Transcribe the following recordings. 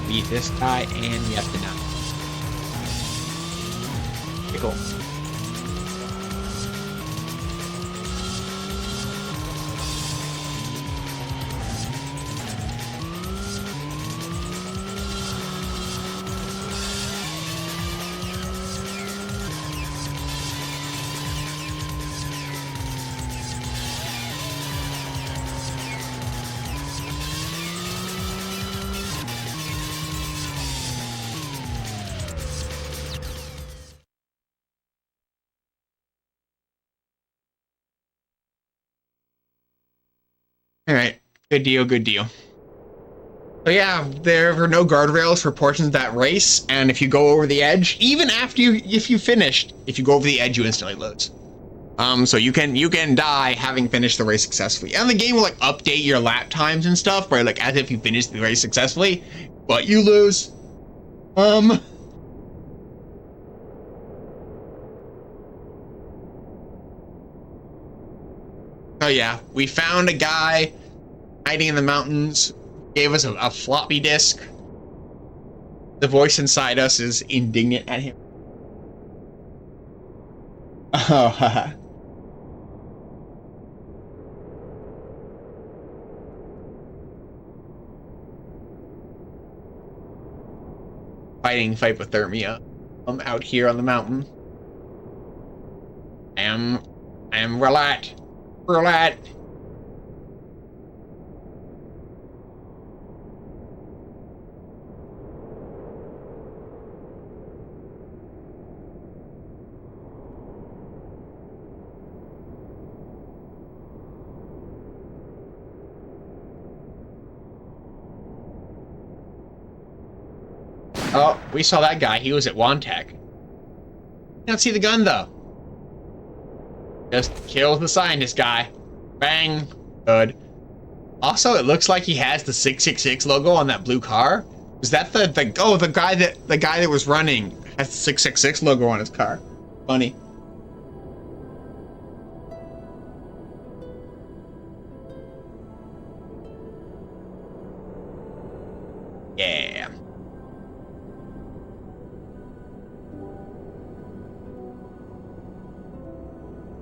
beat this guy and we have to not. Okay, cool. All right, good deal, good deal. So yeah, there were no guardrails for portions of that race, and if you go over the edge, even after if you finished, if you go over the edge, you instantly lose. So you can die having finished the race successfully, and the game will like update your lap times and stuff, right? Like as if you finished the race successfully, but you lose. Oh yeah, we found a guy hiding in the mountains. Gave us a floppy disk. The voice inside us is indignant at him. Oh, haha. Fighting hypothermia. I'm out here on the mountain. I'm RRLAT. Oh, we saw that guy. He was at Wantech. You don't see the gun, though. Just kills the scientist guy. Bang. Good. Also, it looks like he has the 666 logo on that blue car. Is that the guy that was running has the 666 logo on his car? Funny. Yeah.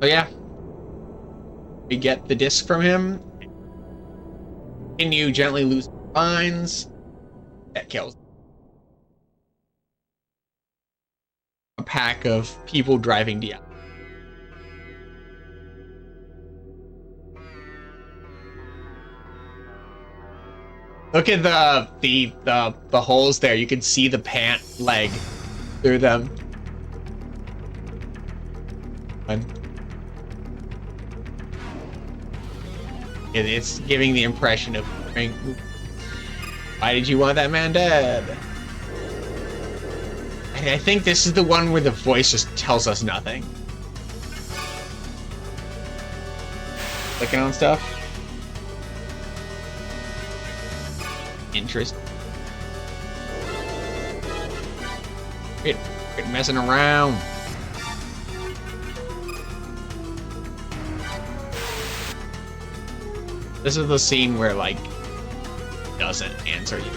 So yeah, we get the disc from him. Continue gently losing lines. That kills. A pack of people driving Diablo. Look at the holes there. You can see the pant leg through them. It's giving the impression of, why did you want that man dead? I think this is the one where the voice just tells us nothing. Clicking on stuff. Interest. Quit messing around. This is the scene where, like, doesn't answer you.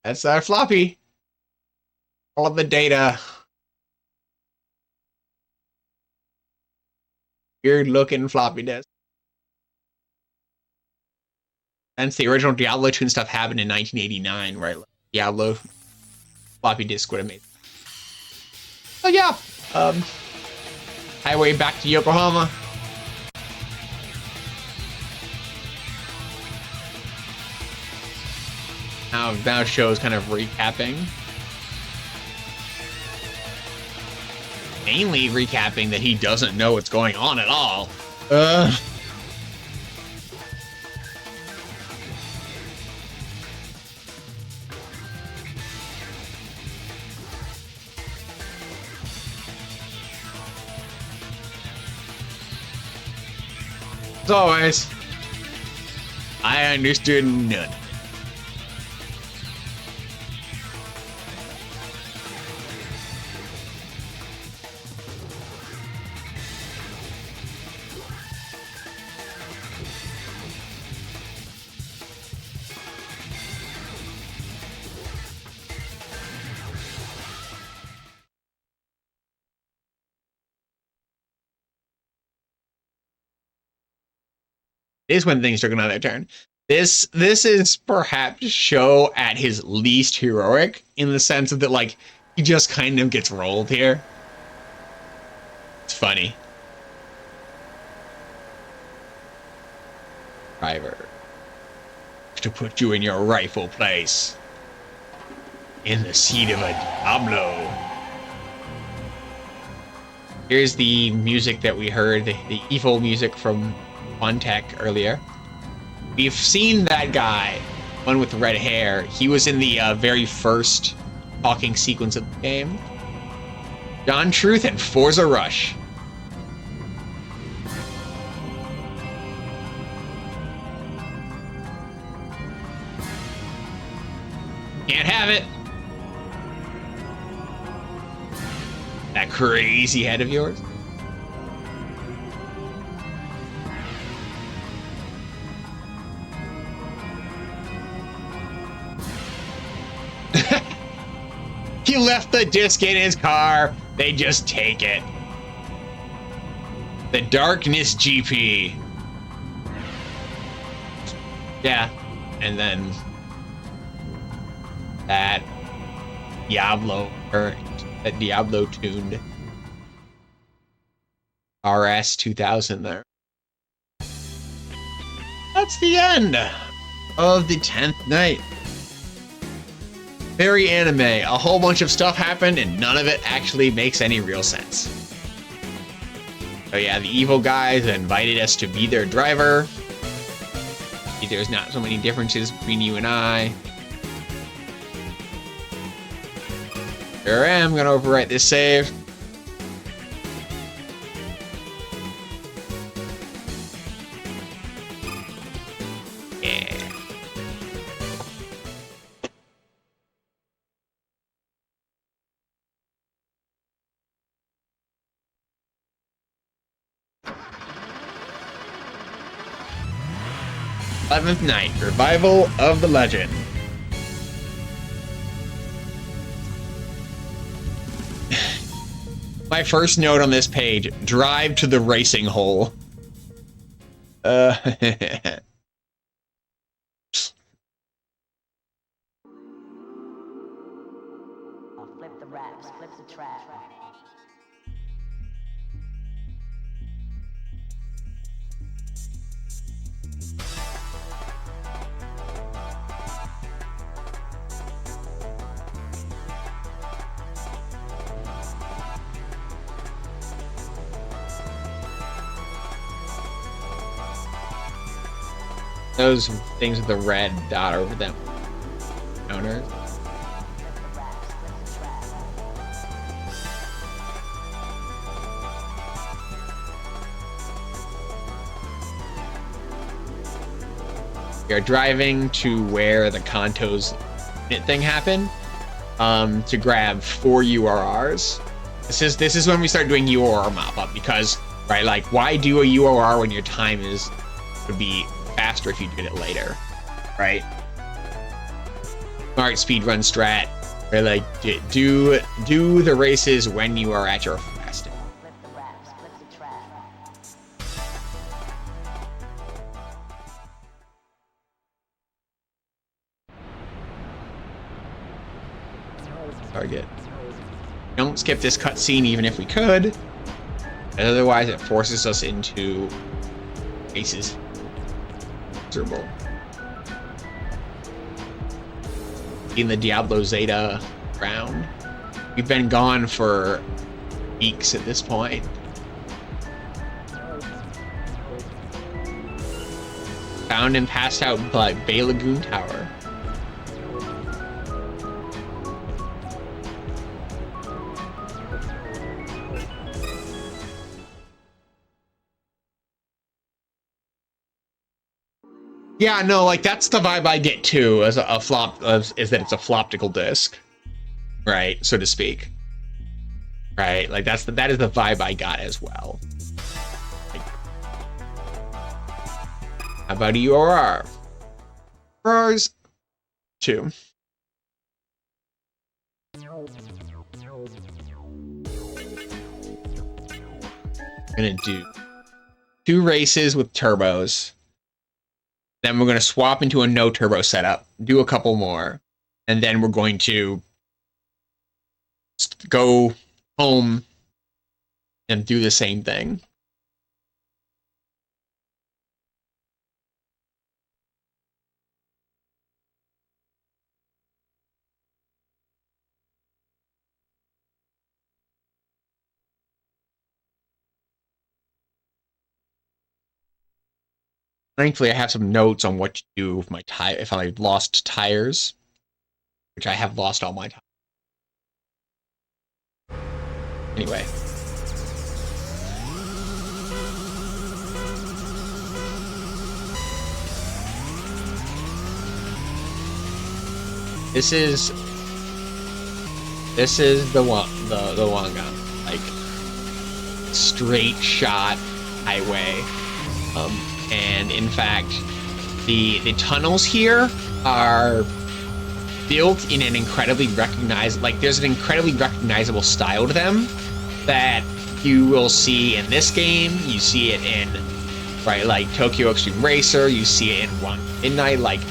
That's our floppy. All of the data. Weird looking floppy disk. Since the original Diablo 2 and stuff happened in 1989, right? Diablo floppy disk would have made. So yeah, highway back to Yokohama. Now shows kind of recapping. Mainly recapping that he doesn't know what's going on at all. As always, I understood none. is when things took another turn. This is perhaps Show at his least heroic, in the sense of that, like, he just kind of gets rolled here. It's funny. Driver, to put you in your rightful place in the seat of a Diablo. Here's the music that we heard, the evil music from OnTech earlier. We've seen that guy, one with the red hair. He was in the very first talking sequence of the game. John Truth and Forza Rush. Can't have it. That crazy head of yours. He left the disc in his car. They just take it. The Darkness GP. Yeah, and then that Diablo, or that Diablo tuned RS 2000 there. That's the end of the 10th night. Very anime. A whole bunch of stuff happened and none of it actually makes any real sense. So yeah, the evil guys invited us to be their driver. There's not so many differences between you and I. Here I am, gonna overwrite this save. Yeah. Eleventh Night, Revival of the Legend. My first note on this page, drive to the racing hole. I'll flip the wraps, flip the trap. Those things with the red dot over them. Counters. We are driving to where the Kanto's thing happened, to grab 4 URRs. This is when we start doing URR mop up, because right, like, why do a URR when your time would be faster if you did it later, right? Smart speedrun strat, right? Like, do the races when you are at your fastest. Flip the wraps, flip the trap. Target. Don't skip this cutscene even if we could. Otherwise, it forces us into races. Miserable. In the Diablo Zeta round. We've been gone for weeks at this point. Found and passed out by Bay Lagoon Tower. Yeah, no, like, that's the vibe I get too, as a flop, is that it's a floptical disc, right, so to speak, right? Like, that is the vibe I got as well. Like, how about a URR? URRs 2. I'm gonna do 2 races with turbos. Then we're going to swap into a no turbo setup, do a couple more, and then we're going to go home and do the same thing. Thankfully, I have some notes on what to do with my tire if I lost tires, which I have lost all my tires. Anyway. This is the one gun, like straight shot highway. And in fact, the tunnels here are built in an incredibly there's an incredibly recognizable style to them that you will see in this game. You see it in like Tokyo Extreme Racer. You see it in One Midnight. Like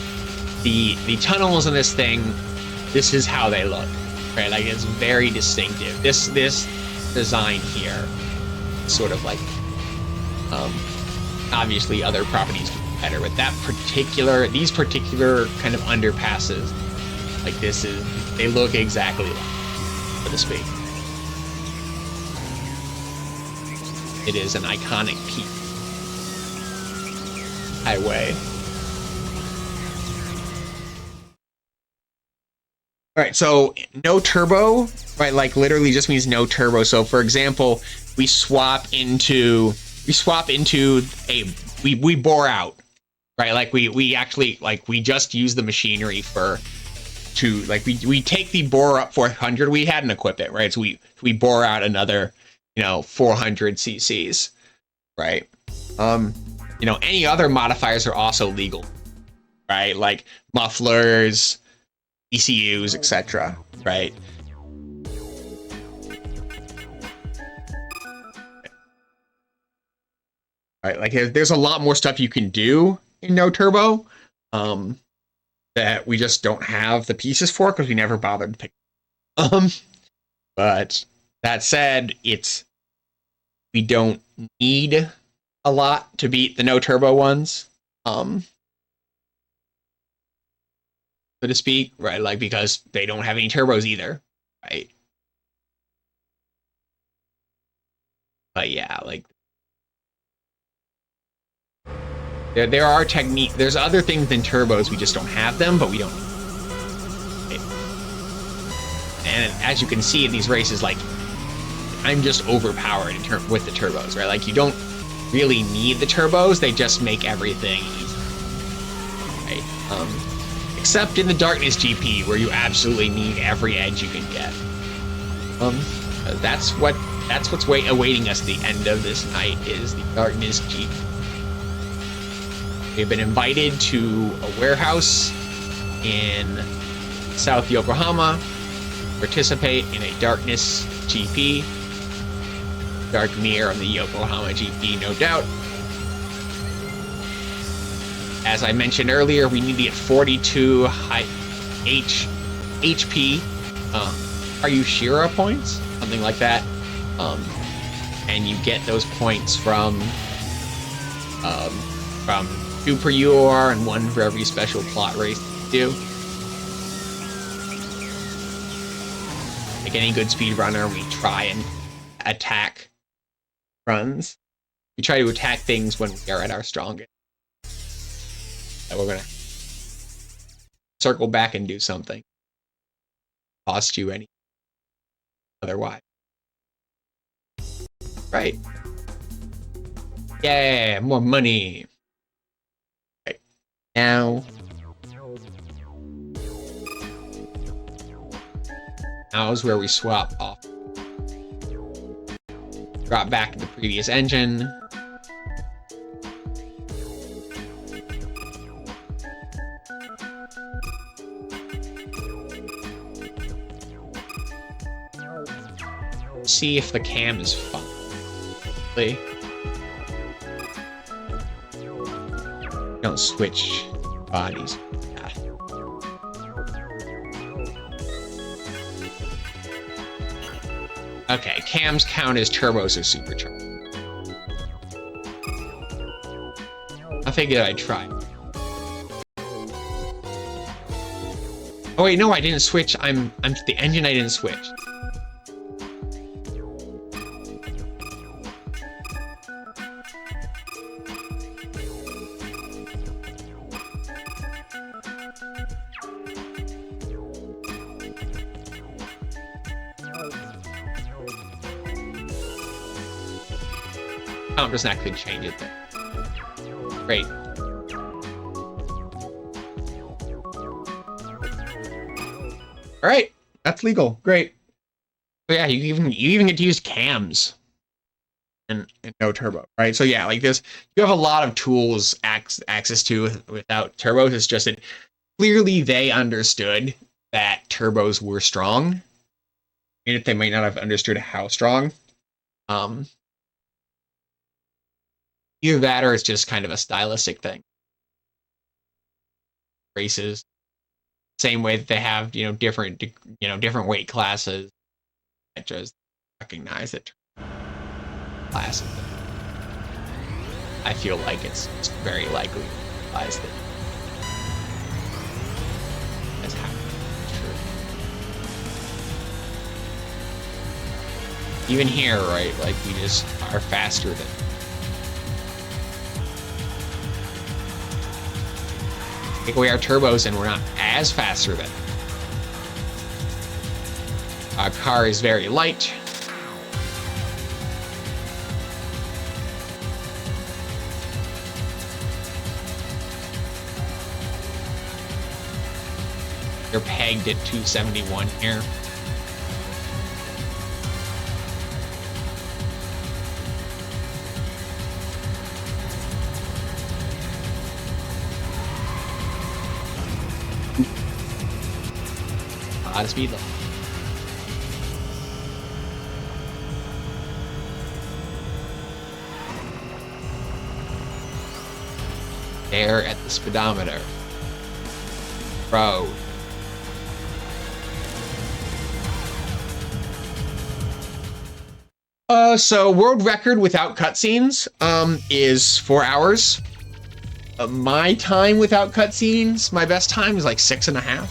the tunnels in this thing, this is how they look, right? Like it's very distinctive. This design here, sort of like obviously other properties can be better, but these particular kind of underpasses, like they look exactly like, so to speak. It is an iconic piece highway. All right, so no turbo, right? Like literally just means no turbo. So for example, we bore out, right? Like we actually, like we just use the machinery we take the bore up 400 we had and equip it, right? So we bore out another, 400 cc's, right? Any other modifiers are also legal, right? Like mufflers, ECUs, etc., right? Right, like there's a lot more stuff you can do in no turbo that we just don't have the pieces for because we never bothered to pick. But that said, we don't need a lot to beat the no turbo ones, so to speak, right? Like because they don't have any turbos either, right? But yeah, like there are there's other things than turbos, we just don't have them, but we don't. Right? And as you can see in these races, like I'm just overpowered with the turbos, right? Like you don't really need the turbos, they just make everything easy, right? Except in the Darkness GP, where you absolutely need every edge you can get. That's what's awaiting us at the end of this night, is the Darkness GP. We've been invited to a warehouse in South Yokohama, participate in a Darkness GP. Dark mirror of the Yokohama GP, no doubt. As I mentioned earlier, we need to get 42 HP Ayushira points, something like that. And you get those points from 2 per UR and 1 for every special plot race you do. Like any good speedrunner, we try and attack runs. We try to attack things when we are at our strongest. And we're gonna circle back and do something. Cost you any otherwise. Right. Yeah, more money. Right. Now is where we swap off. Drop back to the previous engine. See if the cam is fun. Don't switch bodies. Yeah. Okay, cams count as turbos or supercharged. I figured I'd try. Oh wait, no, I didn't switch. I'm the engine. I didn't switch. I'm just not going to change it then. Great. All right, that's legal. Great. But yeah, you even get to use cams and no turbo, right? So yeah, like this, you have a lot of tools access to without turbos. It's just that clearly they understood that turbos were strong, and if they might not have understood how strong. Either that or it's just kind of a stylistic thing. Races, same way that they have, different weight classes. Just recognize it. Classes. I feel like it's very likely that that's happening. True. Even here, right? Like we just are faster than. Take away our turbos and we're not as faster than. Our car is very light. You're pegged at 271 here. A lot of speed though. There at the speedometer. Bro. So world record without cutscenes is 4 hours. My time without cutscenes, my best time is like 6.5.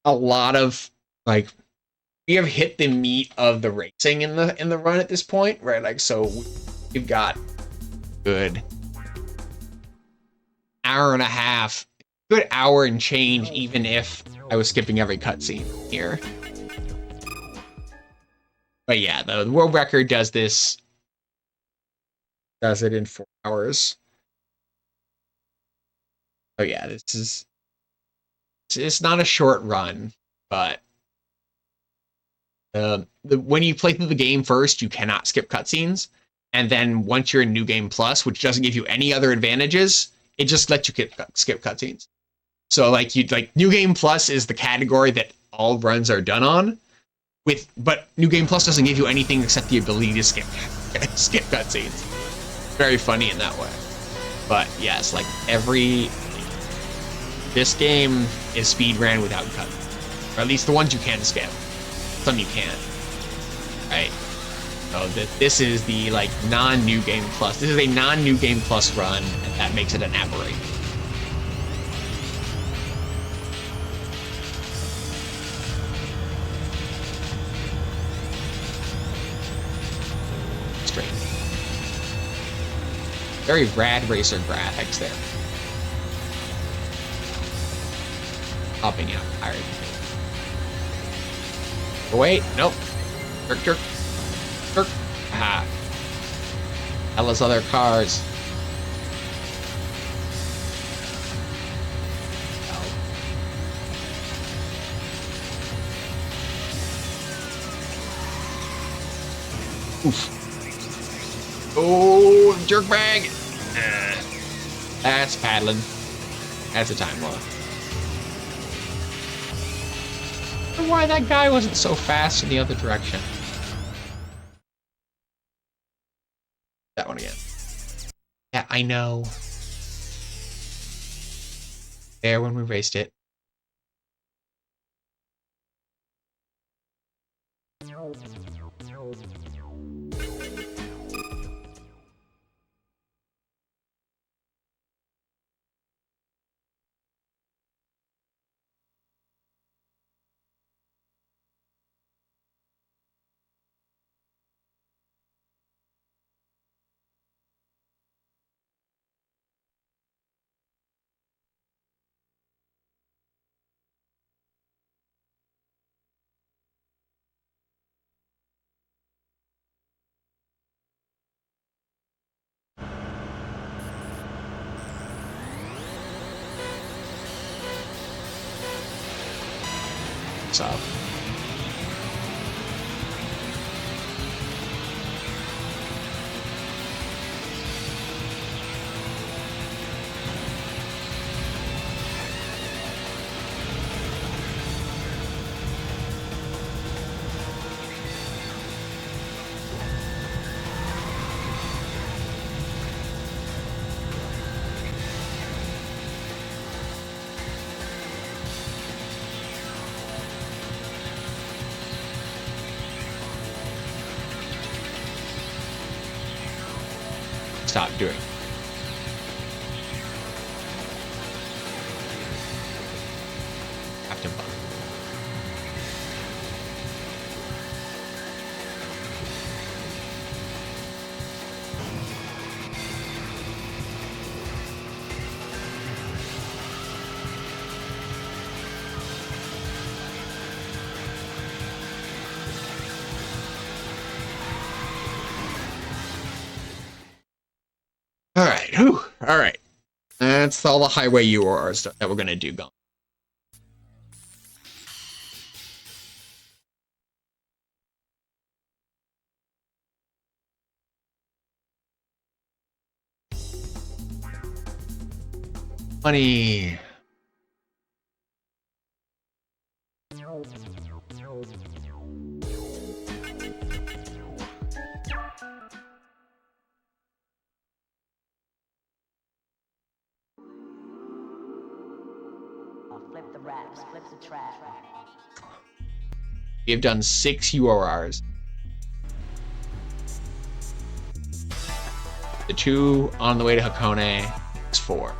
A lot of like we have hit the meat of the racing in the run at this point, right? Like so we've got good hour and a half, good hour and change, even if I was skipping every cutscene here. But yeah, the world record does it in 4 hours. So yeah, it's not a short run, but when you play through the game first, you cannot skip cutscenes, and then once you're in New Game Plus, which doesn't give you any other advantages, it just lets you skip cutscenes. So like New Game Plus is the category that all runs are done on, but New Game Plus doesn't give you anything except the ability to skip cutscenes. Very funny in that way. But yes, like this game is speed ran without cutscenes, or at least the ones you can skip. Some you can't, right? So this is the like non-New Game Plus. This is a non-New Game Plus run, and that makes it an aberration. Straight. Very rad racer graphics there. Hopping out higher. Oh, wait, nope. Jerk. Ah. Those other cars. Oof. Oh, jerk bag. That's paddling. That's a time loss. Why that guy wasn't so fast in the other direction. I know. There when we raced it. So. Stop doing. Captain Bug. All right, whew. All right. That's all the highway URR stuff that we're gonna do. Gone. Money. Flip the wraps, flip the trap. We have done 6 URRs. The 2 on the way to Hakone is 4.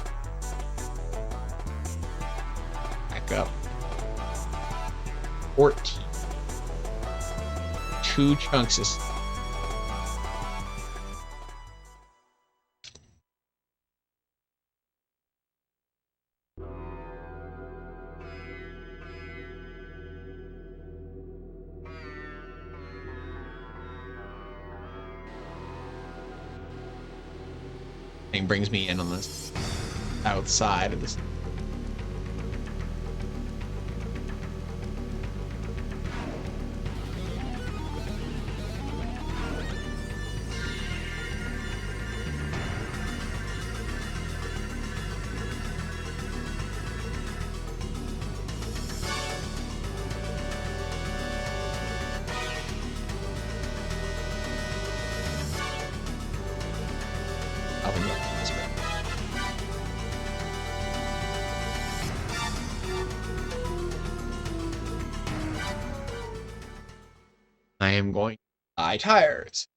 Back up. 14. 2 chunks is. Thing brings me in on this outside of this. I am going to buy tires.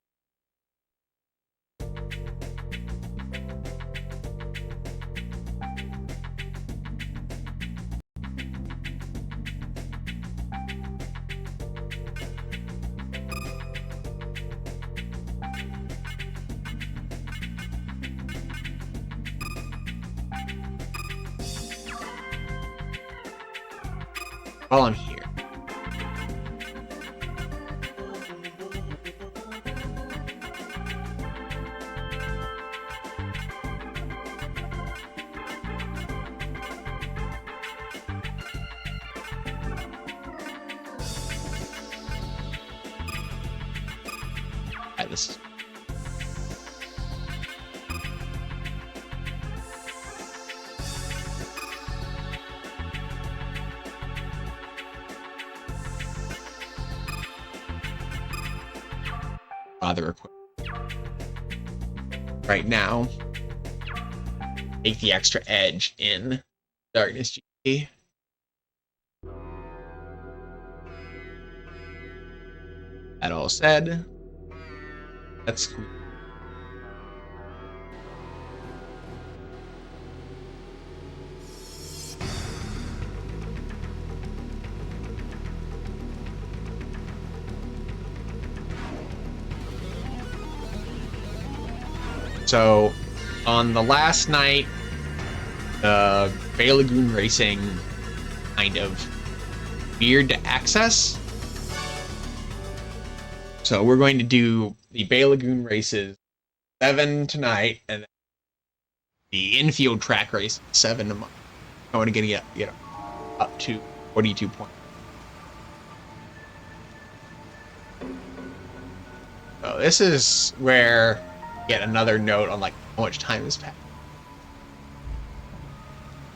While I'm here. This. Other equipment. Right now, take the extra edge in Darkness GP. That all said, let's. So, on the last night, the Lagoon racing kind of weird to access. So we're going to do the Lagoon races 7 tonight, and the infield track race 7 tomorrow. I want to get up to 42 points. So this is where you get another note on like how much time has passed.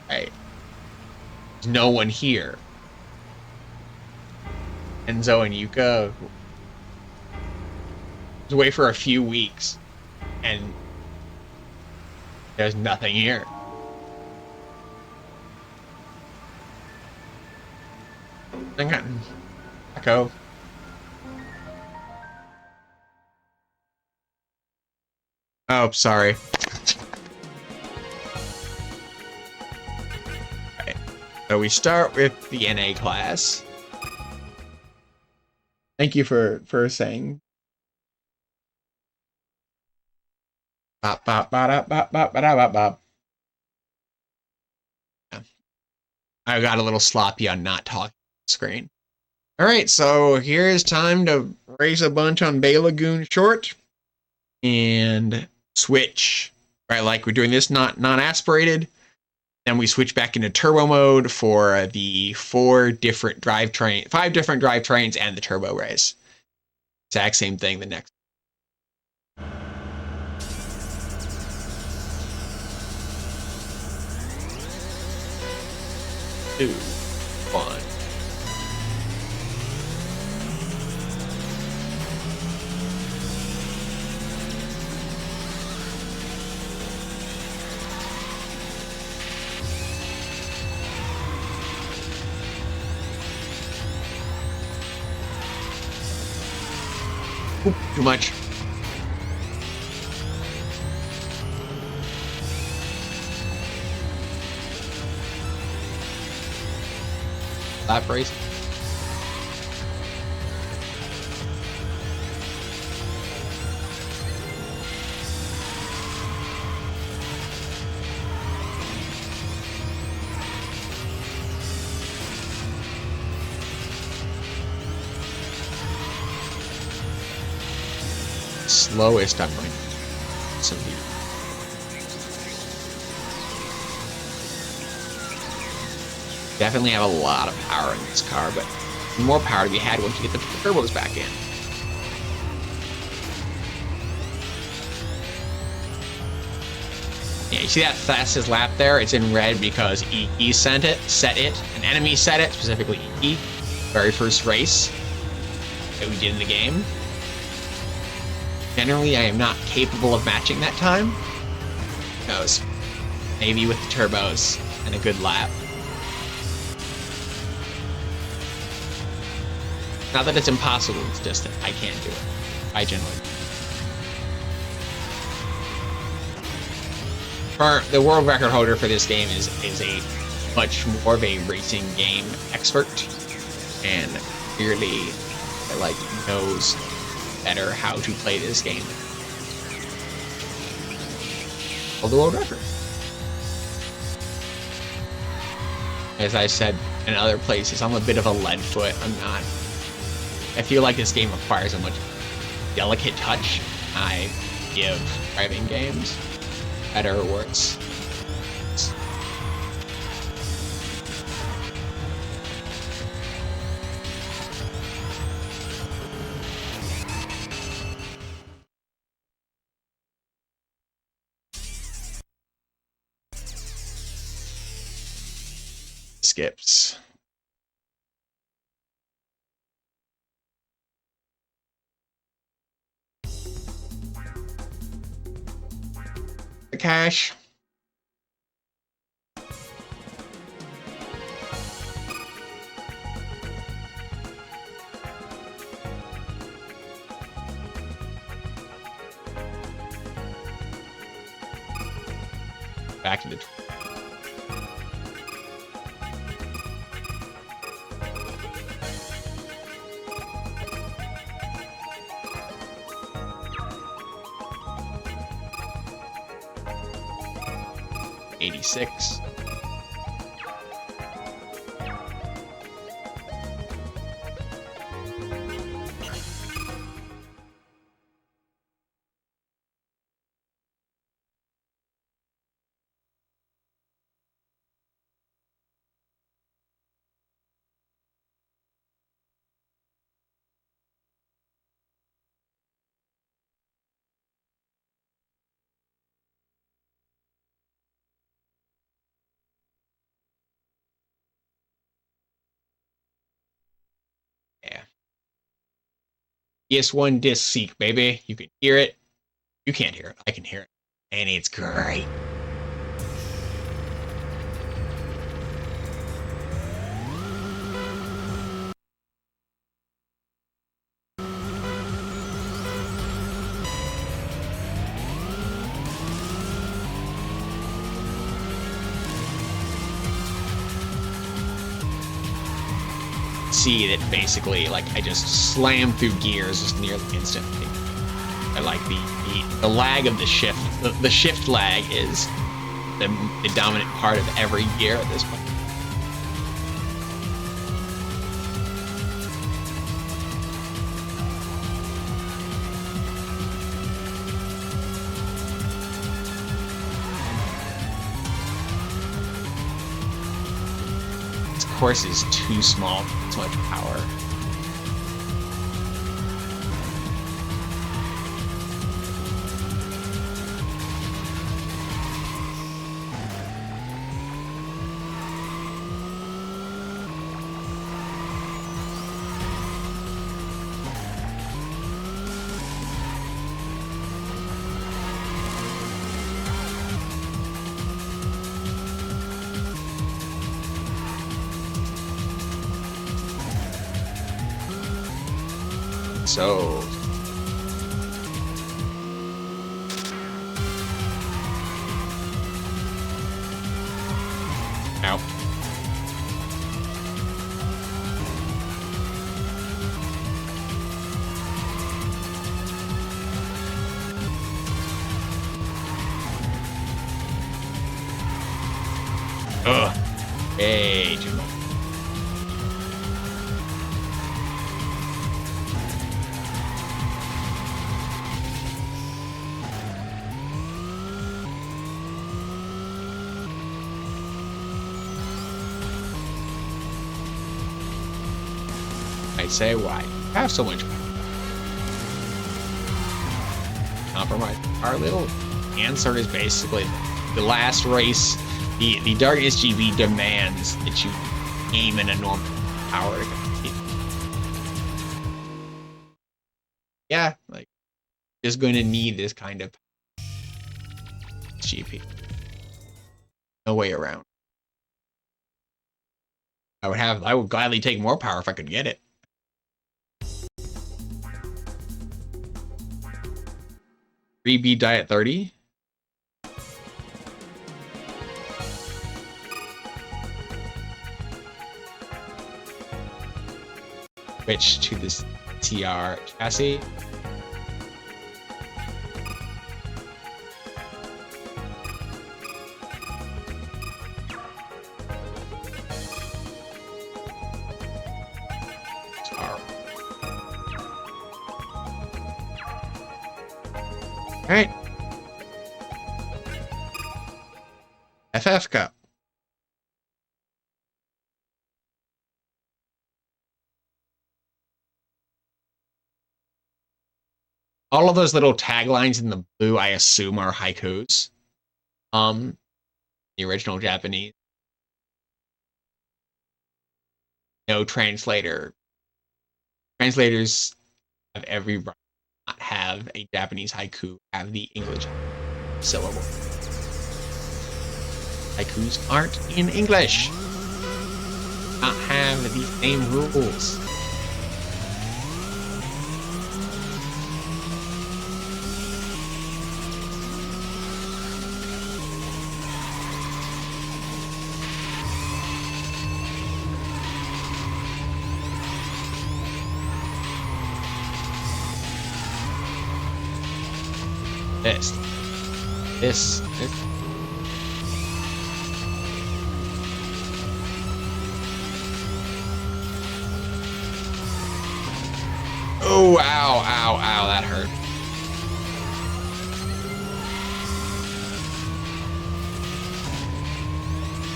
Right. There's no one here. Enzo and Yuka was away for a few weeks, and there's nothing here. Hang on. Echo. Oh, sorry. Okay. So we start with the NA class. Thank you for saying. Bop, bop, bop, bop, bop, bop, bop. Yeah. I got a little sloppy on not talking on the screen. All right, so here's time to race a bunch on Lagoon short and switch. Right, like we're doing this not aspirated. Then we switch back into turbo mode for the 5 different drivetrains and the turbo race. Exact same thing the next. 2, 1. Oop, too much. Lap race. Slowest I'm going to some here. Definitely have a lot of power in this car, but more power to be had once you get the turbos back in. Yeah, you see that fastest lap there? It's in red because EE set it. An enemy set it, specifically EE. Very first race that we did in the game. Generally, I am not capable of matching that time. Who knows? Maybe with the turbos and a good lap. Not that it's impossible, it's just that I can't do it. I generally. The world record holder for this game is a much more of a racing game expert, and clearly, knows better how to play this game. Hold the world record. As I said in other places, I'm a bit of a lead foot. I feel like this game requires a much delicate touch I give driving games, better or worse. Skips. The cash. back to the. $86. Yeah. PS1 disc seek, baby. You can hear it. You can't hear it. I can hear it. And it's great. See that basically, like, I just slam through gears just nearly instantly. I like the lag of the shift. The shift lag is the dominant part of every gear at this point. This course is too small for too much power. So out. Ugh. Hey, Jim. I say, why have so much compromise? Our little answer is basically the last race. The Darkness GB demands that you aim an enormous power to compete. Yeah, like, just going to need this kind of GP. No way around. I would gladly take more power if I could get it. B diet 30. Switch to this TR chassis. All right. FF Cup. All of those little taglines in the blue, I assume, are haikus. The original Japanese. No translator. Translators of every right not have a Japanese haiku, have the English syllable. Haikus aren't in English. Not have the same rules. This. Oh, ow, that hurt.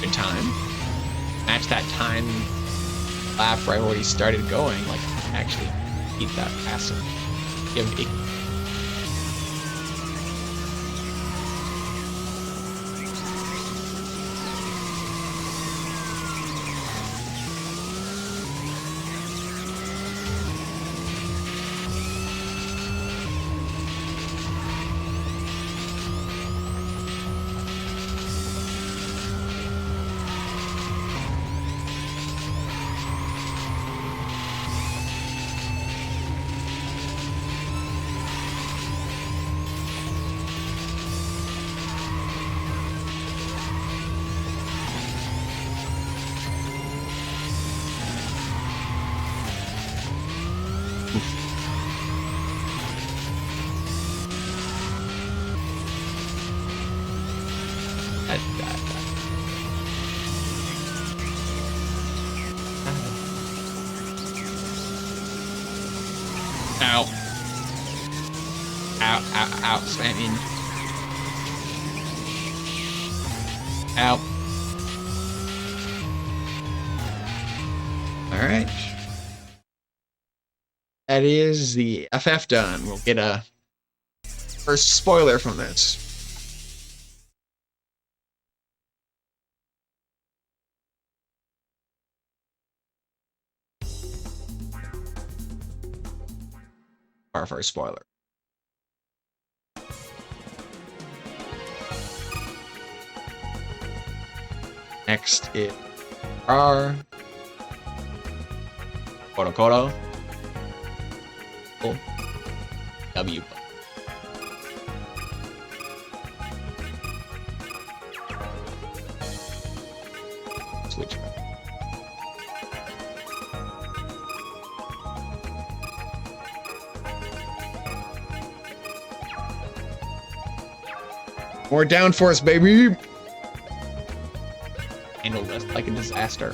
Good time. Match that time lap right where he started going. Like, actually beat that past him. Give it. Ow. Ow, spamming. Ow. Alright. That is the FF done. We'll get a first spoiler from this. Our first spoiler. Next is our Kodo W. Switch. More downforce, baby! Handle this like a disaster.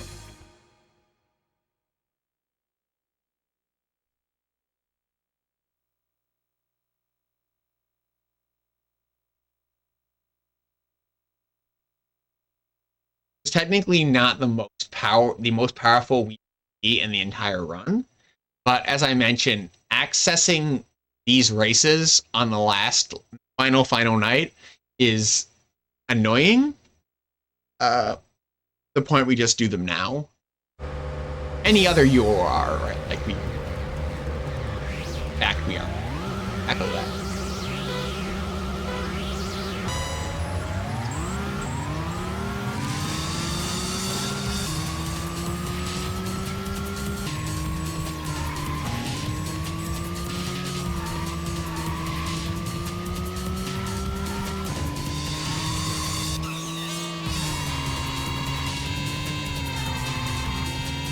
It's technically not the most powerful we see in the entire run, but as I mentioned, accessing these races on the last final night is annoying. The point we just do them now. Any other UOR, right? Like we are. Echo that.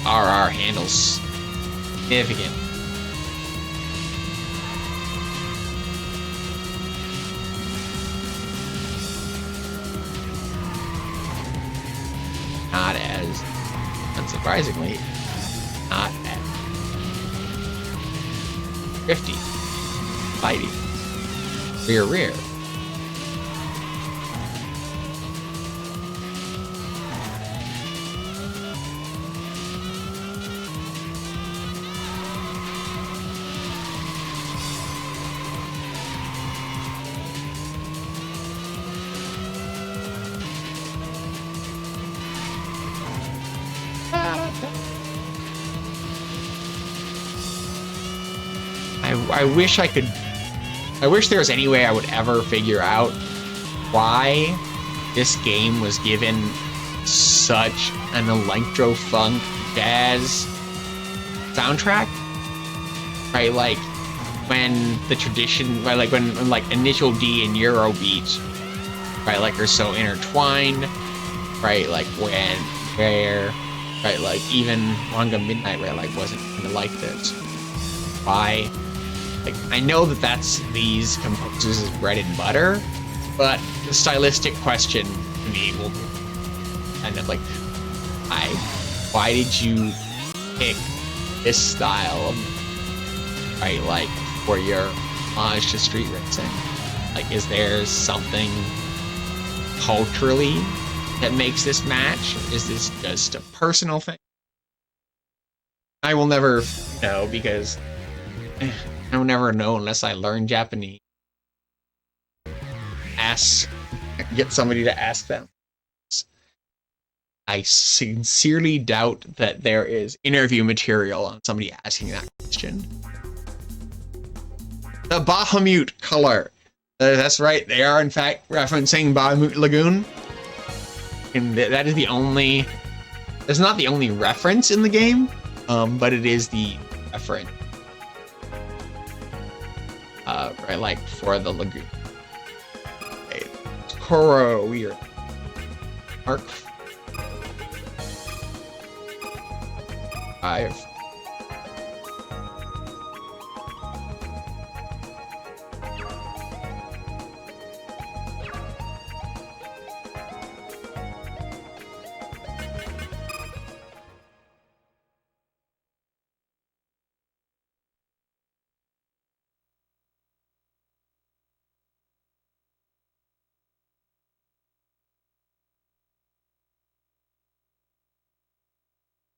RR handles significant. Not as, unsurprisingly, not as 50. Fighting. Rear. I wish there was any way I would ever figure out why this game was given such an electro-funk jazz soundtrack. Right, like when the tradition, right, like when like initial D and Euro beats, right, like are so intertwined, right, like where, right, like even Manga Midnight, right, like wasn't kind of like this. Why like, I know that that's these composers' bread and butter, but the stylistic question to me will kind of like, why did you pick this style of, right, like, for your homage to street racing? Like, is there something culturally that makes this match? Is this just a personal thing? I will never know, because I will never know unless I learn Japanese. Get somebody to ask them. I sincerely doubt that there is interview material on somebody asking that question. The Bahamut color. That's right, they are in fact referencing Bahamut Lagoon. And that is the only... It's not the only reference in the game, but it is the reference. Right, like, for the Lagoon. Okay. Koro, weird. Mark 5.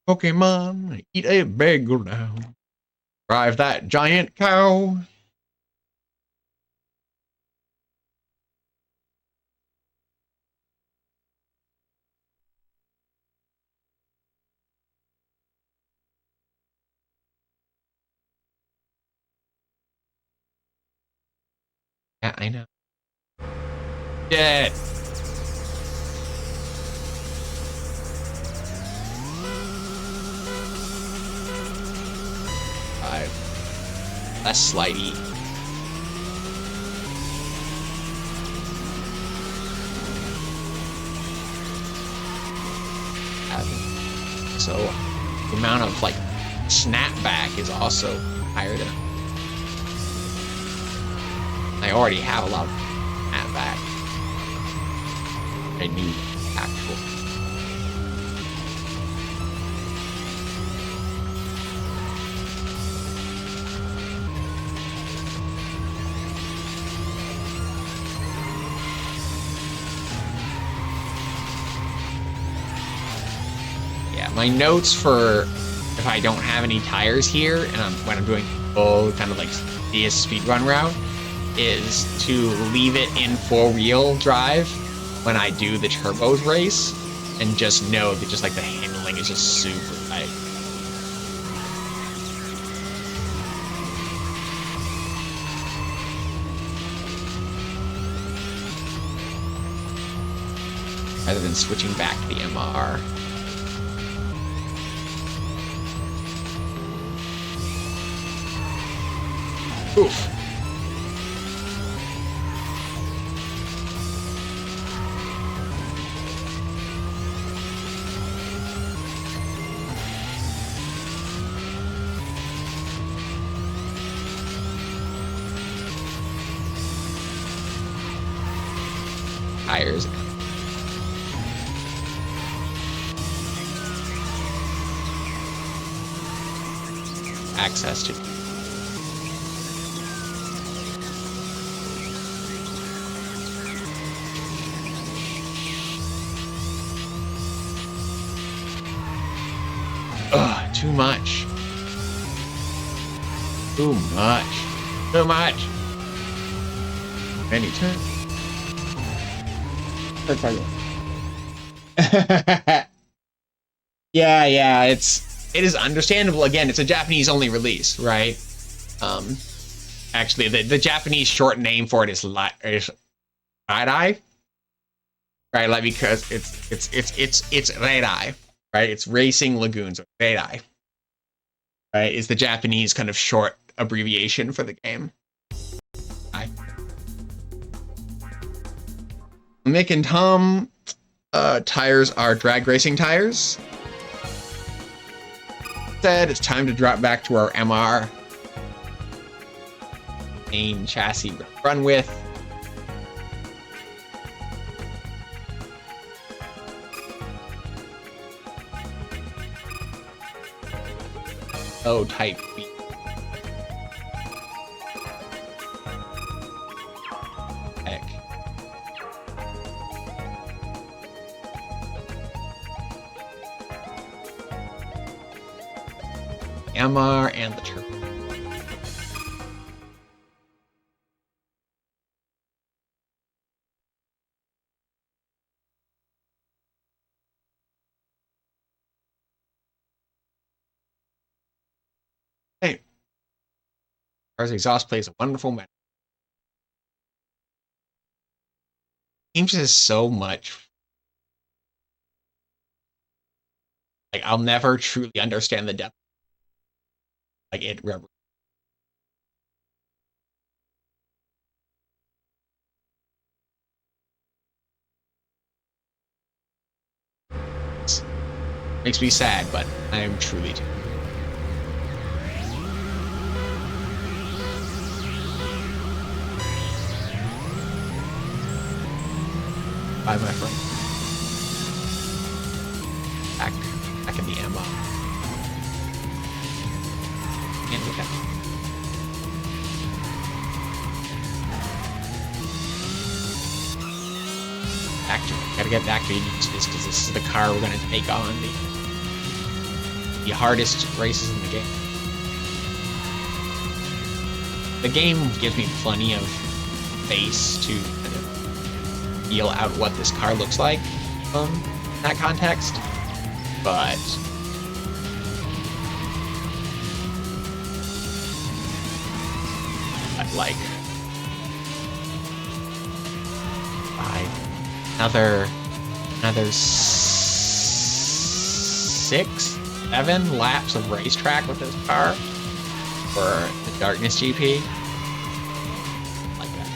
Pokemon, eat a bagel now. Drive that giant cow. Yeah, I know. Dead. Less slidey. So the amount of like snapback is also higher than I already have a lot of snapback. I knew actual. My notes for if I don't have any tires here, and when I'm doing full kind of like DS speedrun route, is to leave it in 4-wheel drive when I do the turbos race, and just know that just like the handling is just super tight. Rather than switching back to the MR. Oof. Tires. Access to too much. Too much. Too much. Many times. That's fine. Yeah, it is understandable. Again, it's a Japanese only release, right? Actually the Japanese short name for it is RRLAT9. Right, like because it's RRLAT9. Right, it's Racing Lagoons. RRLAT9. Right, is the Japanese kind of short abbreviation for the game. Mick and Tom tires are drag racing tires. Instead, it's time to drop back to our MR. main chassis we're gonna run with. Oh, type B. Heck. MR and the turbo. Hey, car's exhaust plays a wonderful melody. Game just has so much. Like, I'll never truly understand the depth. Like, it makes me sad, but I am truly too. Bye, my friend. Back in the ammo. And look at gotta get back to this because this is the car we're gonna take on the hardest races in the game. The game gives me plenty of space to kind of feel out what this car looks like in that context, but like another 6-7 laps of racetrack with this car for the Darkness GP. Like that.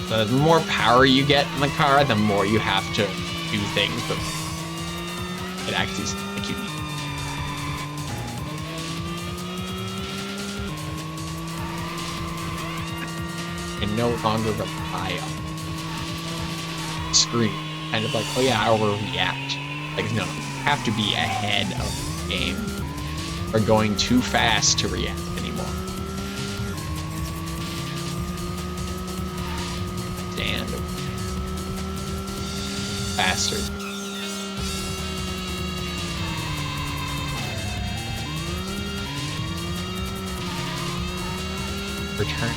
The more power you get in the car, the more you have to do things, but it actually is like you need. And no longer rely on the screen. Kind of like, oh yeah, I'll react. Like, no, you have to be ahead of the game or going too fast to react anymore. Stand faster. Return.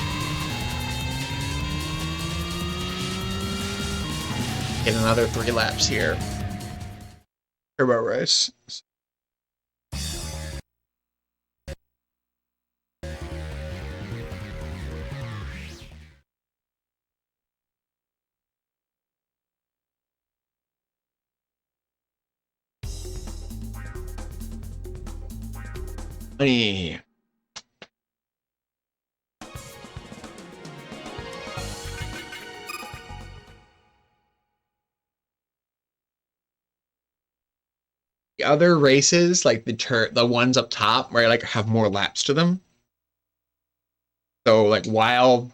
Get another 3 laps here. Turbo race. Money. The other races, like the ones up top, where like have more laps to them. So like while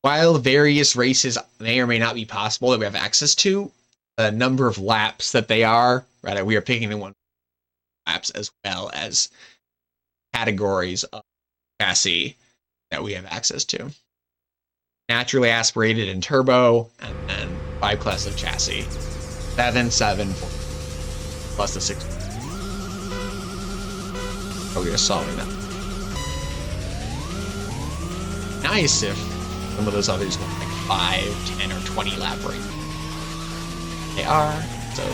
various races may or may not be possible that we have access to, the number of laps that they are, right? We are picking the one laps as well as categories of chassis that we have access to. Naturally aspirated and turbo, and then 5 class of chassis. 7 plus the 6. Oh, we are solving that. Nice if some of those others want like 5, 10, or 20 lap rate. They are, so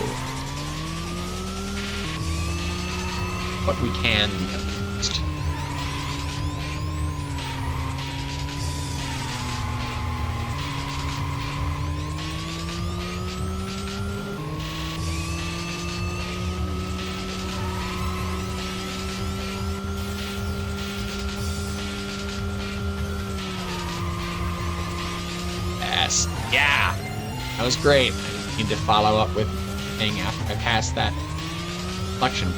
what we can first. Yes. Yeah. That was great. I need to follow up with thing after I pass that reflection.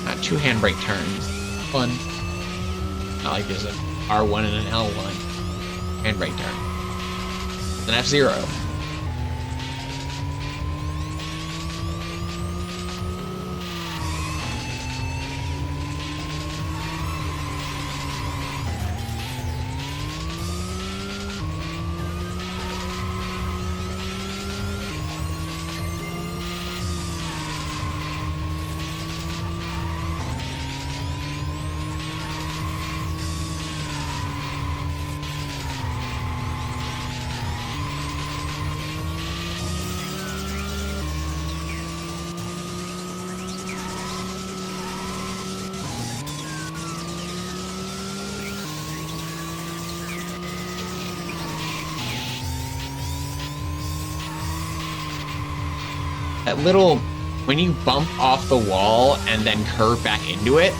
Not two handbrake turns. One. Not like there's an R1 and an L1. Handbrake turn. An F0. That little, when you bump off the wall and then curve back into it,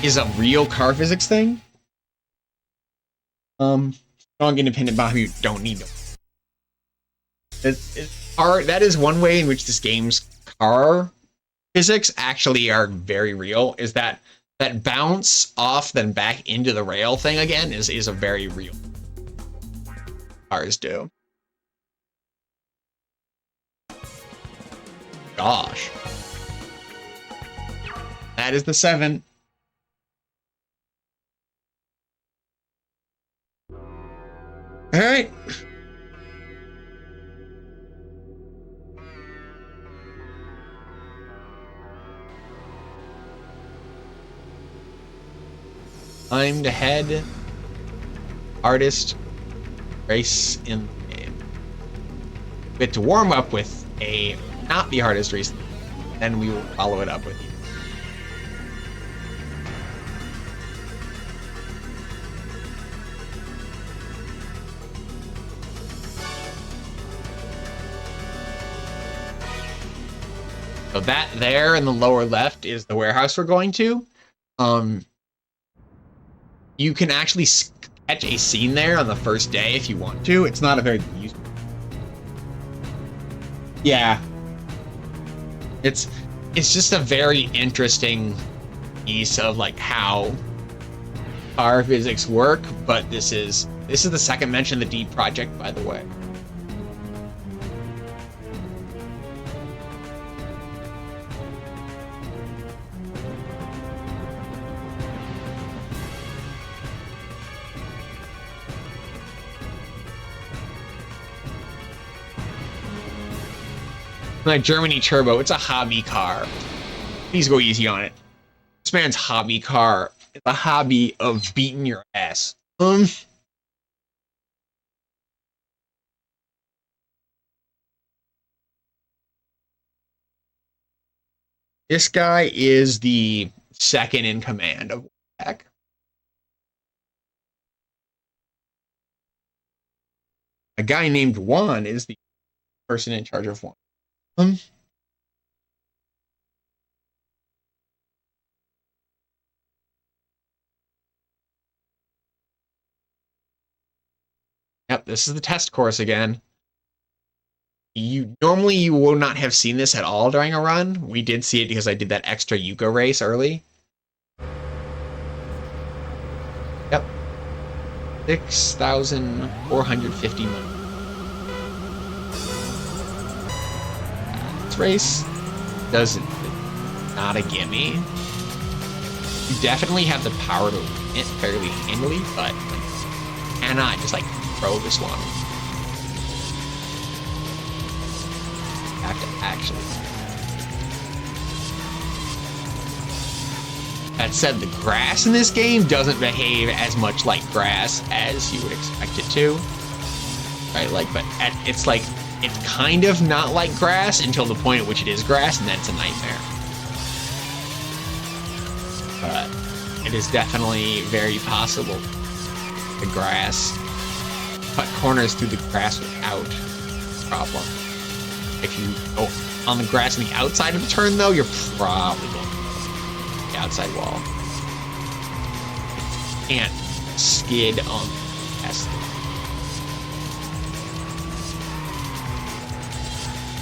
is a real car physics thing. Strong independent body, don't need them. That is one way in which this game's car physics actually are very real, is that bounce off then back into the rail thing again is a very real cars do. Gosh. That is the 7. All right. Time to head. Hardest race in the game. We get to warm up with a not the hardest race, then we will follow it up with you. So that there in the lower left is the warehouse we're going to. You can actually catch a scene there on the first day if you want to. It's not a very useful. Yeah. It's just a very interesting piece of like how car physics work, but this is the second mention of the Deep Project, by the way. My Germany Turbo, it's a hobby car. Please go easy on it. This man's hobby car is a hobby of beating your ass. This guy is the second in command of WAC. A guy named Juan is the person in charge of Juan. Yep, this is the test course again. Normally you will not have seen this at all during a run. We did see it because I did that extra Yuka race early. Yep. 6,450 money. This race not a gimme. You definitely have the power to win it fairly handily, but cannot just like throw this one. You have to actually. That said, the grass in this game doesn't behave as much like grass as you would expect it to. Right, like, but it's like, it's kind of not like grass until the point at which it is grass, and then it's a nightmare. But it is definitely very possible the grass. Cut corners through the grass without problem. If you go on the grass on the outside of the turn, though, you're probably going to the outside wall. You can't skid on the grass.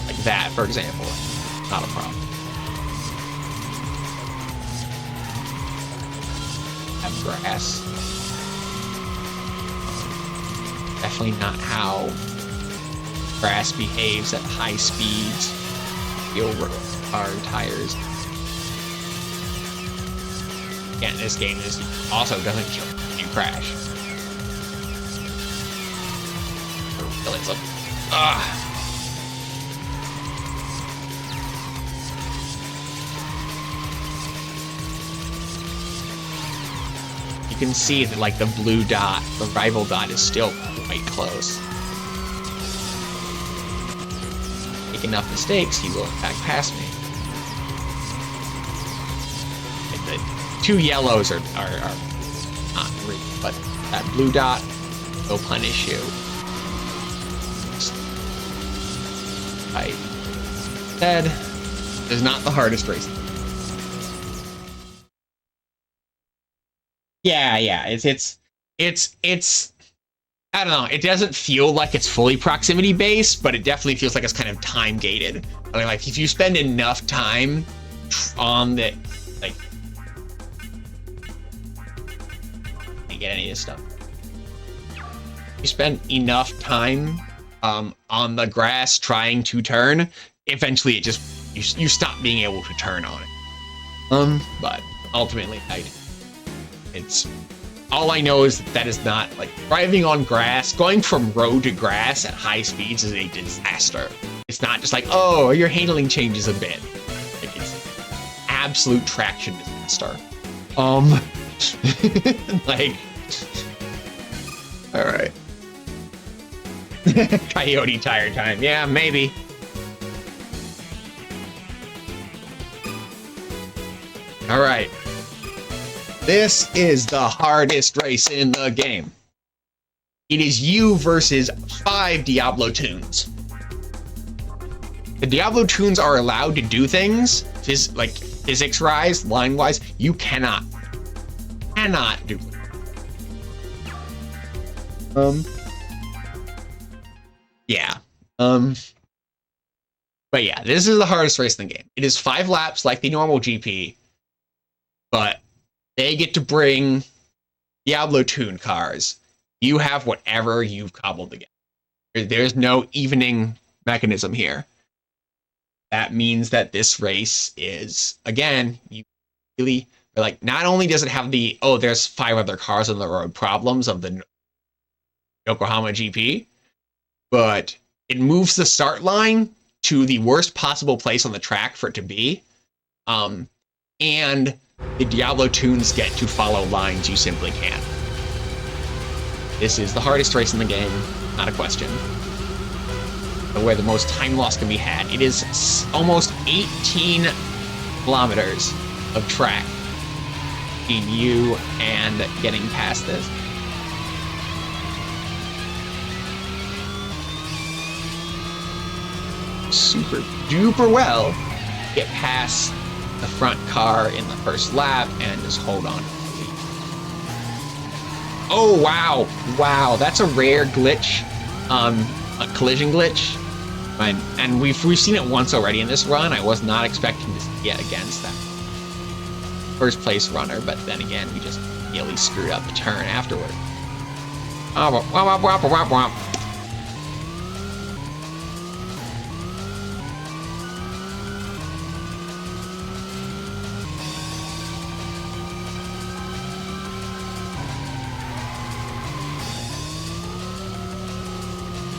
Like that, for example. Not a problem. Have grass. Definitely not how grass behaves at high speeds. Over our tires. Again, this game is also doesn't kill when you crash. Really, it's like, you can see that like the blue dot, the rival dot, is still quite close. Make enough mistakes, he will in fact pass me. And the two yellows are not real, but that blue dot will punish you. I said, is not the hardest race. Yeah, it's I don't know, it doesn't feel like it's fully proximity based, but it definitely feels like it's kind of time gated. I mean, like if you spend enough time on the, like, you get any of this stuff. You spend enough time on the grass trying to turn, eventually it just, you stop being able to turn on it. But ultimately, it's, all I know is that is not, like, driving on grass, going from road to grass at high speeds is a disaster. It's not just like, oh, your handling changes a bit. Like, it's absolute traction disaster. Like, all right. Coyote tire time. Yeah, maybe. All right. This is the hardest race in the game. It is you versus 5 Diablo toons. The Diablo toons are allowed to do things, like physics-wise, line-wise. You cannot do it. Yeah. But yeah, this is the hardest race in the game. It is 5 laps like the normal GP, but they get to bring Diablo toon cars. You have whatever you've cobbled together. There's no evening mechanism here. That means that this race is, again, you really, like, not only does it have the, oh, there's 5 other cars on the road problems of the Yokohama GP, but it moves the start line to the worst possible place on the track for it to be. And the Diablo toons get to follow lines you simply can't. This is the hardest race in the game, not a question. Where the most time loss can be had. It is almost 18 kilometers of track between you and getting past this. Super duper well get past the front car in the first lap and just hold on. Oh wow, that's a rare glitch, a collision glitch, and we've seen it once already in this run. I was not expecting to get against that first place runner, but then again we just nearly screwed up the turn afterward.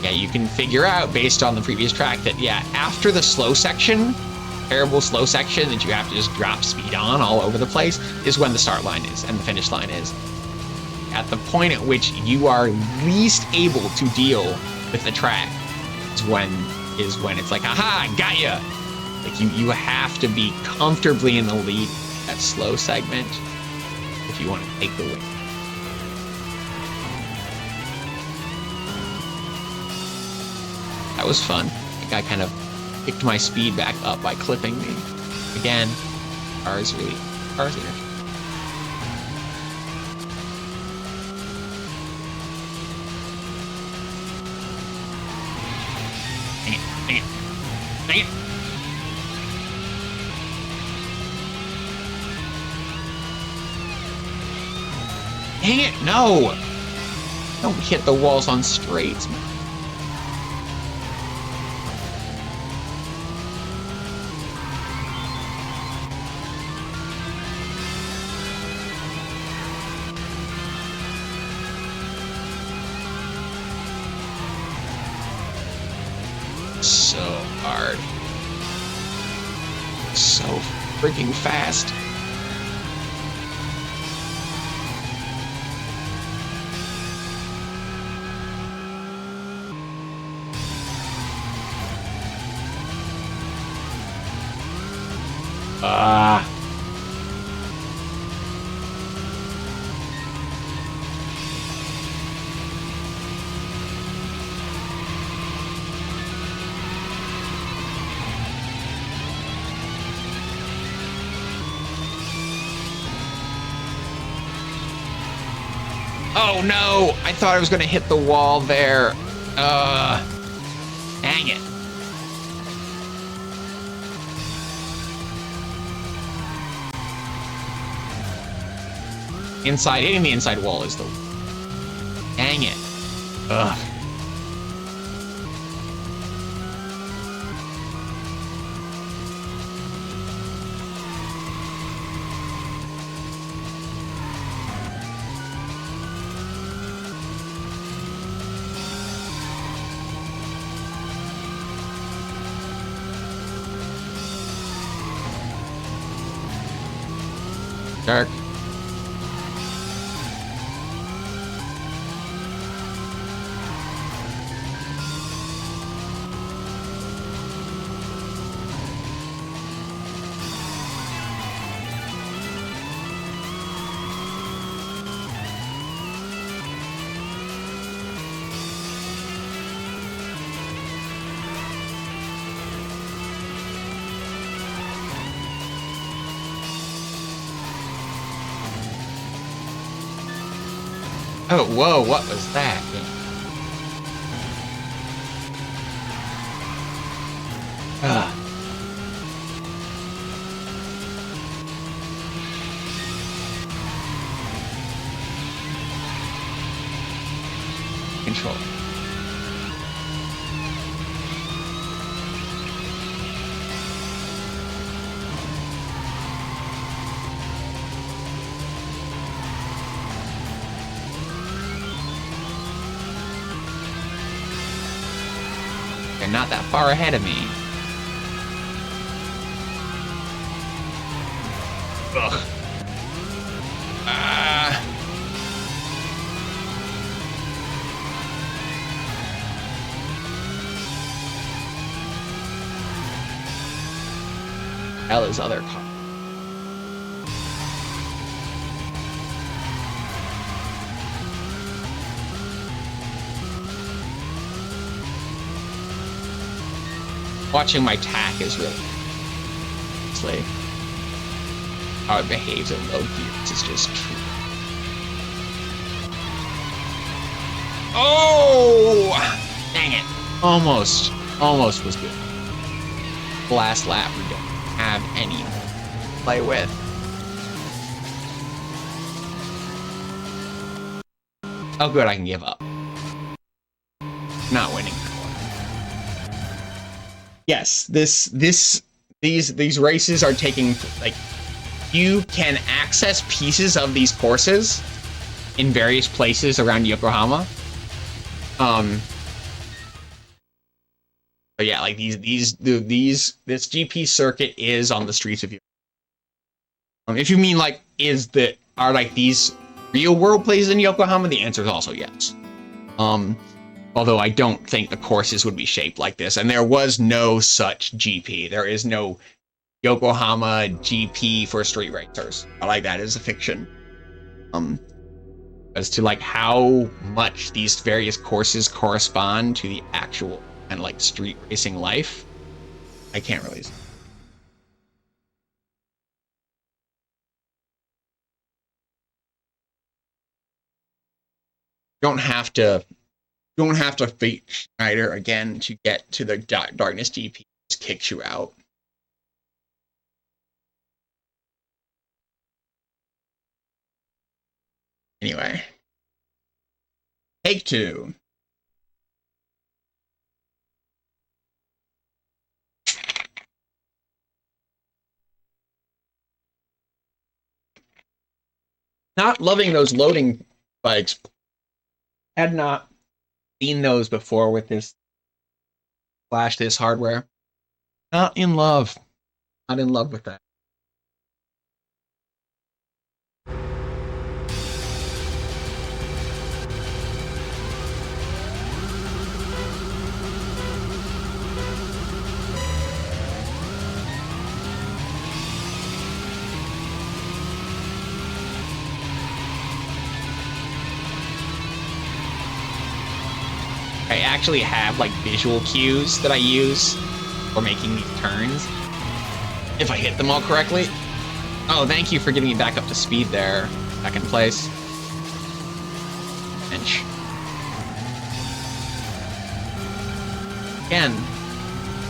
Yeah, you can figure out based on the previous track that, yeah, after the slow section, terrible slow section that you have to just drop speed on all over the place, is when the start line is and the finish line is. At the point at which you are least able to deal with the track is when it's like, aha, got ya! Like you have to be comfortably in the lead that slow segment if you want to take the win. That was fun. I think I kind of picked my speed back up by clipping me. Again, cars are interesting. Dang it. Dang it. Dang it, no! Don't hit the walls on straights, man. So hard. So freaking fast. Oh no! I thought I was gonna hit the wall there. Dang it. Hitting the inside wall is the... Dang it. Ugh. Dark. Oh, whoa, what was that? Control. They're not that far ahead of me. Ugh. Hell is other car. Watching my tack is really like how it behaves in low gears is just true. Oh! Dang it. Almost was good. Last lap we don't have any to play with. Oh good, I can give up. Not winning. Yes, these races are taking, like, you can access pieces of these courses in various places around Yokohama. But yeah, like this GP circuit is on the streets of Yokohama. If you mean like are like these real world places in Yokohama, the answer is also yes. Although I don't think the courses would be shaped like this, and there was no such GP. There is no Yokohama GP for street racers. I like that as a fiction. As to like how much these various courses correspond to the actual and like street racing life, I can't really. Don't have to beat Schneider again to get to the Darkness DP. Just kicks you out. Anyway, take two. Not loving those loading spikes. Had not seen those before with this this hardware. Not in love. Not in love with that. I actually have like visual cues that I use for making these turns. If I hit them all correctly. Oh, thank you for getting me back up to speed there. Back in place. Bench. Again,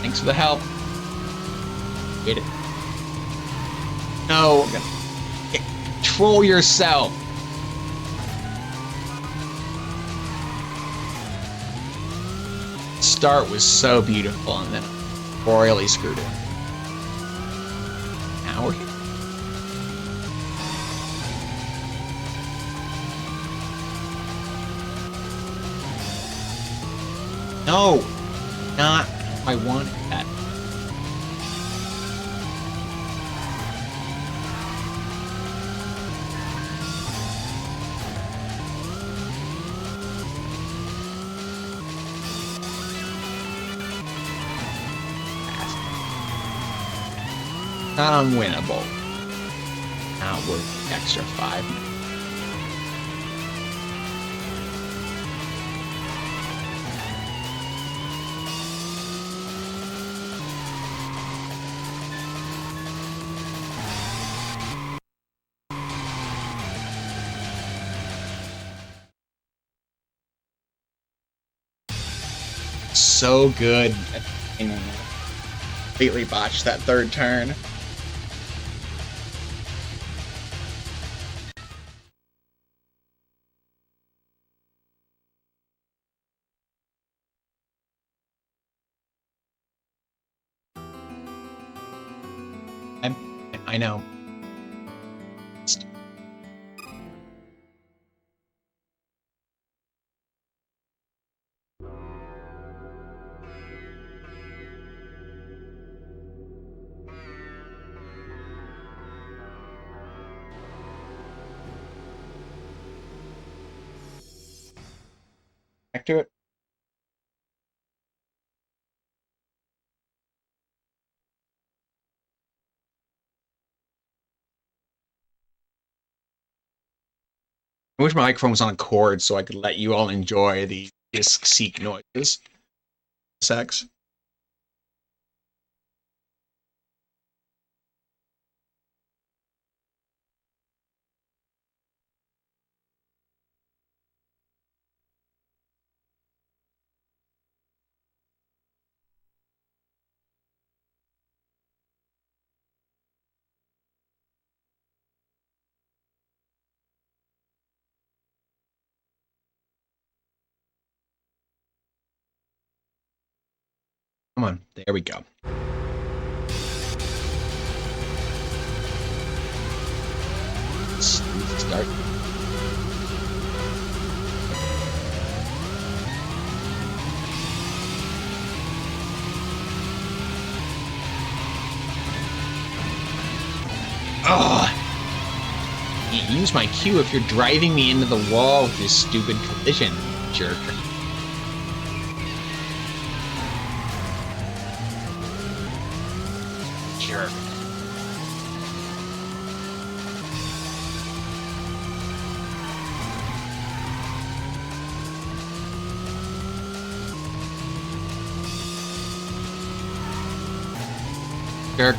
thanks for the help. Get it. No. Control yourself. Start was so beautiful and then royally screwed it. Now we're here. No, not I wanted that. Not unwinnable. Not worth the extra 5 minutes. So good. Completely botched that third turn. I know. Back to it. I wish my microphone was on a cord so I could let you all enjoy the disc seek noises. Sex. Come on, there we go. Start. Oh! You use my cue if you're driving me into the wall with this stupid collision, jerk. Jerk. Jerk.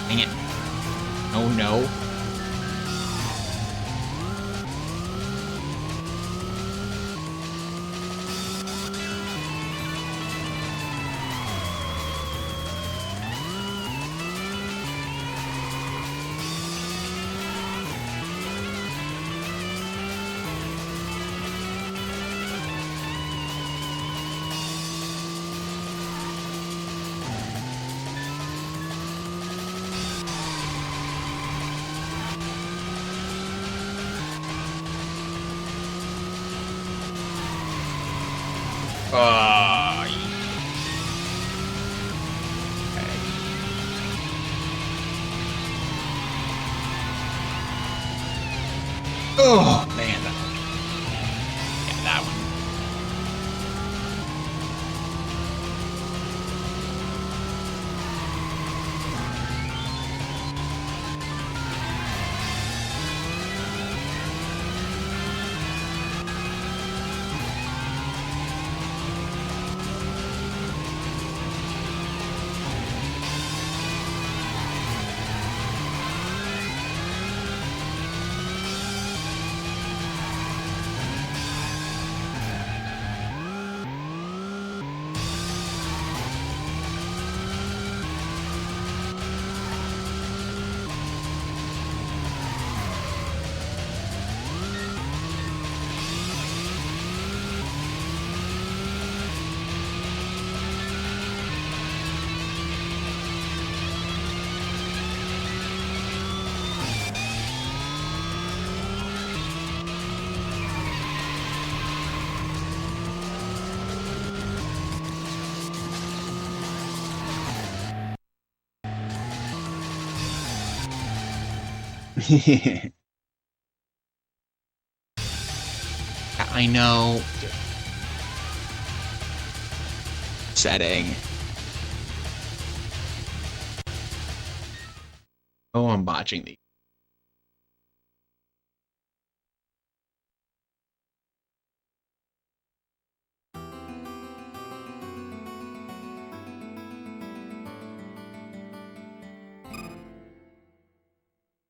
Dang it. Oh no. Uh, oh man, that one. I know. Setting. Oh, I'm botching these.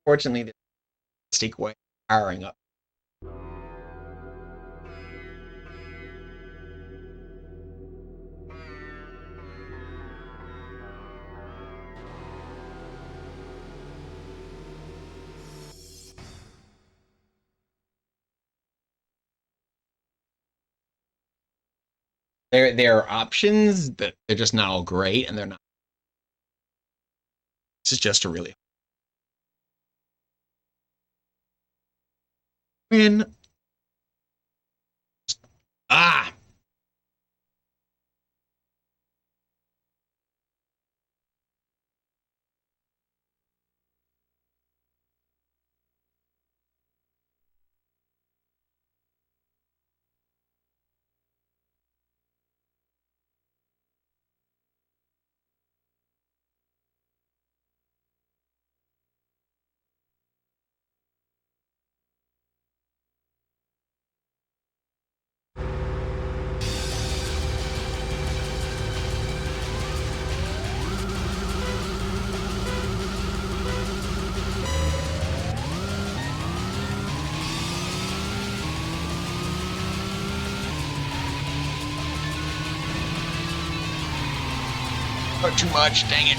Fortunately, the stick way powering up. There are options that they're just not all great, and they're not. This is just a really win. Ah. Oh, too much, dang it.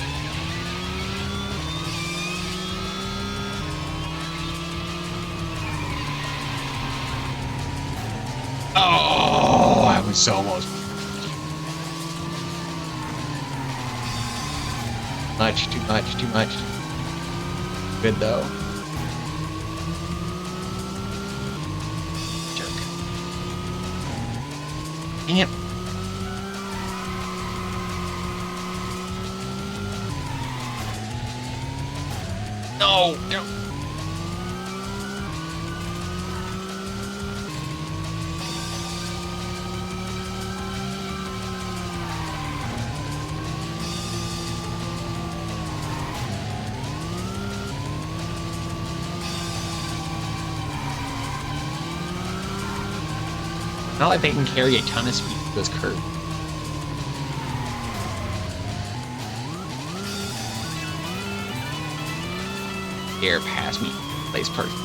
Oh, I was so almost. Too much. Good though. Jerk. Dang it. No. Not like they can carry a ton of speed through those curves. Dare pass me, place person.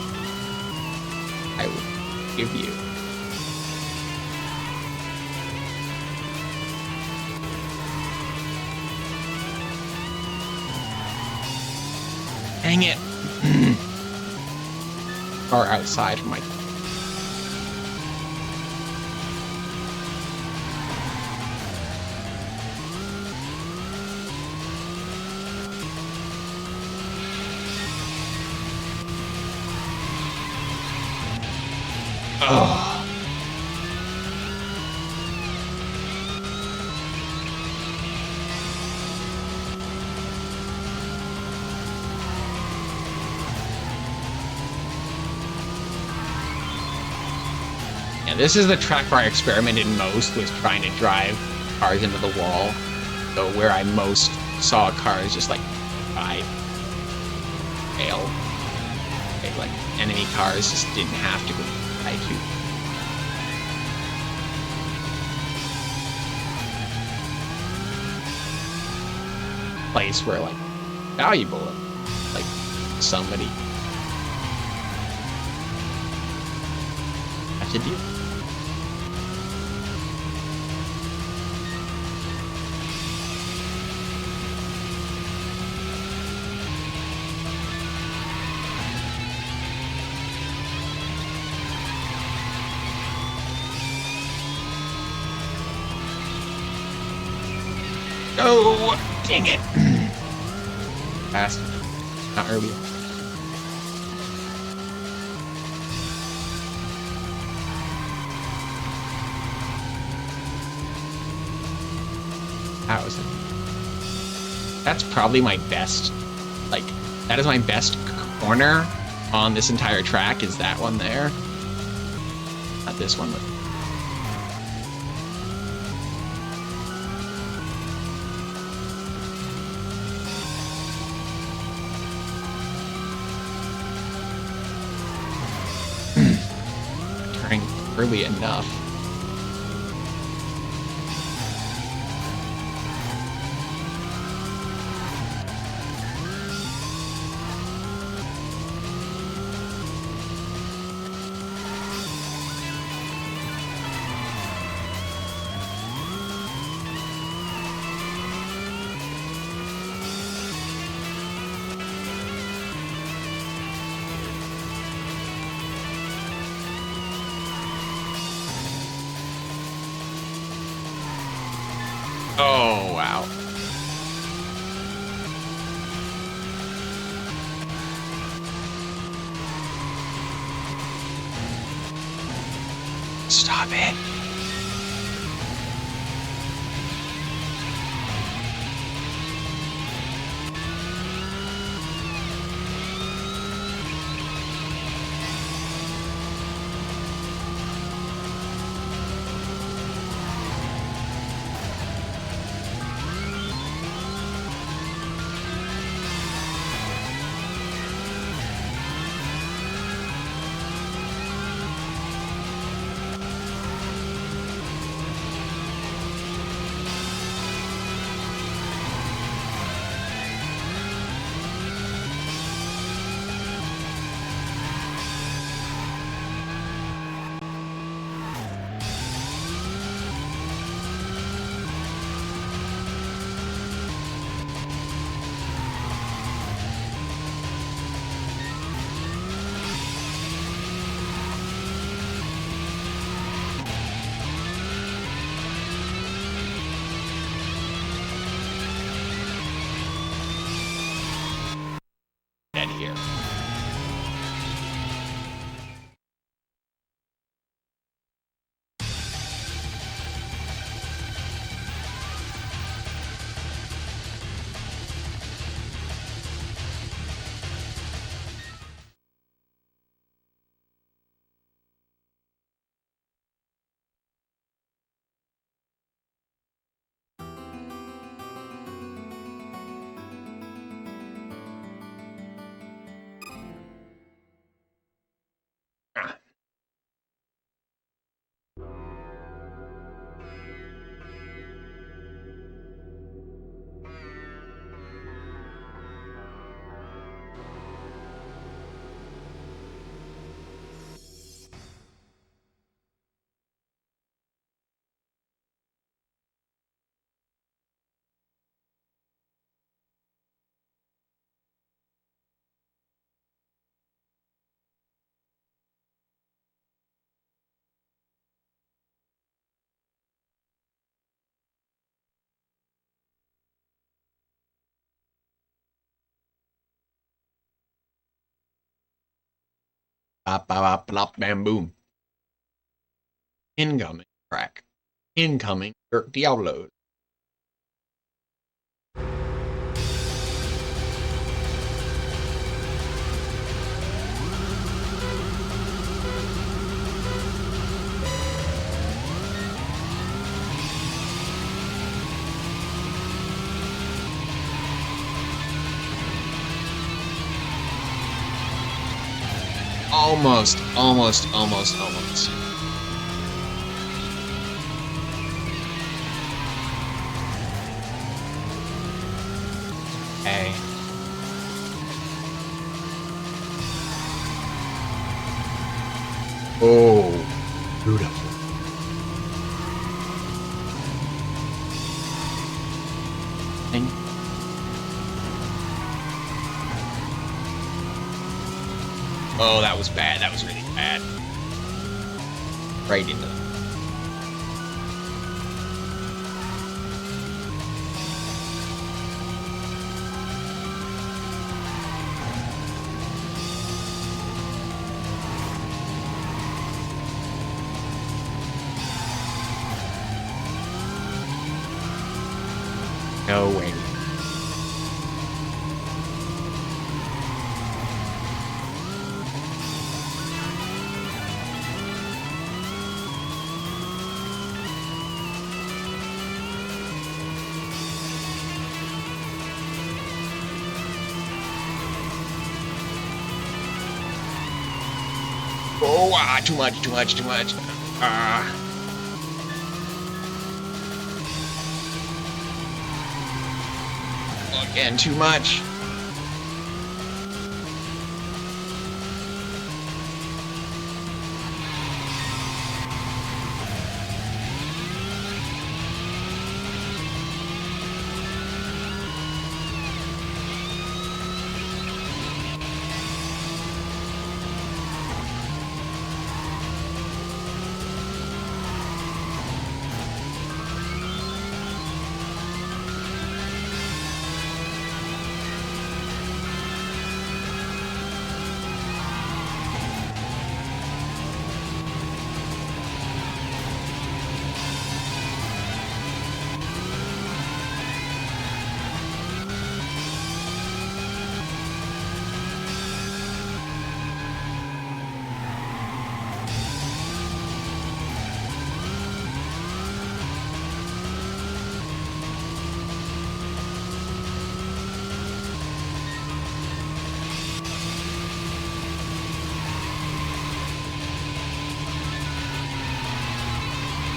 I will give you. Dang it. Or outside from my... Oh. Yeah, this is the track where I experimented most, was trying to drive cars into the wall. So where I most saw cars just like fail. Like enemy cars just didn't have to go by you. Place where like valuable, like somebody have to deal. Oh, dang it. Fast. Not early. That's probably my best, like, that is my best corner on this entire track, is that one there. Not this one, but... turning early enough. Oh, wow. Stop it. Bop, bop, bop, blop, bam, boom. Incoming crack. Incoming Dirk Diablos. Almost. Okay. Oh, beautiful. Thing. Oh, that was bad. That was really bad. Right into them. No way. Oh, too much. Again, too much.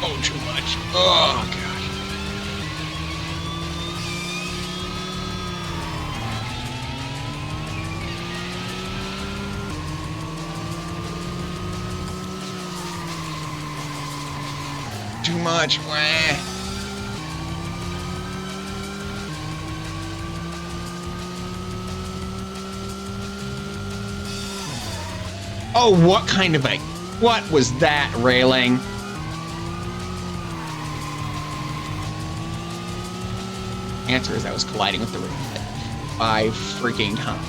Oh, too much. Oh, gosh. Too much. Wah. Oh, what kind of a... What was that railing? Answer is I was colliding with the roof 5 freaking times.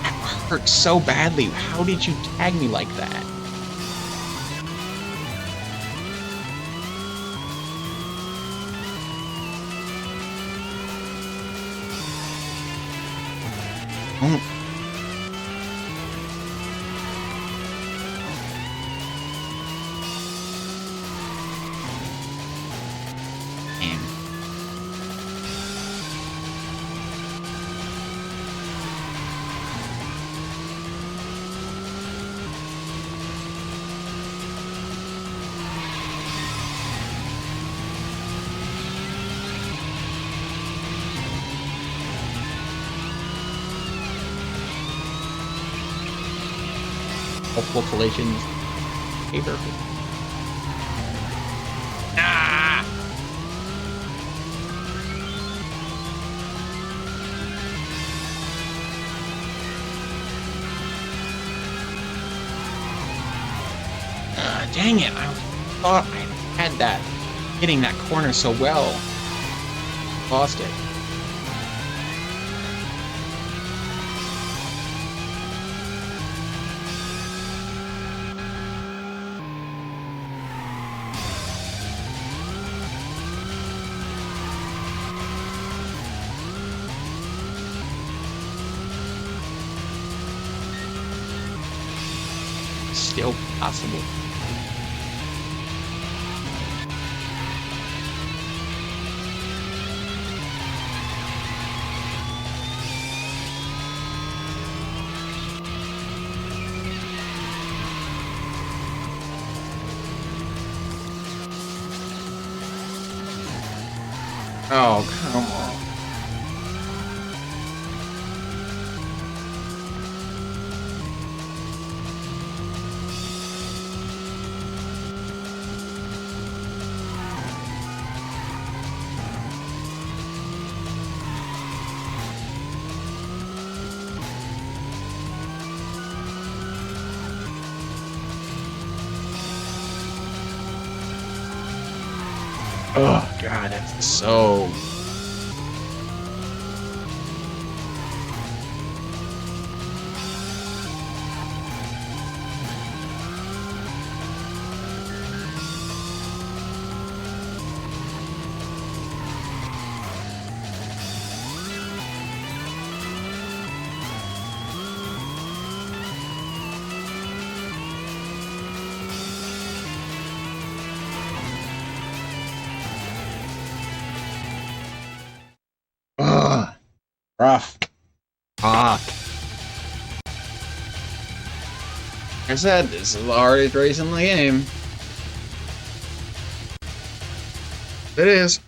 That hurt so badly. How did you tag me like that? Mm. Multiple collisions. Favor. Ah! Dang it, I thought I had that, hitting that corner so well. Lost it. Still possible. Oh, come on. Oh, God, that's so... Ugh. Rough. Ah. Like I said, this is the hardest race in the game. It is.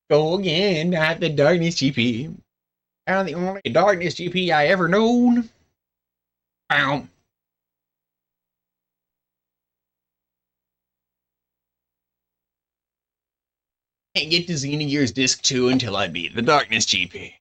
Go again at the Darkness GP. I'm the only Darkness GP I ever known. Bow. Can't get to Xenogears Disc 2 until I beat the Darkness GP.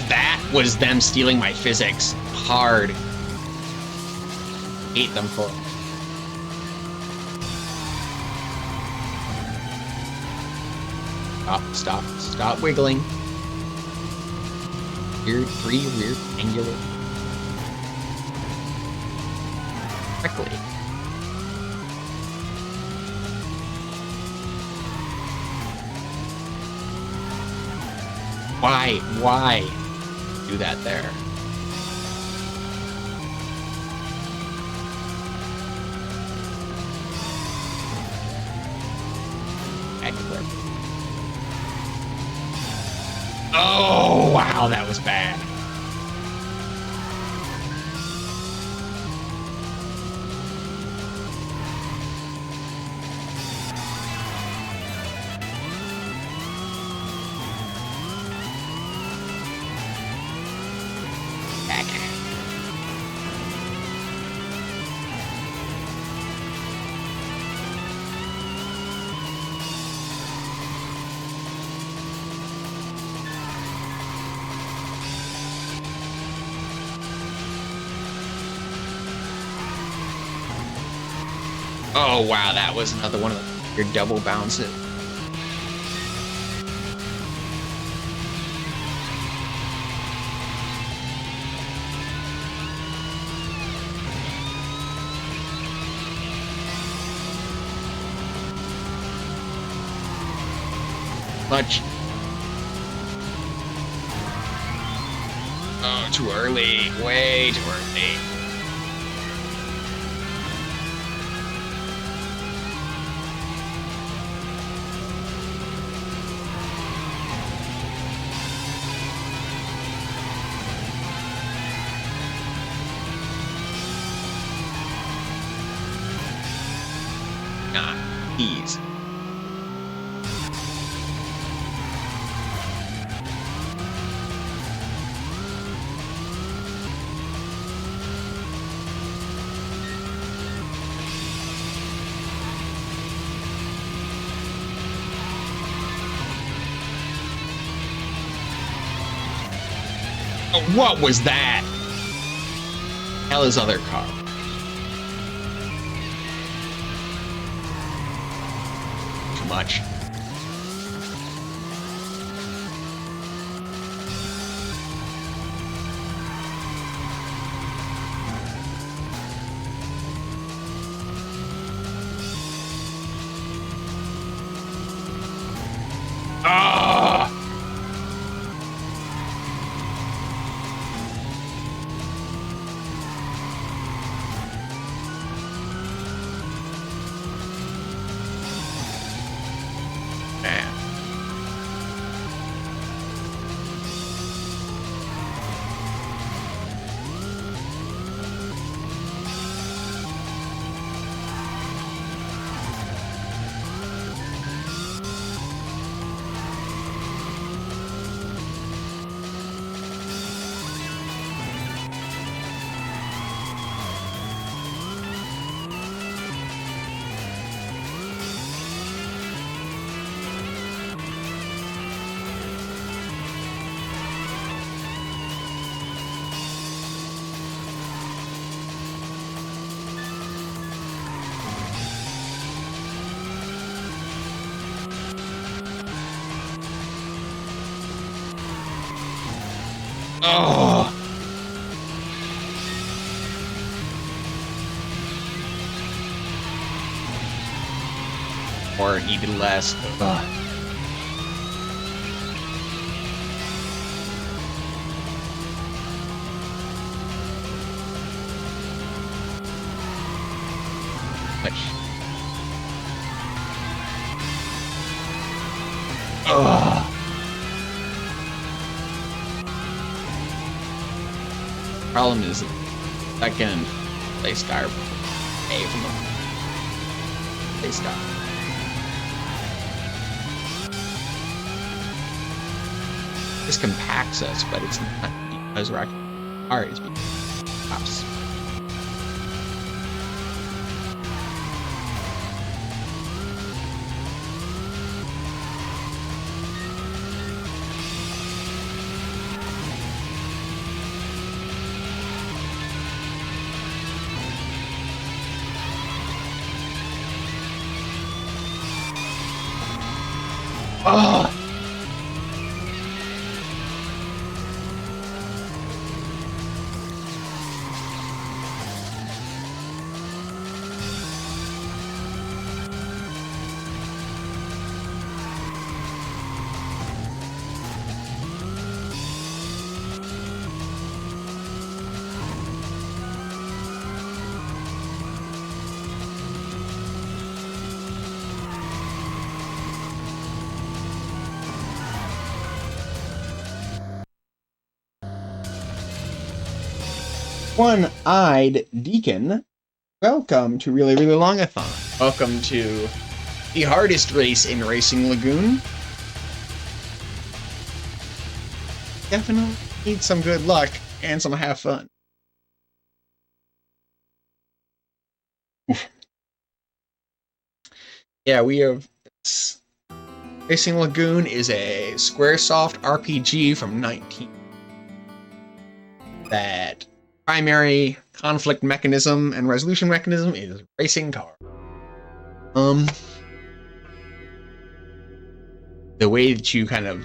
That was them stealing my physics hard. Hate them for it. Stop wiggling. Weird, weird, angular. Correctly. Why do that there? Backflip. Oh, wow, that was bad. Oh wow, that was another one of your double bounces. Much. Oh, too early. Way too early. Nah, ease. Oh, what was that? Hell, his other car. Too much. Ah! Man. Oh! Or even less. Ugh. Much. Ugh. Problem is, second place guy A from the place guy. This compacts us, but it's not because we're actually hard. It's because us. Oh! One-eyed Deacon, welcome to Really Really Longathon. Welcome to the hardest race in Racing Lagoon. Definitely need some good luck and some have fun. Yeah, we have... Racing Lagoon is a Squaresoft RPG from 19. That primary conflict mechanism and resolution mechanism is racing car. The way that you kind of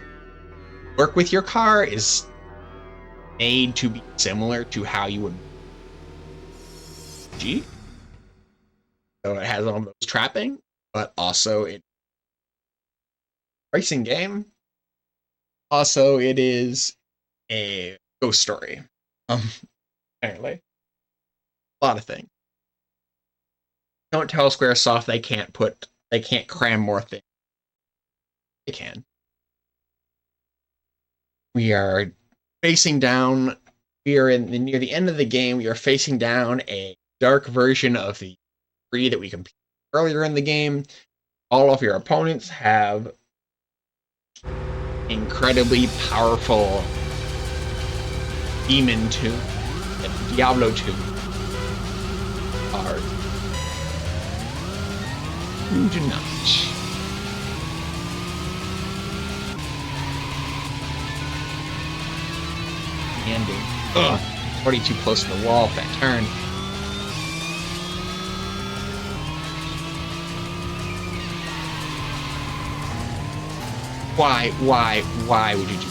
work with your car is made to be similar to how you would. So it has all those trapping, but also it racing game. Also, it is a ghost story. Apparently, a lot of things. Don't tell SquareSoft they can't cram more things. They can. We are facing down. We are near the end of the game. We are facing down a dark version of the tree that we competed earlier in the game. All of your opponents have incredibly powerful Demon 2 and Diablo 2 cards. You do not. Ending. Ugh. Already too close to the wall for that turn. Why would you do that?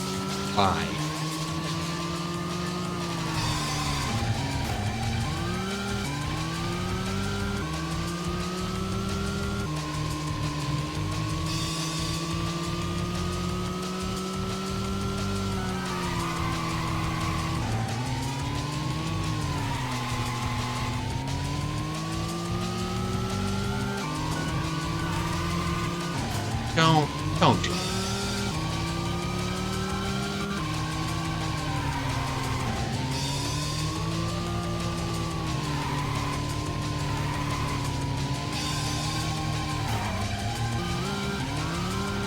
Why? Don't do it.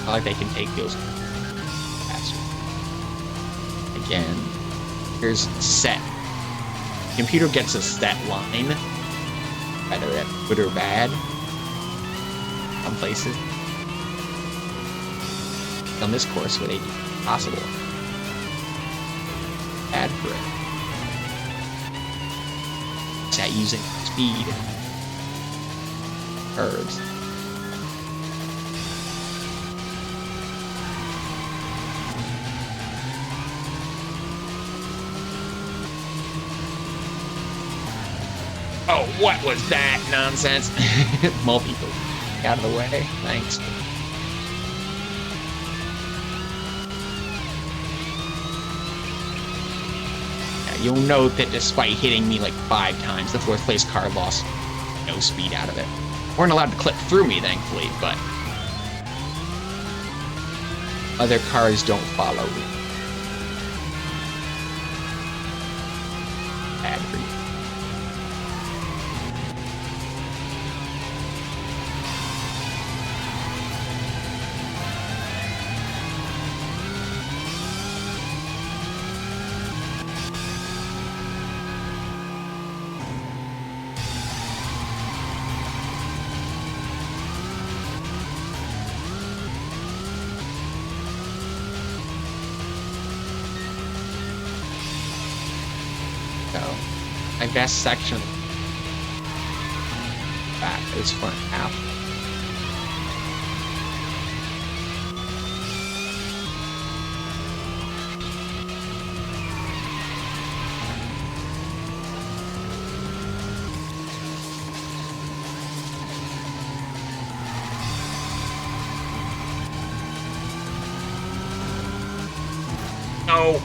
I like they can take those faster. Again, here's set. Computer gets a set line. Either good or bad. Some places. On this course, would it be possible? Bad for it. Is that using speed? Curves. Oh, what was that nonsense? Multiple. Out of the way. Thanks. You'll note that despite hitting me like 5 times, the 4th place car lost no speed out of it. Weren't allowed to clip through me, thankfully, but other cars don't follow me. Bad for you. My best section back is front half. No.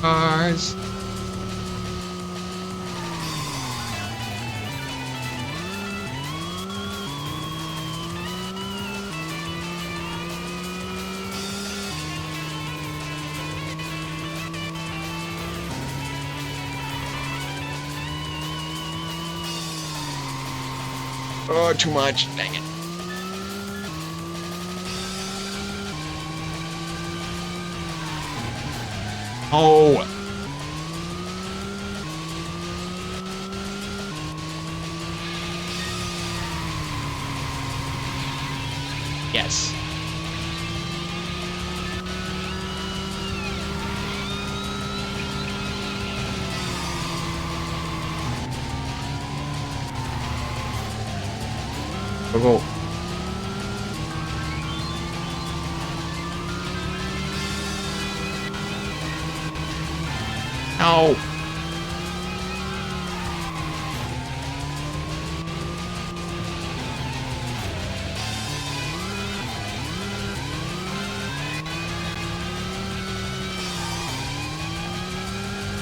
Cars. Oh, too much. Dang it. Oh. Yes. Go. No.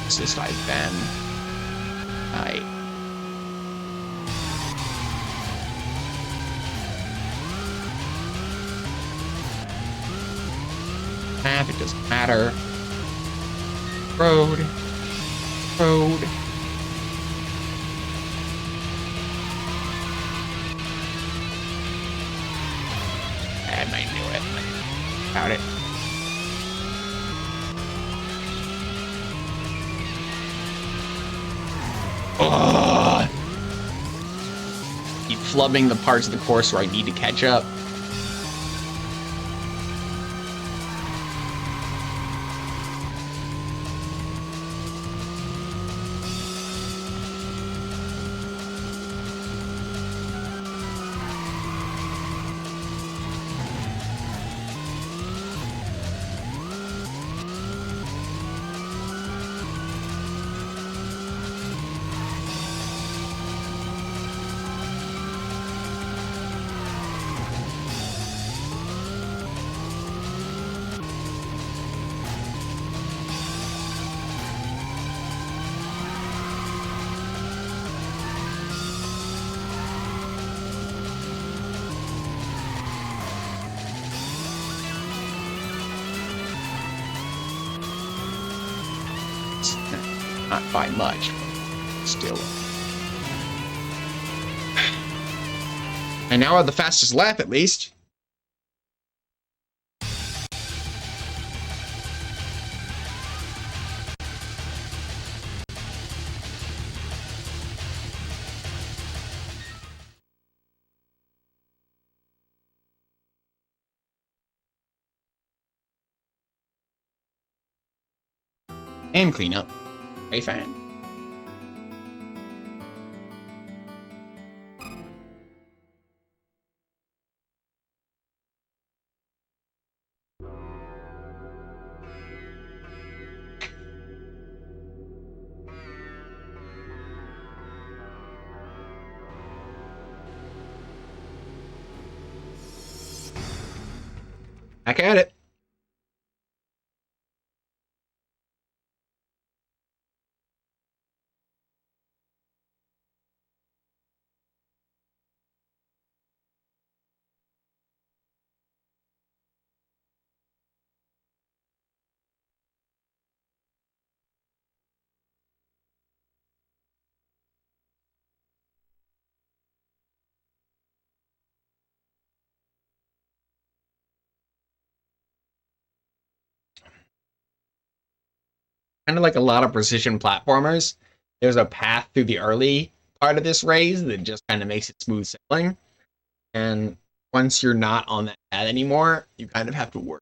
Assist I Ben. Map, it doesn't matter. Road. Road. And I knew it. Got it. Ugh. Keep flubbing the parts of the course where I need to catch up. Not by much, but still. And now I have the fastest lap, at least. And clean up. Very fine. Back at it. Kind of like a lot of precision platformers, there's a path through the early part of this race that just kind of makes it smooth sailing. And once you're not on that path anymore, you kind of have to work.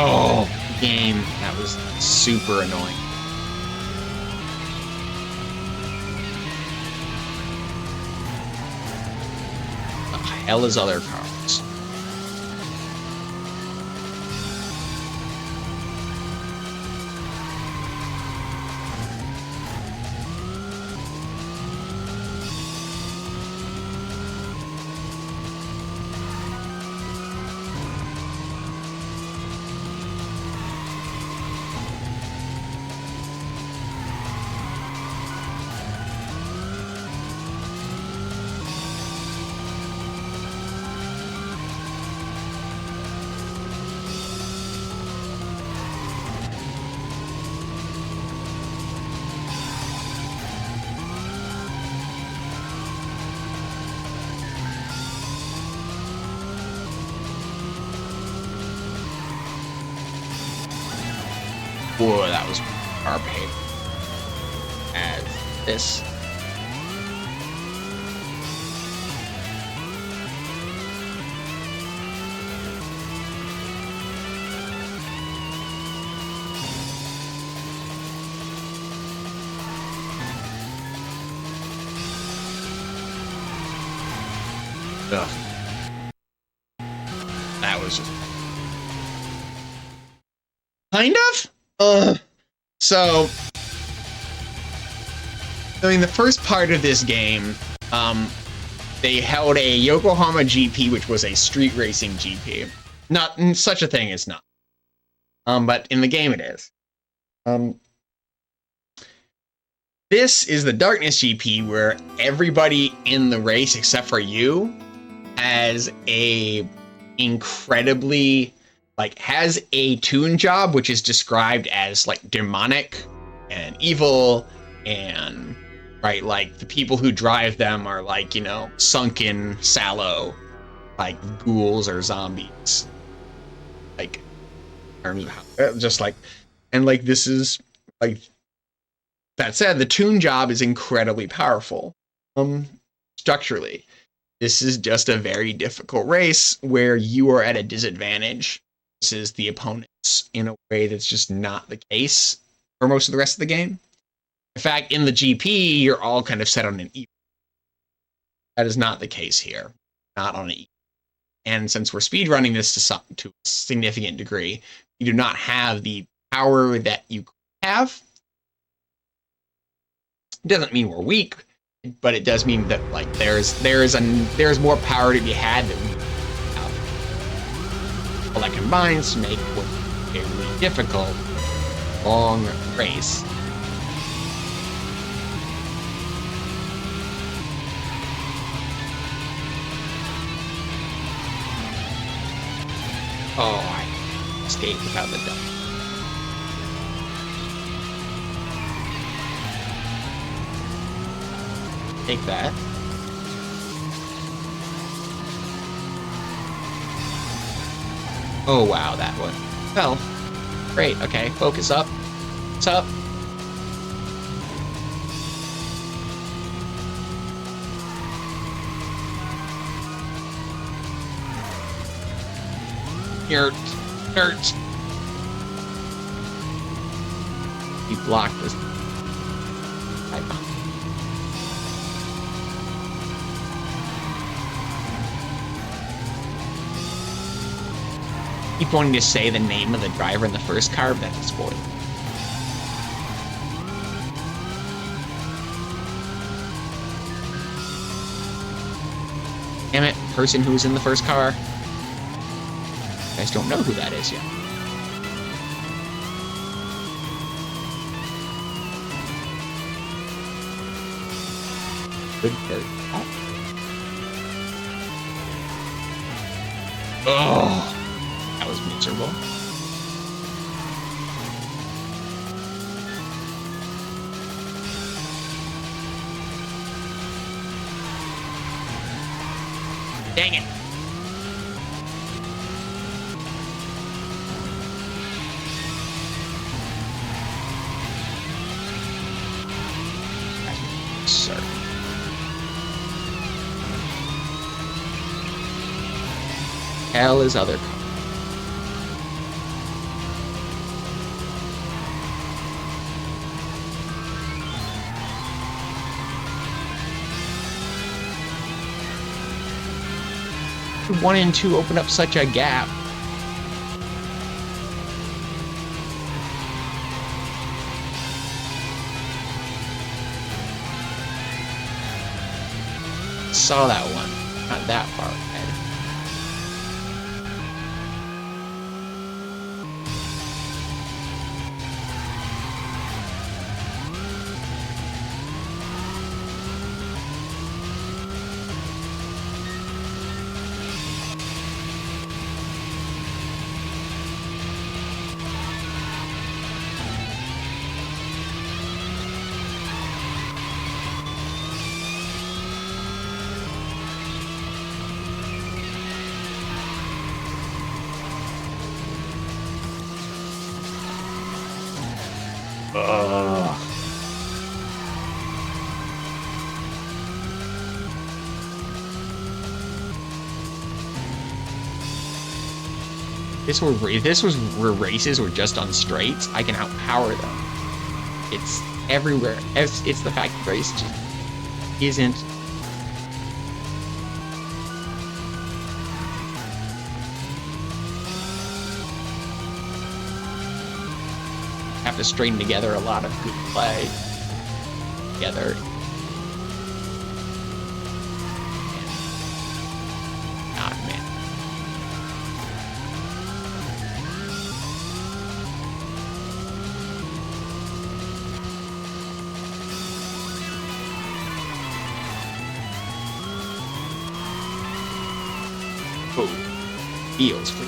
Oh, game. That was super annoying. The hell is other cars? Whoa, that was our behavior. As this. Ugh. That was just kind of. So, I mean, the first part of this game, they held a Yokohama GP, which was a street racing GP. Not such a thing is not. But in the game it is. This is the Darkness GP, where everybody in the race except for you has a incredibly, like, has a tune job, which is described as like demonic and evil, and right, like the people who drive them are like, you know, sunken, sallow, like ghouls or zombies. Like, just like, and like this is like, that said, the tune job is incredibly powerful. Structurally, this is just a very difficult race where you are at a disadvantage versus the opponents in a way that's just not the case for most of the rest of the game. In fact, in the GP, you're all kind of set on an E. That is not the case here. Not on an E. And since we're speedrunning this to a significant degree, you do not have the power that you have. It doesn't mean we're weak, but it does mean that like there's more power to be had that we have. All that combines to make what a really difficult, long race. Oh, I escaped without the duck. Take that. Oh wow, that one fell. Great, okay, focus up. What's up? Here, dirt. You blocked this. Keep wanting to say the name of the driver in the first car, but that's a spoiler. Damn it, person who was in the first car. You guys don't know who that is yet. Good dirt. Oh, that was miserable. Dang it. Sir. Hell is other. One and two open up such a gap. Saw that one, not that far ahead. Ugh. If this was where races were just on straights, I can outpower them. It's everywhere. It's the fact that race just isn't. Have to string together a lot of good play together. God, man. Oh, feels free.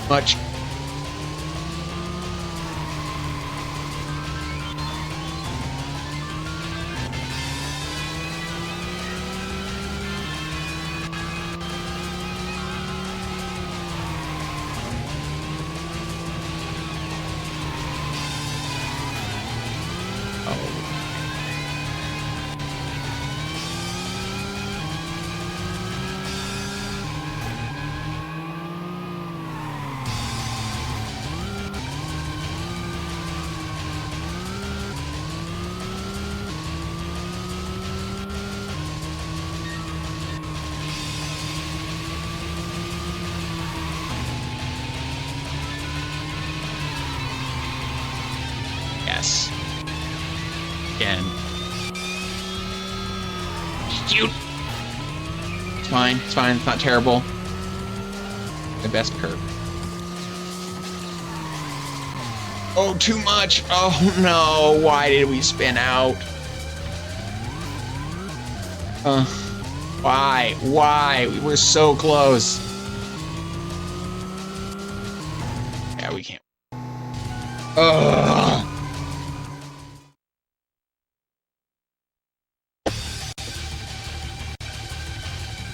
Much. Yes. Again. Shoot! It's fine. It's fine. It's not terrible. The best curve. Oh, too much! Oh no! Why did we spin out? Why? Why? We were so close. Yeah, we can't. Ugh.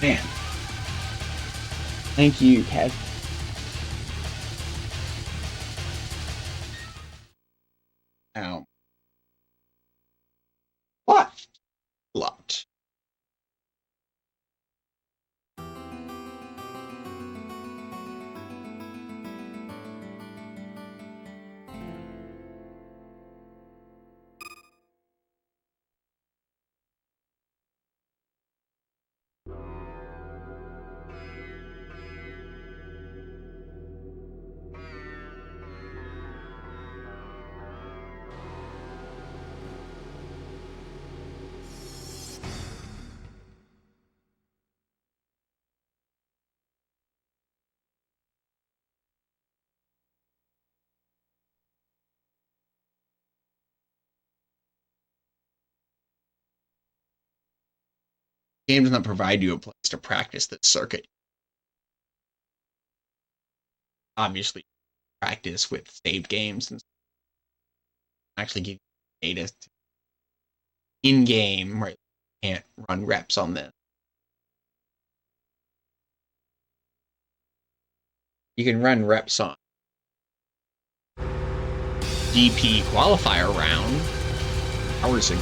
Man. Thank you, Kev. Ow. What? Lot. The game does not provide you a place to practice this circuit. Obviously, practice with saved games and actually give you data in game, right? You can't run reps on this. You can run reps on DP qualifier round hours ago.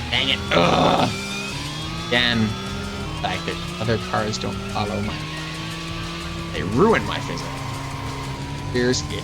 Dang it. Ugh. Again, the fact that other cars don't follow my... They ruin my physics. Here's it.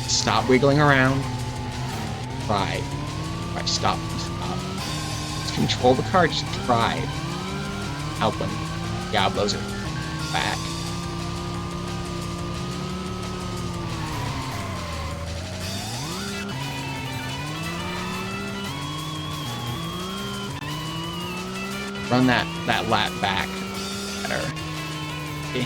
Stop wiggling around. Drive. Stop. Just control the car, just drive. Help when Diablos are back. Run that lap back better. Okay.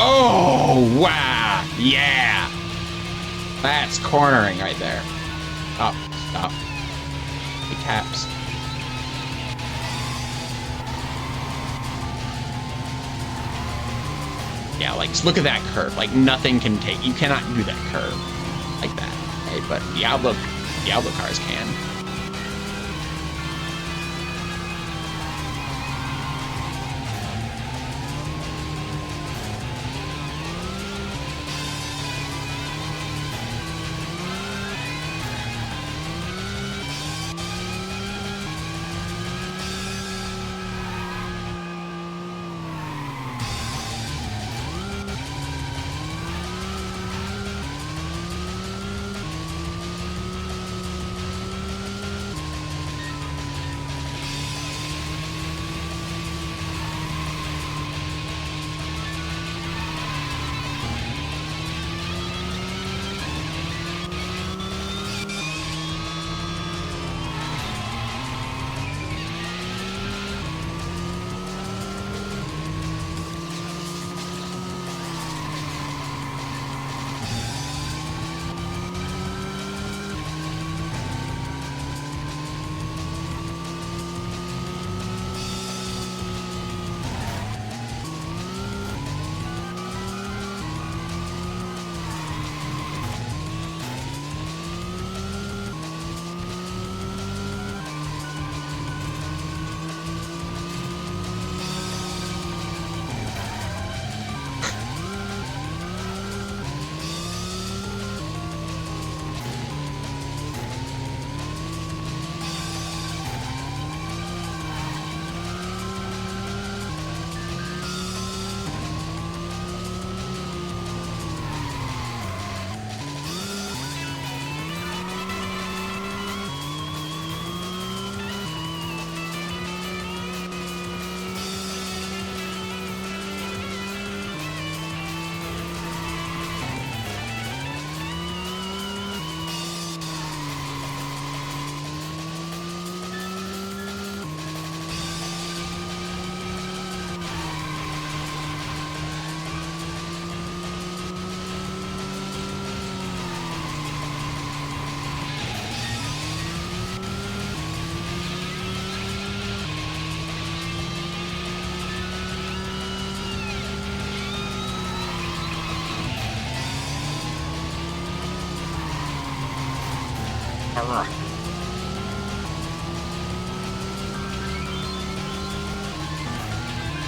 Oh, wow. Yeah. That's cornering right there. Stop. The caps. Yeah, like, just look at that curve. Like, nothing can take... You cannot do that curve like that, right? But Diablo cars can.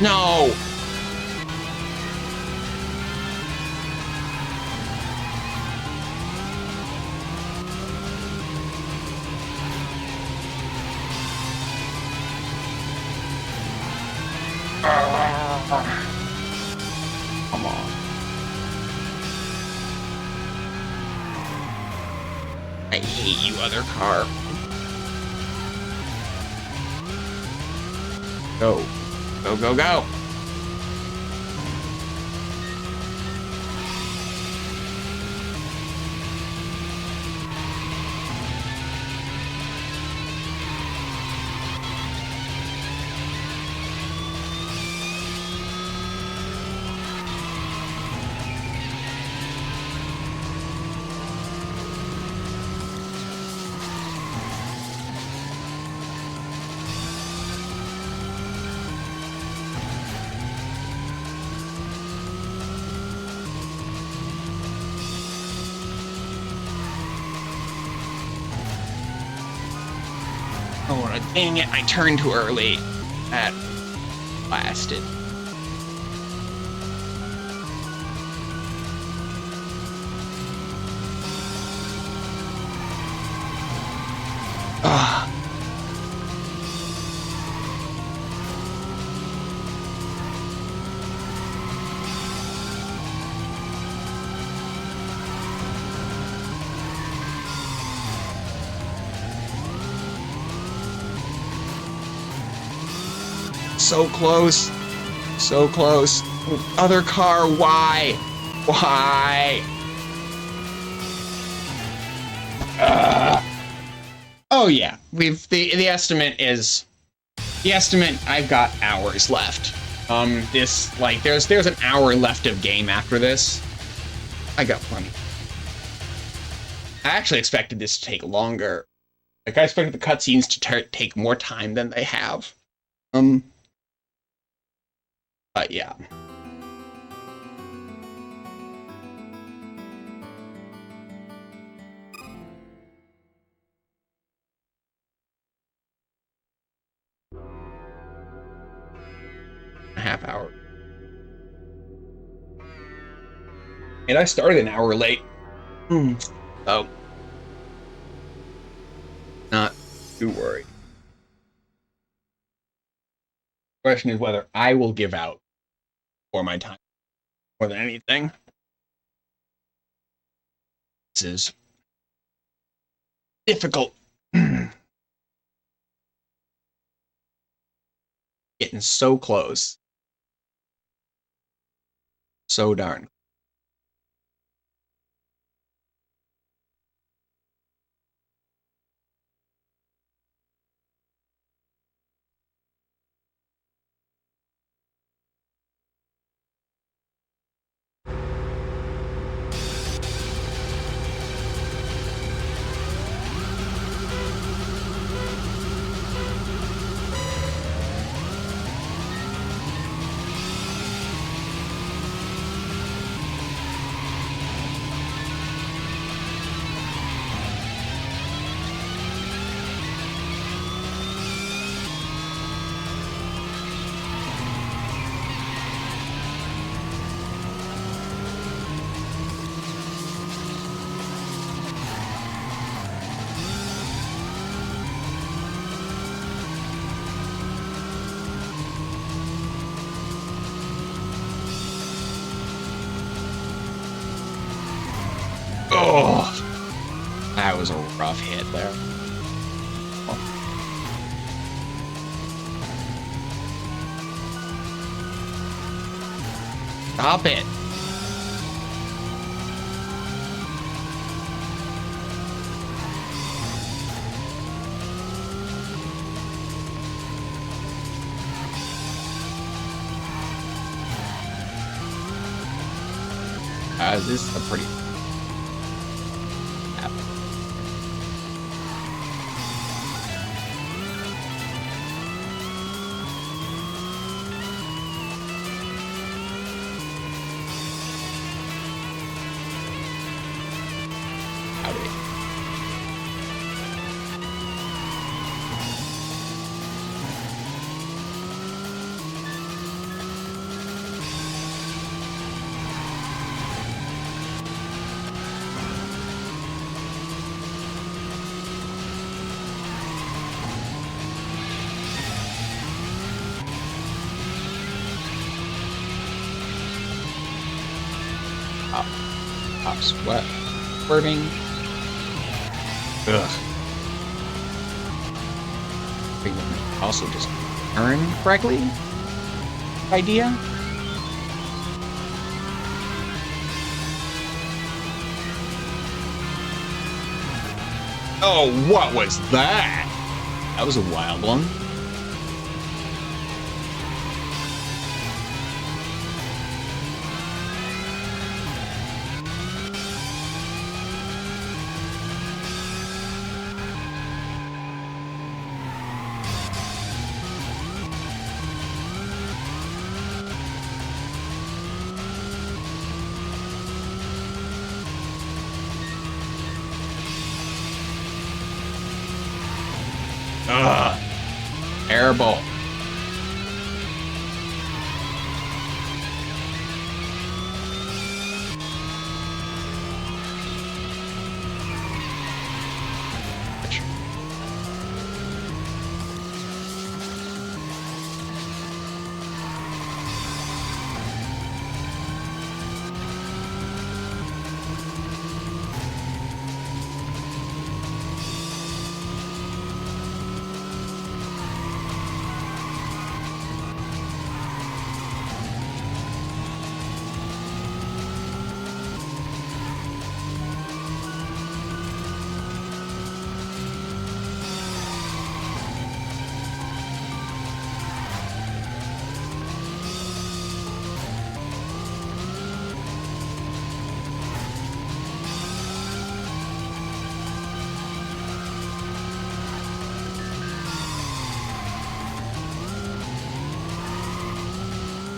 No! Come on. I hate you, other car. Go. Go, go, go. Oh, dang it, I turned too early. That blasted. Ah. So close. So close. Other car, why? Why? Oh yeah, the estimate is I've got hours left. This like there's an hour left of game after this. I got plenty. I actually expected this to take longer. Like I expected the cutscenes to take more time than they have. But yeah. A half hour. And I started an hour late. So, not too worried. Question is whether I will give out for my time more than anything. This is difficult. Getting so close. So darn. Oh, that was a rough hit there. Oh. Stop it. This is a pretty... Sweat. Swerving. Ugh. Also just turn correctly? Idea? Oh, what was that? That was a wild one. Ugh. Terrible.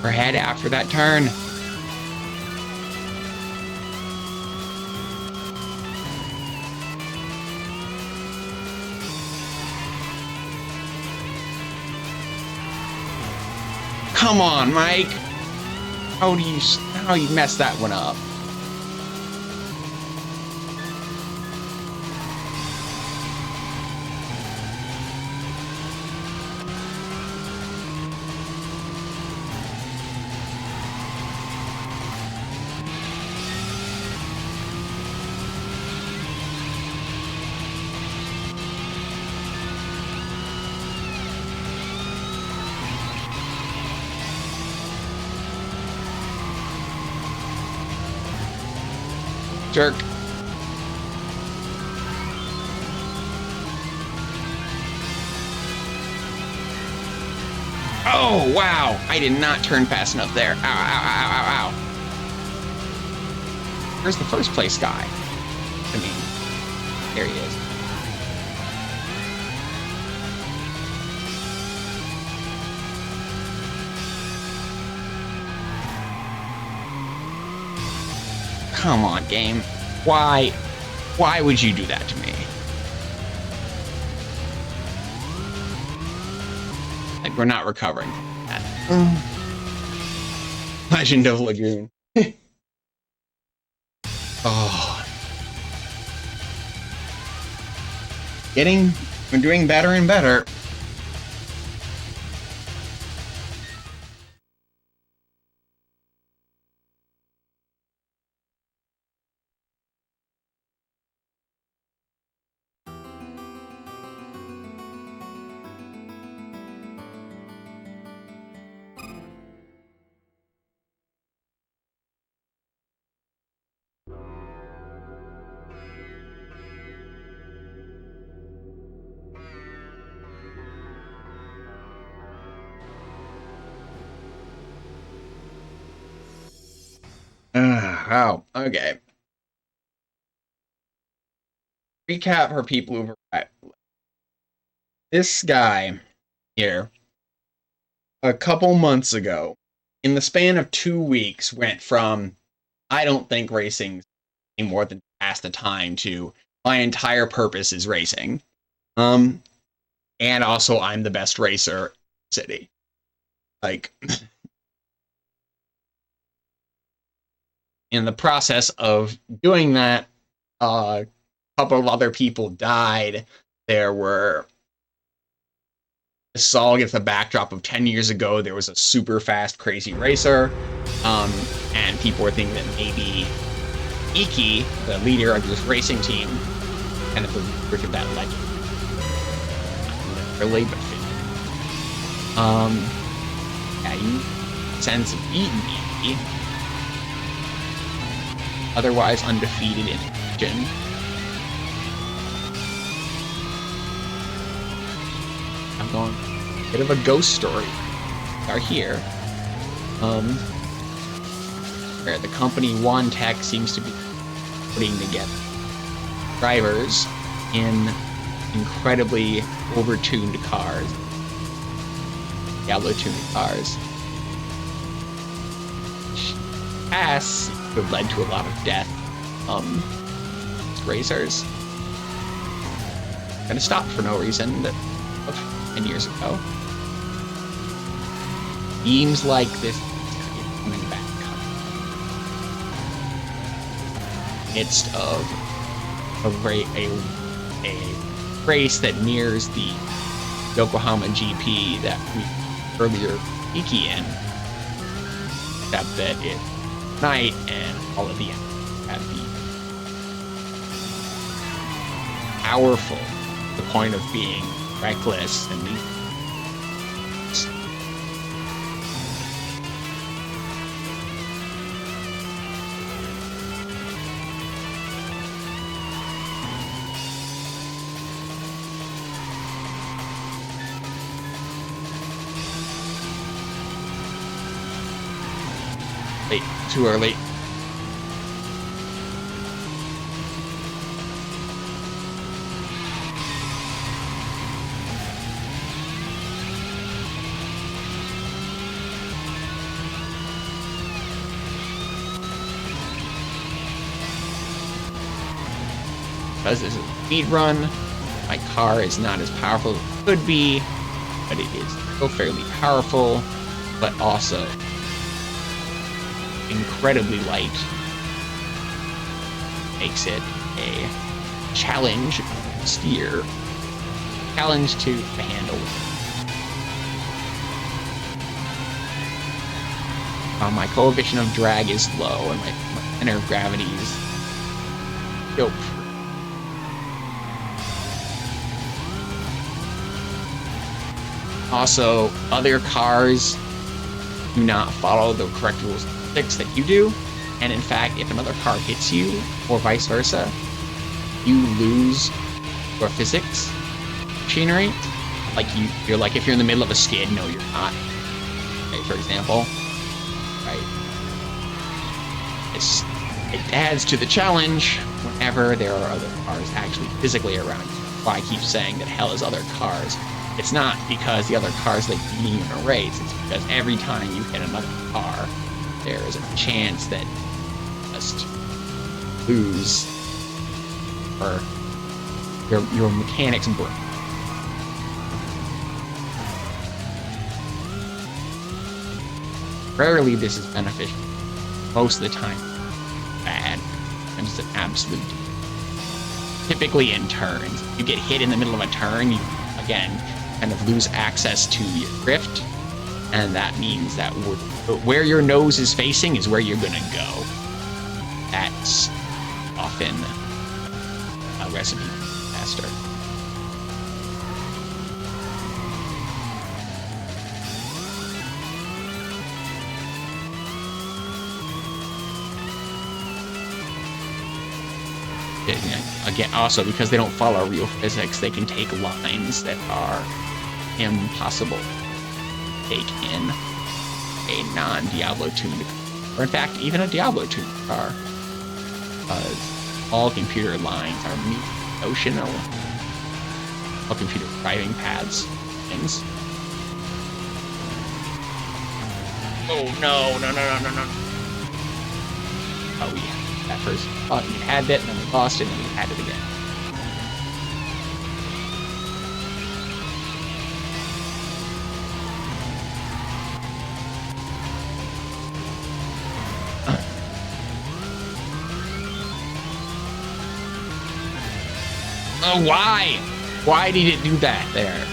Her head after that turn. Come on, Mike. How you messed that one up? Jerk. Oh, wow. I did not turn fast enough there. Ow, ow, ow, ow, ow. Where's the first place guy? I mean, there he is. Come on, game. Why would you do that to me? Like, we're not recovering from that. Legend of Lagoon. Oh. We're doing better and better. Oh, okay. Recap for people who've arrived. This guy here, a couple months ago, in the span of 2 weeks, went from, I don't think racing's any more than past the time, to my entire purpose is racing. And also I'm the best racer in the city. Like, in the process of doing that, a couple of other people died. This is all against the backdrop of 10 years ago. There was a super fast, crazy racer, and people were thinking that maybe Iki, the leader of this racing team, kind of the leader of that legend. Not literally, but yeah, you sense of beaten Iki. Otherwise undefeated in the region. I'm going a bit of a ghost story. We are here. Where the company One Tech seems to be putting together drivers in incredibly over-tuned cars. Yellow-tuned cars. Has have led to a lot of death. Racers. Kind of stopped for no reason. That 10 years ago. Seems like this is coming back. Midst of a race that nears the Yokohama GP that we earlier Iki in, except that it's night and all of the at the powerful, the point of being reckless and late, too early. because this is a speed run, my car is not as powerful as it could be, but it is still fairly powerful, but also incredibly light. Makes it a challenge to steer, challenge to handle. My coefficient of drag is low, and my center of gravity is dope. Also, other cars do not follow the correct rules of physics that you do, and in fact, if another car hits you, or vice versa, you lose your physics machinery. Like you're like, if you're in the middle of a skid, no, you're not. Okay, for example, right? It adds to the challenge whenever there are other cars actually physically around you. That's why I keep saying that hell is other cars. It's not because the other cars like beating you in a race. It's because every time you hit another car, there is a chance that you just lose, or your mechanics break. Rarely this is beneficial. Most of the time, bad. And it's an absolute. Typically in turns, if you get hit in the middle of a turn, you again kind of lose access to your drift, and that means that where your nose is facing is where you're gonna go. That's often a recipe for disaster. Again, also because they don't follow real physics, they can take lines that are impossible to take in a non-Diablo tuned car, or in fact, even a Diablo tuned car. All computer lines are notional. All computer driving paths, things. Oh no! Oh yeah. At first, thought we had that, and then we lost it, and then we had it again. Oh, why? Why did it do that there?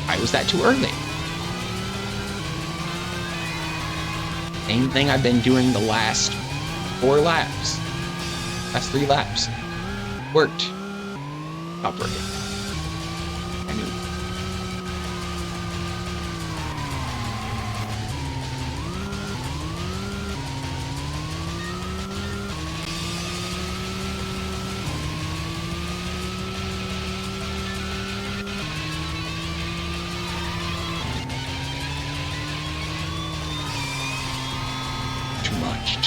Why was that too early? Same thing I've been doing the last 4 laps. Last 3 laps. Worked. Stopped working. I knew. Too much.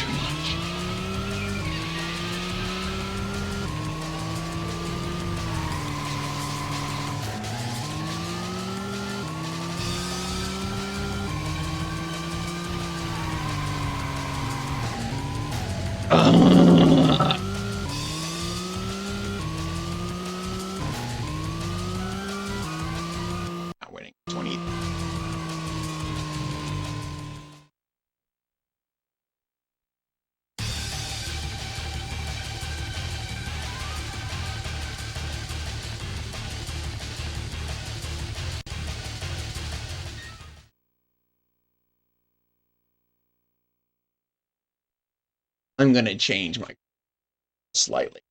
Not winning. 20. I'm gonna change my slightly.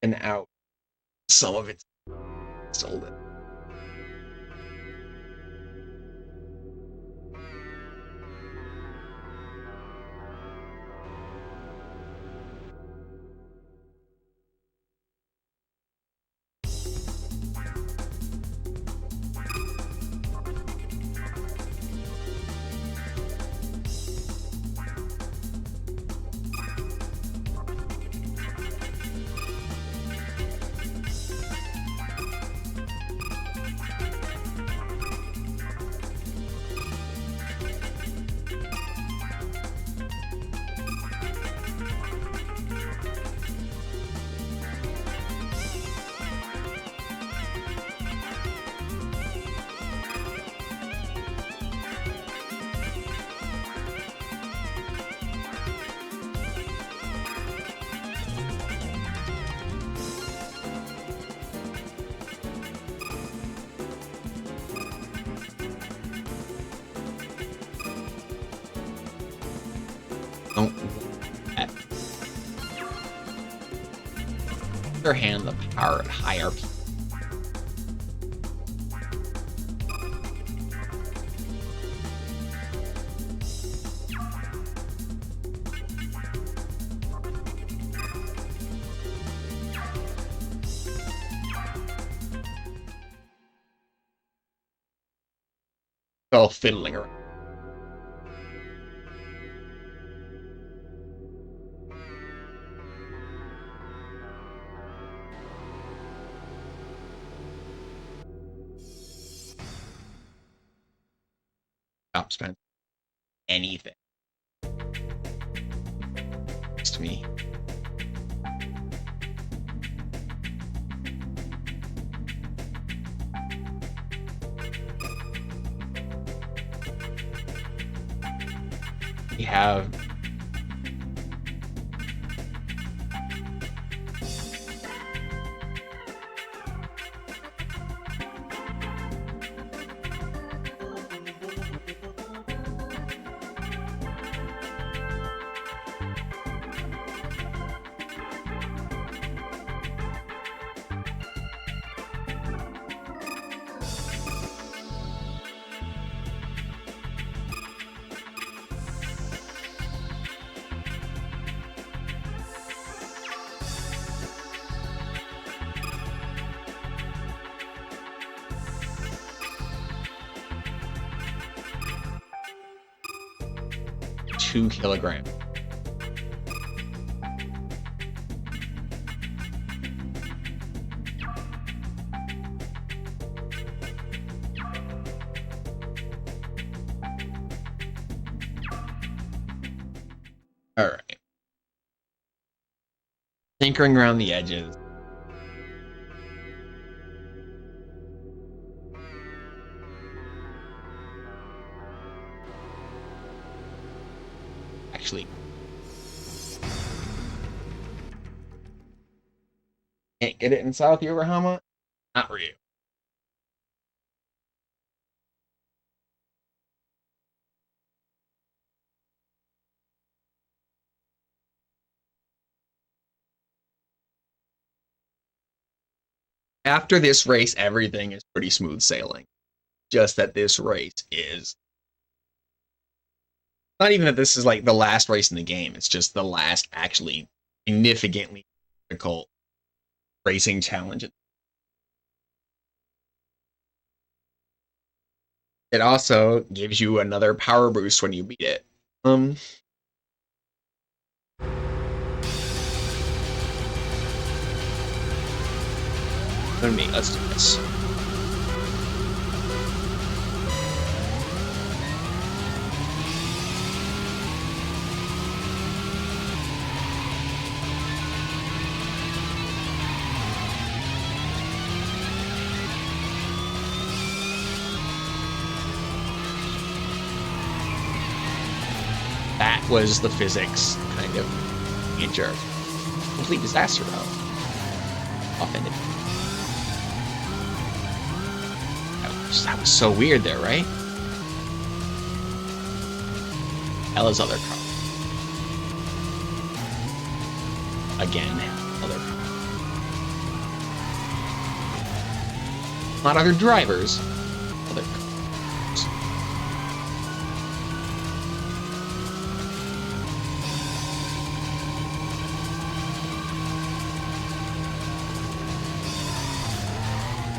And out some of it sold it. other hand, the power at high RP. All fiddling around. Stop spending anything. It's to me. We have $2 kilograms. All right. Tinkering around the edges. Actually, can't get it in South Yokohama? Not for you. After this race, everything is pretty smooth sailing. Just that this race is not even that this is like the last race in the game. It's just the last actually significantly difficult racing challenge. It also gives you another power boost when you beat it. Let's do this. That was the physics kind of major. Complete disaster though. Offended. That was so weird there, right? Ella's other car. Again, other car. Not other drivers, other cars.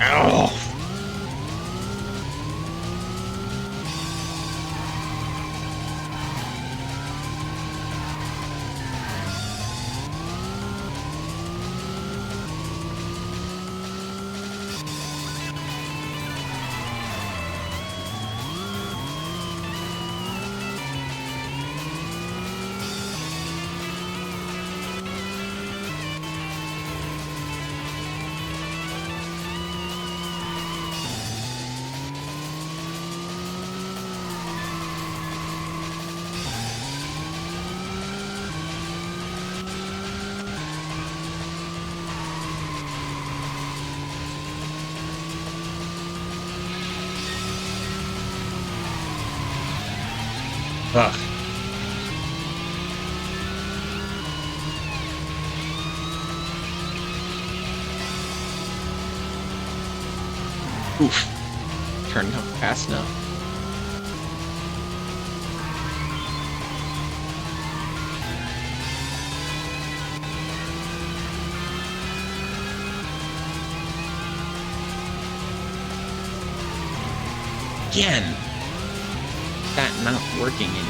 Oh. Ugh. Oof. Turned up fast enough. Again. That not working in.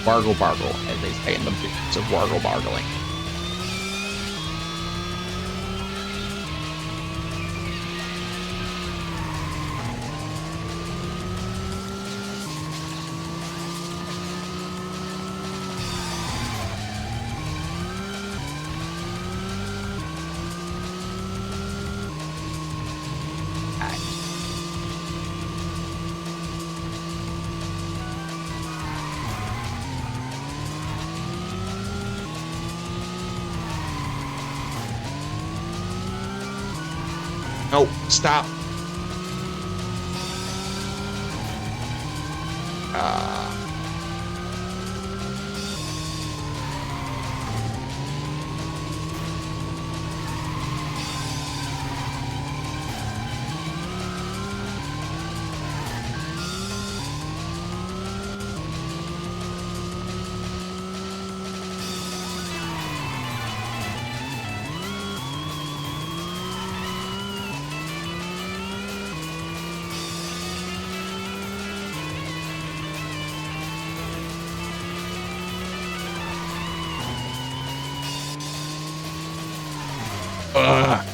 Bargle bargle, as they say in the business of wargle bargling. No, stop. Ugh.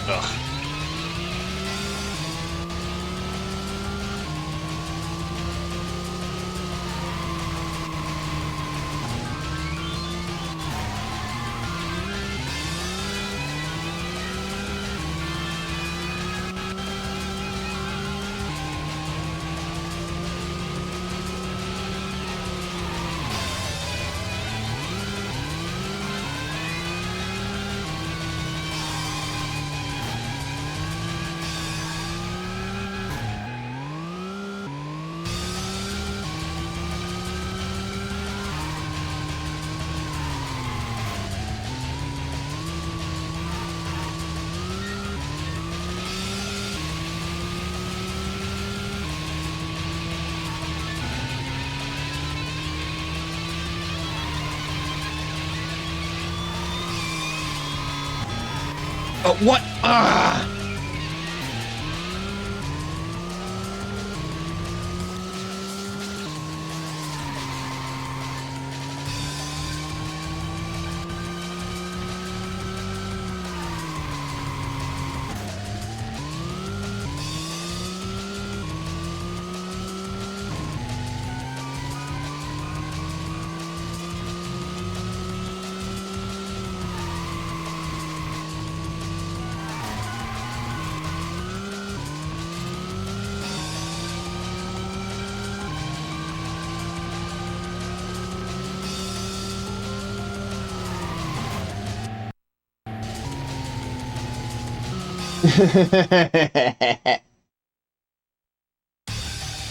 Ugh. What? Ah!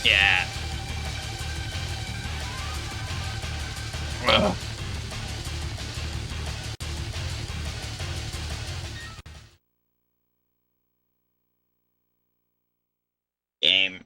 Yeah. Ugh. Game.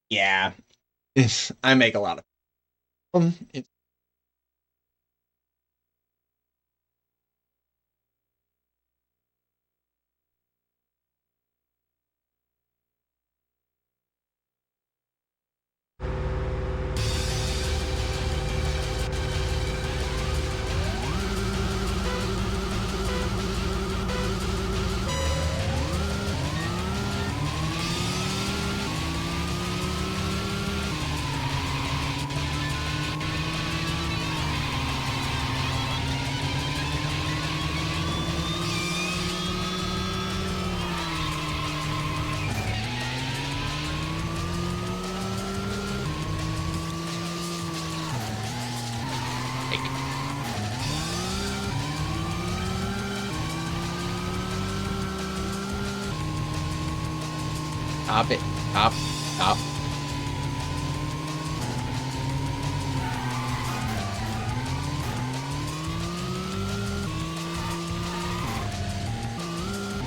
Yeah, I make a lot of. It's like, stop it. Stop. Stop.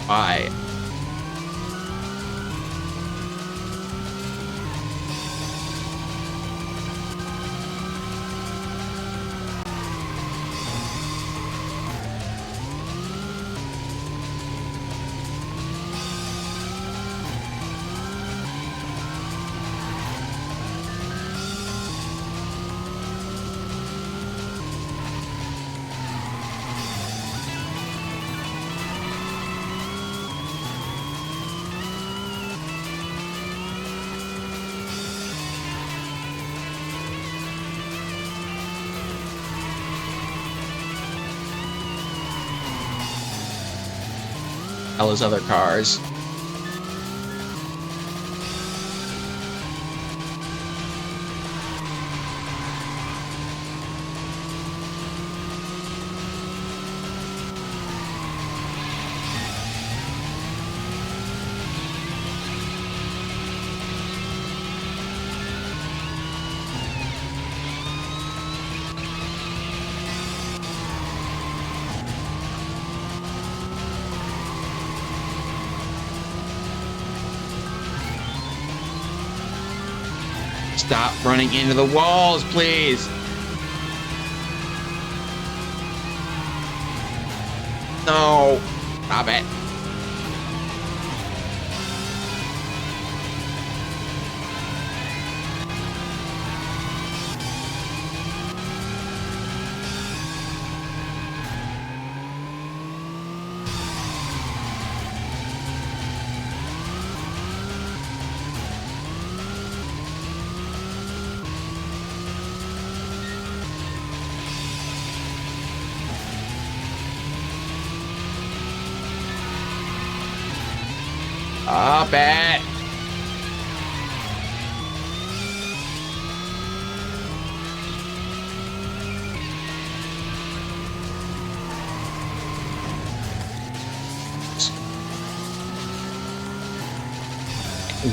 Why? All those other cars. Stop running into the walls, please. No. Stop it. Stop it.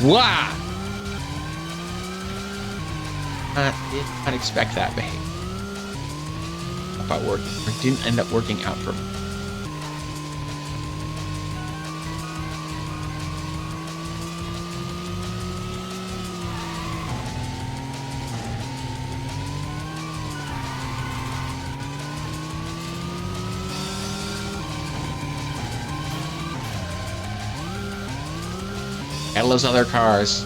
Wow. I did not expect that behavior. About working, or didn't end up working out for me. All those other cars.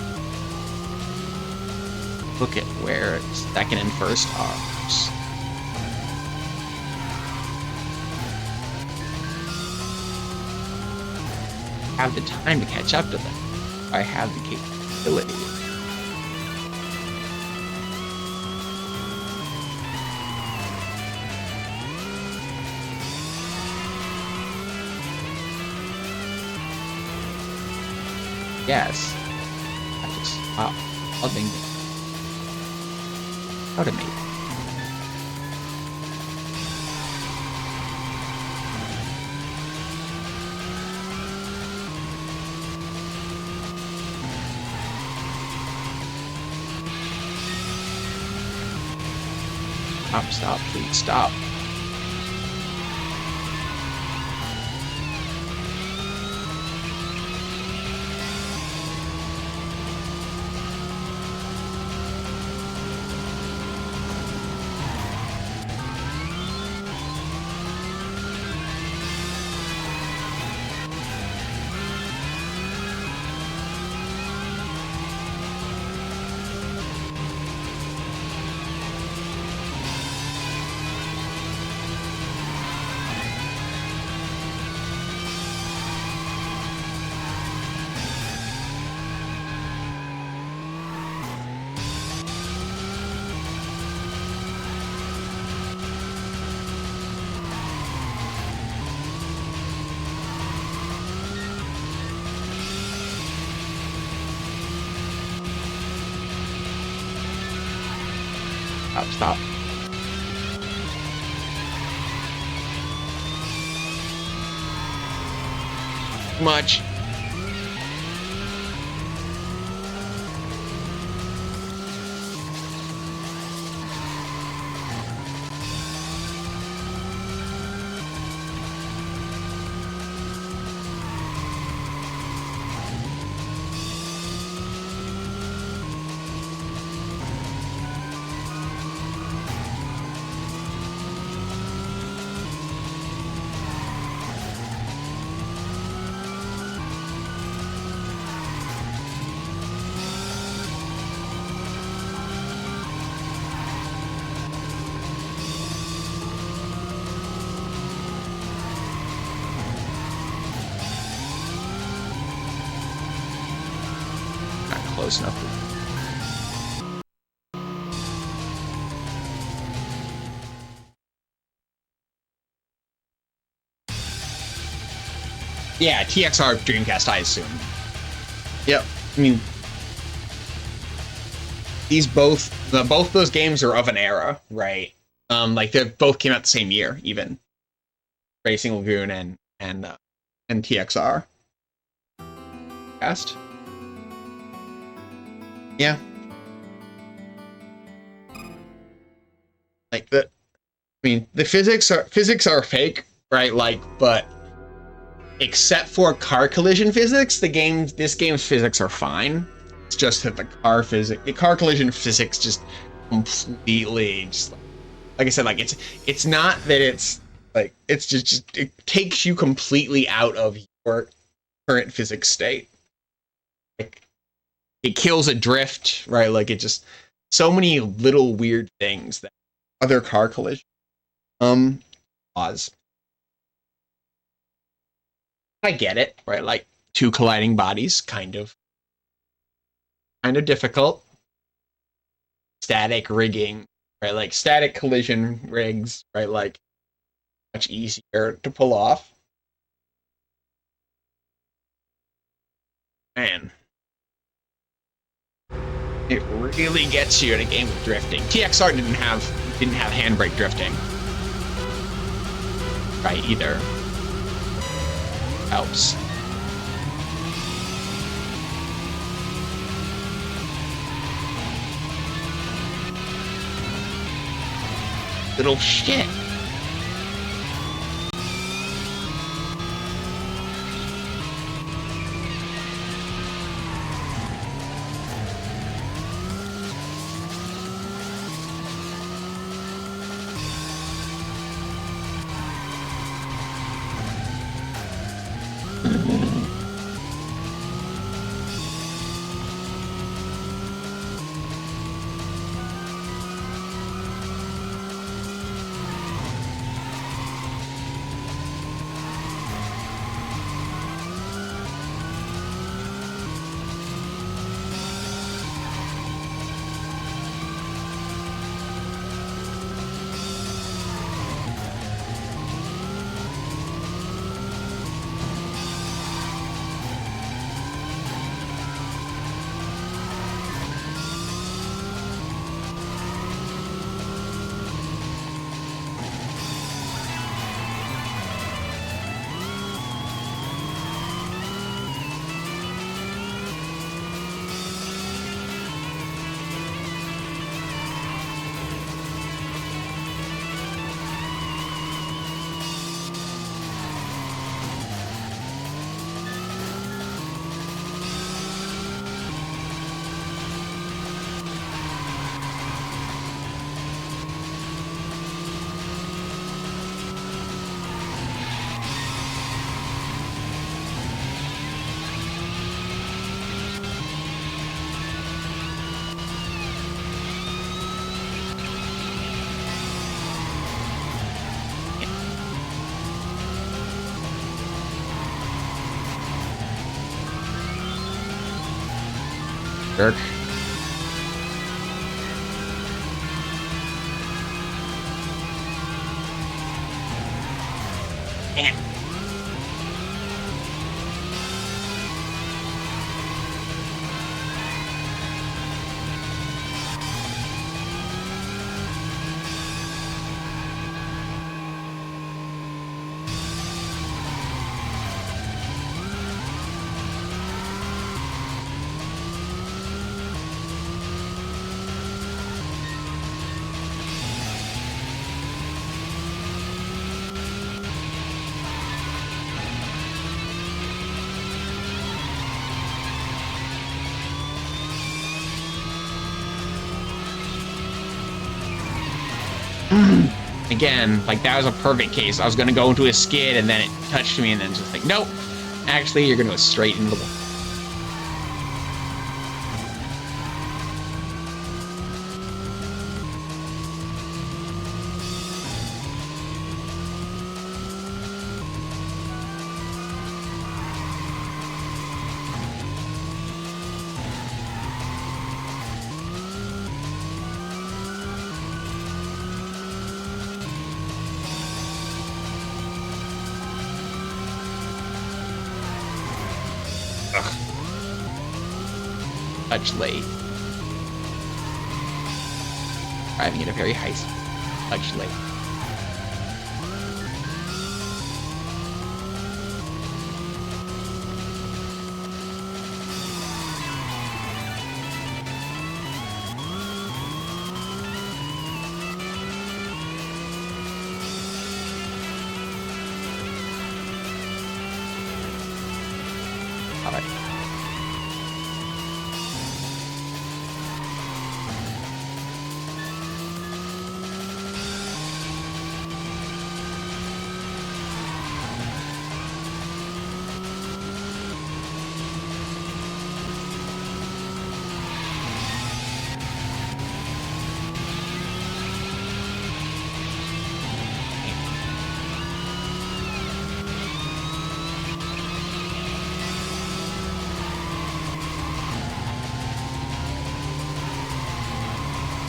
Look at where second and first are. I have the time to catch up to them. I have the capability. Yes. I just stop loving it. Proud of me. Stop, please, stop. Stop. Much. Not close enough. Yeah, TXR Dreamcast, I assume. Yep. I mean, these both those games are of an era, right? Like they both came out the same year, even Racing Lagoon and TXR. Cast. Yeah. Like the, I mean, the physics are fake, right? Like, but except for car collision physics, this game's physics are fine. It's just that the car collision physics just completely just like I said, like it's not that it's like it's just it takes you completely out of your current physics state. Like it kills a drift, right? Like it just so many little weird things that other car collision cause. I get it, right? Like two colliding bodies, kind of difficult. Static rigging, right? Like static collision rigs, right? Like much easier to pull off. Man, it really gets you in a game of drifting. TXR didn't have handbrake drifting, right? Either helps. Little shit. Jerk. Man. Again, like that was a perfect case. I was gonna go into a skid and then it touched me and then just like, nope. Actually, you're gonna go straight into the wall. Ugh. Touch late. Driving at a very high speed. Touch late. All right.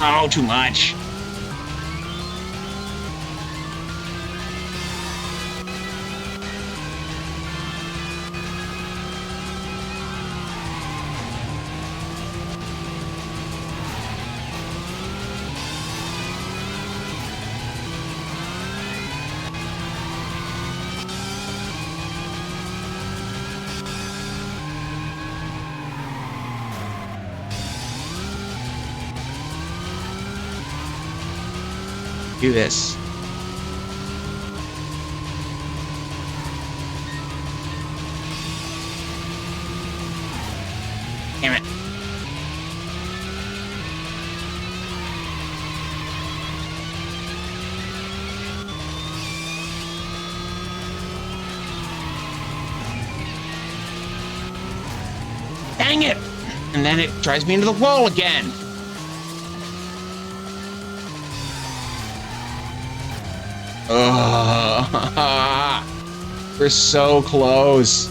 Oh, too much. Do this. Damn it. Dang it! And then it drives me into the wall again. Ugh. We're so close.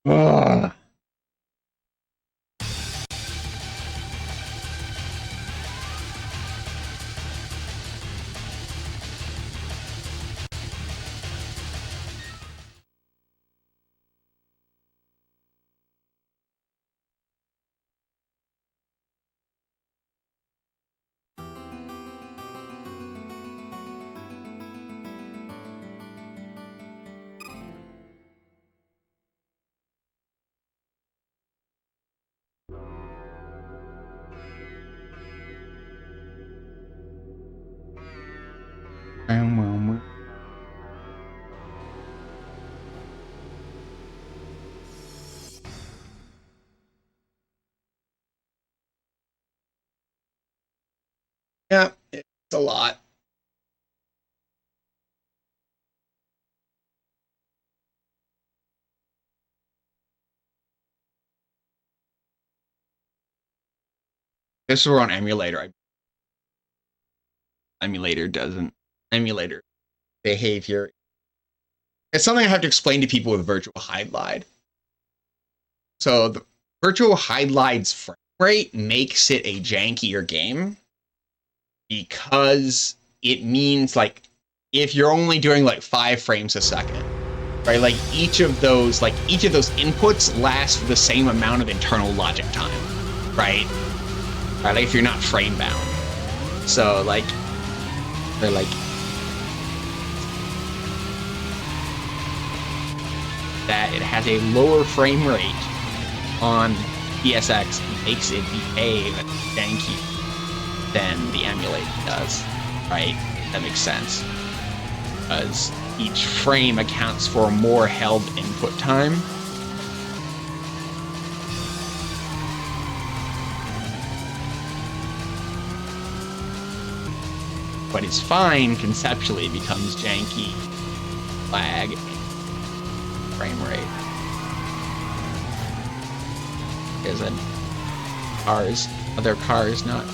Ugh. Yeah, it's a lot. This were on emulator. Emulator doesn't. Emulator behavior it's something I have to explain to people with virtual hide glide. So the virtual hide glide's frame rate makes it a jankier game because it means like if you're only doing like 5 frames a second, right? Like each of those inputs last for the same amount of internal logic time, right? Right, like if you're not frame bound. So like they're like that it has a lower frame rate on PSX makes it behave janky than the emulator does, right? That makes sense. Because each frame accounts for more held input time. What is fine conceptually becomes janky, lag, frame rate. There's other cars not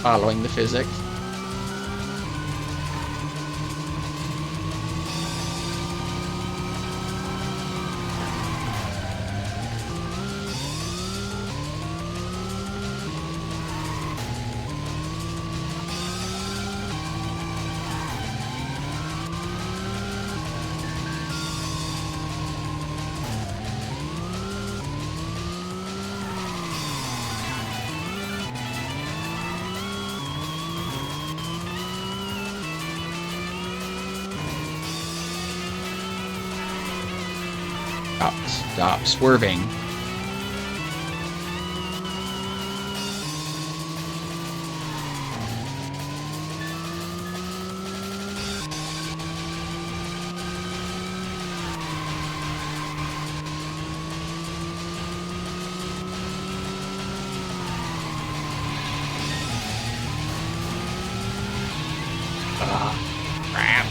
following the physics. Stop swerving. Crap.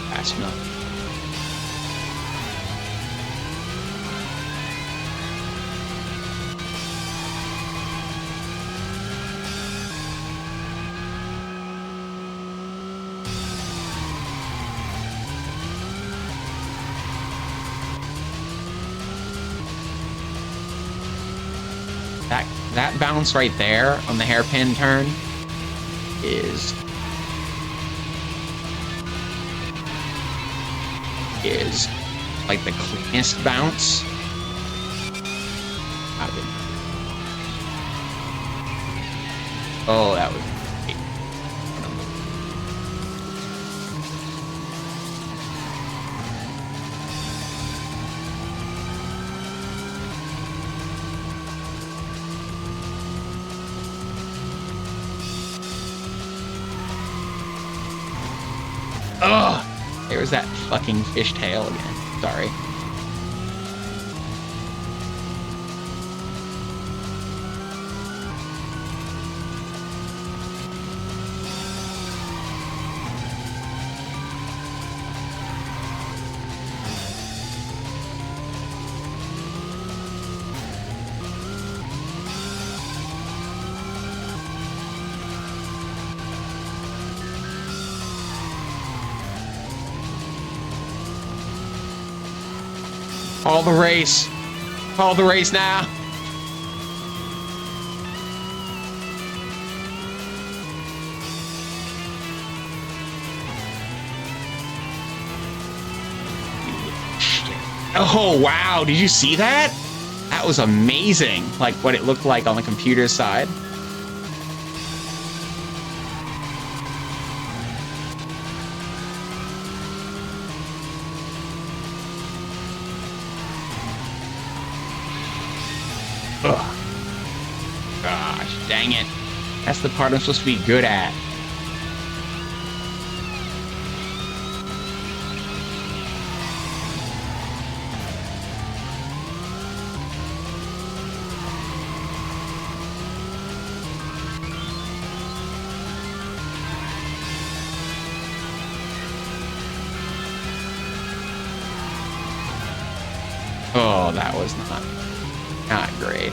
Fast enough. That bounce right there on the hairpin turn is like the cleanest bounce. Oh, that was great. Ugh! There was that fucking fishtail again. Sorry. Call the race. Call the race now. Oh, wow. Did you see that? That was amazing. Like what it looked like on the computer side. Ugh. Gosh, dang it. That's the part I'm supposed to be good at. Oh, that was not great.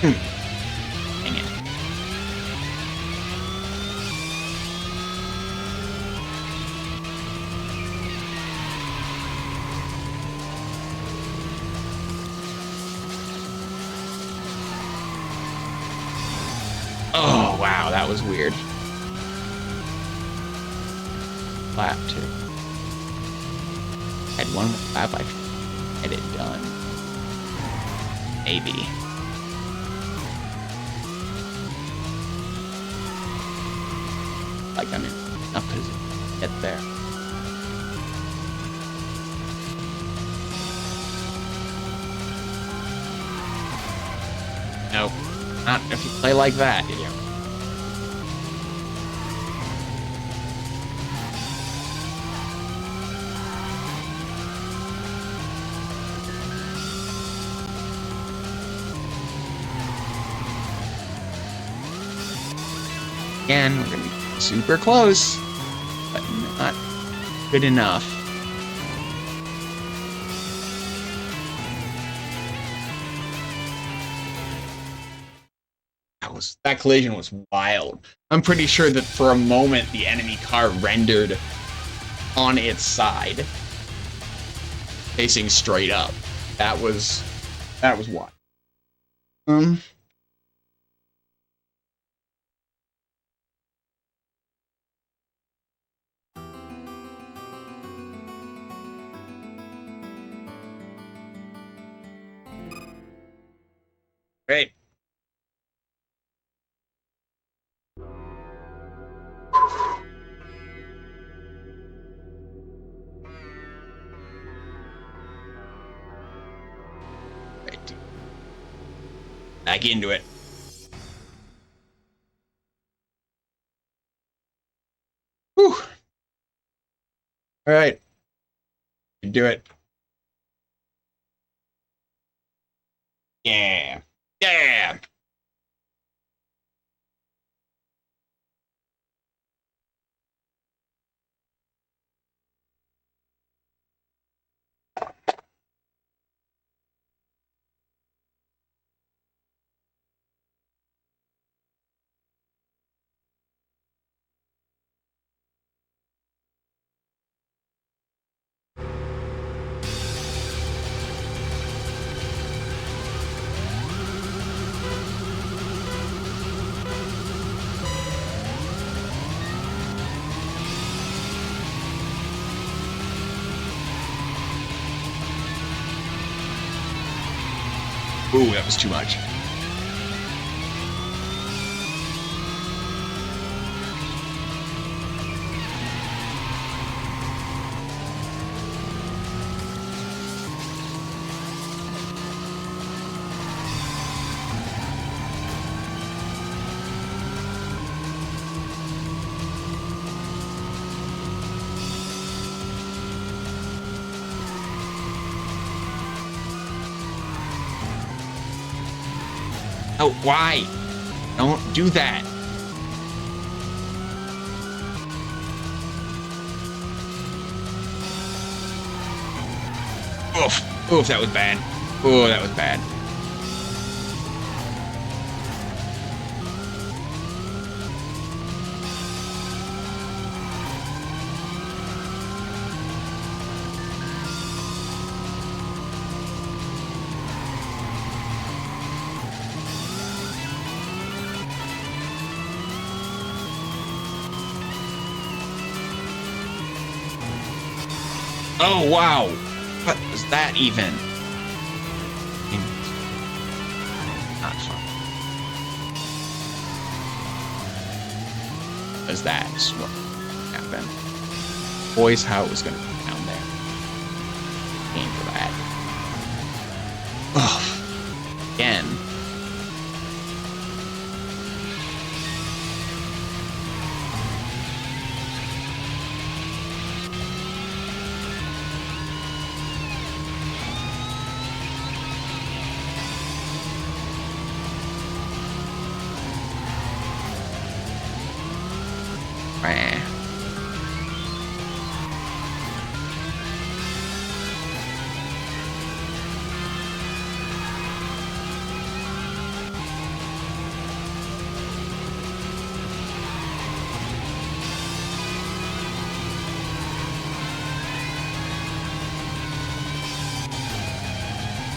Dang it. Oh, wow, that was weird. Lap 2. Had one lap, I had it done. Maybe. Like I'm in enough position to get there. Nope. Not if you play like that, you know. Again, we're gonna be super close, but not good enough. That collision was wild. I'm pretty sure that for a moment the enemy car rendered on its side, facing straight up. That was wild. Great. Right. Back into it. Whew. All right. You do it. Yeah. Yeah. Ooh, that was too much. Oh, why? Don't do that. Oof. Oof, that was bad. Oh, that was bad. Oh, wow. What was that even? Not fun. Because that's what happened. Boys, how it was going to be down there. Came for that.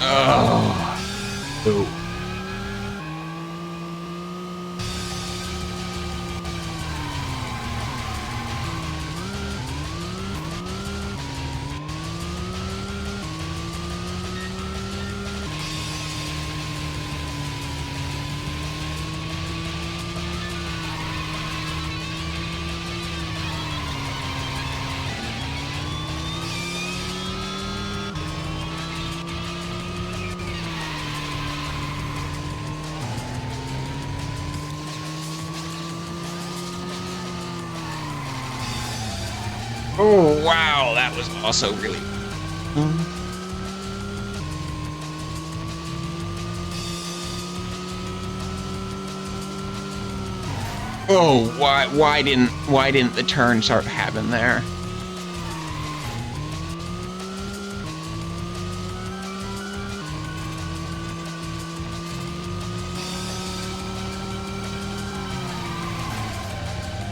Oh. Ooh. Oh, wow, that was also really... Oh, why didn't the turn start happening there?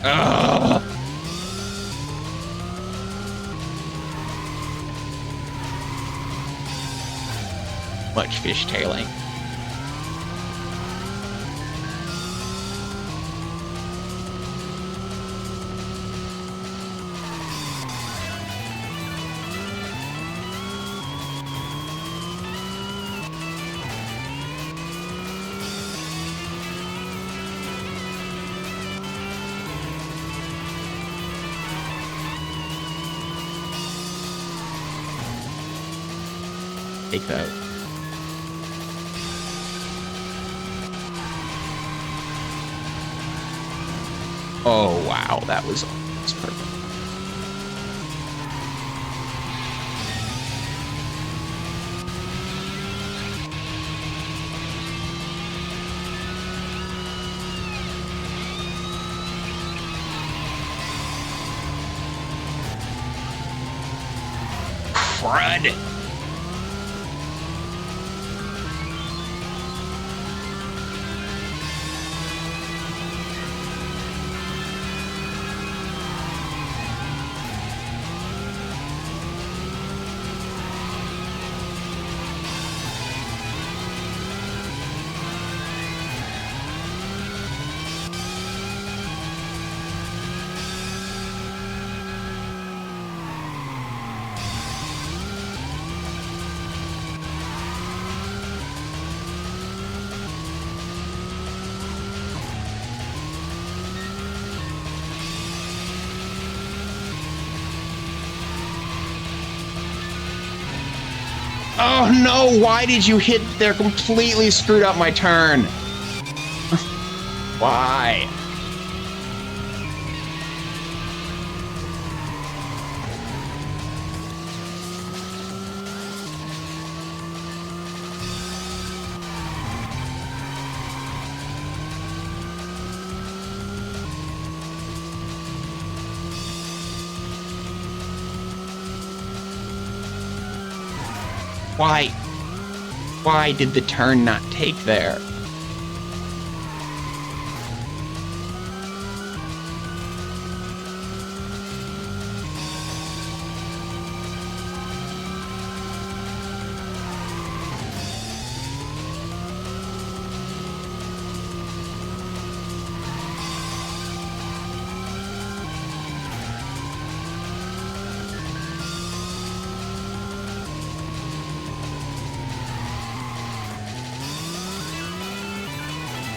Ugh. Much fishtailing. Take that. Oh, wow, that was perfect. Crud. Oh no, why did you hit there? Completely screwed up my turn. Why? Why did the turn not take there?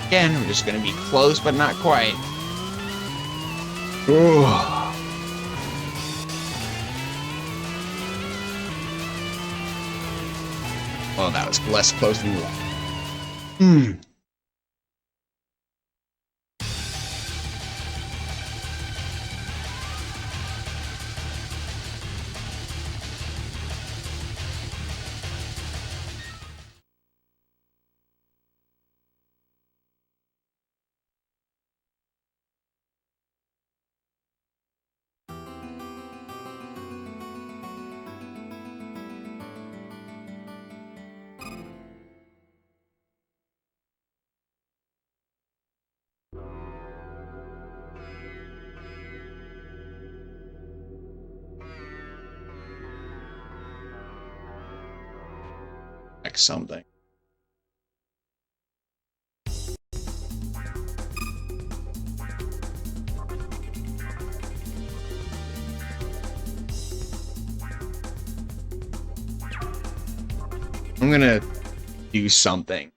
Again, we're just going to be close, but not quite. Ooh. Oh, that was less close than you want. check something. I'm gonna do something.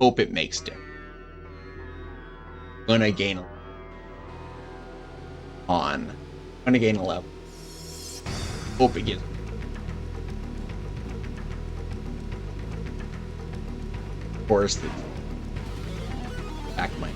Hope it makes difference. I'm gonna gain I'm gonna gain 11. Hope it gets. Of course, the back my.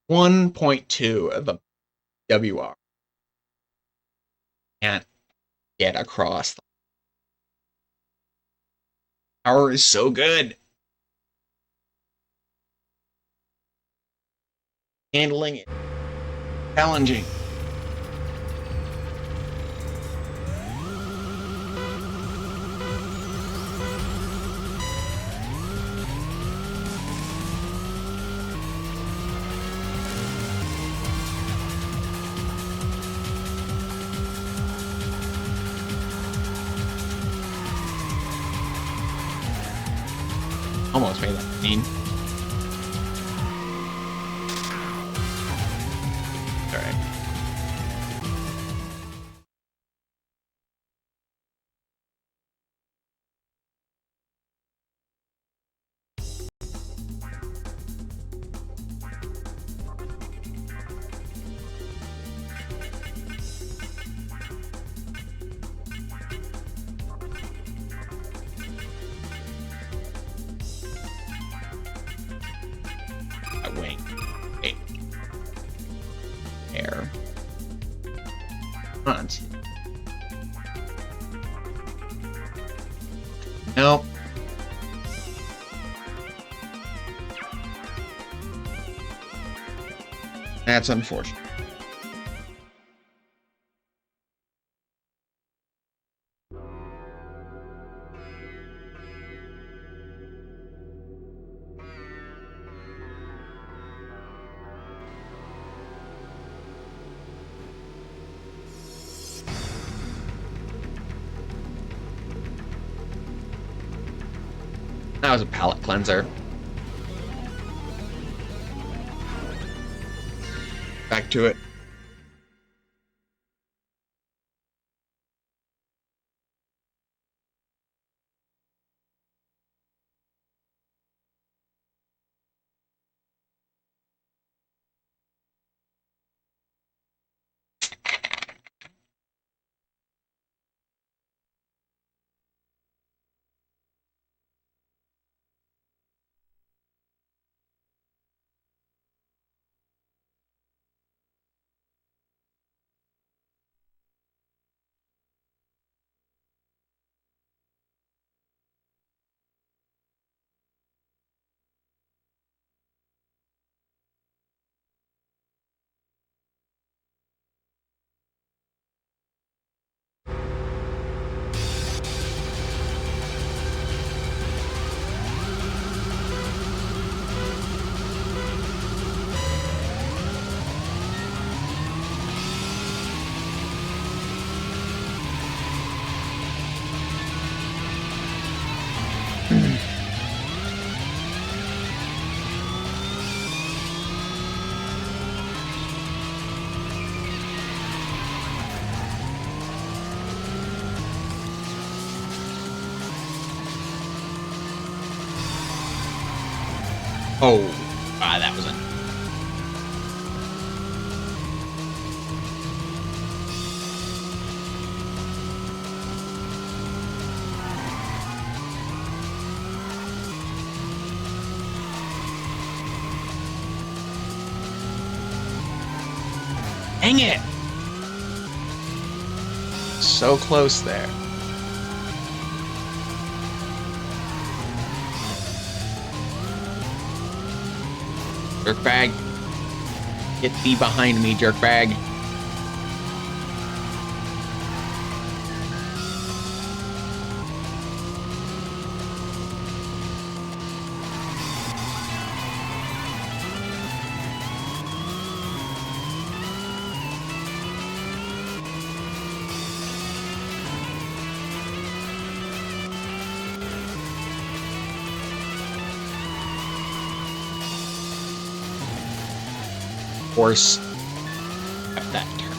.2 of the WR. Can't get across. Power is so good. Handling it. Challenging. Almost made that scene. Alright. Wing. Hey. Air. Front. Nope. That's unfortunate. That was a palate cleanser. Back to it. Oh, that was it. Dang it! So close there. Jerkbag. Get thee behind me, jerkbag. Course at that turn.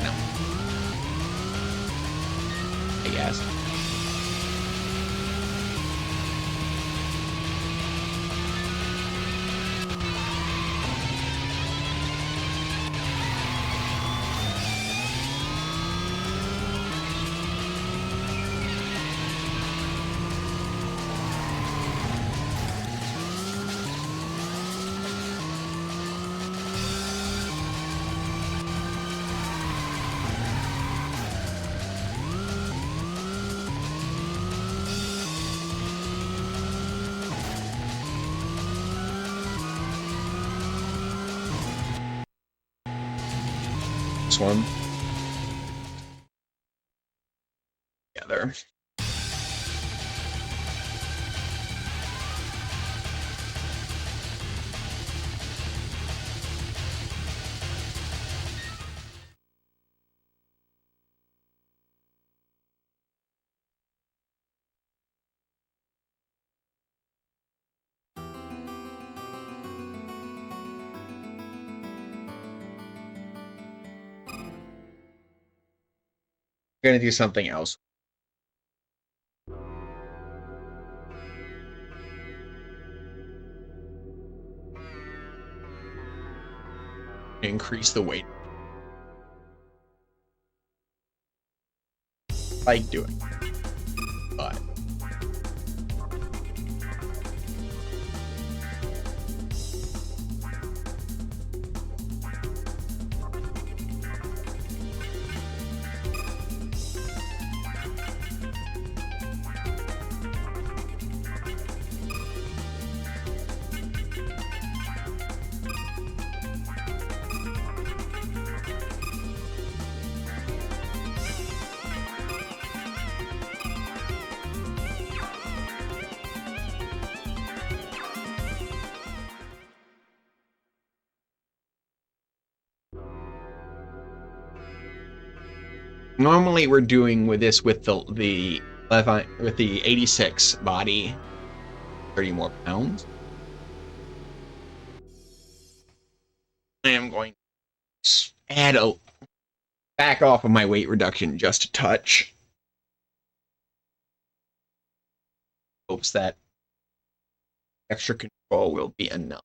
No. I guess. This one. Together. We're gonna do something else. Increase the weight. Like doing. But normally we're doing with this with the 86 body, 30 more pounds. I am going to add a back off of my weight reduction just a touch. Hopes that extra control will be enough.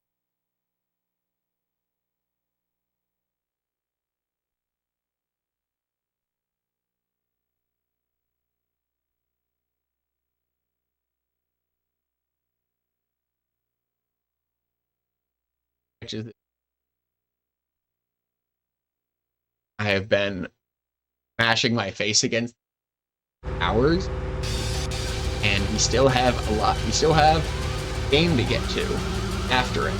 I have been mashing my face against hours, and we still have a lot. We still have game to get to after it.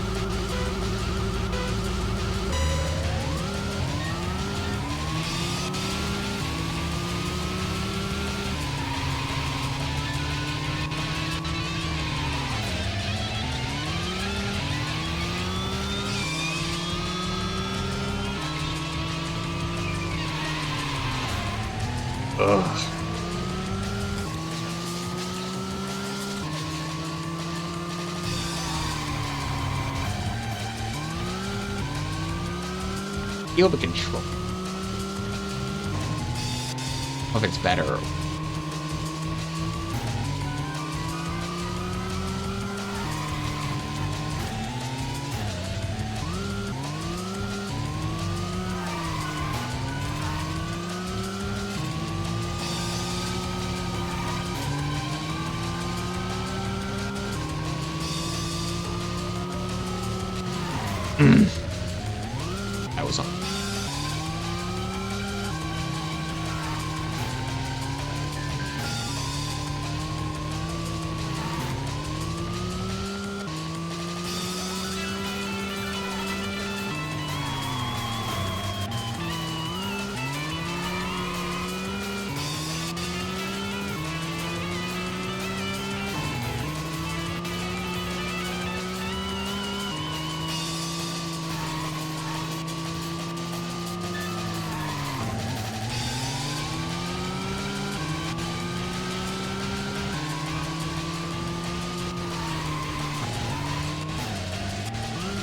Ugh. Feel the control. I don't know if it's better. That was on.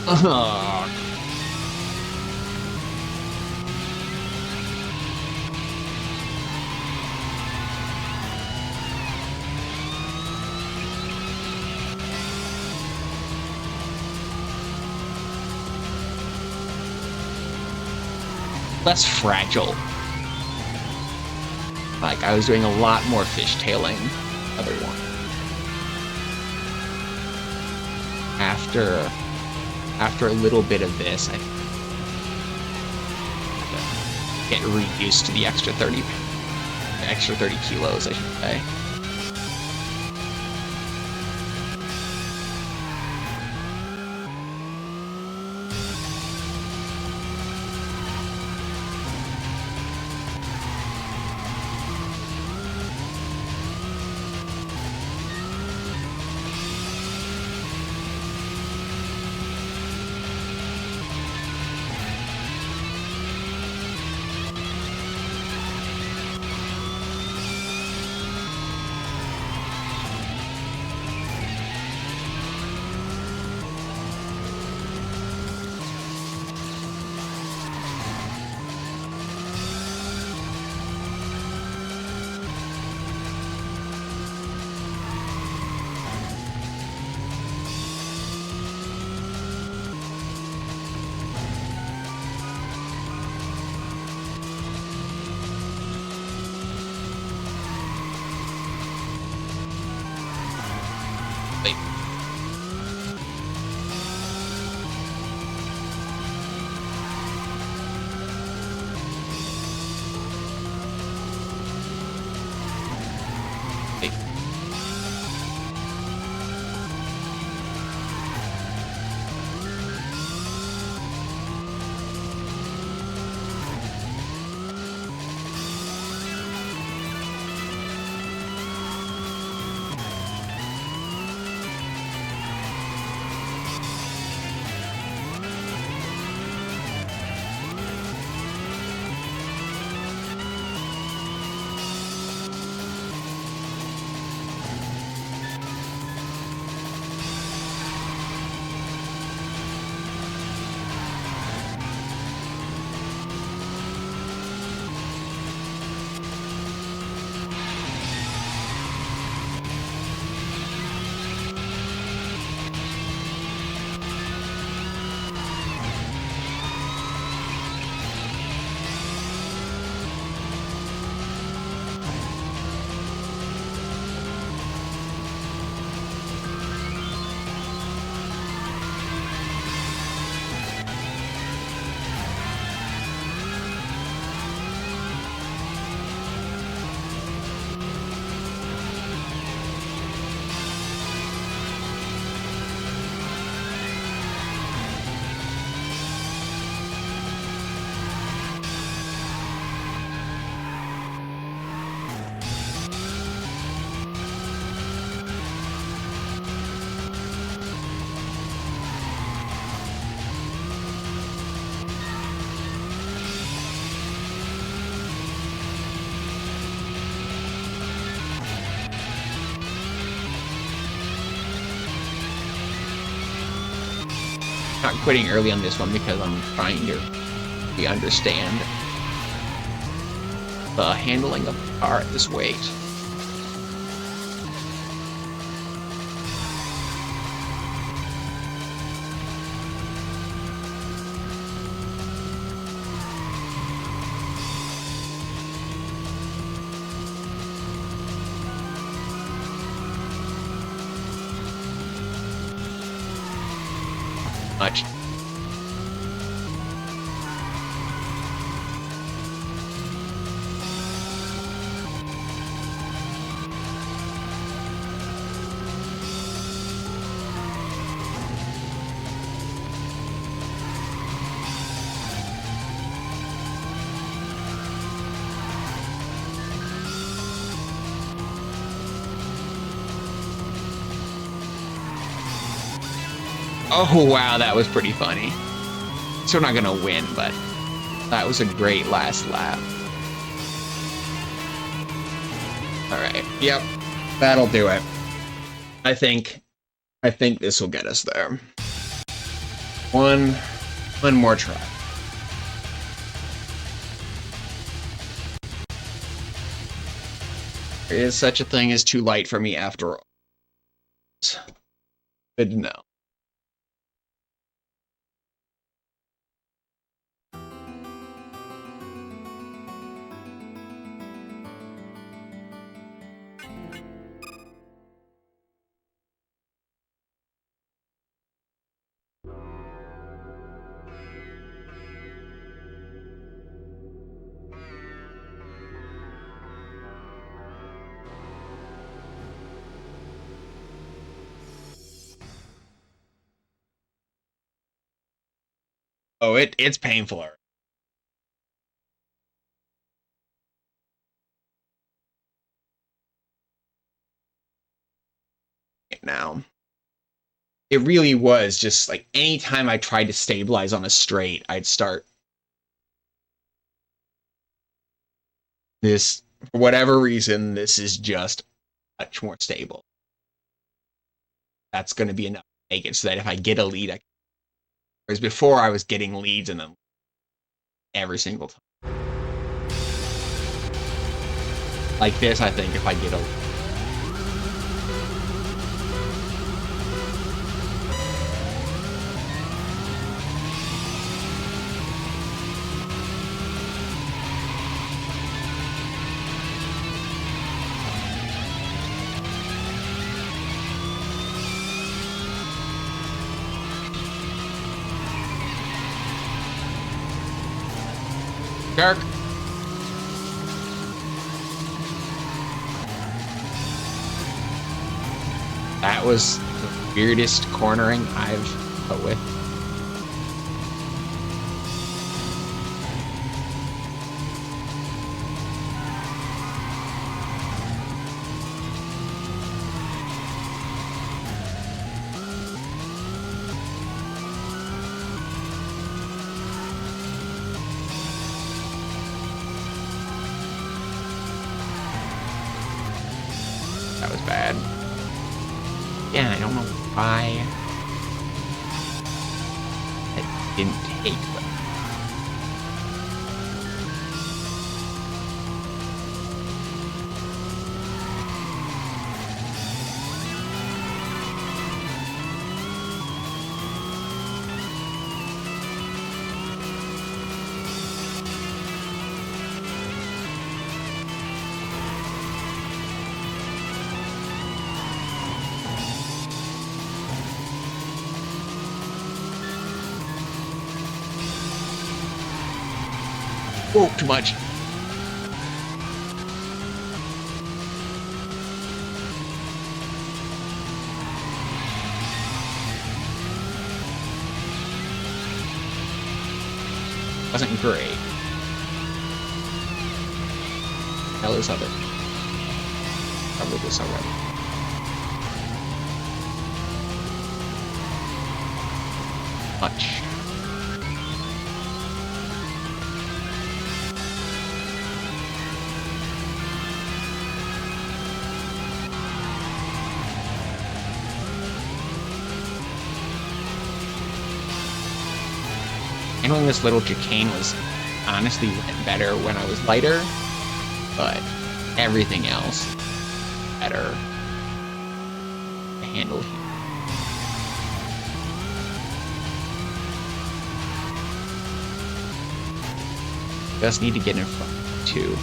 Ugh. Less fragile. Like, I was doing a lot more fishtailing other one. After a little bit of this, I have to get reused to the extra 30 kilos, I should say. Wait. Wait. not quitting early on this one because I'm trying to understand the handling of the car at this weight. Much. Oh wow, that was pretty funny. So we're not gonna win, but that was a great last lap. Alright, yep. That'll do it. I think this will get us there. One more try. There is such a thing as too light for me after all. Good to know. Oh, it's painful. Now, it really was just like anytime I tried to stabilize on a straight, I'd start this. For whatever reason, this is just much more stable. That's going to be enough to make it so that if I get a lead, whereas before I was getting leads in them every single time. Like this, I think if I get a lead. Dark. That was the weirdest cornering I've dealt with. That was bad. Yeah, I don't know why it didn't take, but whoa, too much. Wasn't great. Hell is of it. Covered this already. Much. Handling this little chicane was honestly went better when I was lighter, but everything else better to handle here. Just need to get in front too.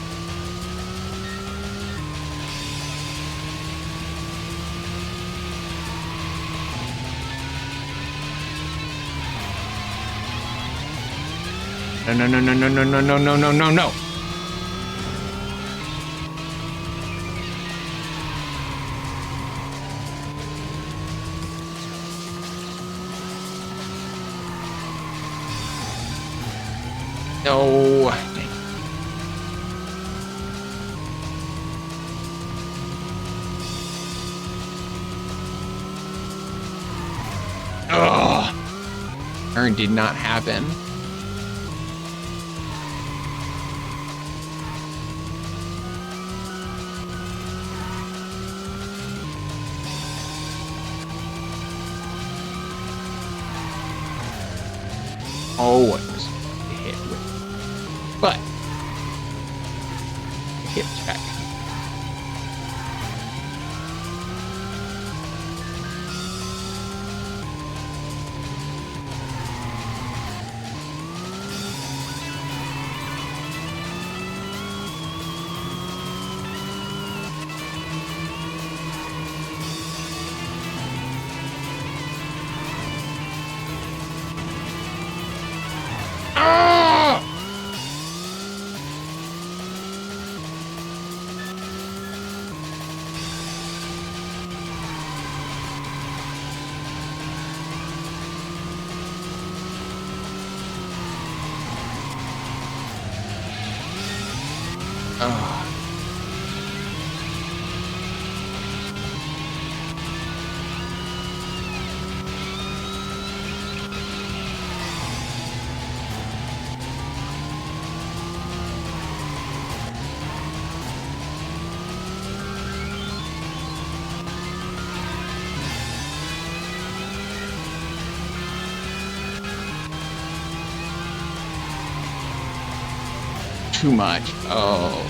No, no, no, no, no, no, no, no, no, no, no. No. Oh. Turn did not happen. Oh, it was hit with, but hit check. Too much. Oh.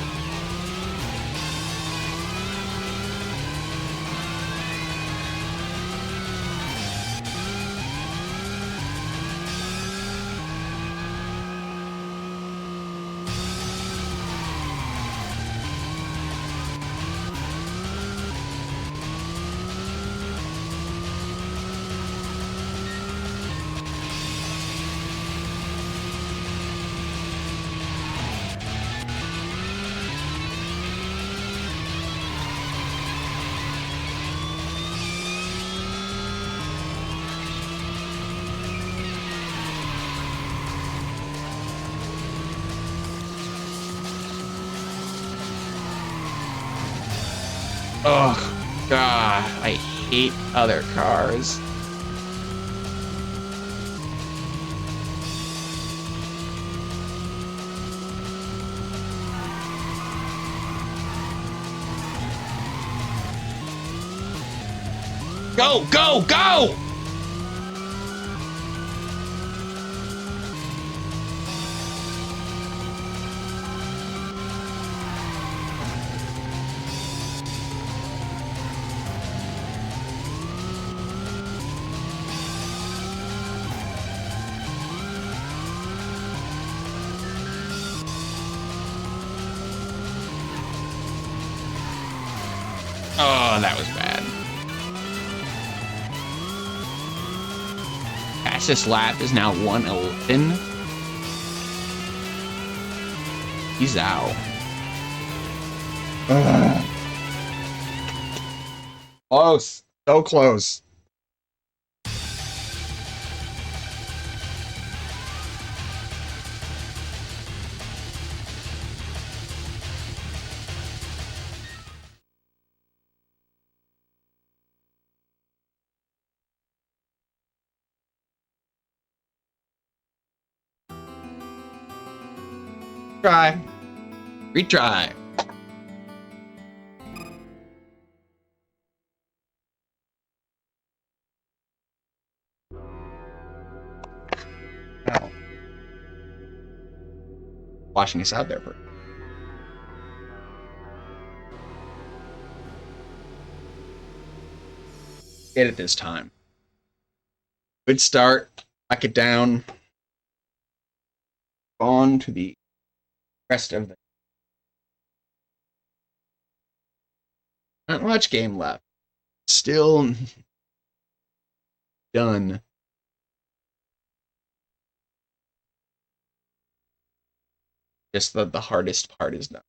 Oh, God. I hate other cars. Go, go, go! Oh, that was bad. Fastest lap is now 1:11. He's out. Close. So close. Try. Retry. Oh. watching us out there for. Get it this time. Good start. Back it down. On to the rest of the. Not much game left. Still done. Just the hardest part is done.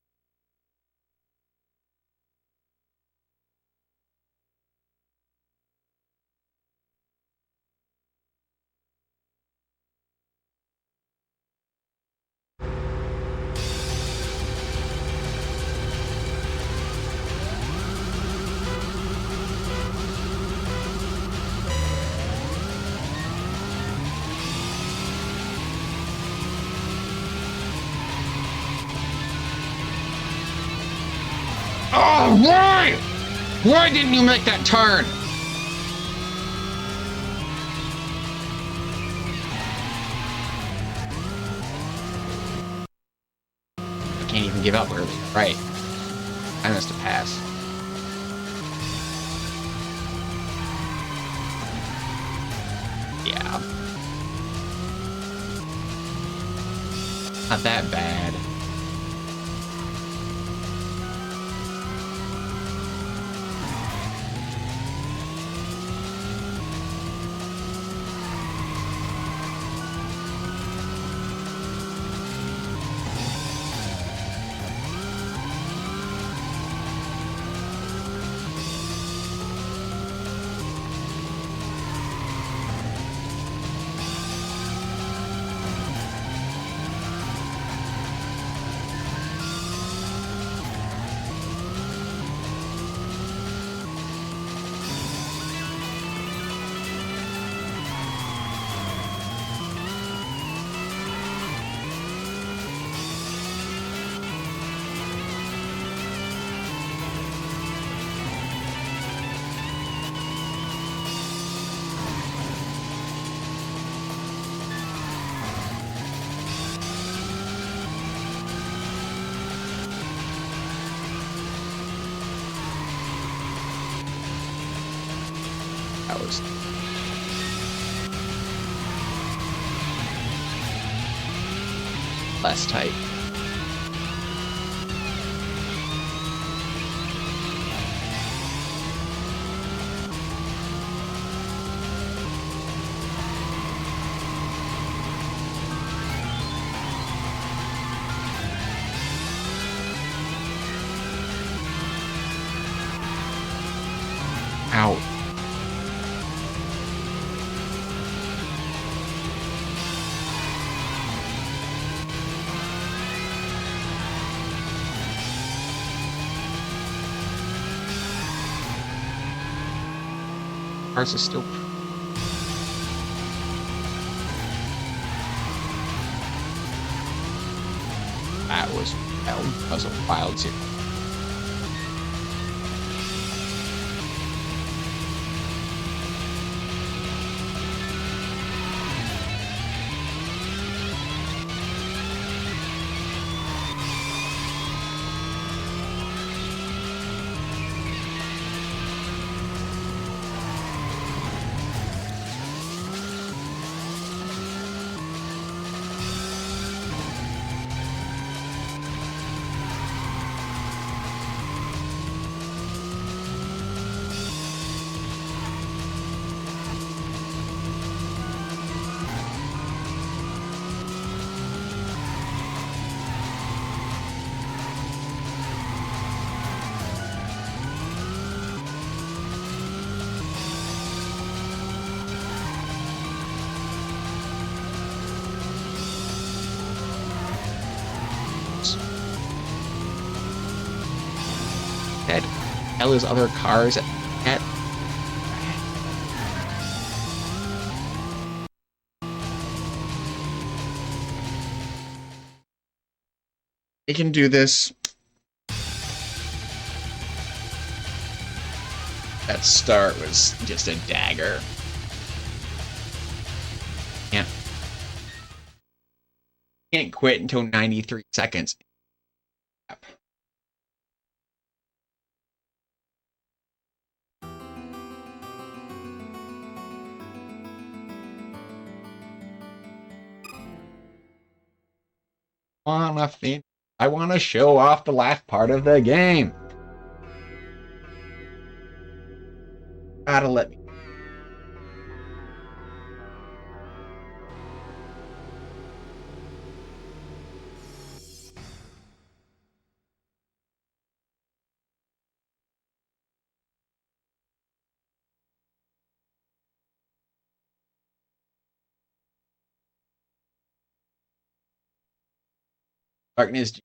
Oh, why? Why didn't you make that turn? I can't even give up early. Right. I missed a pass. Yeah. Not that bad. That was less tight. Ow. Ours is still. That was wild. That was a wild zero. That Ella's other cars at it can do this. That start was just a dagger. Yeah. Can't quit until 93 seconds. I want to show off the last part of the game. Gotta let me. Darkness.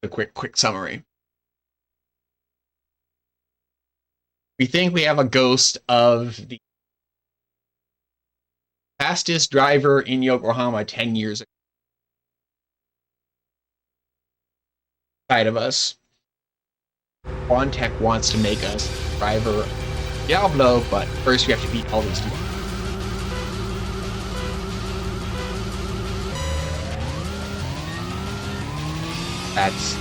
A quick summary. We think we have a ghost of the fastest driver in Yokohama 10 years ago. Side of us. Quantech wants to make us driver Diablo, but first we have to beat all these people. That's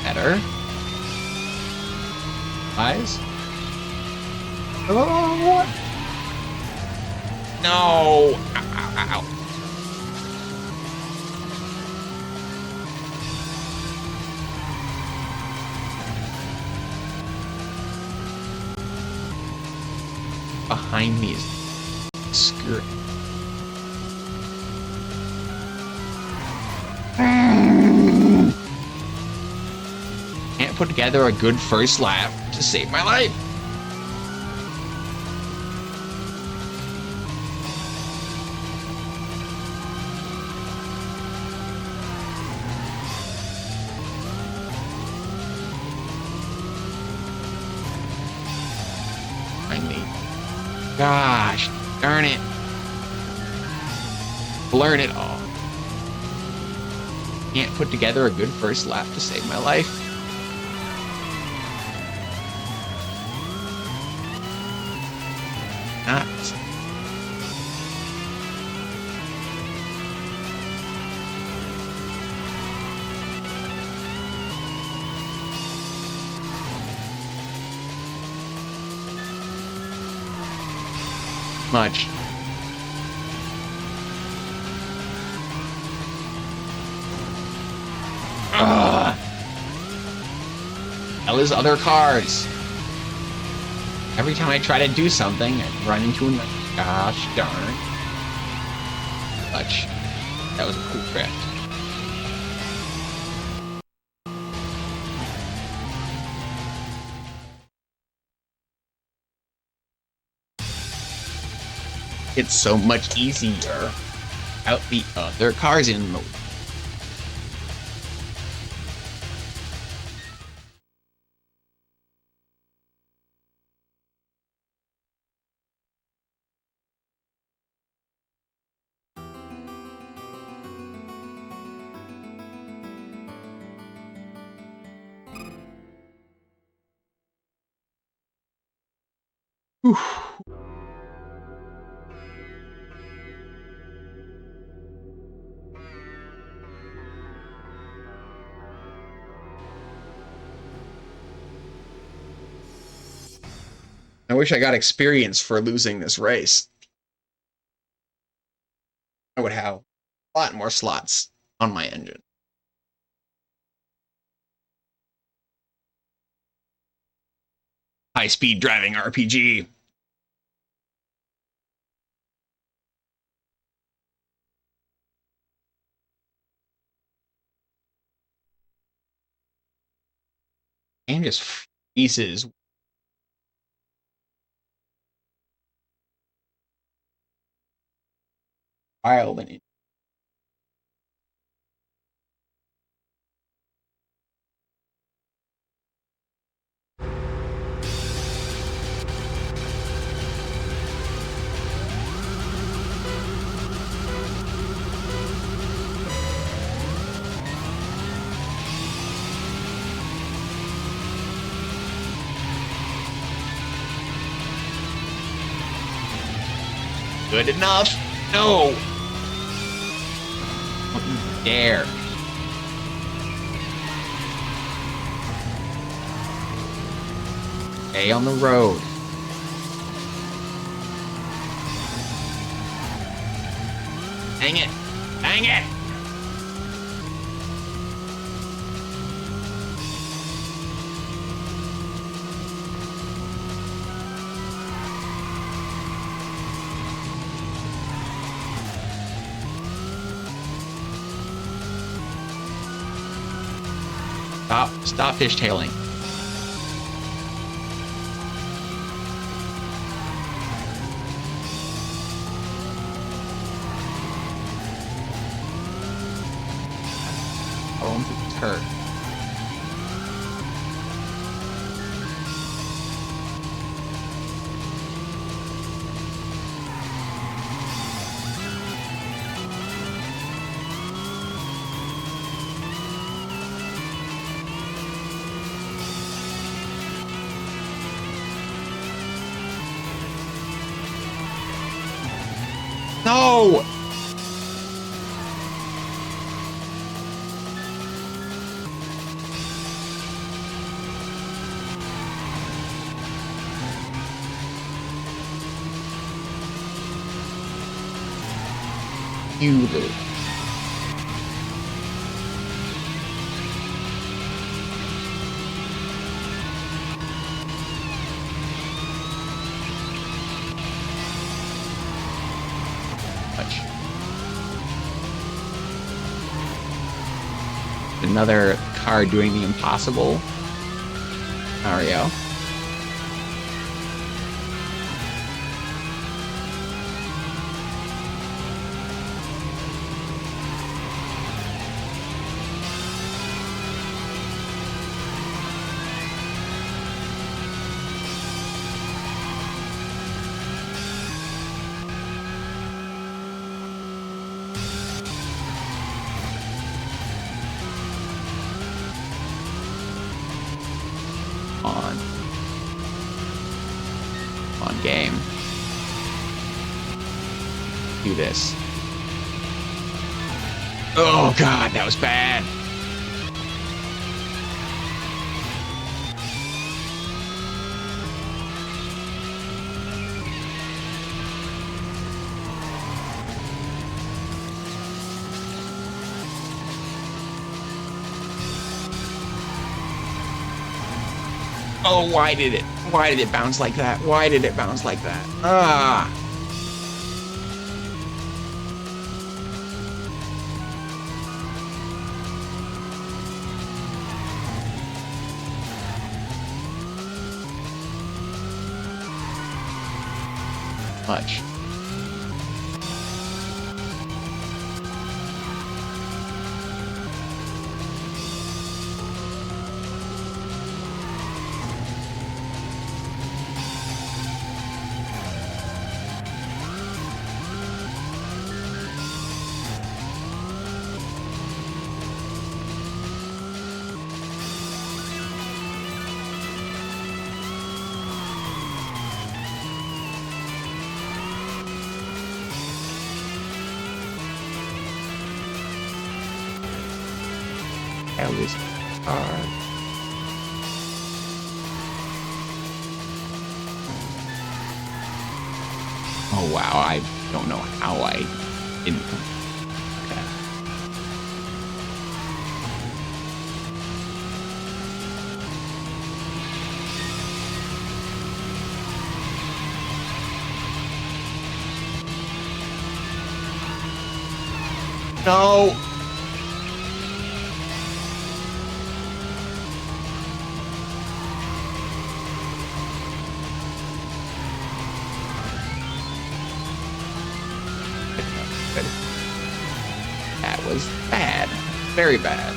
better. Eyes. Oh! No! Ow, ow, ow. Behind me is skirt. Can't put together a good first lap to save my life. Gosh, darn it. Blurred it all. Can't put together a good first lap to save my life. Not. Much. Hell is other cars. Every time I try to do something, I run into another. Gosh darn. Much. That was a cool drift. It's so much easier out the other cars in the way. Whew. I wish I got experience for losing this race. I would have a lot more slots on my engine. High-speed driving RPG. And just freezes. Wild and good enough. No. Don't you dare. Stay on the road. Dang it. Dang it. Stop fishtailing. Oh, it's hurt. No! You little. Another car doing the impossible. Mario. On game. Do this. Oh god, that was bad. Oh, why did it bounce like that? Why did it bounce like that? Ah. Much. Hell is hard. Oh wow, I don't know how I didn't. Okay. No. That was bad. Very bad.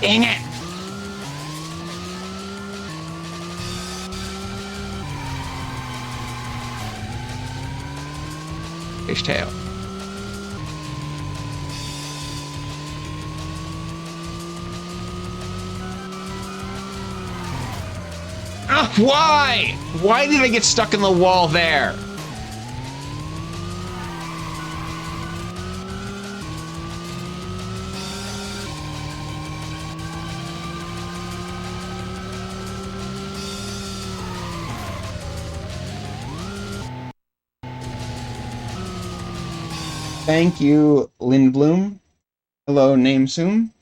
Dang it! Fishtail. Why? Why did I get stuck in the wall there? Thank you, Lindblom. Hello, name soon.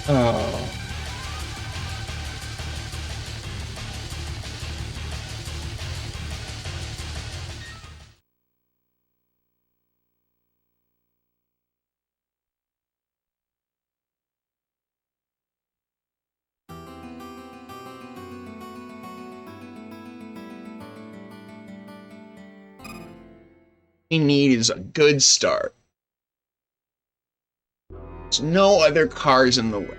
Oh. We need is a good start. There's no other cars in the way.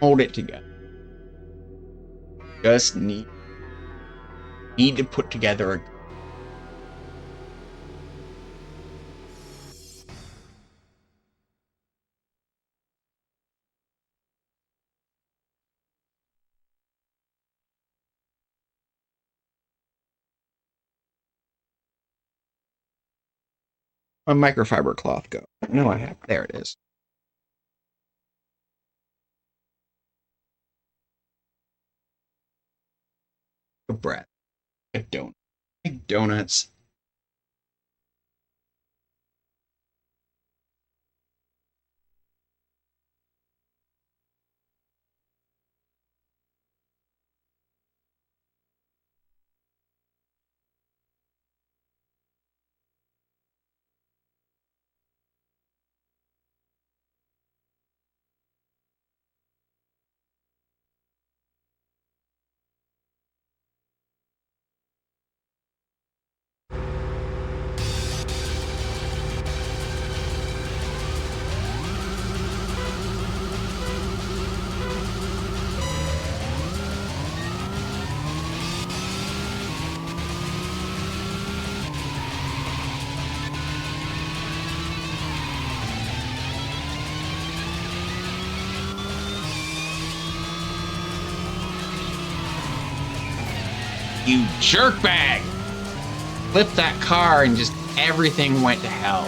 Hold it together. Just need to put together a... A microfiber cloth go. No, I have. There it is. A bread. A donut. Big donuts. You jerkbag! Flipped that car and just everything went to hell.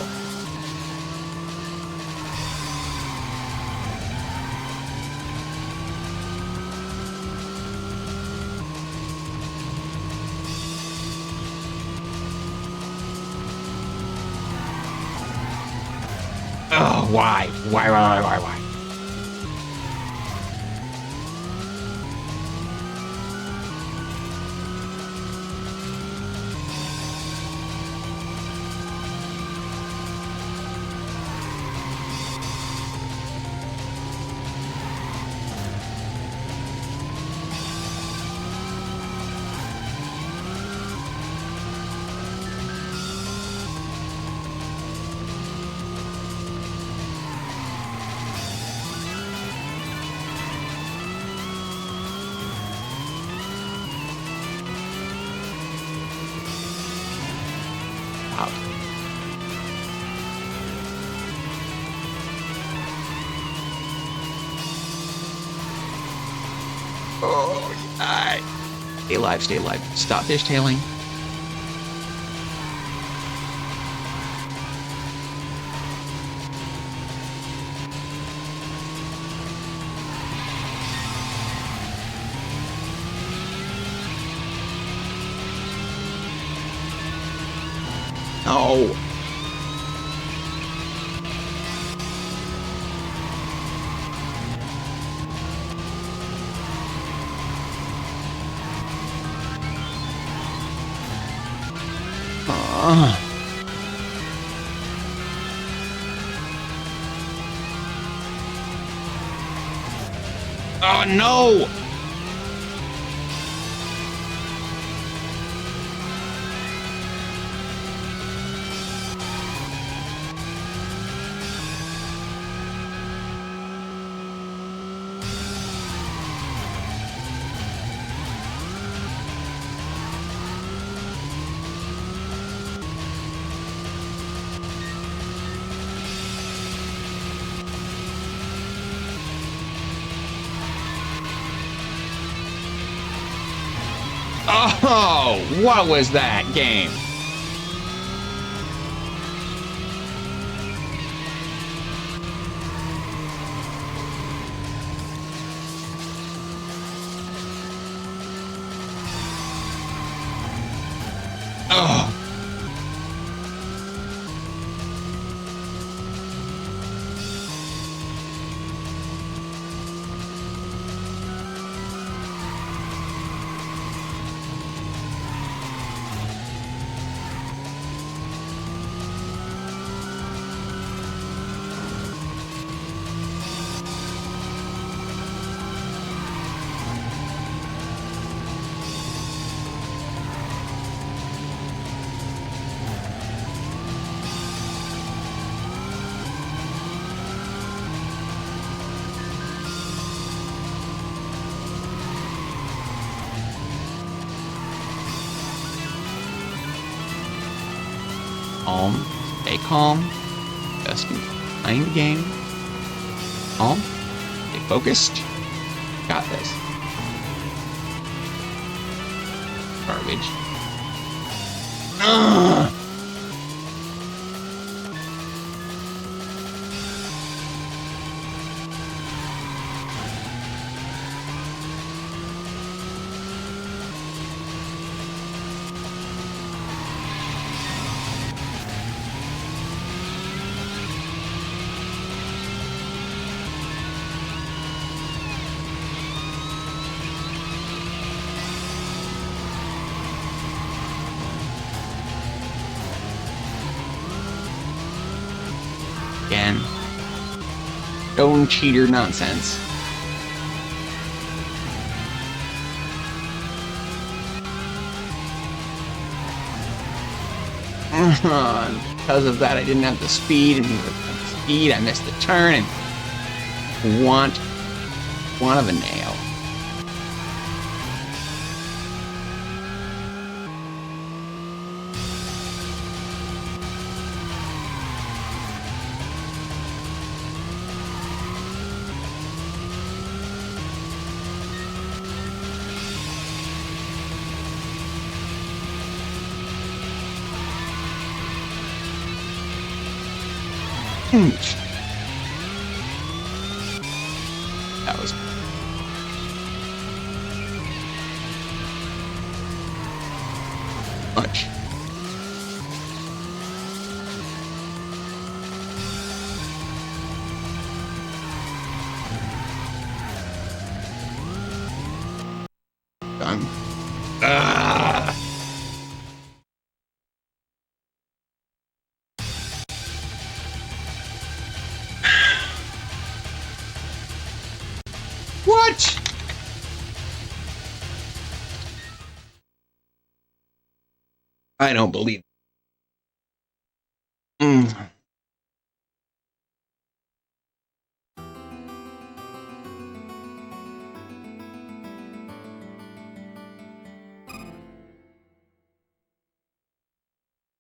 Oh, why? Why? Oh, yeah. Stay alive, stay alive. Stop fishtailing. No. Oh no! Oh, what was that game? Oh. Calm, stay calm, just playing the game. Calm, stay focused. Got this. Garbage. Ugh. Again. Stone cheater nonsense. Because of that, I didn't have the speed, and with the speed, I missed the turn, and want of a nail. That was much. Done. What? I don't believe it.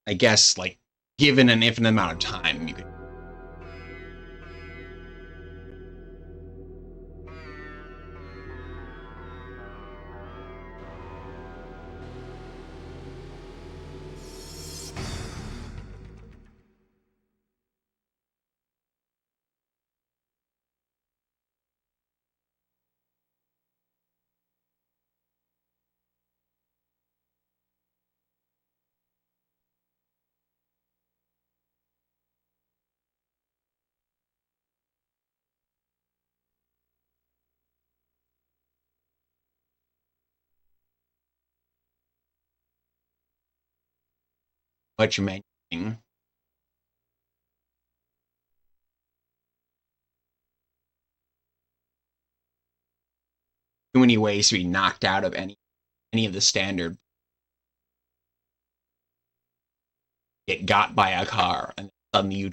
I guess, like, given an infinite amount of time, you could. What you're mentioning. Too many ways to be knocked out of any of the standard. Get got by a car, and suddenly you.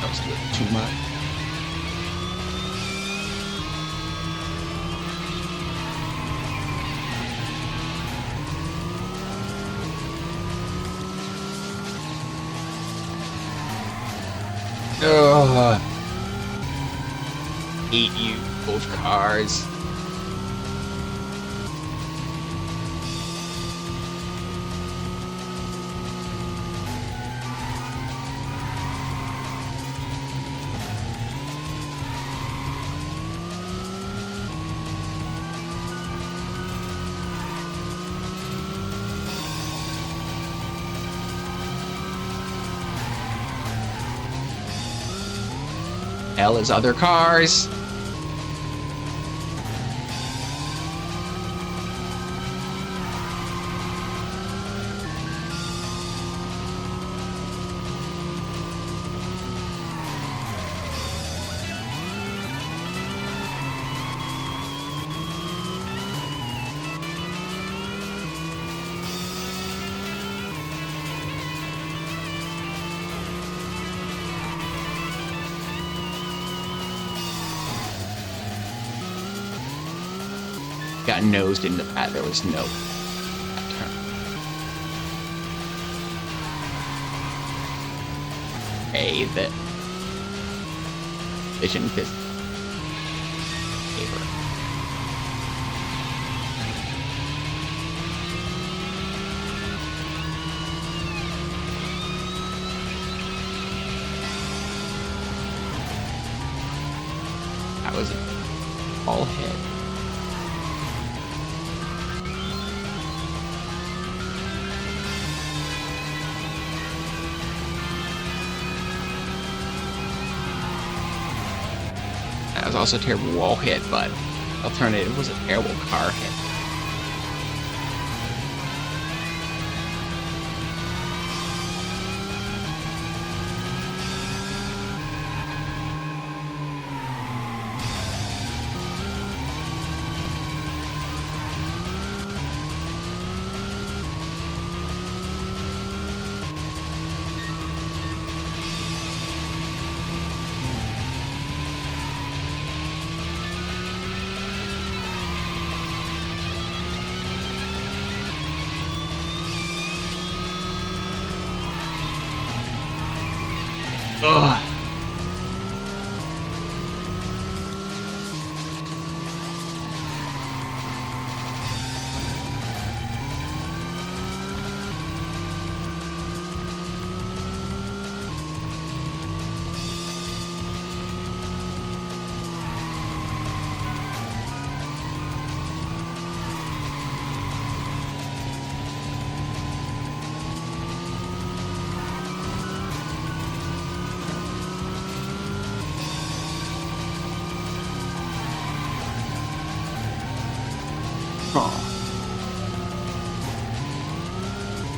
That was a little too much. Oh, hate you, both cars. Hell is other cars. Got nosed into that. There was no turn. Hey, the vision is paper. That was a all hit. That was also a terrible wall hit, but alternative was a terrible car hit. Ugh.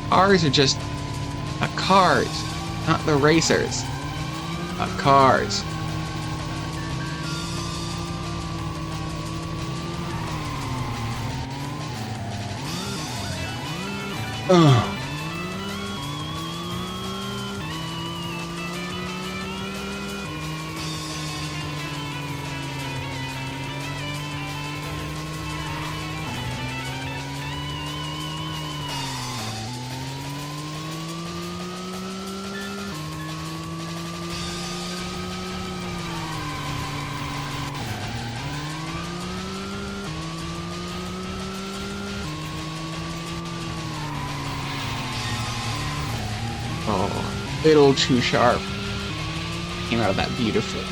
Cars are just cars, not the racers. Cars. Ugh. Oh, little too sharp. Came out of that beautifully.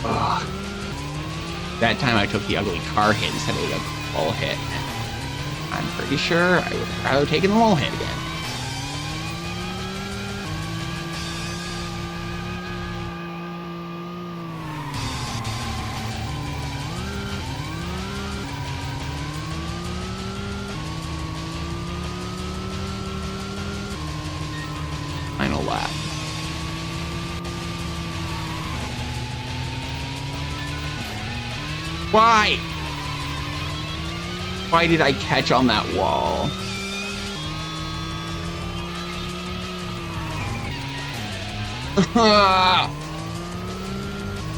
Ugh. That time I took the ugly car hit instead of the wall hit. I'm pretty sure I would have rather taken the wall hit again. Final lap. Why? Why did I catch on that wall?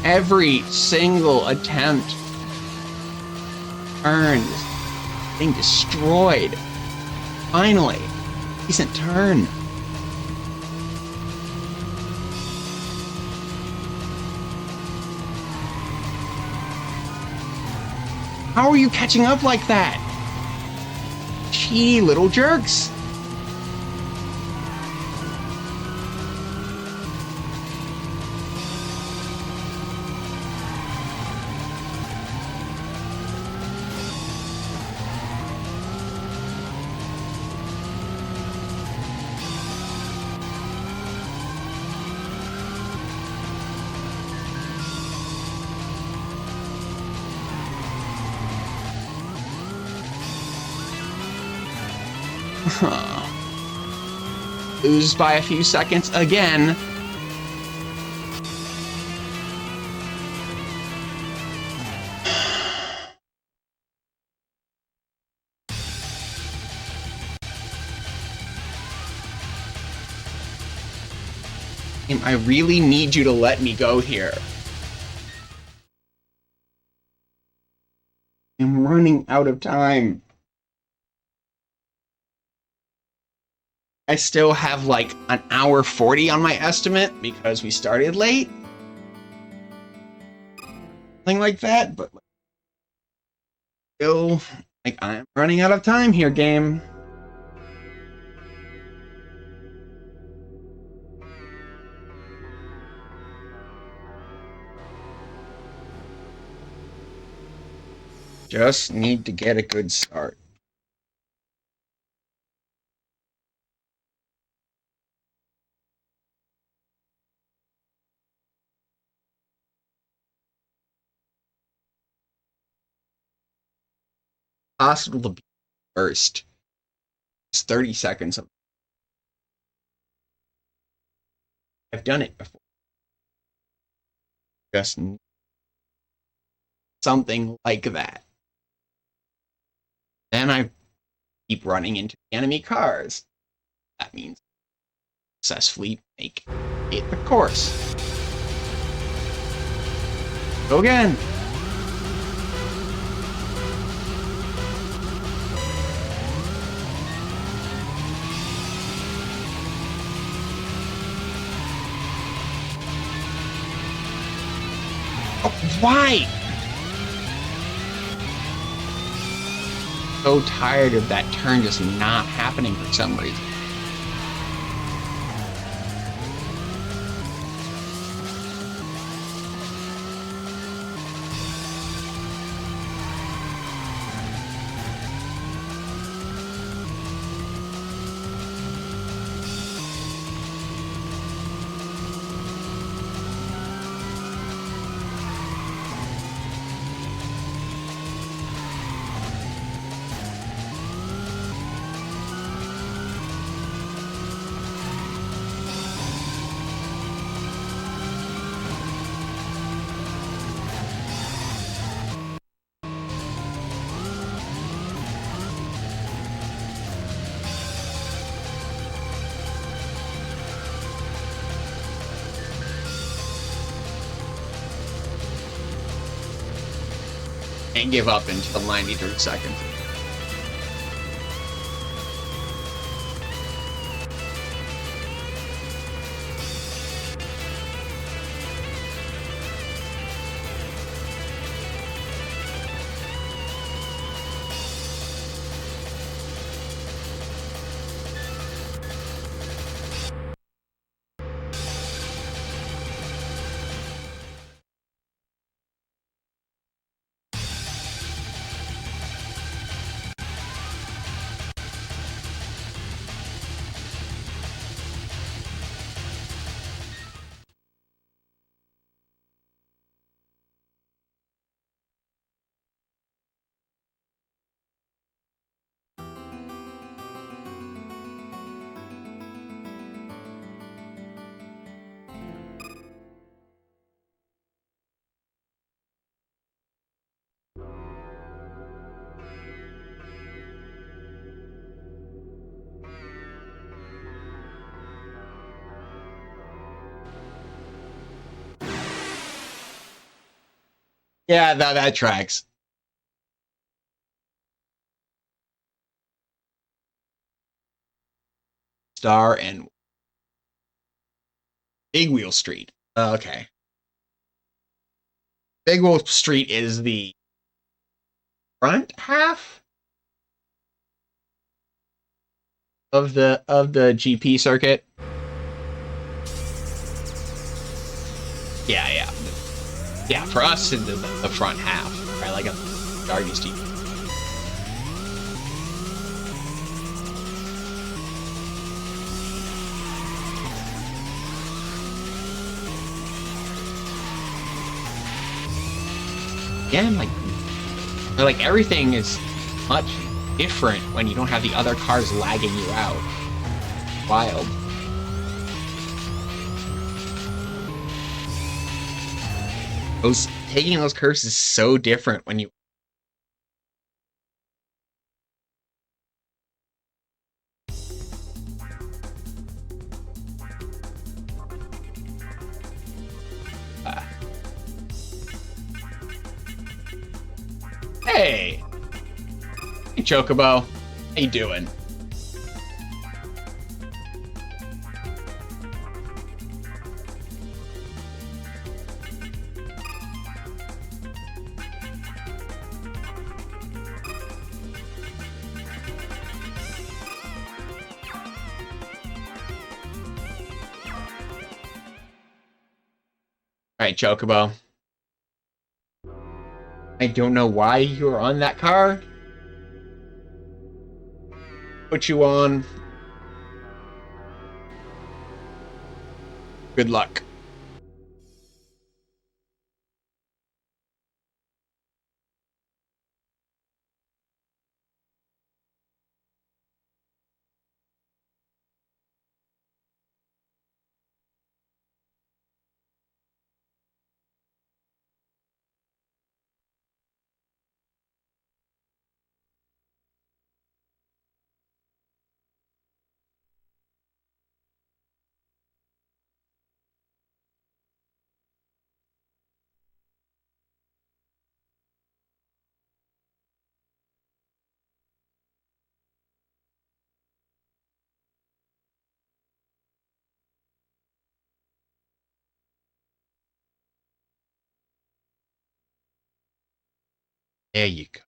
Every single attempt. Turns. Thing destroyed. Finally. Decent turn. How are you catching up like that? Cheaty little jerks. Lose by a few seconds again. I really need you to let me go here. I'm running out of time. I still have like an hour 40 on my estimate because we started late. Something like that, but still, like, I'm running out of time here, game. Just need to get a good start. Possible to be first. It's 30 seconds. I've done it before. Just something like that. Then I keep running into the enemy cars. That means successfully make it the course. Go again. Oh, why? So tired of that turn just not happening for some reason. And give up until 93 seconds. Yeah, that tracks. Star and Big Wheel Street. Okay. Big Wheel Street is the front half of the GP circuit. Yeah. Yeah, for us, in the front half, right? Like a Darby's GP. Again, like everything is much different when you don't have the other cars lagging you out. Wild. Taking those curves is so different when you. Hey, Chocobo, how you doing? All right, Chocobo. I don't know why you're on that car. Put you on. Good luck. There you go.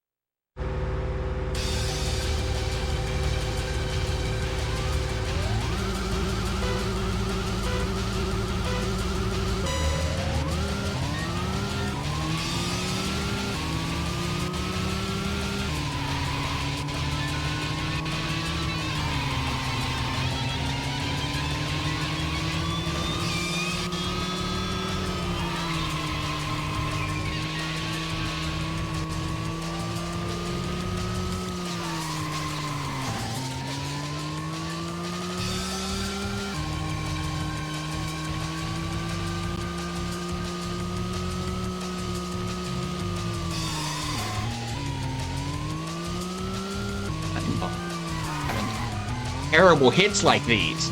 Terrible hits like these.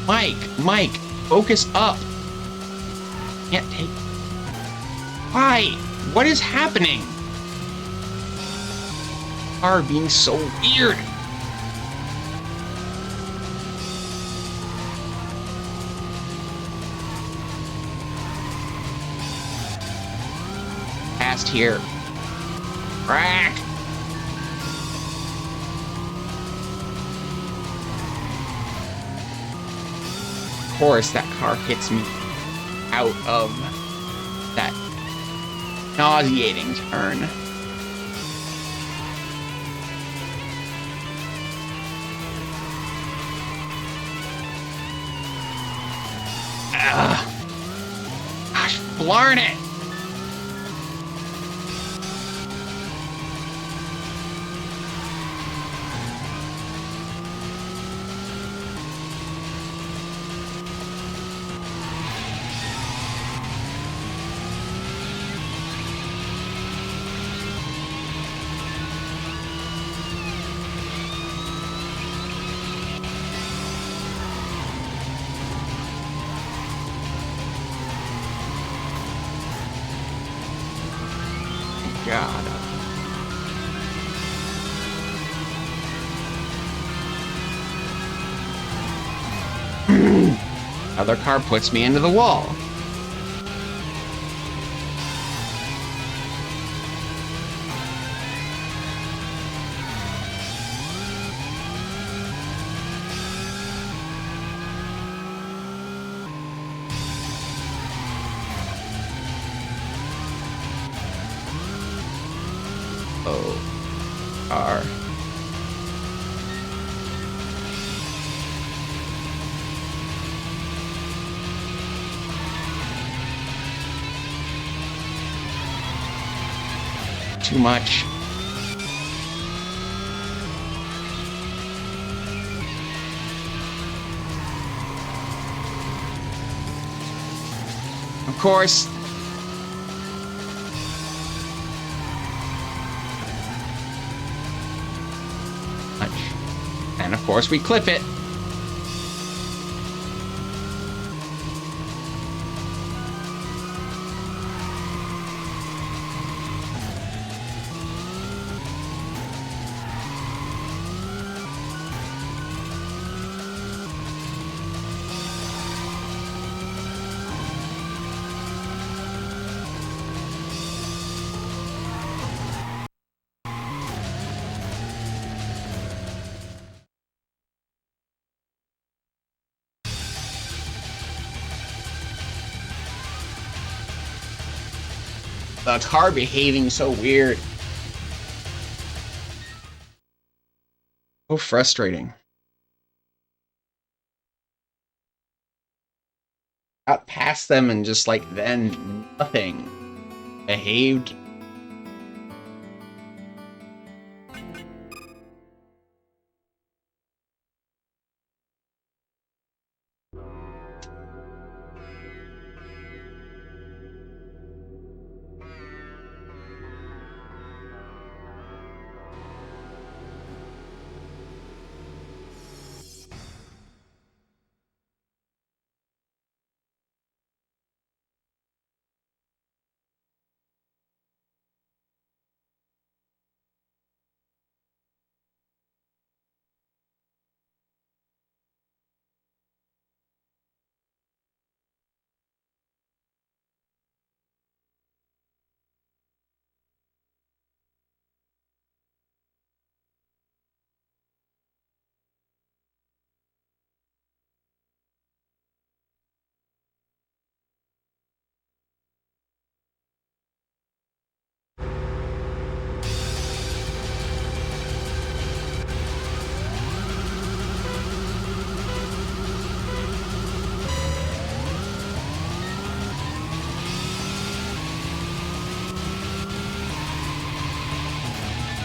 Mike, focus up. Can't take. Why? What is happening? Car being so weird. Past here. Crack. Of course, that car hits me out of that nauseating turn. Gosh, blarn it! God. Other car puts me into the wall. Car. Too much. Of course. And of course we clip it. The car behaving so weird. So frustrating. Got past them and just like then nothing. Behaved.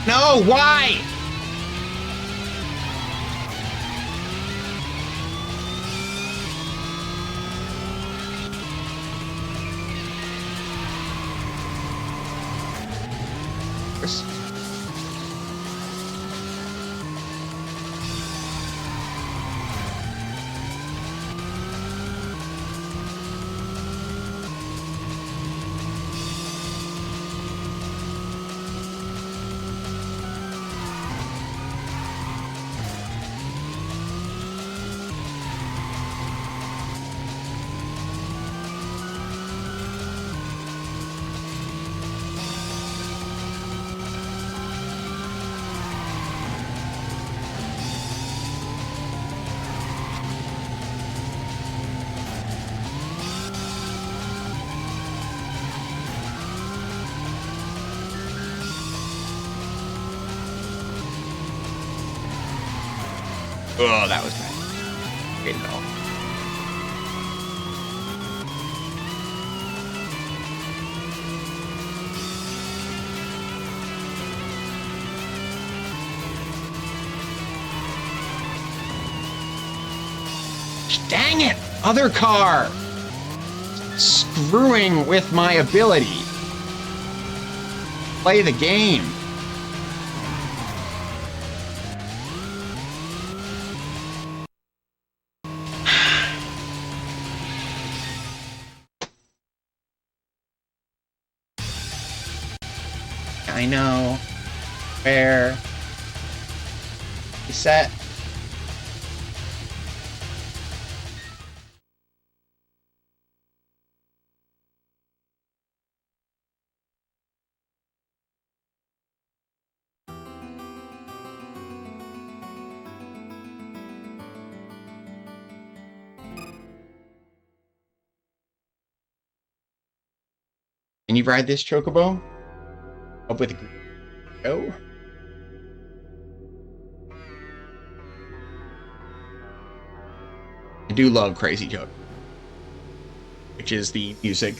No, why? Oh, that was bad. Okay, no. Dang it! Other car! Screwing with my ability. Play the game. I know. Where? Reset. Can you ride this chocobo? Up with go. I do love Crazy Chocobo, which is the music.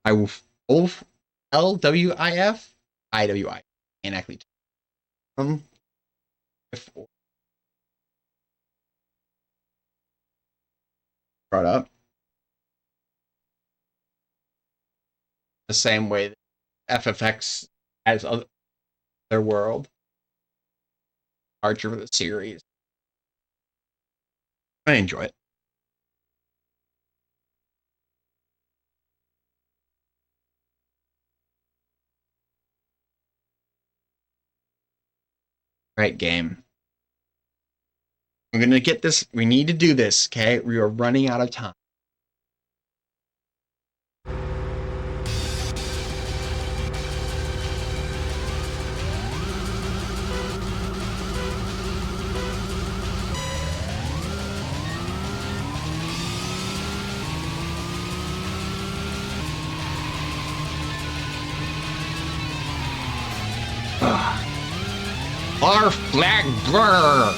I will LWIF IWI and actually brought up the same way that FFX has other world Archer for the series. I enjoy it. Right game. We're gonna get this. We need to do this, okay? We are running out of time. Our flag brr.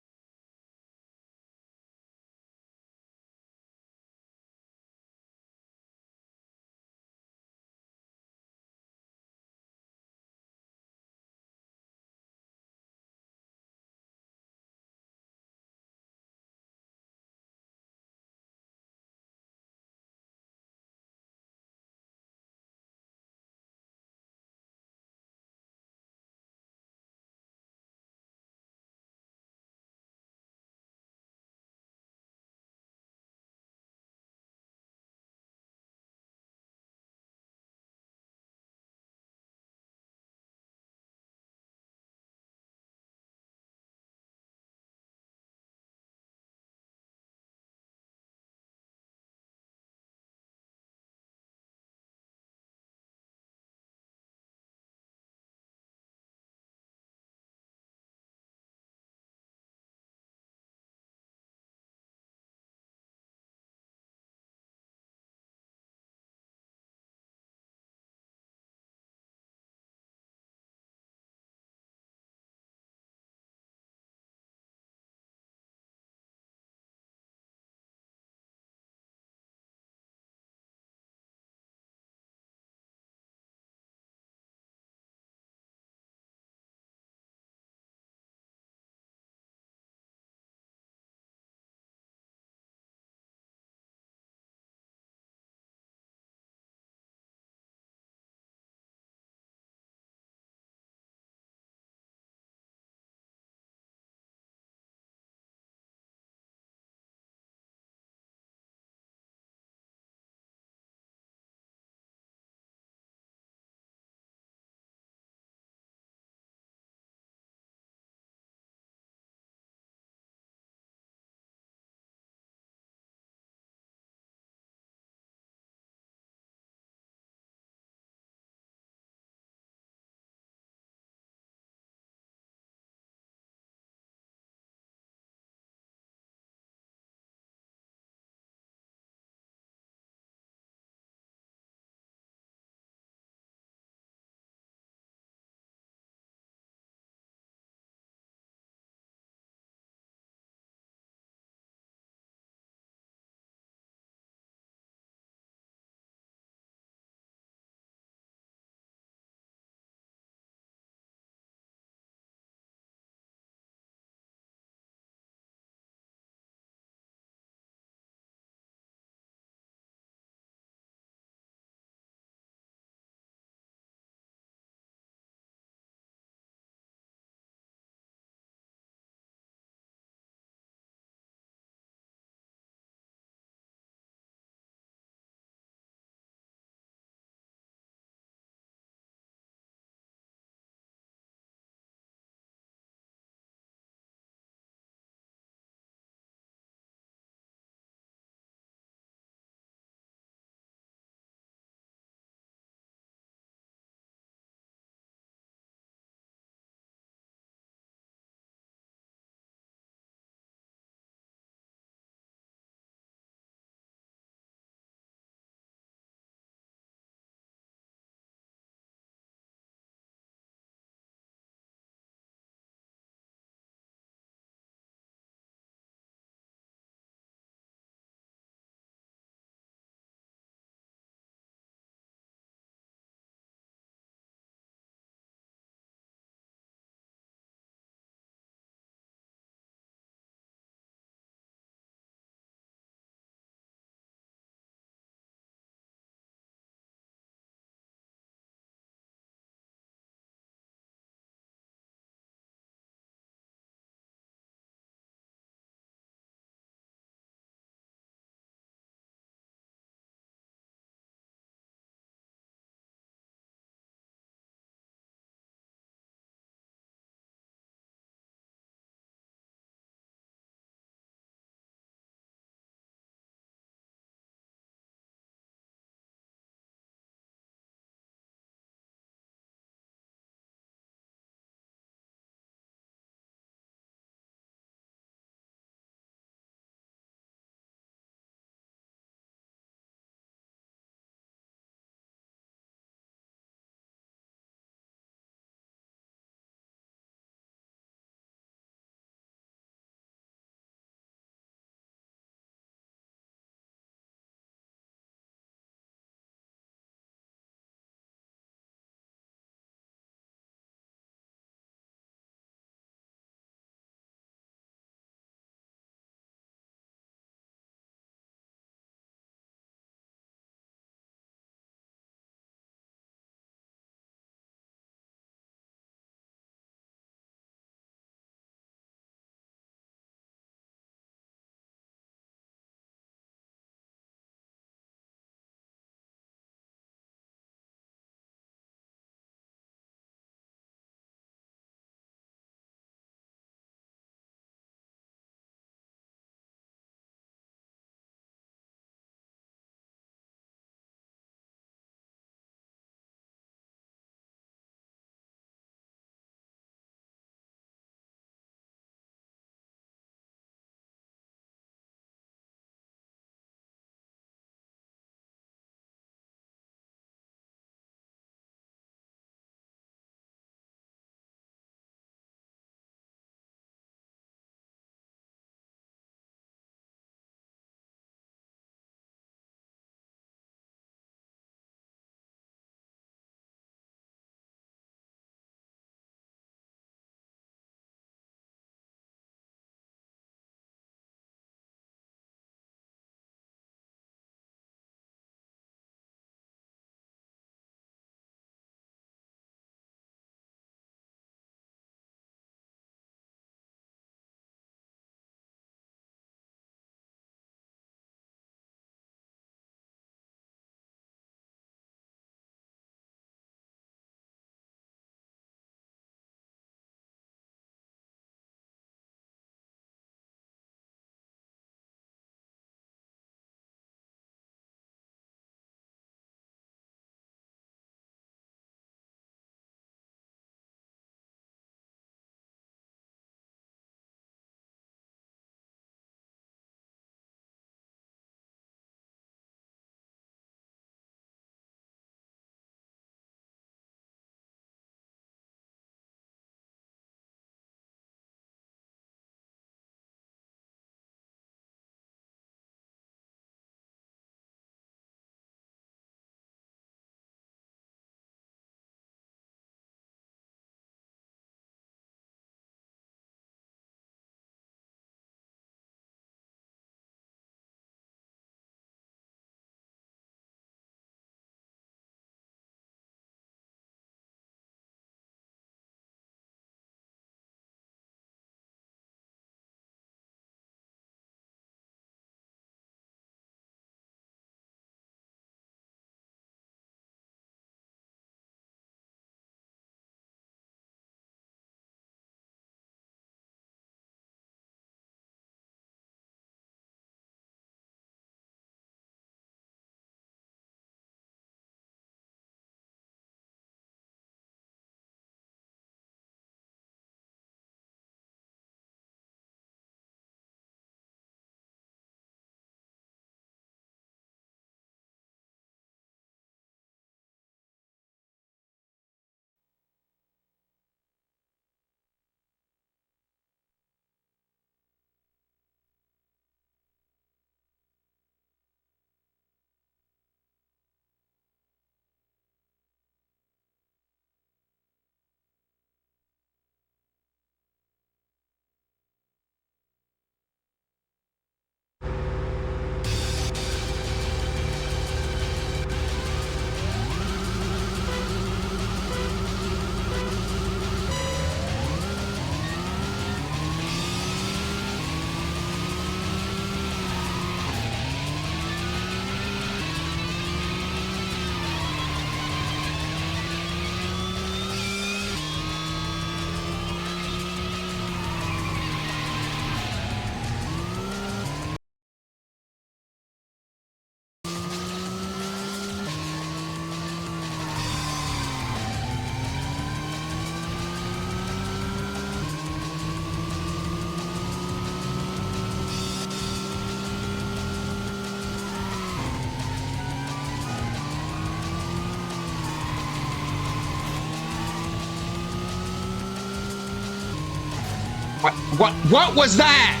What was that?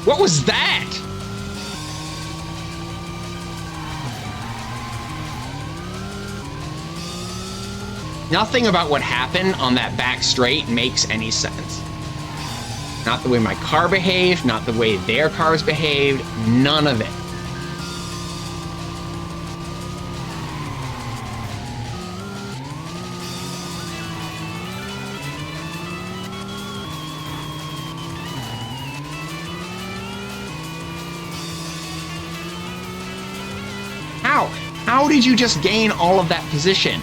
What was that? Nothing about what happened on that back straight makes any sense. Not the way my car behaved, not the way their cars behaved, none of it. How? How did you just gain all of that position?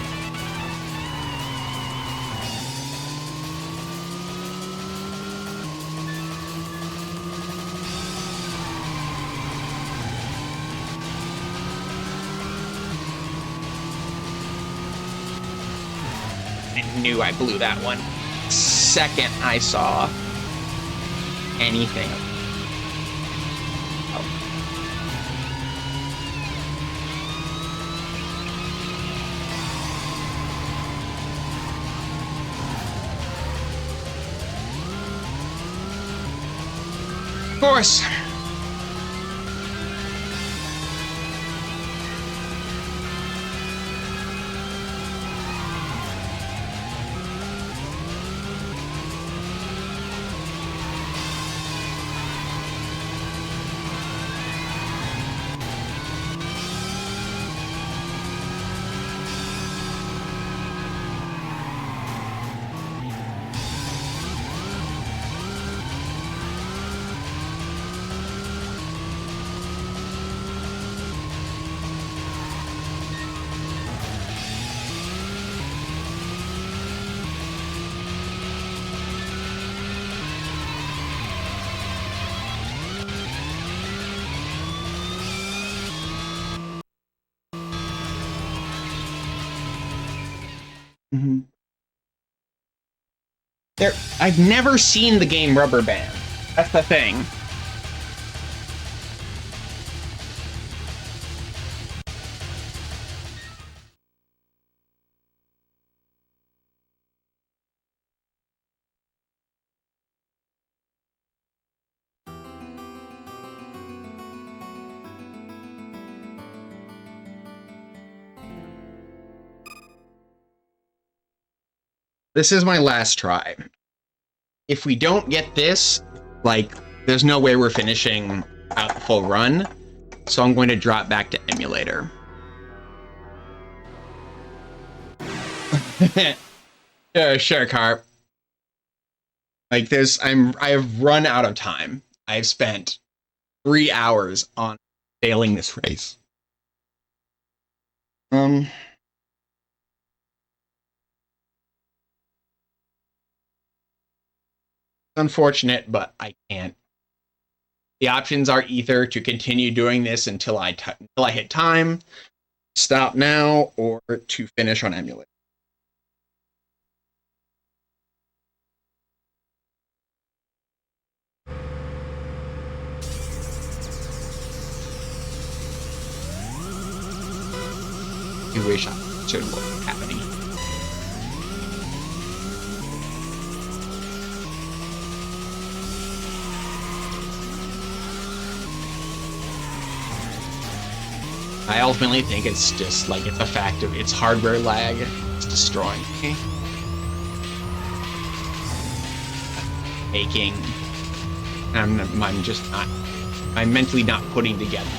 I knew I blew that one. Second I saw anything. Oh. Of course. Mm-hmm. I've never seen the game Rubber Band. That's the thing. This is my last try. If we don't get this, like, there's no way we're finishing out the full run. So I'm going to drop back to emulator. Sure, Carp. Like, I have run out of time. I've spent 3 hours on failing this race. Unfortunate, but I can't. The options are either to continue doing this until I hit time, stop now, or to finish on emulator. I wish I should what was happening. I ultimately think it's just like it's a fact of it's hardware lag. It's destroying me. I'm just not. I'm mentally not putting together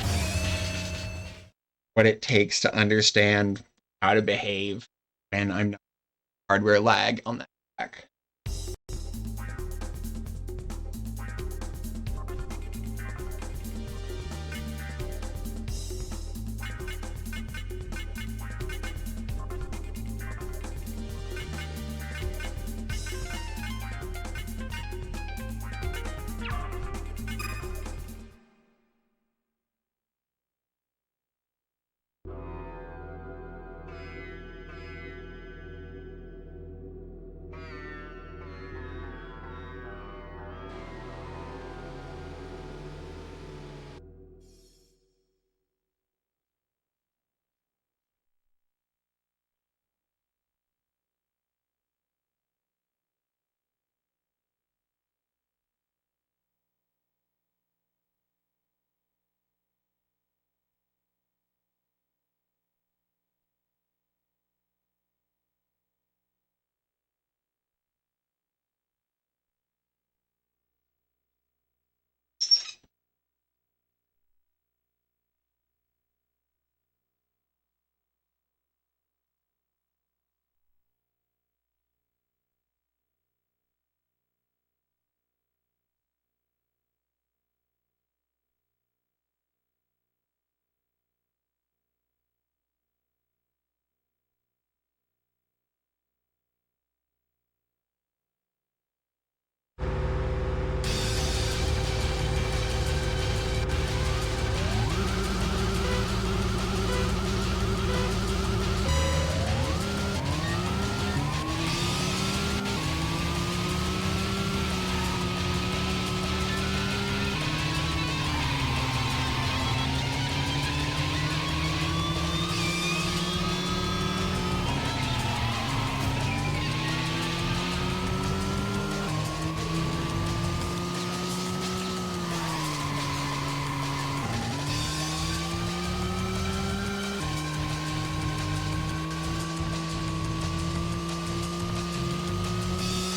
what it takes to understand how to behave when I'm not hardware lag on that track.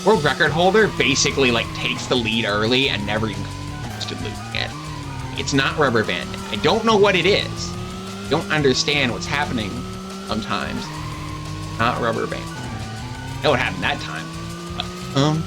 world record holder basically like takes the lead early and never even comes to losing it. It's not rubber banding. I don't know what it is. I don't understand what's happening sometimes. Not rubber banding. I know what happened that time. But, on.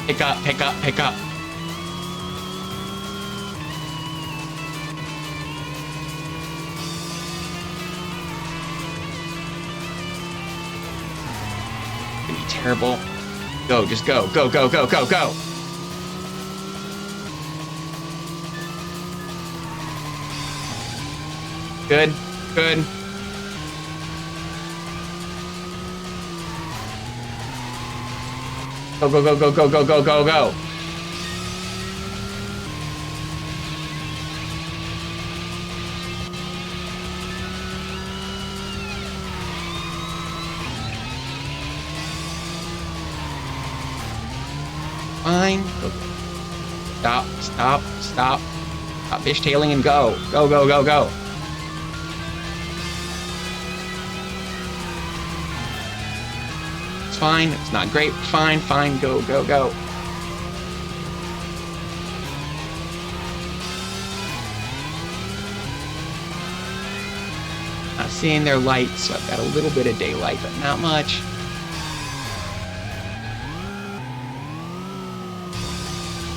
Pick up, pick up, pick up. It's gonna be terrible. Go, just go, go, go, go, go, go. Good, good. Go, go, go, go, go, go, go, go, go. Fine. Go. Stop, stop, stop. Stop fishtailing and go. Go, go, go, go. Fine, it's not great. Fine, fine, go, go, go. Not seeing their lights, so I've got a little bit of daylight, but not much.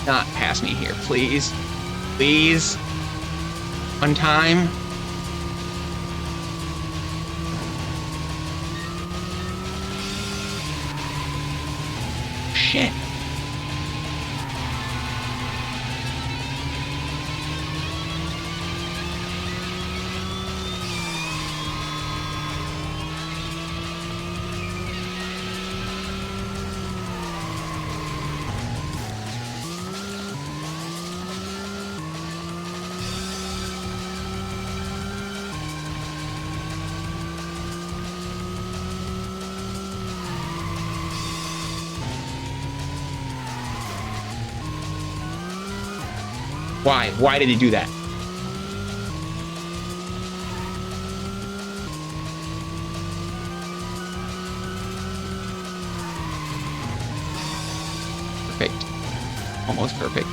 Not pass me here, please. Please. One time. Shit. Why? Why did he do that? Perfect. Almost perfect.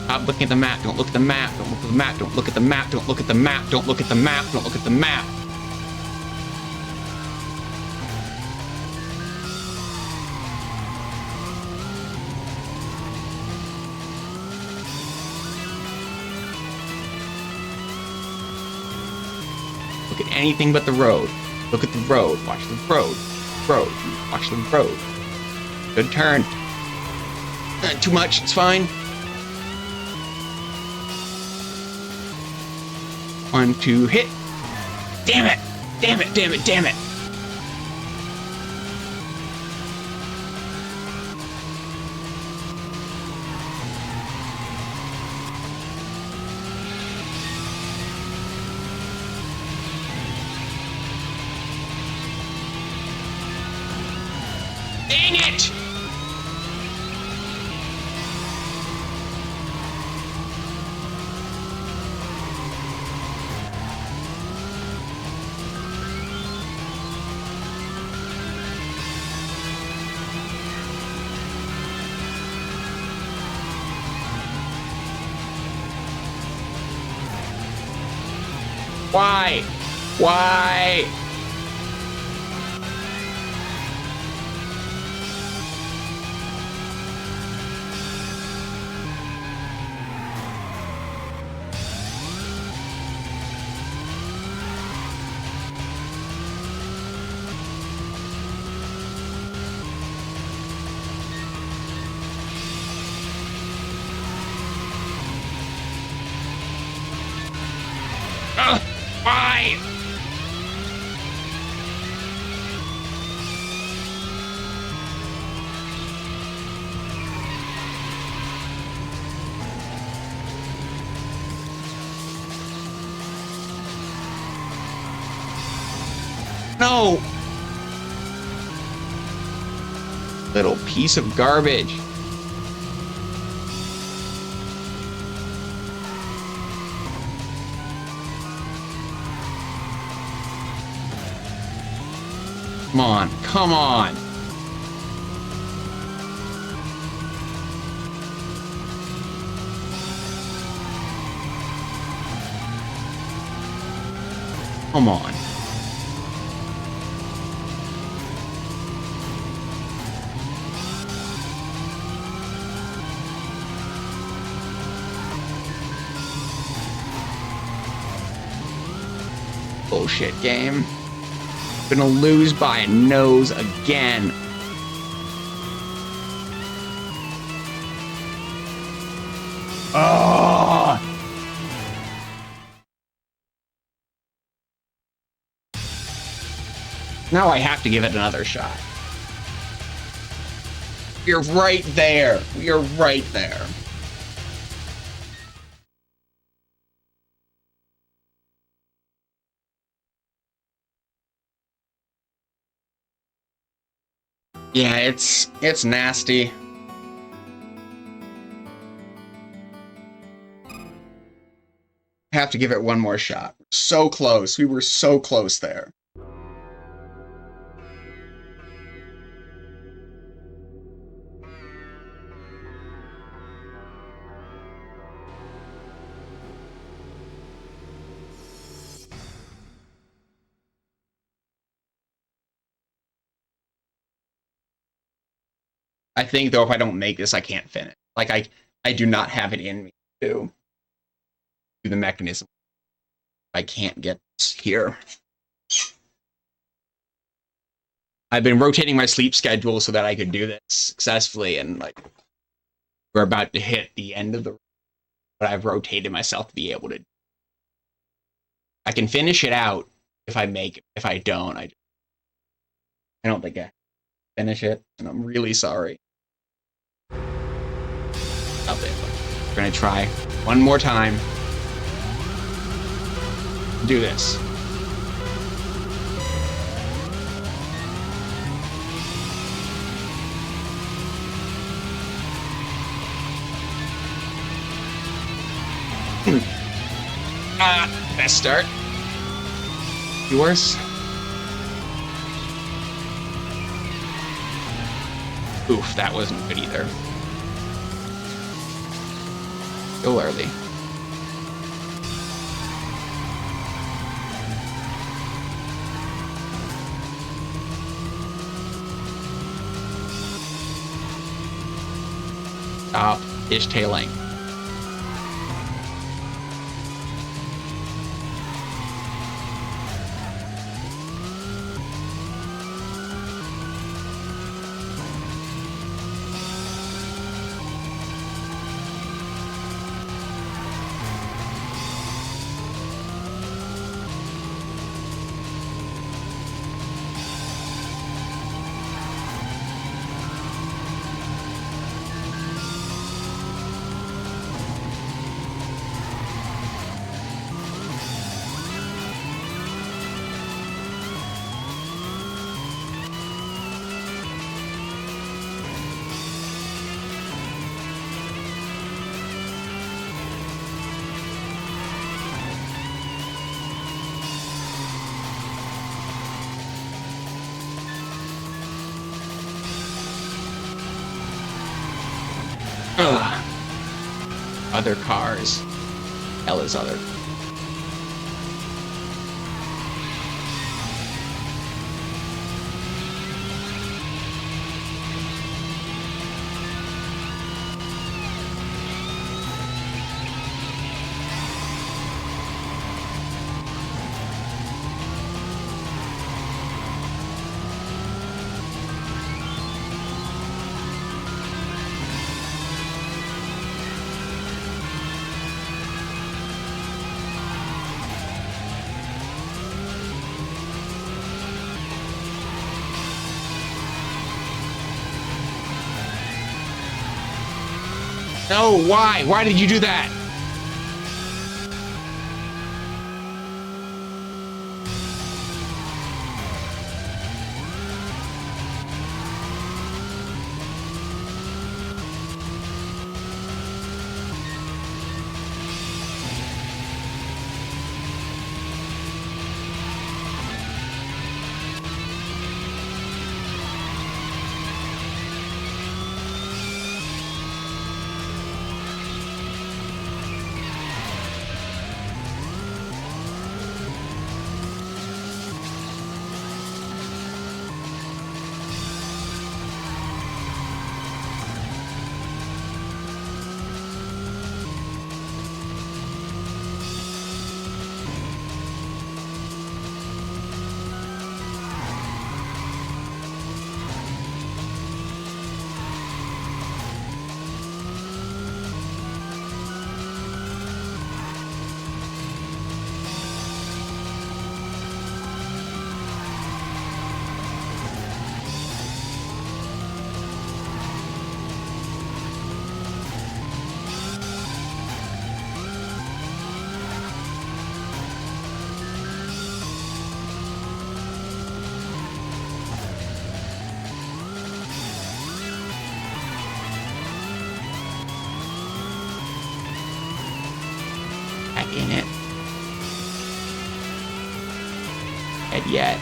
Stop looking at the map. Don't look at the map. Don't look at the map. Don't look at the map. Don't look at the map. Don't look at the map. Don't look at the map. Look at anything but the road. Look at the road. Watch the road. Road. Watch the road. Good turn. Too much. It's fine. 1, 2, hit. Damn it. Damn it. Damn it. Damn it. Dang it! Why? Why? Why? No! Little piece of garbage. Come on, come on. Come on. Bullshit game. Gonna lose by a nose again. Oh! Now I have to give it another shot. You're right there. You're right there. Yeah, it's nasty. Have to give it one more shot. So close. We were so close there. I think, though, if I don't make this, I can't finish. Like, I do not have it in me to do the mechanism. I can't get this here. I've been rotating my sleep schedule so that I could do this successfully, and, like, we're about to hit the end of the... But I've rotated myself to be able to... I can finish it out if I make it. If I don't, I don't think I finish it, and I'm really sorry. We're gonna try one more time. Do this. Best start. Yours. Oof, that wasn't good either. Go early. Stop fishtailing. Ugh. Other cars. Hell is other. No, why? Why did you do that? head yet.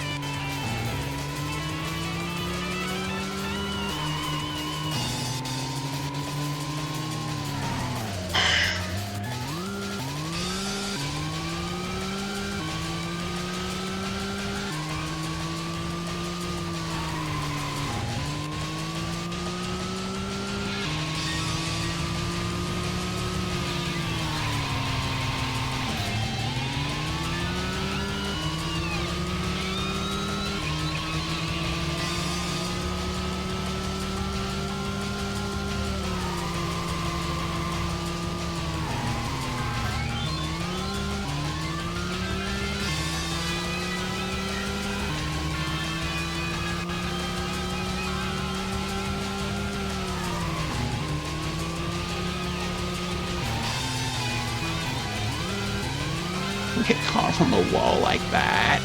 Get caught from a wall like that.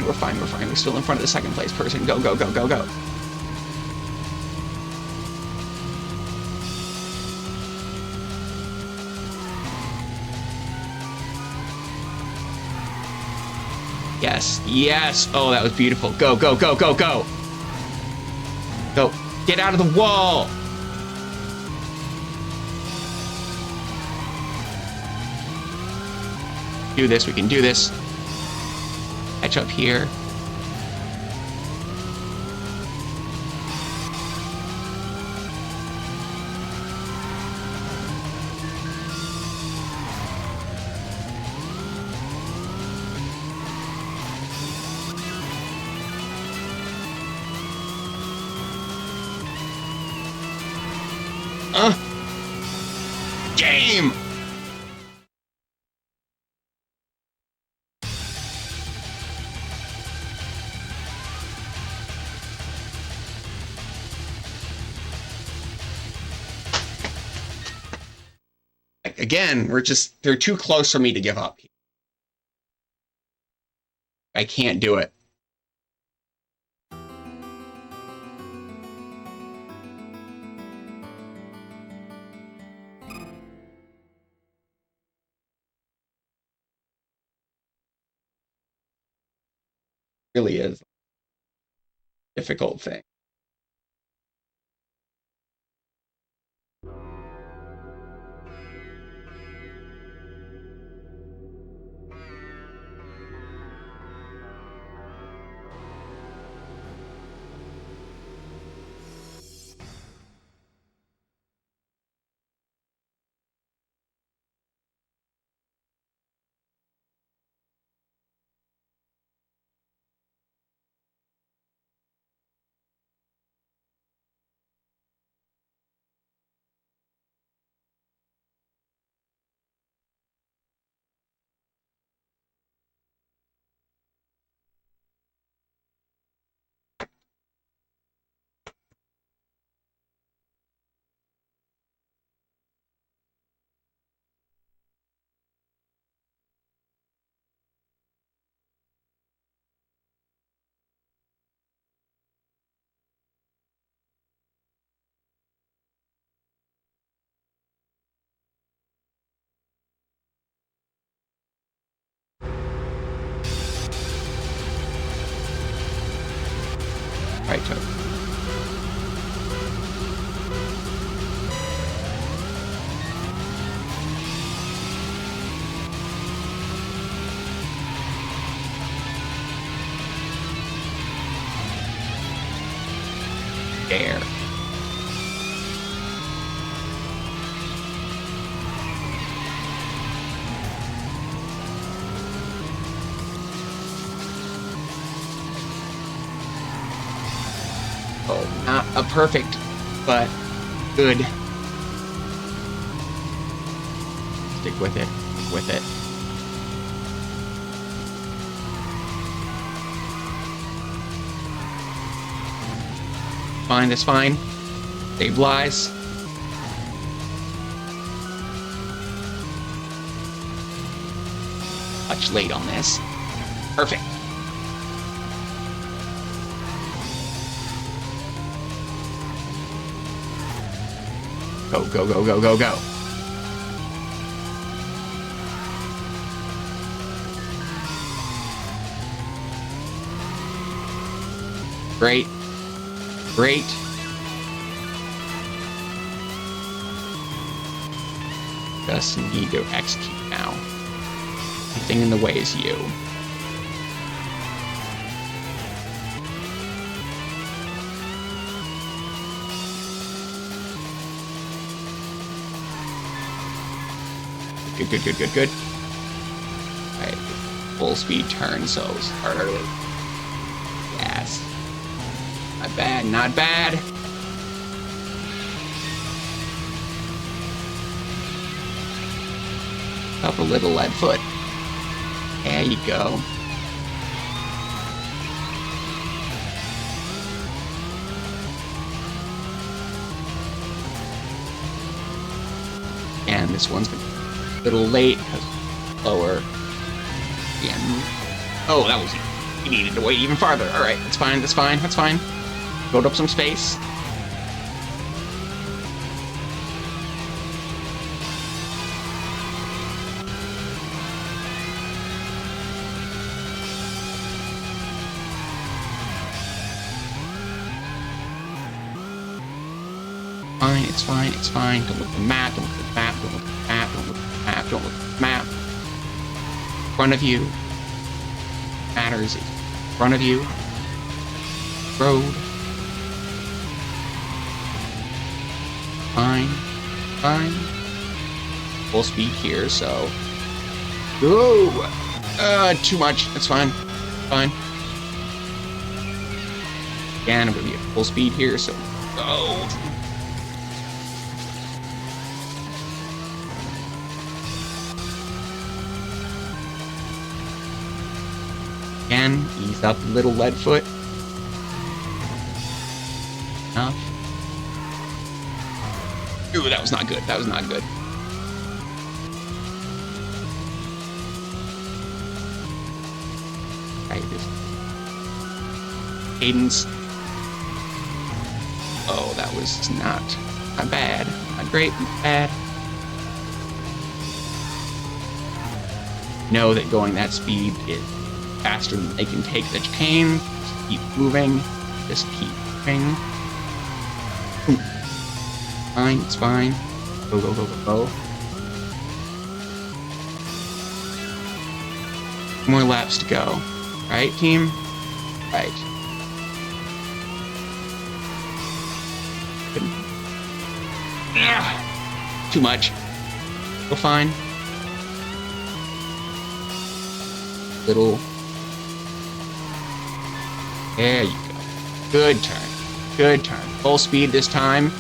We're fine. We're still in front of the second place person. Go. Yes. Oh, that was beautiful. Go. Go. Get out of the wall. Do this. We can do this. Catch up here. Game! Again, they're too close for me to give up. I can't do it. Really is a difficult thing. Right, Toad. There. Oh, not a perfect, but good. Stick with it. Stick with it. Fine, that's fine. Stabilize. Much late on this. Perfect. Go, go, go, go, go, go. Great. Great. Just need to execute now. The thing in the way is you. Good, good, good, good, good. Alright, full speed turn, so start early. Yes. Not bad, not bad. Up a little lead foot. There you go. And this one's a little late because lower. Yeah. Oh, that was you needed to wait even farther. All right, that's fine. That's fine. That's fine. Build up some space. Fine, it's fine, it's fine. Don't look at the map, don't look at the map, don't look at the map, don't look at the map, don't look at the map. In front of you. Matters is in front of you. Road. Fine. Fine. Full speed here, so. Go! Too much. That's fine. Fine. Again, I'm gonna be at full speed here, so go. Again, ease up a little lead foot. Enough. Ooh, that was not good. That was not good. Right, this cadence. Oh, that was not bad. Not great, bad. Know that going that speed is faster than they can take the chicane. Just keep moving. Just keep moving. Fine, it's fine. Go, go, go, go, go. More laps to go. Right, team? Right. Good. Ugh. Too much. Go fine. Little. There you go. Good turn. Good turn. Full speed this time.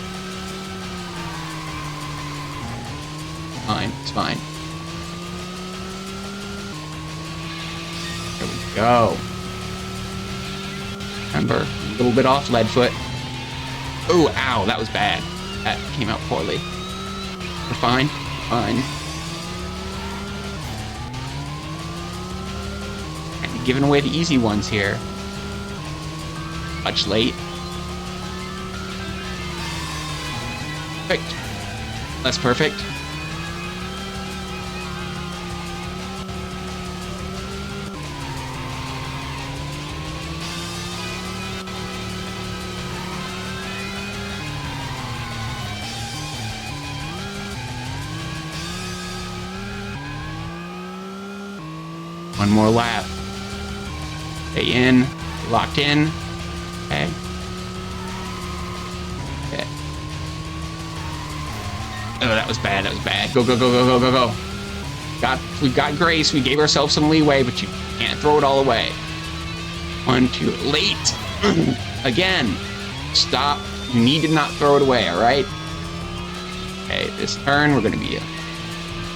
Fine. It's fine. There we go. Remember, a little bit off lead foot. Oh, ow, that was bad. That came out poorly. We're fine. Fine. And giving away the easy ones here. Much late. Perfect. That's perfect. One more lap. Stay in. Locked in. Okay. Okay. Oh, that was bad. That was bad. Go, go, go, go, go, go, go. We got grace. We gave ourselves some leeway, but you can't throw it all away. 1, 2, late. Again. Stop. You need to not throw it away, all right? Okay, this turn, we're gonna be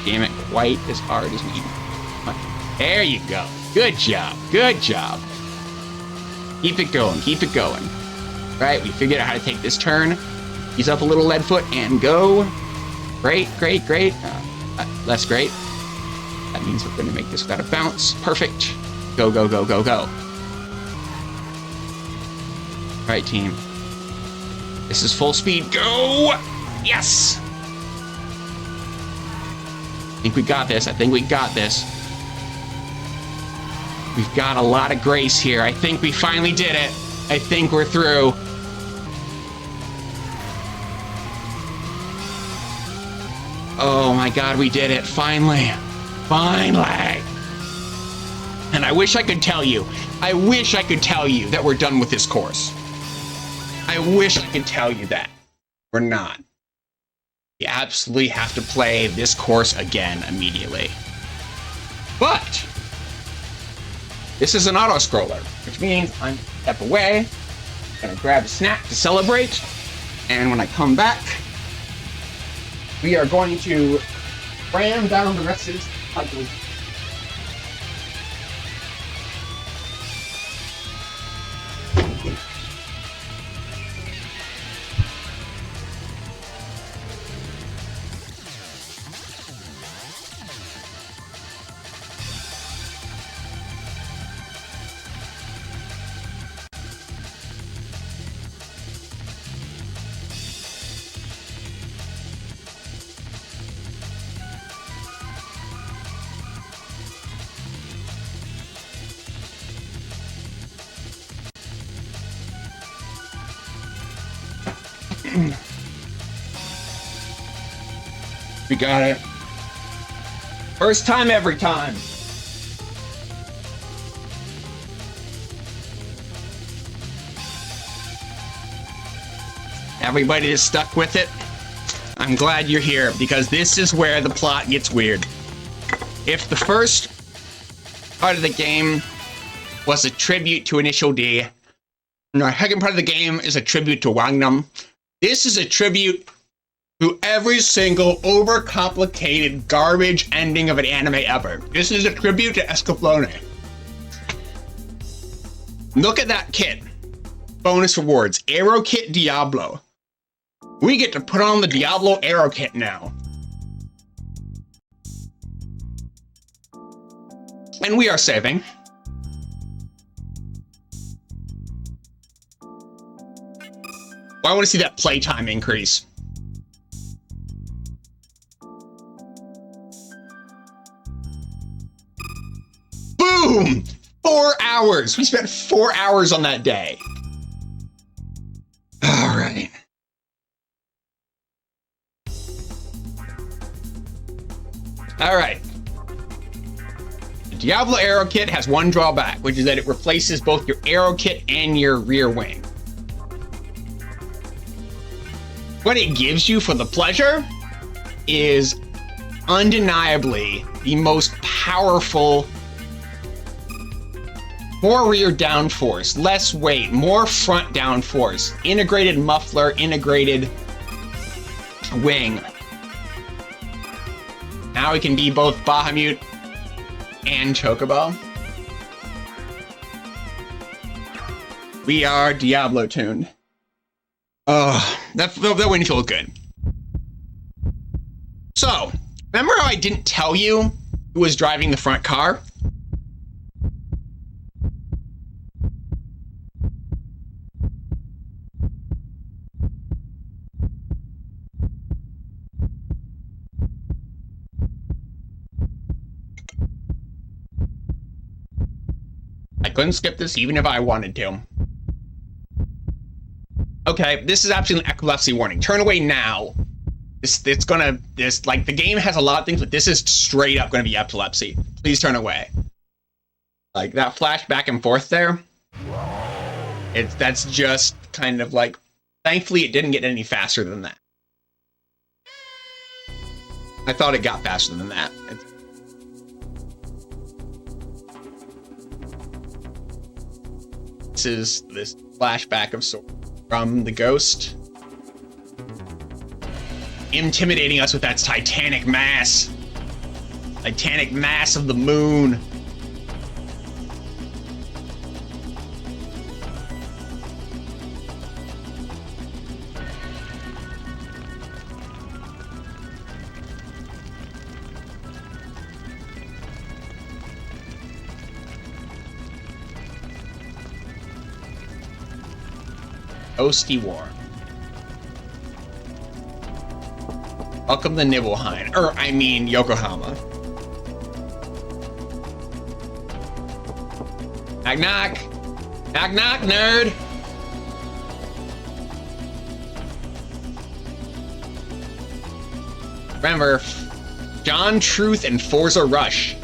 damn it quite as hard as we can. There you go. Good job. Good job. Keep it going. Keep it going. All right, we figured out how to take this turn. Ease up a little lead foot and go. Great, great, great. Less great. That means we're gonna make this without a bounce. Perfect. Go, go, go, go, go. All right, team. This is full speed. Go! Yes! I think we got this. I think we got this. We've got a lot of grace here. I think we finally did it. I think we're through. Oh my God, we did it. Finally. Finally. And I wish I could tell you. I wish I could tell you that we're done with this course. I wish I could tell you that. We're not. You absolutely have to play this course again immediately. But this is an auto-scroller, which means I'm gonna step away, gonna grab a snack to celebrate, and when I come back, we are going to ram down the rest of this puzzle. We got it. First time, every time. Everybody is stuck with it. I'm glad you're here because this is where the plot gets weird. If the first part of the game was a tribute to Initial D, and the second part of the game is a tribute to Wangnam, this is a tribute to every single overcomplicated garbage ending of an anime ever. This is a tribute to Escaflowne. Look at that kit. Bonus rewards, Aero Kit Diablo. We get to put on the Diablo Aero Kit now. And we are saving. I want to see that playtime increase. Boom! 4 hours. We spent 4 hours on that day. All right. All right. The Diablo Aero Kit has one drawback, which is that it replaces both your Aero Kit and your rear wing. What it gives you for the pleasure is undeniably the most powerful, more rear downforce, less weight, more front downforce, integrated muffler, integrated wing. Now it can be both Bahamut and Chocobo. We are Diablo tuned. Oh, that wouldn't feel good. So, remember how I didn't tell you who was driving the front car? I couldn't skip this even if I wanted to. Okay, this is actually an epilepsy warning. Turn away now. The game has a lot of things, but this is straight up gonna be epilepsy. Please turn away. Like that flash back and forth there. That's just kind of like, thankfully it didn't get any faster than that. I thought it got faster than that. This flashback of sorts. from the ghost. Intimidating us with that titanic mass. Titanic mass of the moon. Ghosty War. Welcome to Nibelheim. I mean, Yokohama. Knock knock! Knock knock, nerd! Remember, John Truth and Forza Rush.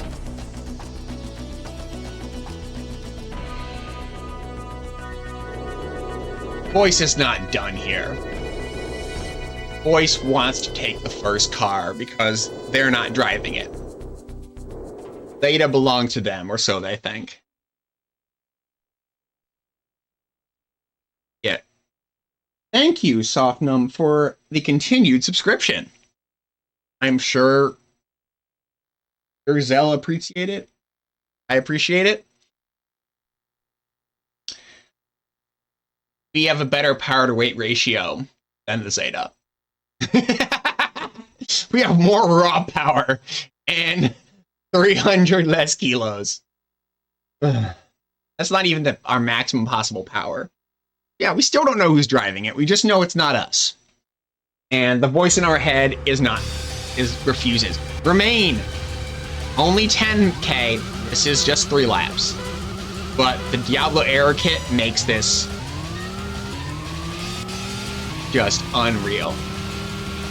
Boyce is not done here. Boyce wants to take the first car because they're not driving it. Theta belongs to them, or so they think. Yeah. Thank you, Softnum, for the continued subscription. I'm sure Zell appreciate it. I appreciate it. We have a better power to weight ratio than the Zeta. We have more raw power and 300 less kilos. That's not even our maximum possible power. Yeah, we still don't know who's driving it. We just know it's not us. And the voice in our head refuses. Remain! Only 10K. This is just 3 laps. But the Diablo Aero Kit makes this just unreal.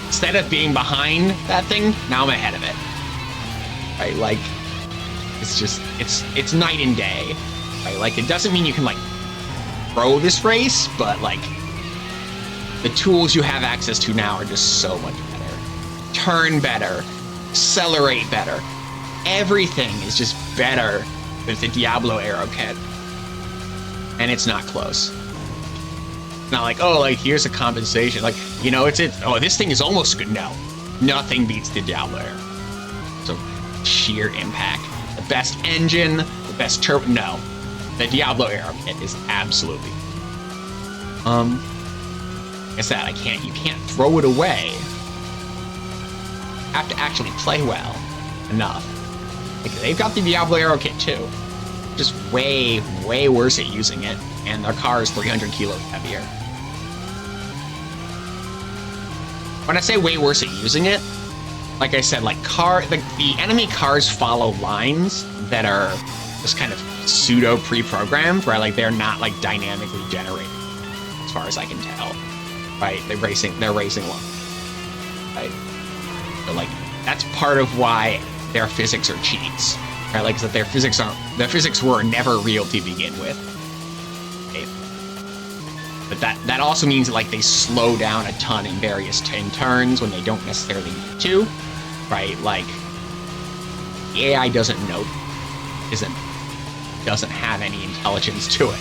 Instead of being behind that thing, now I'm ahead of it. Right, like, it's night and day. Right, like, it doesn't mean you can, like, pro this race, but, like, the tools you have access to now are just so much better. Turn better, accelerate better. Everything is just better with the Diablo Aero Kit. And it's not close. Not like, oh, like, here's a compensation. Like, you know, oh, this thing is almost good. No, nothing beats the Diablo Aero. So, sheer impact. The best engine, the best turbo. No, the Diablo Aero Kit is absolutely. It's that you can't throw it away. You have to actually play well enough. Like, they've got the Diablo Aero Kit too. Just way, way worse at using it, and their car is 300 kilos heavier. When I say way worse at using it, like I said, like the enemy cars follow lines that are just kind of pseudo pre-programmed, where like they're not like dynamically generated, as far as I can tell. Right? They're racing along. Right? So like that's part of why their physics are cheats. Right? Like that their physics were never real to begin with. Okay. But that also means that like they slow down a ton in various turns when they don't necessarily need to. Right? Like the AI doesn't have any intelligence to it.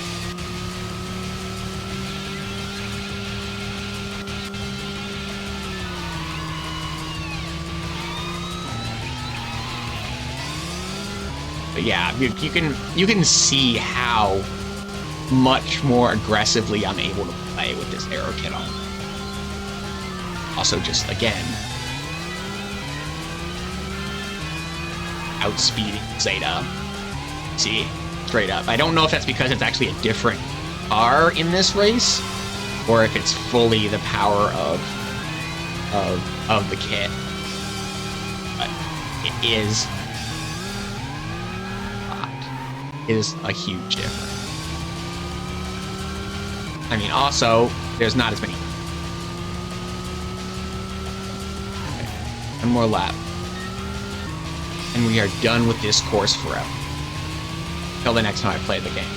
But yeah, you can see how much more aggressively I'm able to play with this Aero Kit on. Also, just again, outspeeding Zeta. See, straight up. I don't know if that's because it's actually a different car in this race, or if it's fully the power of the kit. But it is a huge difference. I mean, also, there's not as many. Okay. One more lap. And we are done with this course forever. Until the next time I play the game.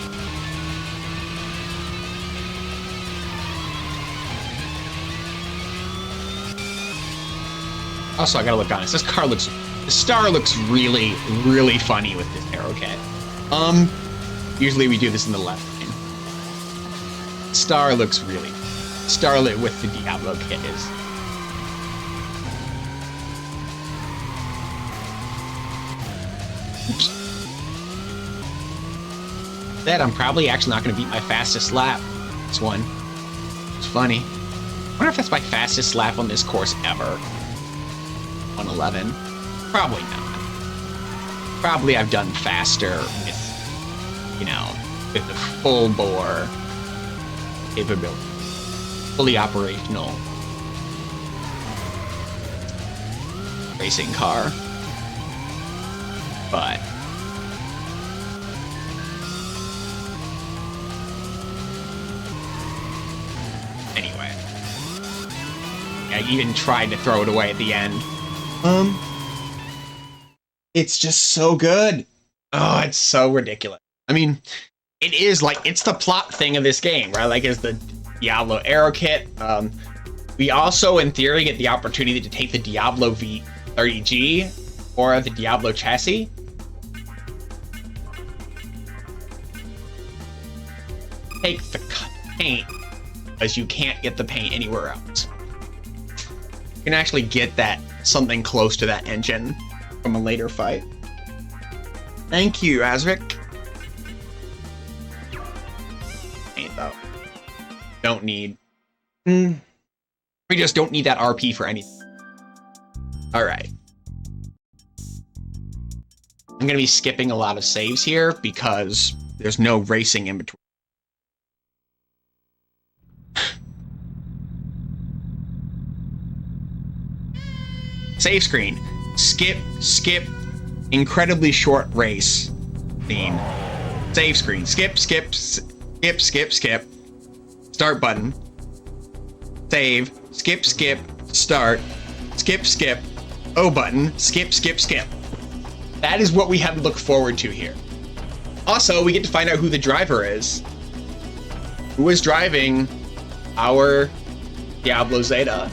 Also, I gotta look honest. The star looks really, really funny with this Aero Kit. Usually we do this in the left lane. Star looks really Starlet with the Diablo kit is. Oops. That I'm probably actually not going to beat my fastest lap. This one. It's funny. I wonder if that's my fastest lap on this course ever. 111. Probably not. Probably I've done faster with, you know, with the full bore capability. Fully operational racing car. But anyway, I even tried to throw it away at the end. It's just so good. Oh, it's so ridiculous. I mean, it is like, it's the plot thing of this game, right? Like, it's the Diablo Arrow Kit. We also, in theory, get the opportunity to take the Diablo V30G or the Diablo chassis. Take the paint, because you can't get the paint anywhere else. You can actually get that, something close to that engine from a later fight. Thank you, Azric. Paint though. Don't need. We just don't need that RP for anything. Alright. I'm gonna be skipping a lot of saves here because there's no racing in between. Save screen. Skip, incredibly short race scene. Save screen. Skip. Start button. Save. Skip. Start. Skip. O button. Skip. That is what we have to look forward to here. Also, we get to find out who the driver is. Who is driving our Diablo Zeta?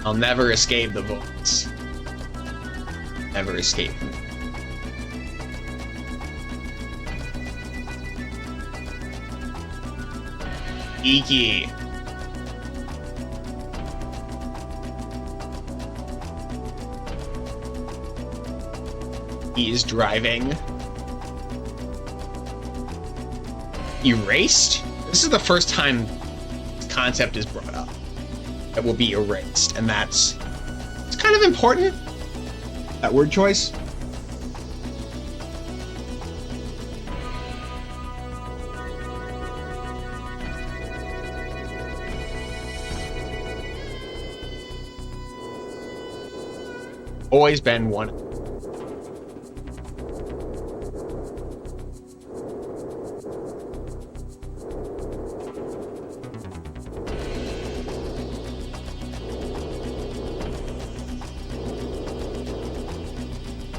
I'll never escape the voice. Never escape. Geeky. He is driving. Erased? This is the first time this concept is brought up. That will be erased, and it's kind of important. That word choice. Always been one.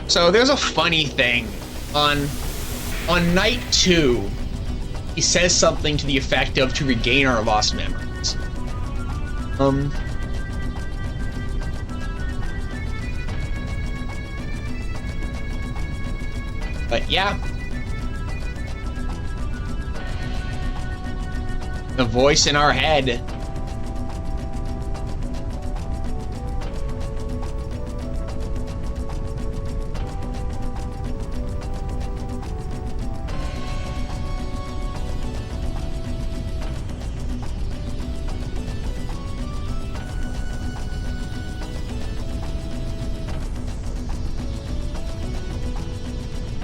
So there's a funny thing on night 2. He says something to the effect of to regain our lost memories. But yeah. The voice in our head.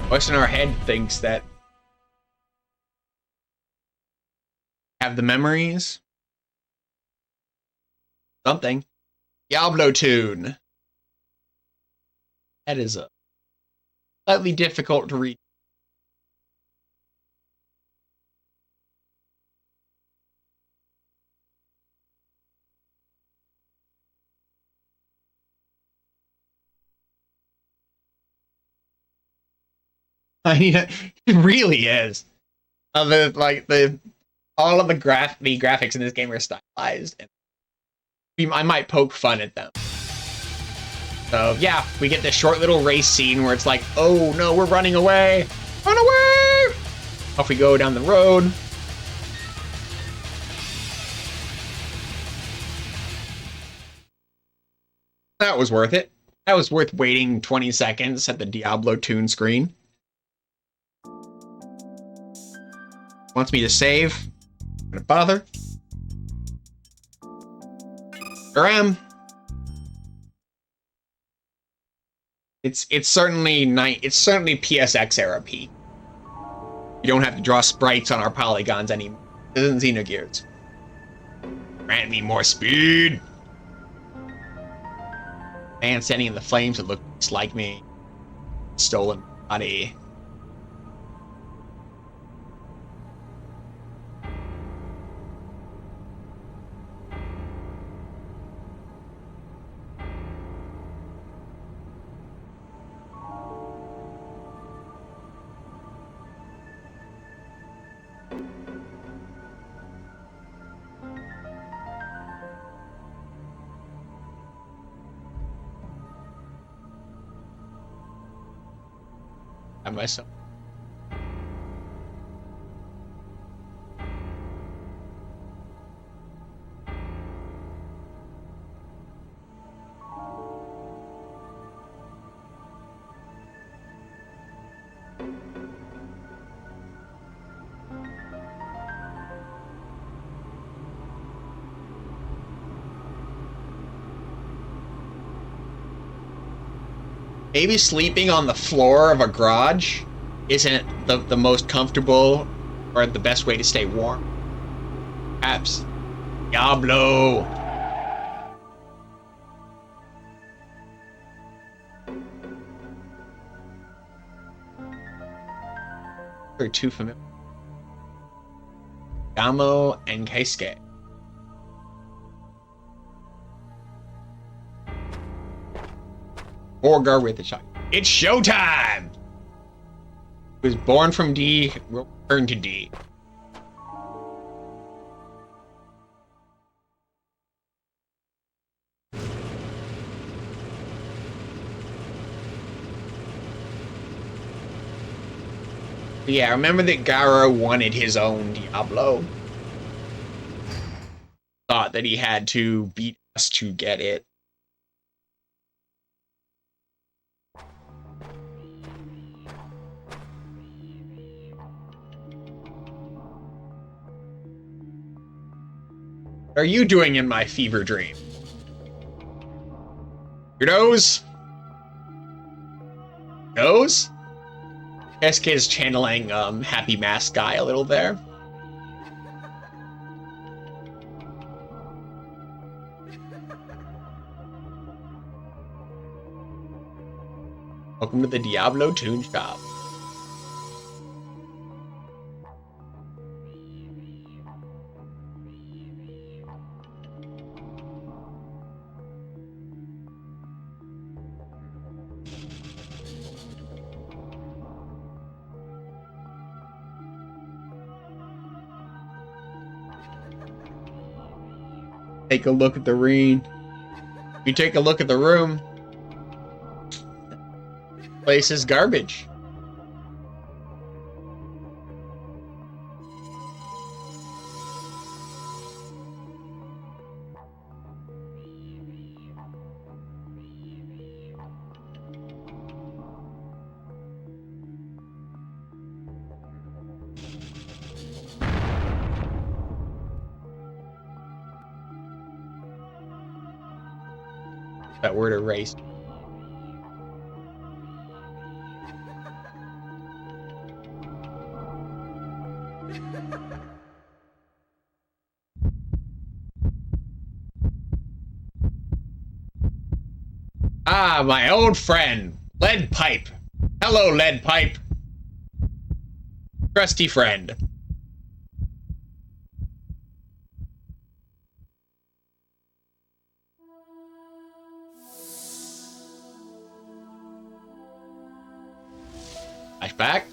Voice in our head thinks that have the memories. Something. Diablo tune. That is a slightly difficult to read. I mean, it really is. All of the graphics in this game are stylized, and I might poke fun at them. So yeah, we get this short little race scene where it's like, oh no, we're running away, run away! Off we go down the road. That was worth it. That was worth waiting 20 seconds at the Diablo tune screen. Wants me to save. I'm gonna bother. Here I am. It's certainly PSX era peak. You don't have to draw sprites on our polygons anymore. This isn't Xenogears. Grant me more speed. Man standing in the flames that looks like me. Stolen body. Myself. Maybe sleeping on the floor of a garage isn't the most comfortable or the best way to stay warm. Perhaps. Diablo! They're too familiar. Gamo and Keisuke. Borgar with the shot. It's showtime! Was born from D, will return to D. Yeah, remember that Garo wanted his own Diablo. Thought that he had to beat us to get it. What are you doing in my fever dream? Your nose? Nose? SK is channeling Happy Mask Guy a little there. Welcome to the Diablo Toon Shop. Take a look at the rain. You take a look at the room. Place is garbage. That word erased. Ah, my old friend, Lead Pipe. Hello, Lead Pipe. Trusty friend. Flashback.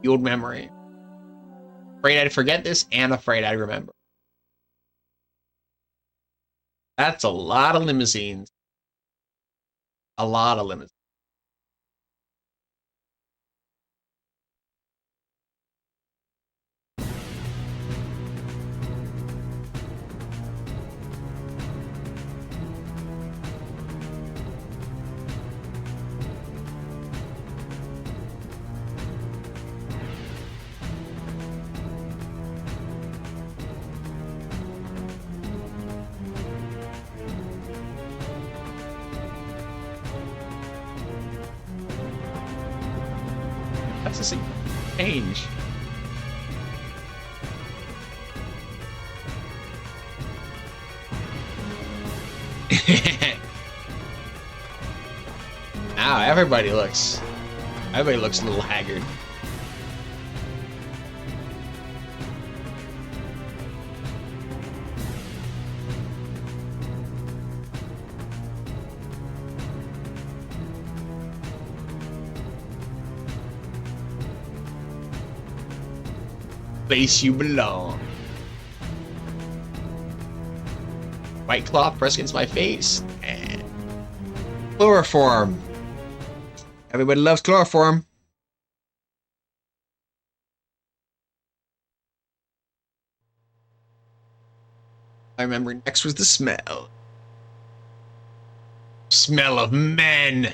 The old memory. Afraid I'd forget this and afraid I'd remember. That's a lot of limousines. A lot of limousines. That's a change. Now everybody looks a little haggard. Place you belong. White cloth pressed against my face. And chloroform. Everybody loves chloroform. I remember next was the smell. Smell of men.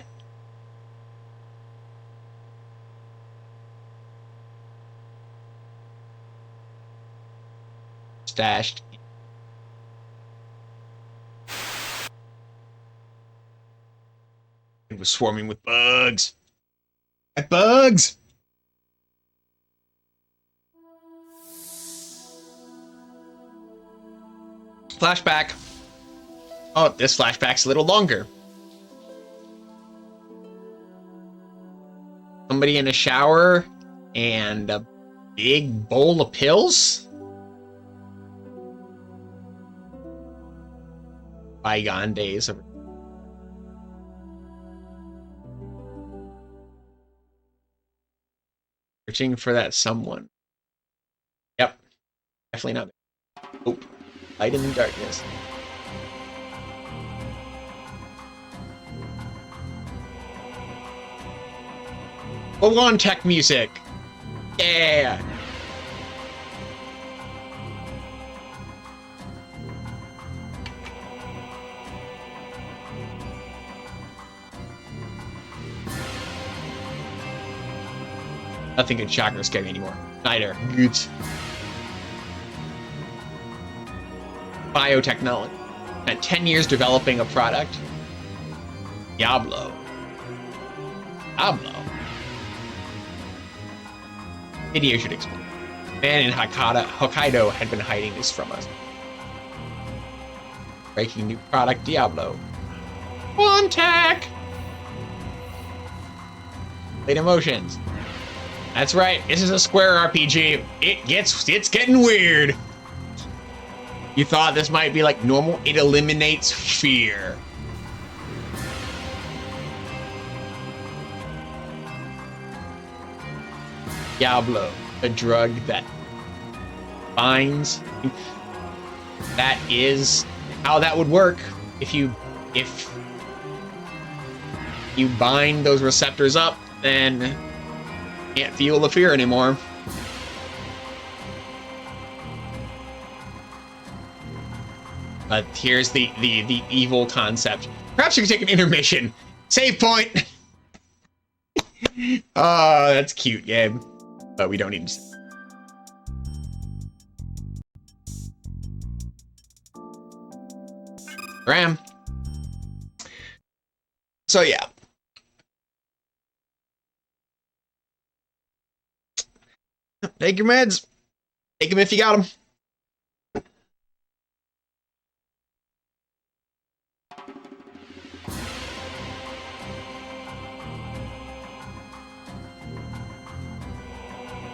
Stashed. It was swarming with bugs. Bugs! Flashback. Oh, this flashback's a little longer. Somebody in a shower and a big bowl of pills? Bygone days of searching for that someone. Yep. Definitely not. Nope. Light in the darkness. Hold on, tech music. Yeah. Nothing can shock or scare me anymore. Neither. Good. Biotechnology. Spent 10 years developing a product. Diablo. Video should explain. Man in Hokkaido had been hiding this from us. Breaking new product, Diablo. One tech! Late emotions. That's right, this is a Square RPG. It's getting weird. You thought this might be like normal? It eliminates fear. Diablo, a drug that binds. That is how that would work. If you bind those receptors up, then you can't feel the fear anymore. But here's the evil concept. Perhaps you can take an intermission. Save point. Oh, that's cute, Gabe. But we don't need to. Ram. So yeah. Take your meds. Take them if you got them.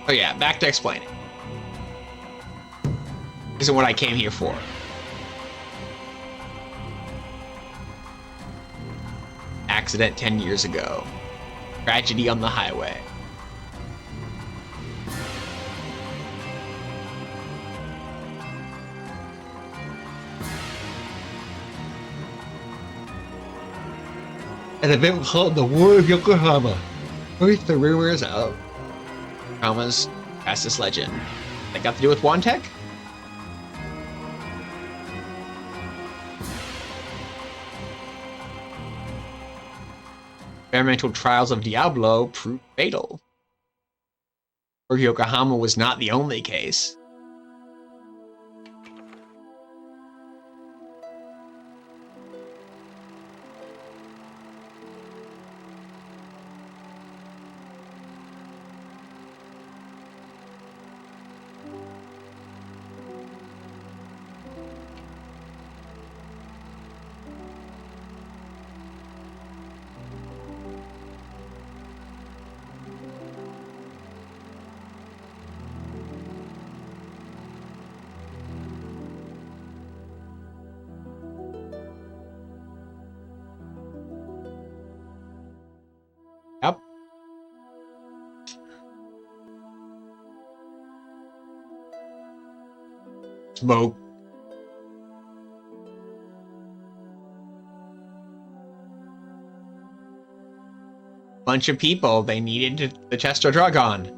Oh yeah, back to explaining. This isn't what I came here for. Accident 10 years ago. Tragedy on the highway. An event called the War of Yokohama. First the rumors of Yokohama's fastest legend. That got to do with Wantech? Experimental trials of Diablo proved fatal. Or Yokohama was not the only case. smoke. Bunch of people, they needed the Chester drug on.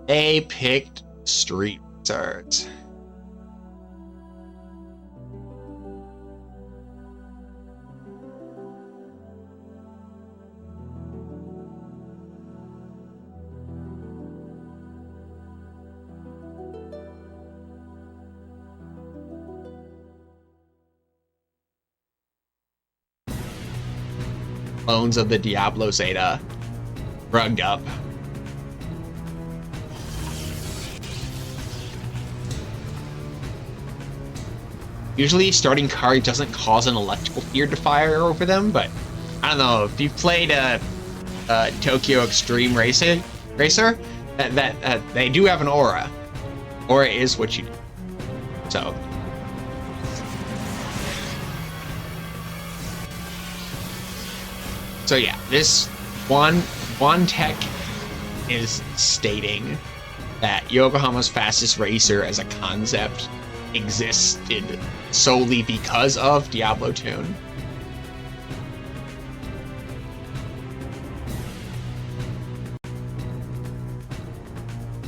They picked street racers. Clones of the Diablo Zeta, drugged up. Usually starting cars doesn't cause an electrical field to fire over them, but I don't know, if you've played a Tokyo Extreme Racer, that they do have an aura. Aura is what you do. So yeah, this one tech is stating that Yokohama's fastest racer as a concept existed solely because of Diablo Tune.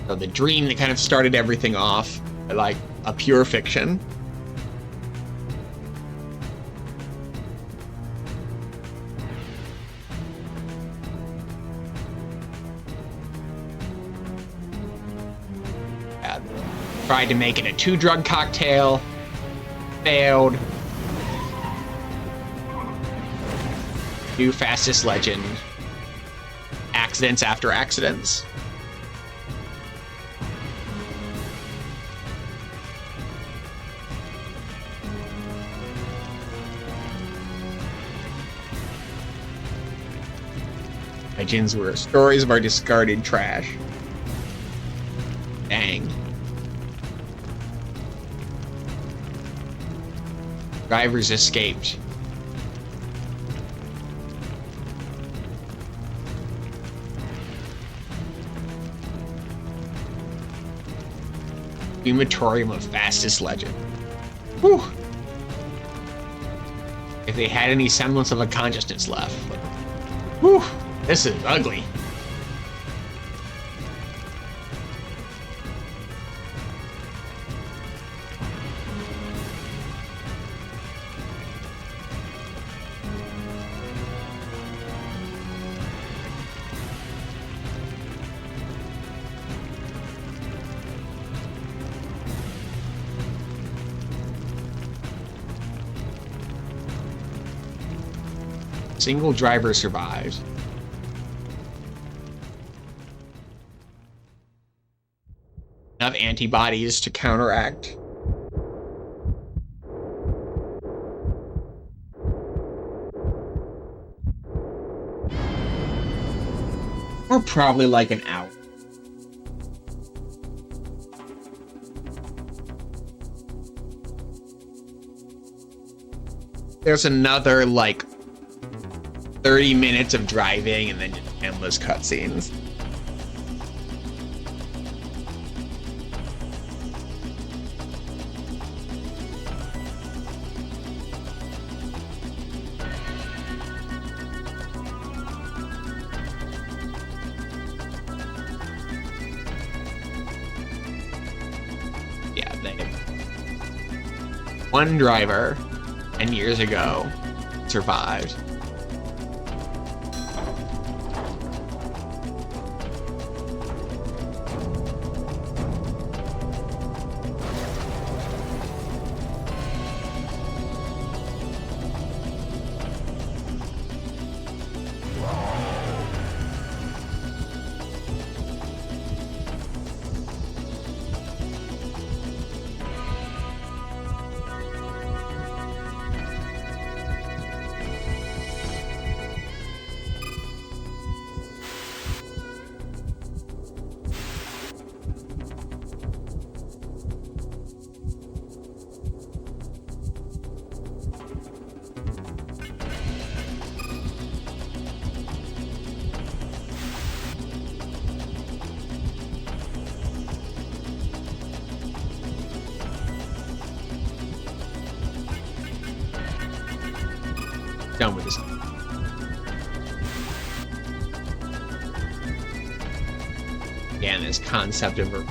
So the dream that kind of started everything off, like a pure fiction. Tried to make it a 2-drug cocktail, failed. New fastest legend, accidents after accidents. Legends were stories of our discarded trash. Dang. Drivers escaped. Crematorium of fastest legend. Whew. If they had any semblance of a consciousness left. But, whew, this is ugly. Single driver survived. Enough antibodies to counteract. We're probably like an hour. There's another like 30 minutes of driving and then just endless cutscenes. Yeah, one driver 10 years ago survived. Done with this. Again, this concept of a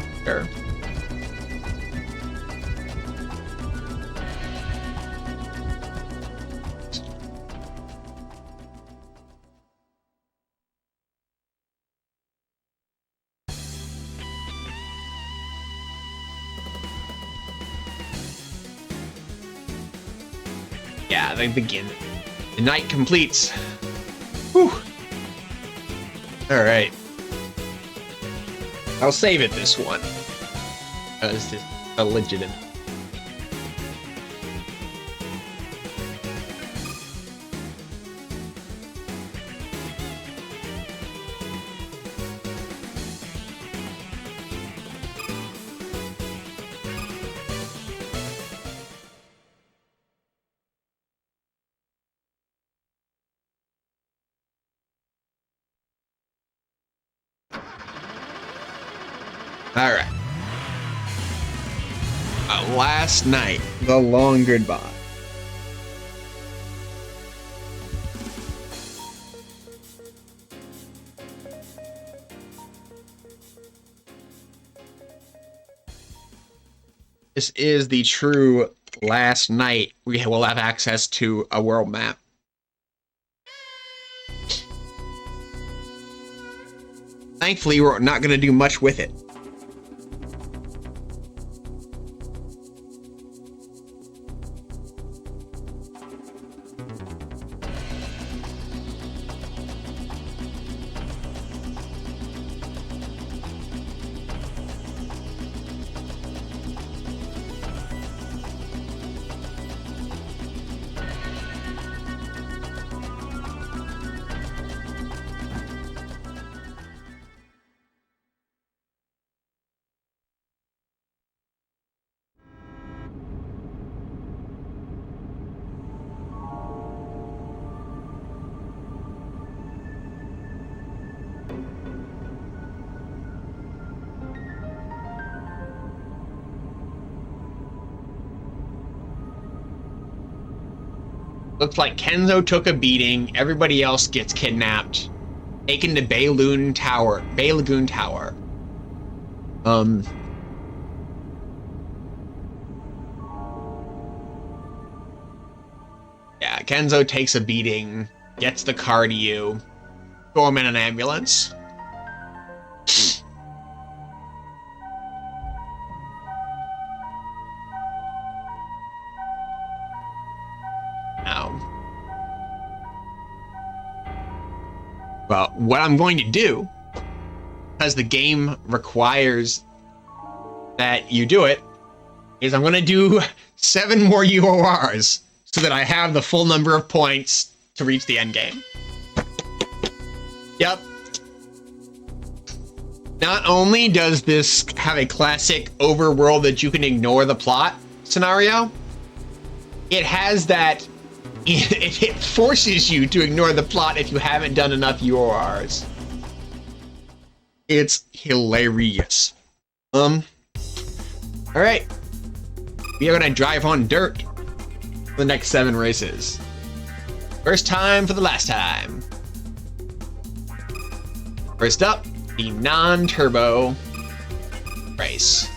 yeah, they begin. The night completes. Whew. Alright. I'll save it this one. Because it's a legitimate. Alright. Last night, the long goodbye. This is the true last night. We will have access to a world map. Thankfully, we're not going to do much with it. Looks like Kenzo took a beating. Everybody else gets kidnapped, taken to Lagoon Tower. Yeah, Kenzo takes a beating, gets the car to you, throw him in an ambulance. Well, what I'm going to do, because the game requires that you do it, is I'm going to do 7 more UORs so that I have the full number of points to reach the end game. Yep. Not only does this have a classic overworld that you can ignore the plot scenario, it has that it forces you to ignore the plot if you haven't done enough UORs. It's hilarious. Alright. We are gonna drive on dirt for the next 7 races. First time for the last time. First up, the non-turbo race.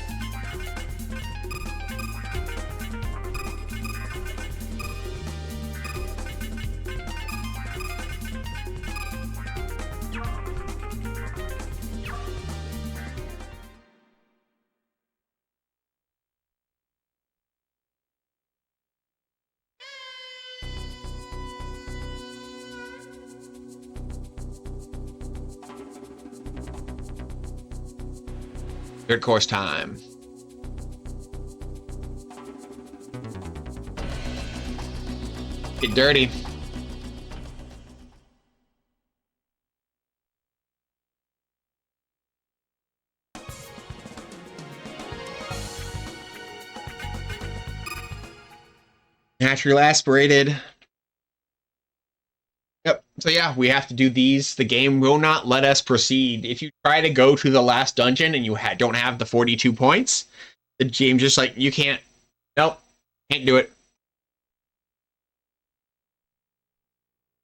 Third course time. Get dirty. Naturally aspirated. Yep. So yeah, we have to do these. The game will not let us proceed. If you try to go to the last dungeon and you don't have the 42 points, the game just like, you can't. Nope. Can't do it.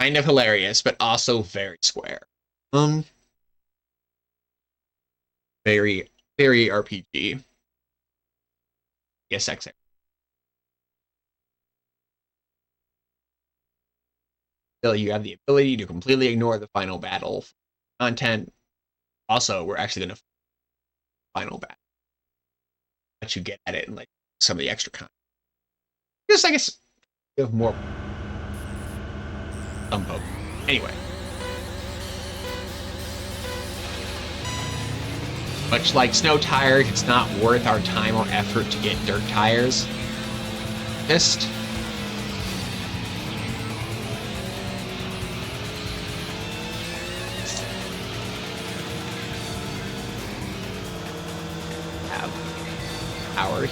Kind of hilarious, but also very square. Very, very RPG. Yes, XR. Still, you have the ability to completely ignore the final battle content. Also, we're actually going to final battle. Let you get at it and like some of the extra content. Just, I guess, you have more. Some poke. Anyway. Much like snow tires, it's not worth our time or effort to get dirt tires. Just have power.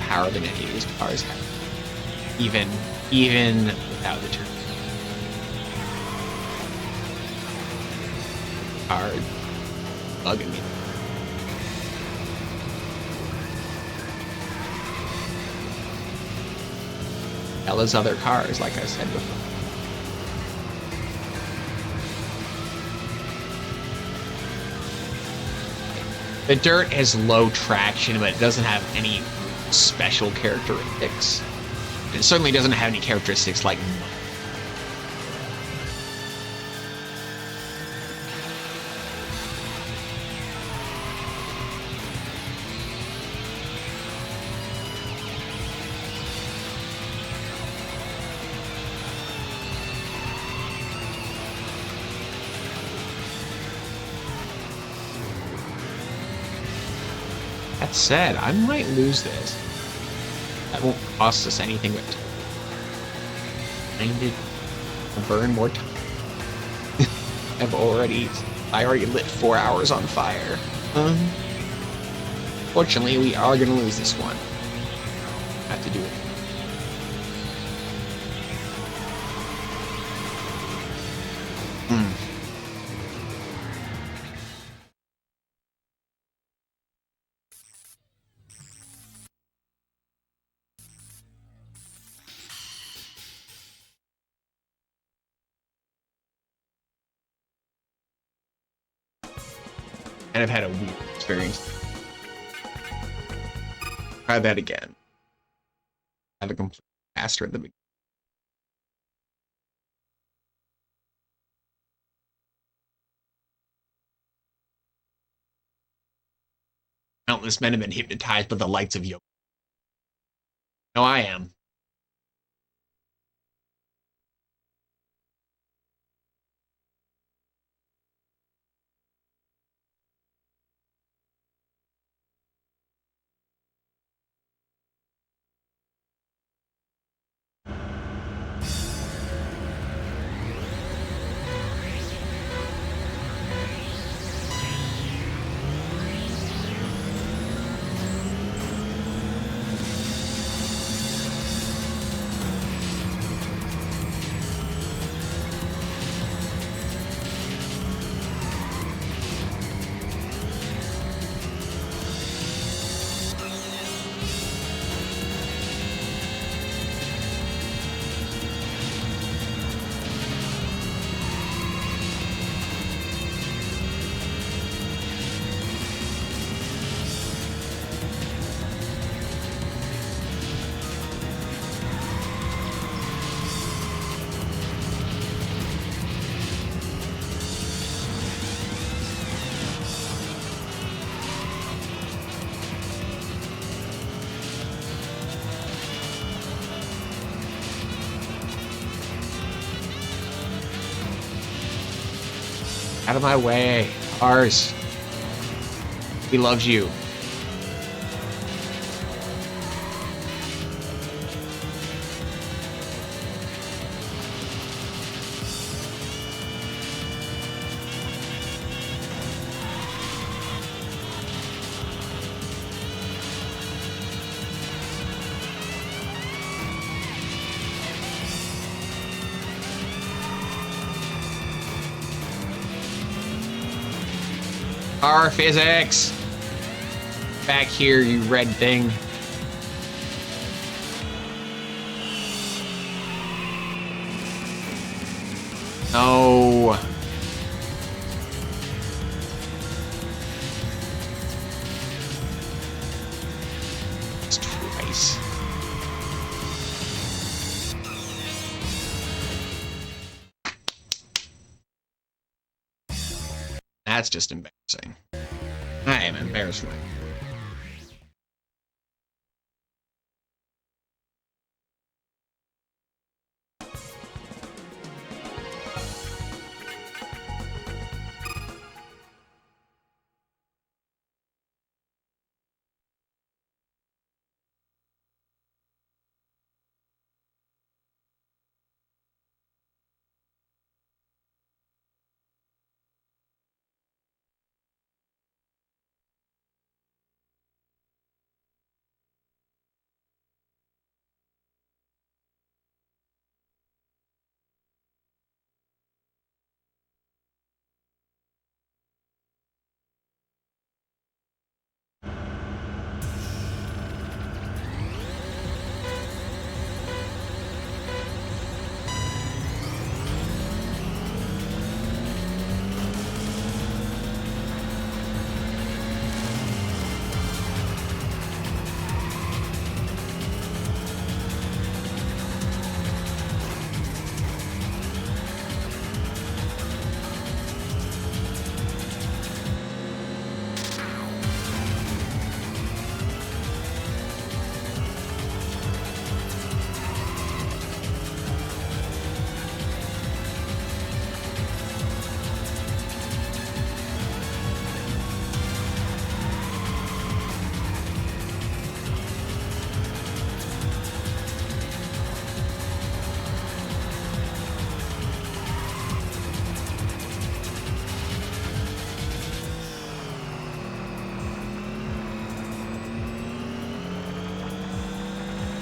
Power than any of these cars have. Even without the turn. Hard bugging me. Hell as other cars, like I said before. The dirt has low traction, but it doesn't have any special characteristics. It certainly doesn't have any characteristics like that said, I might lose this. That won't cost us anything but time to burn more time. I already lit 4 hours on fire. Fortunately, we are gonna lose this one. Have to do it. And I've had a weird experience. Try that again. Have a complete master at the beginning. Countless men have been hypnotized by the lights of yoga. No, I am. Out of my way. Ours. He loves you. Our physics! Back here, you red thing. No. It's twice. That's just embarrassing. I am embarrassed.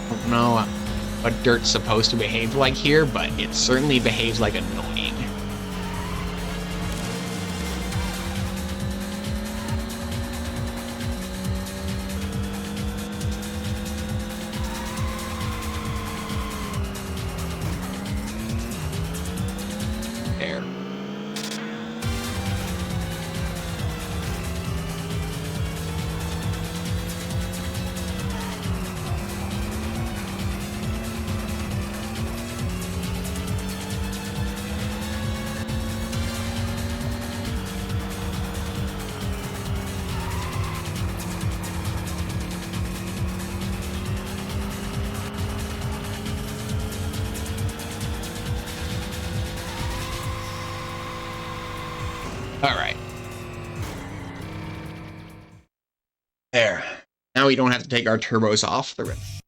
I don't know what dirt's supposed to behave like here, but it certainly behaves like annoying. There. All right. There. Now we don't have to take our turbos off the rest.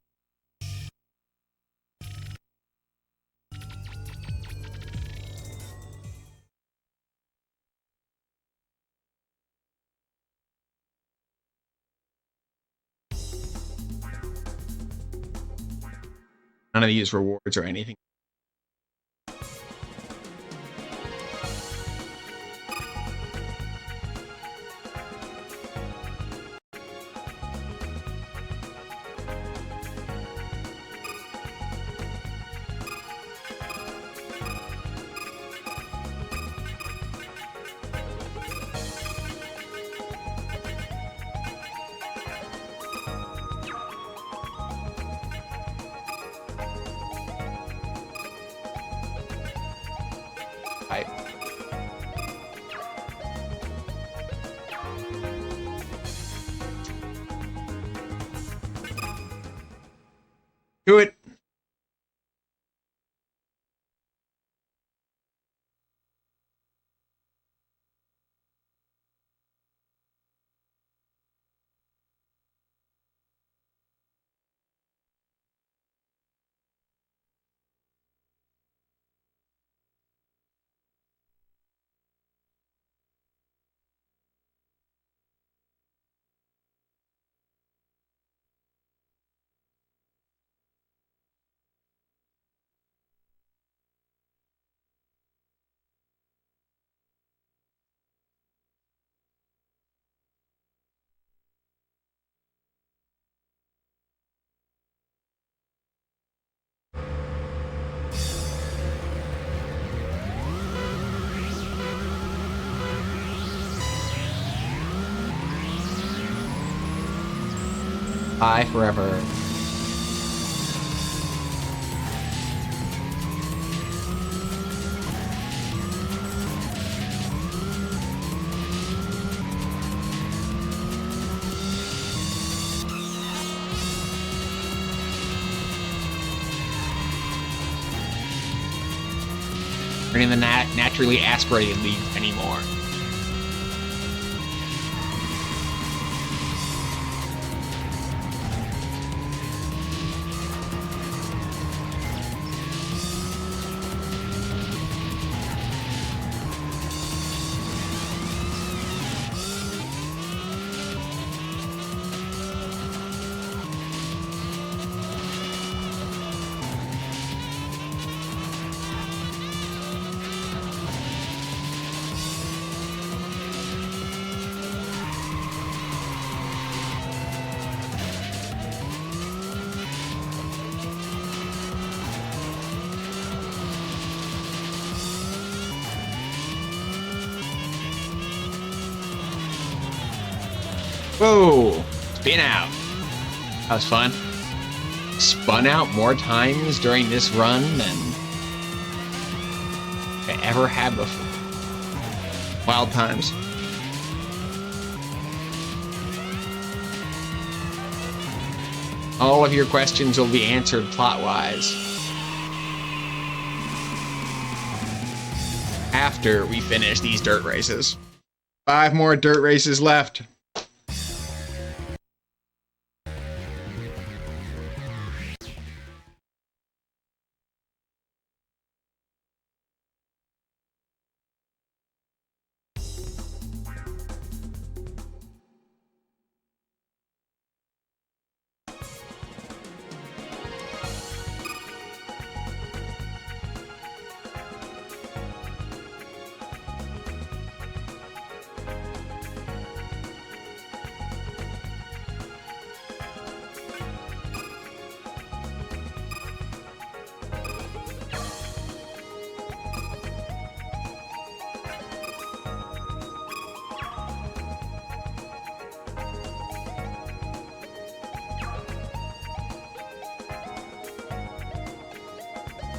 None of these rewards or anything. Right. Do it. Bye forever. We're in the naturally aspirated league anymore. Whoa! Spin out. That was fun. Spun out more times during this run than I ever had before. Wild times. All of your questions will be answered plot-wise after we finish these dirt races. 5 more dirt races left.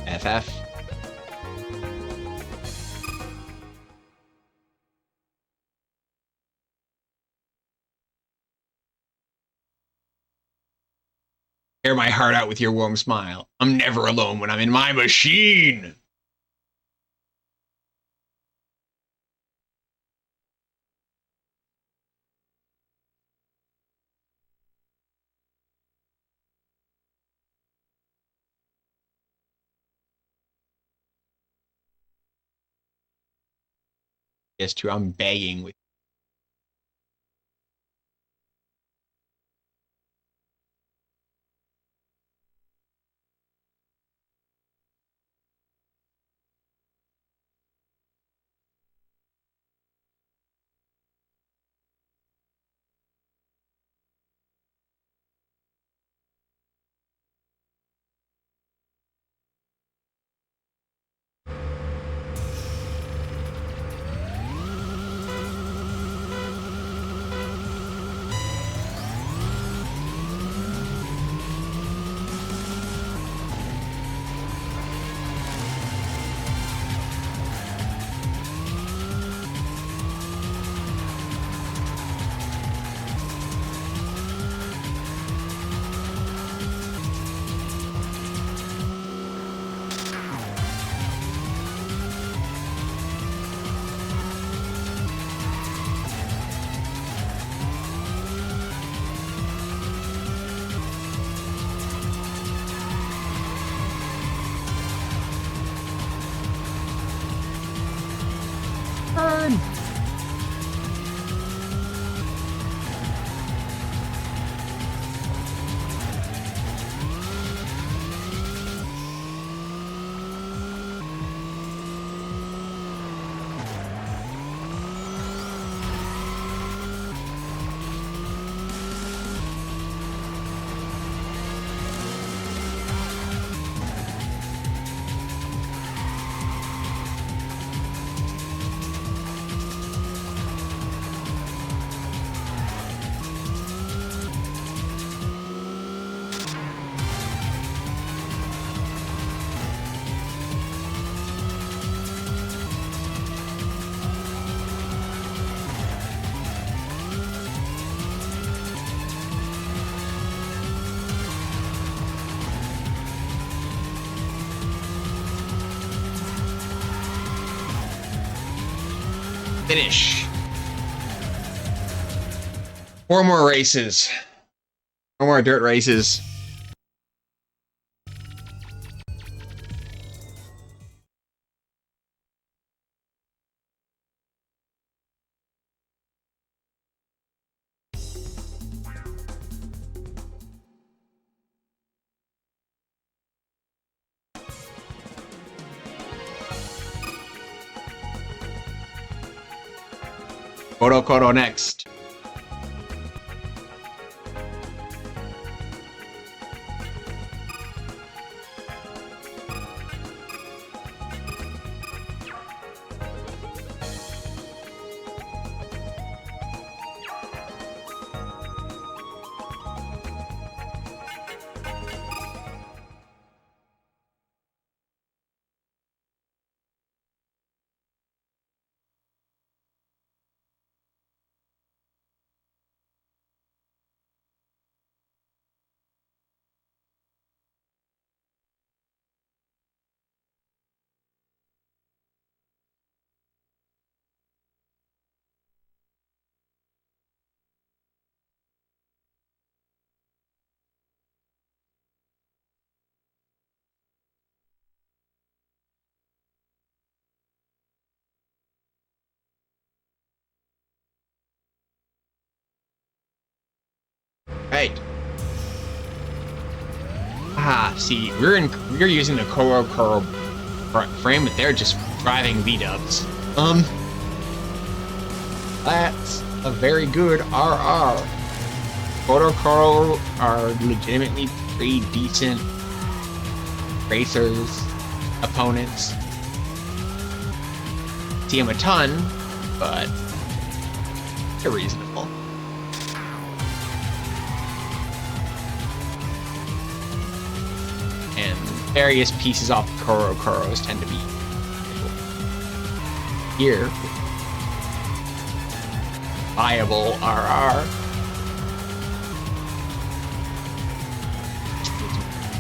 FF. Tear my heart out with your warm smile. I'm never alone when I'm in my machine. Yes, true. I'm begging with. Finish. 4 more races. 4 more dirt races. Kodo next. Right. Ah, see, we're using the Koro frame, but they're just driving V-dubs. That's a very good RR. Koro are legitimately pretty decent racers, opponents. See them a ton, but they're reasonable. And various pieces off the Koros tend to be here. Viable RR.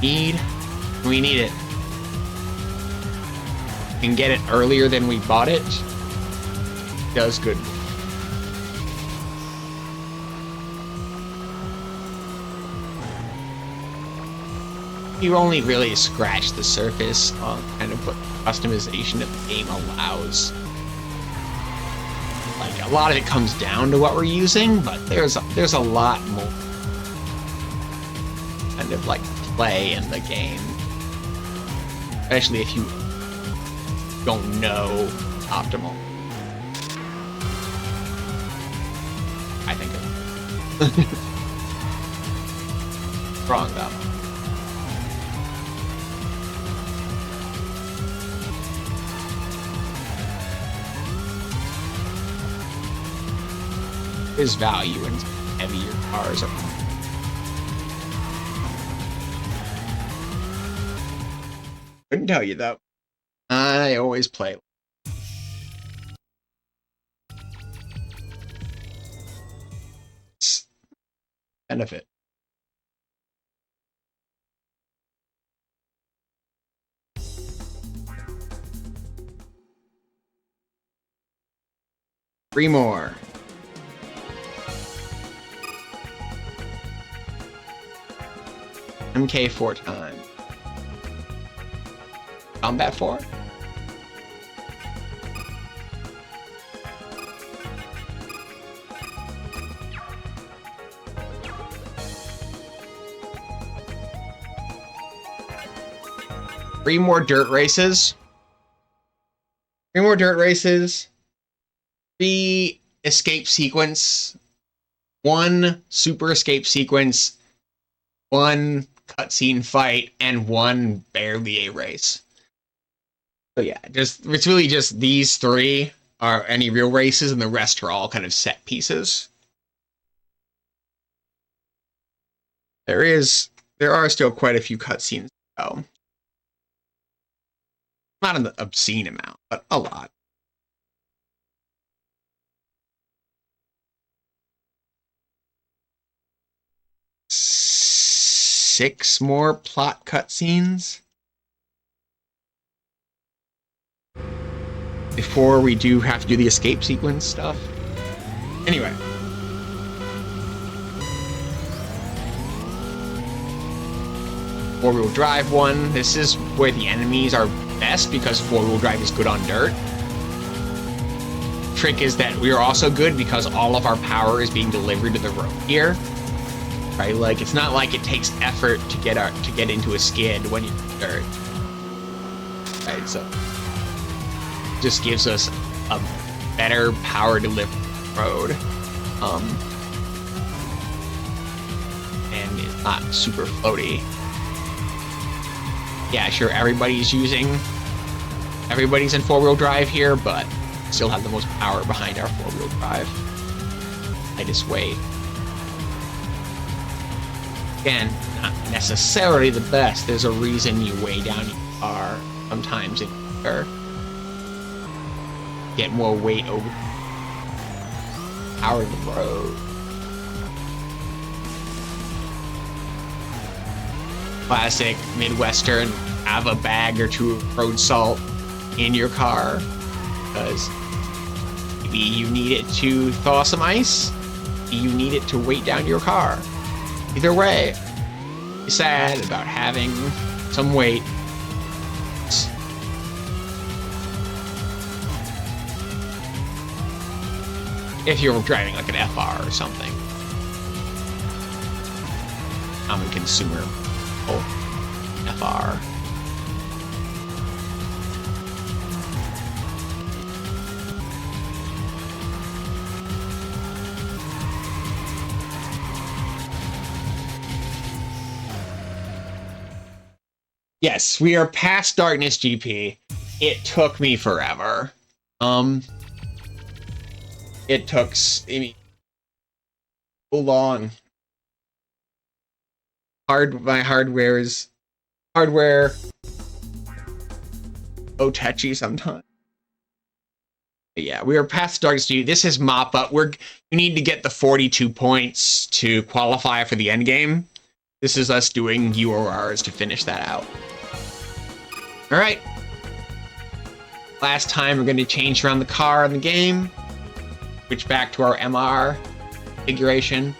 We need it. And get it earlier than we bought it. Does good. You only really scratch the surface on kind of what customization that the game allows. Like, a lot of it comes down to what we're using, but there's a lot more kind of like play in the game, especially if you don't know optimal. I think it's wrong though. There's value in heavier cars. Couldn't tell you though. I always play. Benefit. Three more. MK 4 times. Combat 4? Three more dirt races. 3 escape sequence. 1 super escape sequence. 1 cutscene fight, and 1 barely a race. So yeah, it's really just these 3 are any real races, and the rest are all kind of set pieces. There are still quite a few cutscenes though. Not an obscene amount, but a lot. Six more plot cutscenes. before we do have to do the escape sequence stuff. Anyway. Four-wheel drive one. This is where the enemies are best because four-wheel drive is good on dirt. Trick is that we are also good because all of our power is being delivered to the road here. Right? Like, it's not like it takes effort to get into a skid when you're in dirt. Right, so just gives us a better power delivery road. And it's not super floaty. Yeah, sure, everybody's in four-wheel drive here, but still have the most power behind our four-wheel drive. Lightest weight. Again, not necessarily the best. There's a reason you weigh down your car sometimes in your get more weight over power of the road. Classic Midwestern, have a bag or two of road salt in your car because maybe you need it to thaw some ice, you need it to weight down your car. Either way, be sad about having some weight. If you're driving like an FR or something. Common consumer. Oh, FR. Yes, we are past Darkness GP. It took me forever. It took so long. My hardware so touchy sometimes. But yeah, we are past Darkness GP. This is mop up. You need to get the 42 points to qualify for the end game. This is us doing URRs to finish that out. All right. Last time we're going to change around the car in the game. Switch back to our MR configuration.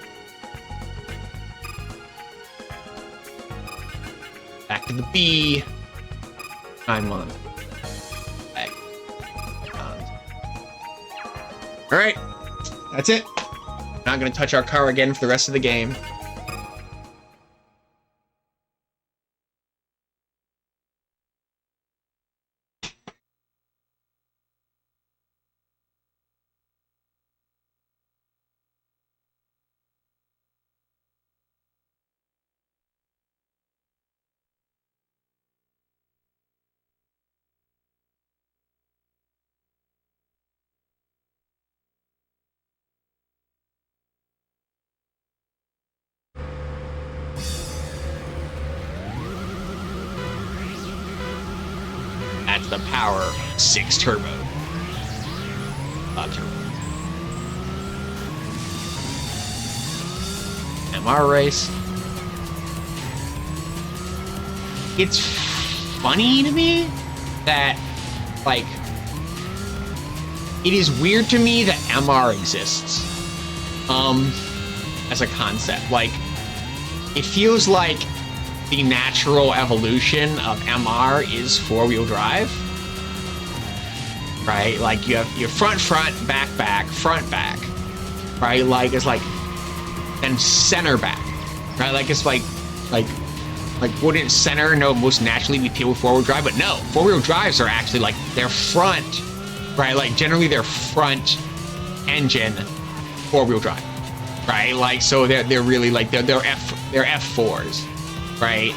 Back to the B. 9-1. Back. All right. That's it. Not going to touch our car again for the rest of the game. That's the power 6 turbo. Turbo. MR race. It's funny to me that, like, it is weird to me that MR exists. As a concept. Like, it feels like the natural evolution of MR is four-wheel drive, right? Like you have your front, back, front, back, right? Like it's like, and center back, right? Like it's like wouldn't center most naturally be people with four-wheel drive? But no, four-wheel drives are actually like their front, right? Like generally their front engine four-wheel drive, right? Like so they're really like they're F4s. Right?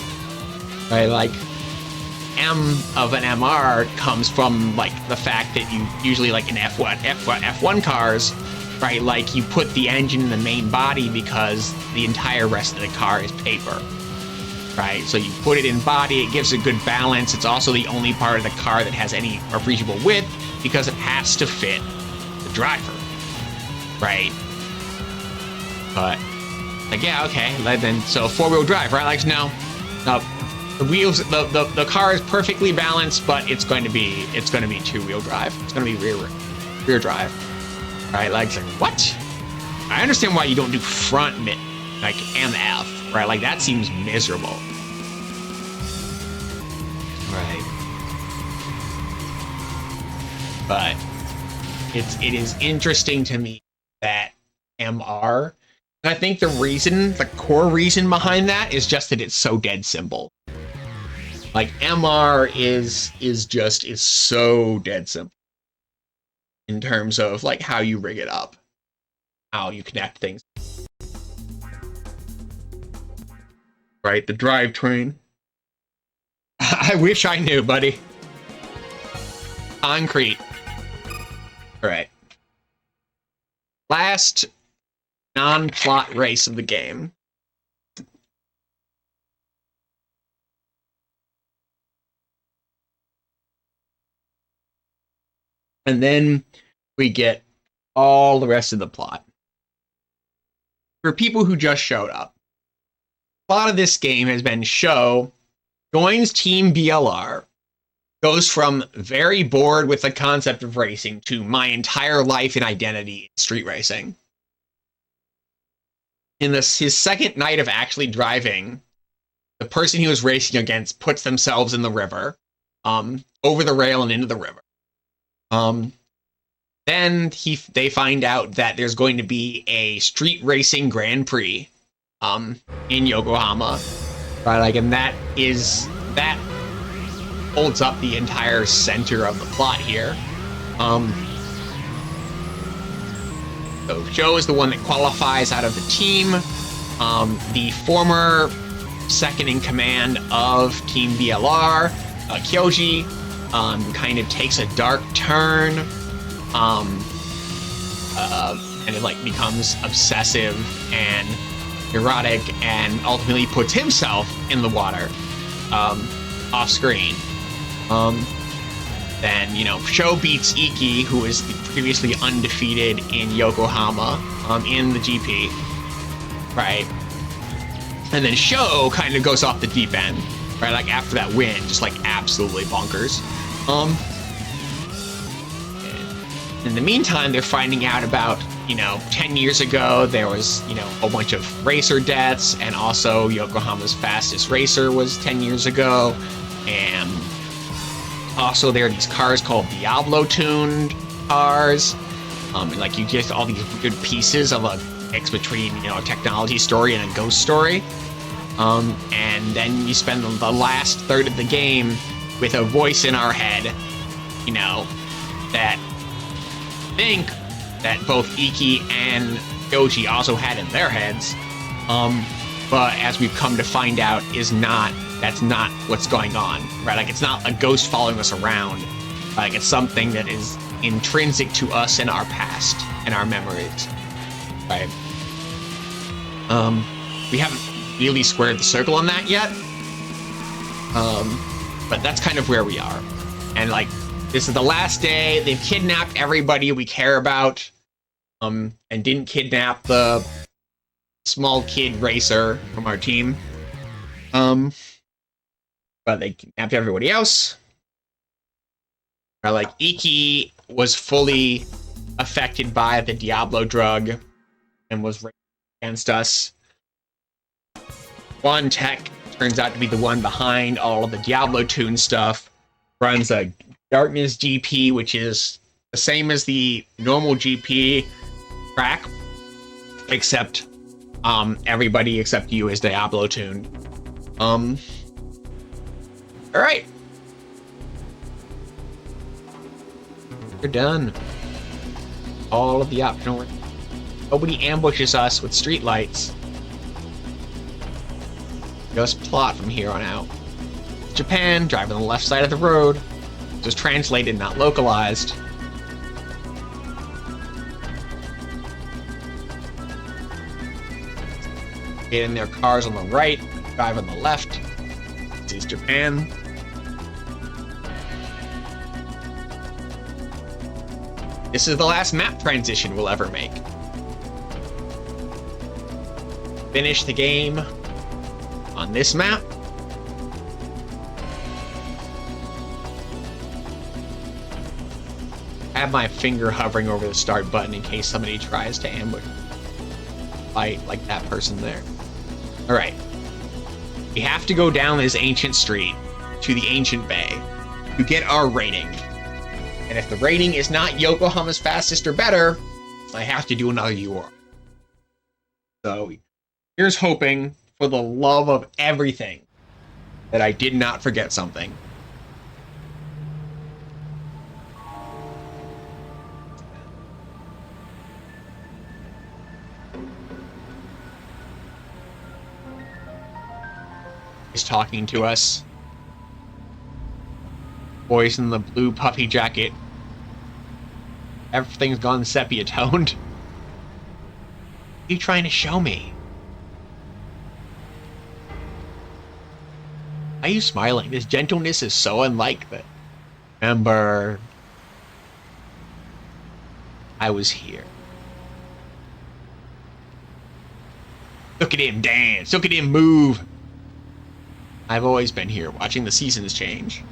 Like M of an MR comes from like the fact that you usually like in F1 cars, right? Like you put the engine in the main body because the entire rest of the car is paper, right? So you put it in body, it gives a good balance. It's also the only part of the car that has any appreciable width because it has to fit the driver, right? But like, yeah, okay, then so four-wheel drive, right? Like, no, The wheels, the car is perfectly balanced, but it's going to be two-wheel drive. It's going to be rear drive. Right? Like what? I understand why you don't do front mid, like MF, right? Like that seems miserable. Right. But it is interesting to me that MR. And I think the core reason behind that is just that it's so dead simple. Like MR is so dead simple in terms of like how you rig it up, how you connect things. Right, the drivetrain. I wish I knew, buddy. Concrete. All right. Last non-plot race of the game. And then we get all the rest of the plot. For people who just showed up, a lot of this game has been Sho joins Team BLR, goes from very bored with the concept of racing to my entire life and identity in street racing. In his second night of actually driving, the person he was racing against puts themselves in the river, over the rail and into the river. Then they find out that there's going to be a street racing Grand Prix, in Yokohama, right? Like, and that holds up the entire center of the plot here. So Sho is the one that qualifies out of the team. The former second in command of Team BLR, Kyoji, kind of takes a dark turn, and it like becomes obsessive and erotic, and ultimately puts himself in the water, off screen. Then, Sho beats Iki, who is previously undefeated in Yokohama, in the GP, right? And then Sho kind of goes off the deep end, right? Like after that win, just like absolutely bonkers. In the meantime, they're finding out about, 10 years ago, there was, a bunch of racer deaths, and also Yokohama's fastest racer was 10 years ago. And also there are these cars called Diablo-tuned cars. And like you get all these good pieces of a mix between, a technology story and a ghost story. And then you spend the last third of the game with a voice in our head, that think that both Iki and Kyoji also had in their heads, but as we've come to find out, that's not what's going on, right? Like, it's not a ghost following us around. Like, it's something that is intrinsic to us in our past and our memories, right? We haven't really squared the circle on that yet, but that's kind of where we are. And like, this is the last day. They've kidnapped everybody we care about, and didn't kidnap the small kid racer from our team. But they kidnapped everybody else. Like, Iki was fully affected by the Diablo drug and was racing against us. One Tech turns out to be the one behind all of the Diablo-tuned stuff. Runs a Darkness GP, which is the same as the normal GP track, except everybody except you is Diablo-tuned. Alright. We're done. All of the optional. Nobody ambushes us with streetlights. Just plot from here on out. Japan, driving on the left side of the road. Just translated, not localized. Get in their cars on the right, drive on the left. This is Japan. This is the last map transition we'll ever make. Finish the game on this map. I have my finger hovering over the start button in case somebody tries to ambush. Fight like that person there. All right. We have to go down this ancient street to the ancient bay to get our rating. And if the rating is not Yokohama's fastest or better, I have to do another UR. So here's hoping, for the love of everything, that I did not forget something. He's talking to us. Boys in the blue puffy jacket. Everything's gone sepia toned. What are you trying to show me? Why are you smiling? This gentleness is so unlike the... Remember, I was here. Look at him dance. Look at him move. I've always been here, watching the seasons change.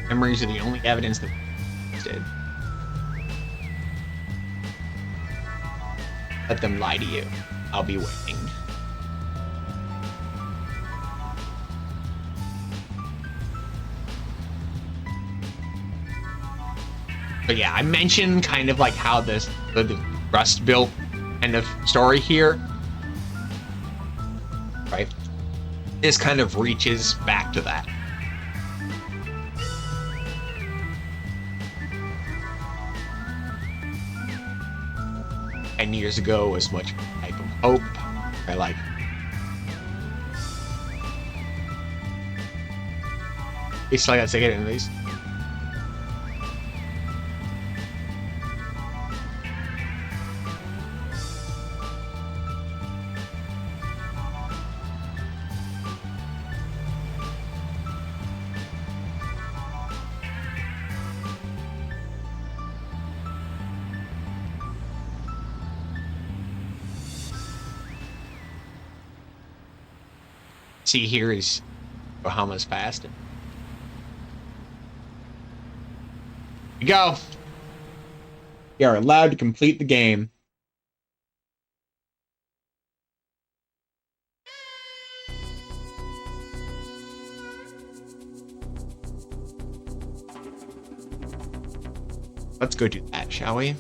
Memories are the only evidence that did. Let them lie to you. I'll be waiting. But yeah, I mentioned kind of like how the Rust built kind of story here, right? This kind of reaches back to that. And years ago was much type of hope. I like. It's like I say it in these. See, here is Yokohama's fast. Here we go. We are allowed to complete the game. Let's go do that, shall we?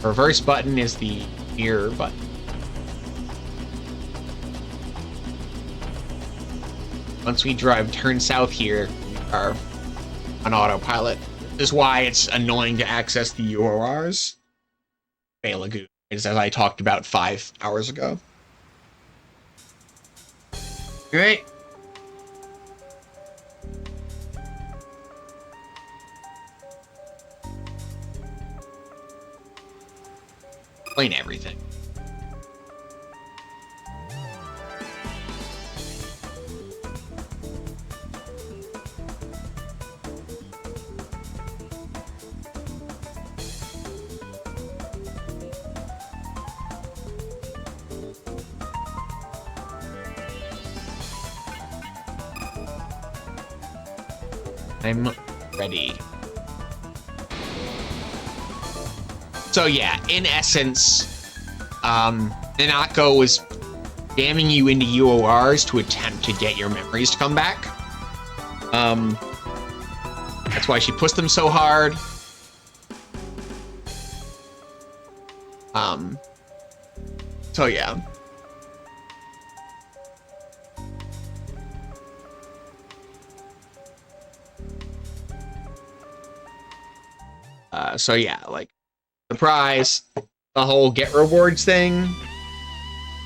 Reverse button is the mirror button. Once we turn south here, we are on autopilot. This is why it's annoying to access the URRs. Lagoon, as I talked about 5 hours ago. Great. Explain everything. I'm ready. So yeah, in essence, Nanako was jamming you into UORs to attempt to get your memories to come back. That's why she pushed them so hard. So yeah. So yeah, like, surprise, the whole get rewards thing,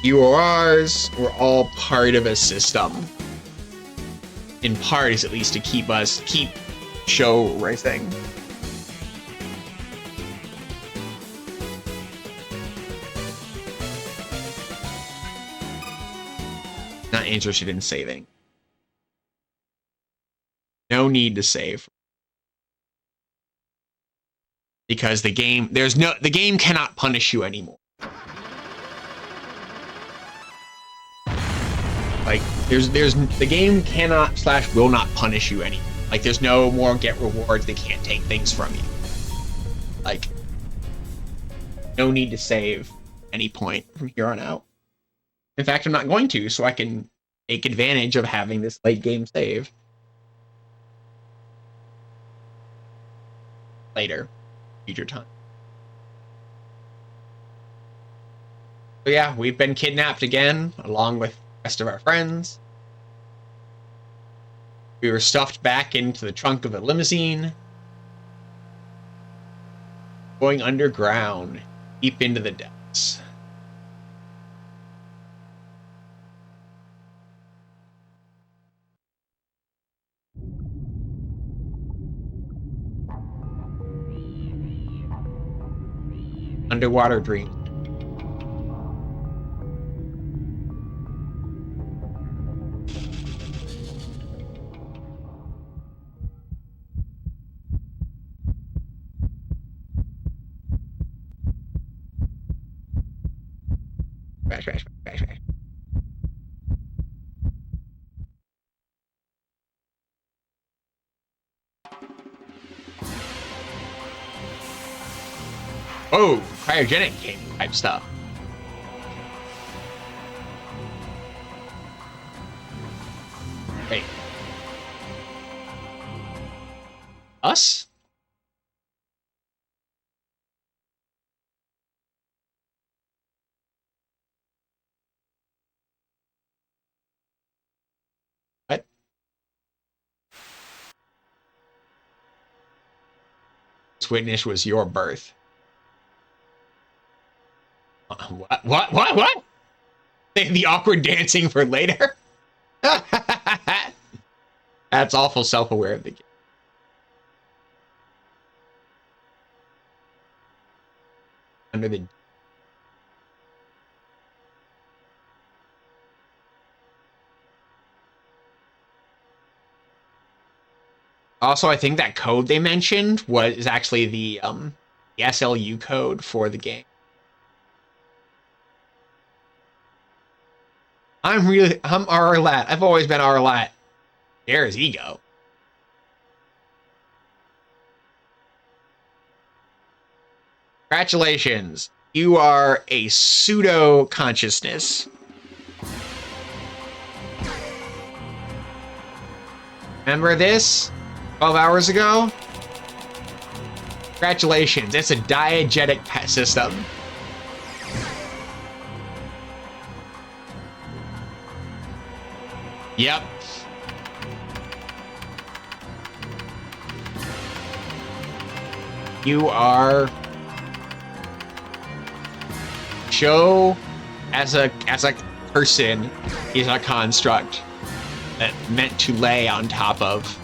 UORs were all part of a system. In part, is at least to keep show racing. Not interested in saving. No need to save. Because the game cannot punish you anymore. Like, there's the game cannot / will not punish you anymore. Like, there's no more get rewards. They can't take things from you. Like, no need to save any point from here on out. In fact, I'm not going to, so I can take advantage of having this late game save later, future time. So yeah, we've been kidnapped again, along with the rest of our friends. We were stuffed back into the trunk of a limousine, going underground, deep into the depths. Underwater dreams. Crash. Oh, cryogenic game type stuff. Wait. Us? What? This witness was your birth. What? The awkward dancing for later? That's awful self-aware of the game. Under the... Also, I think that code they mentioned was actually the SLU code for the game. I'm RRLAT. I've always been RRLAT. There's ego. Congratulations. You are a pseudo consciousness. Remember this? 12 hours ago? Congratulations. It's a diegetic system. Yep. You are Joe as a person is a construct that meant to lay on top of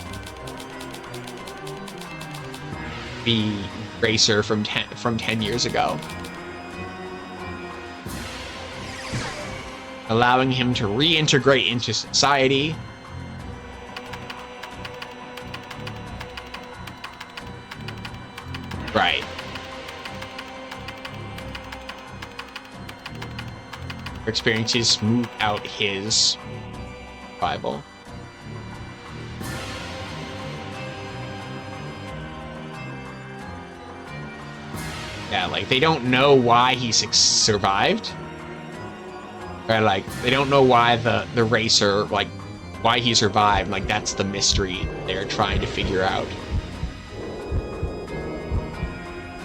the racer from 10 years ago, allowing him to reintegrate into society. Right. Experiences smooth out his survival. Yeah, like, they don't know why he survived. Right, like, they don't know why the racer, like, why he survived. Like, that's the mystery they're trying to figure out.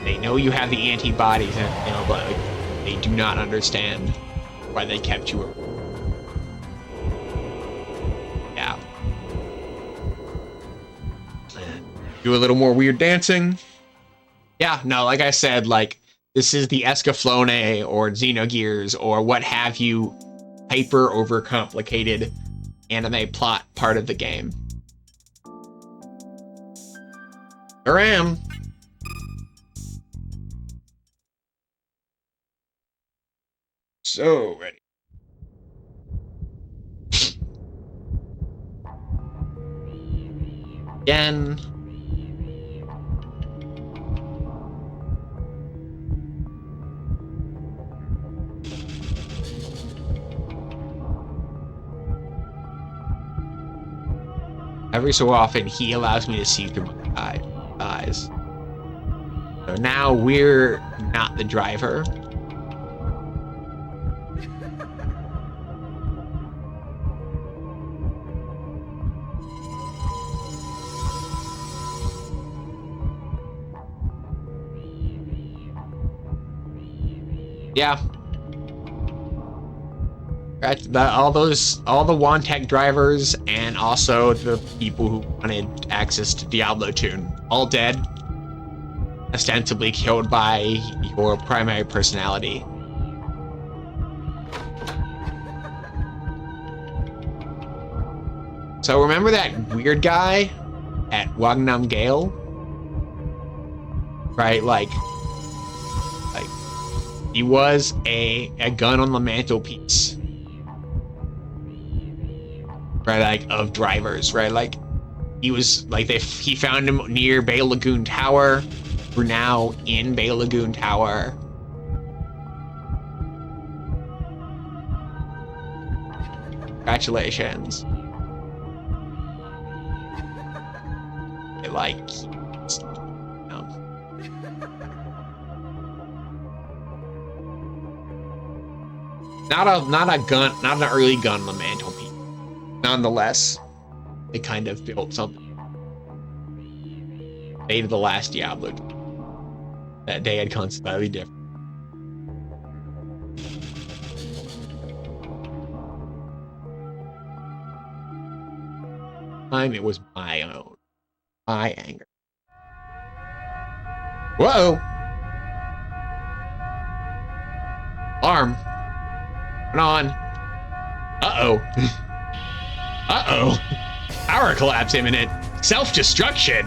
They know you have the antibodies, and, you know, but like, they do not understand why they kept you. Yeah. Do a little more weird dancing. Yeah, no, like I said, like, this is the Escaflowne or Xenogears or what have you, hyper overcomplicated anime plot part of the game. Here I am. So ready. Again. Every so often, he allows me to see through my eyes. So now we're not the driver. Yeah. All the Wantech drivers and also the people who wanted access to Diablo Tune, all dead. Ostensibly killed by your primary personality. So remember that weird guy at Wagnam Gale? Right, like he was a gun on the mantelpiece. Right, like of drivers, right? Like he was like he found him near Bay Lagoon Tower. We're now in Bay Lagoon Tower. Congratulations. Like, no. Not an early gun on the mantelpiece. Nonetheless, they kind of built something. Fate of the last Diablo. That day had gone slightly different. Time it was my own. My anger. Whoa! Alarm. Turn on. Uh-oh. Uh-oh. Power collapse imminent. Self-destruction.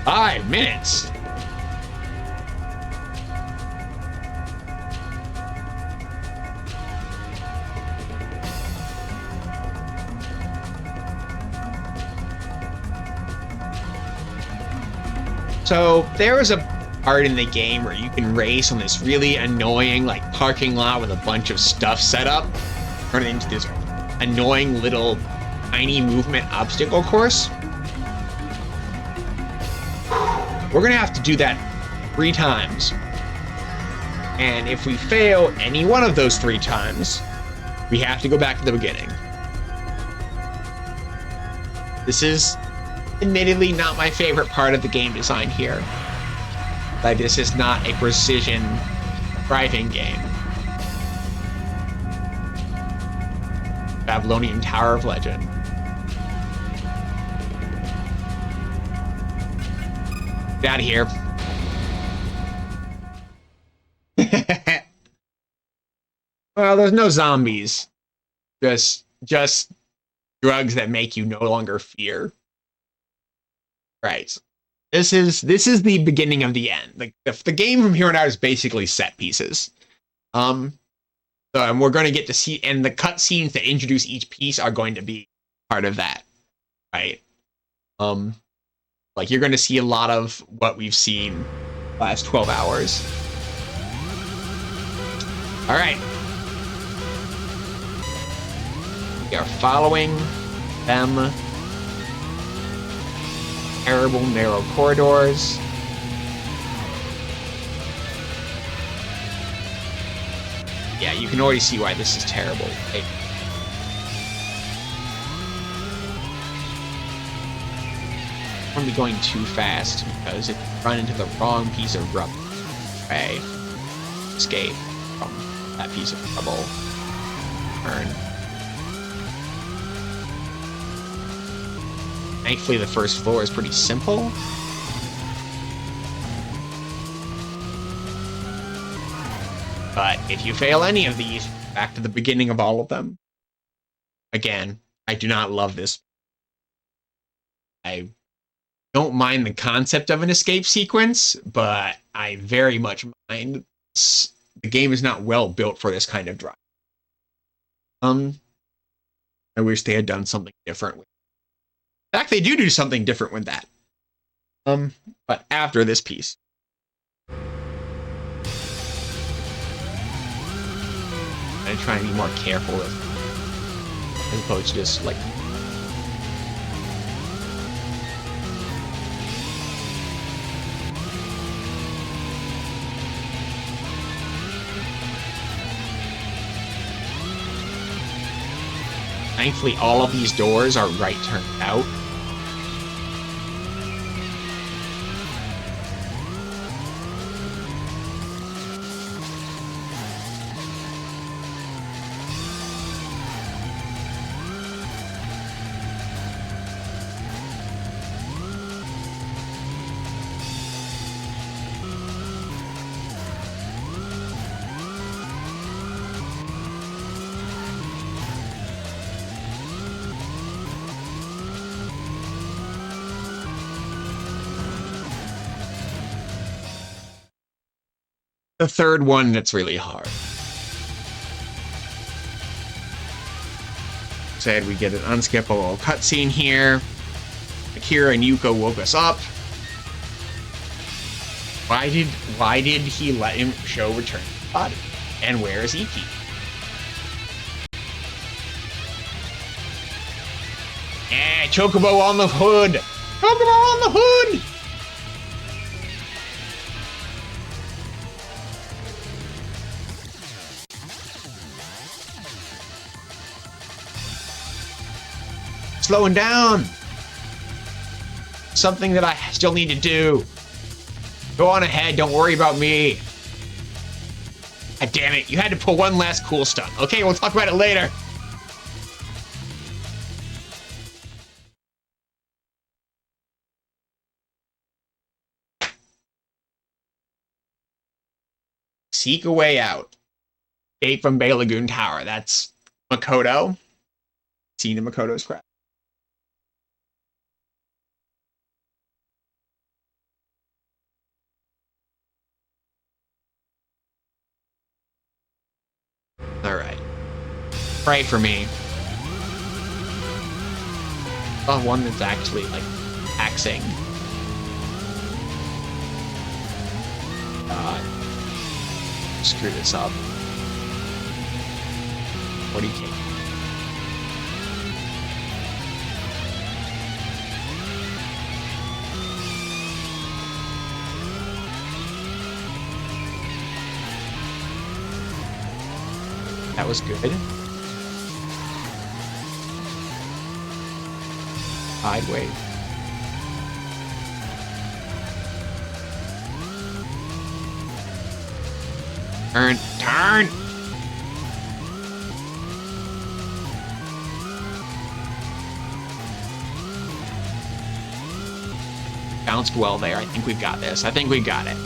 5 minutes. So there was a part in the game where you can race on this really annoying like parking lot with a bunch of stuff set up, turn it into this annoying little tiny movement obstacle course. We're gonna have to do that 3 times. And if we fail any one of those 3 times, we have to go back to the beginning. This is admittedly not my favorite part of the game design here. Like, this is not a precision driving game. Babylonian Tower of Legend. Get out of here. Well, there's no zombies. Just drugs that make you no longer fear. Right. This is the beginning of the end. Like the game from here on out is basically set pieces. So, and we're going to get to see, and the cutscenes that introduce each piece are going to be part of that, right? Like you're going to see a lot of what we've seen last 12 hours. All right. We are following them. Terrible narrow corridors. Yeah, you can already see why this is terrible. Right? I don't want to be going too fast because if you run into the wrong piece of rubble, okay, escape from that piece of rubble. Turn. Thankfully, the first floor is pretty simple. But if you fail any of these, back to the beginning of all of them. Again, I do not love this. I don't mind the concept of an escape sequence, but I very much mind the game is not well built for this kind of drive. I wish they had done something different with it. In fact, they do something different with that. But after this piece. I'm trying to be more careful with. as opposed to just like. Thankfully, all of these doors are right turned out. The third one that's really hard. Said we get an unskippable cutscene here. Akira and Yuko woke us up. Why did he let him show return to the body? And where is Iki? Yeah, Chocobo on the hood! Chocobo on the hood! Slowing down. Something that I still need to do. Go on ahead, don't worry about me. God damn it, you had to pull one last cool stunt. Okay, we'll talk about it later. Seek a way out. Escape from Bay Lagoon Tower. That's Makoto. Seen in Makoto's crap. Alright. Pray for me. Oh, one that's actually, like, taxing. Screw this up. What do you take? That was good. Sideways. Turn! Bounced well there. I think we've got this. I think we got it.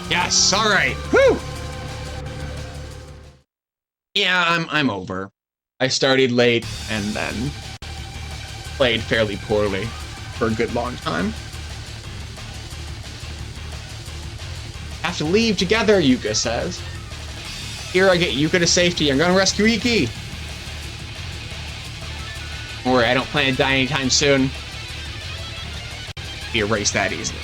Yes, all right. Woo! Yeah, I'm over. I started late and then played fairly poorly for a good long time. Have to leave together, Yuka says. Here I get Yuka to safety. I'm gonna rescue Iki. Don't worry, I don't plan to die anytime soon. Be erased that easily.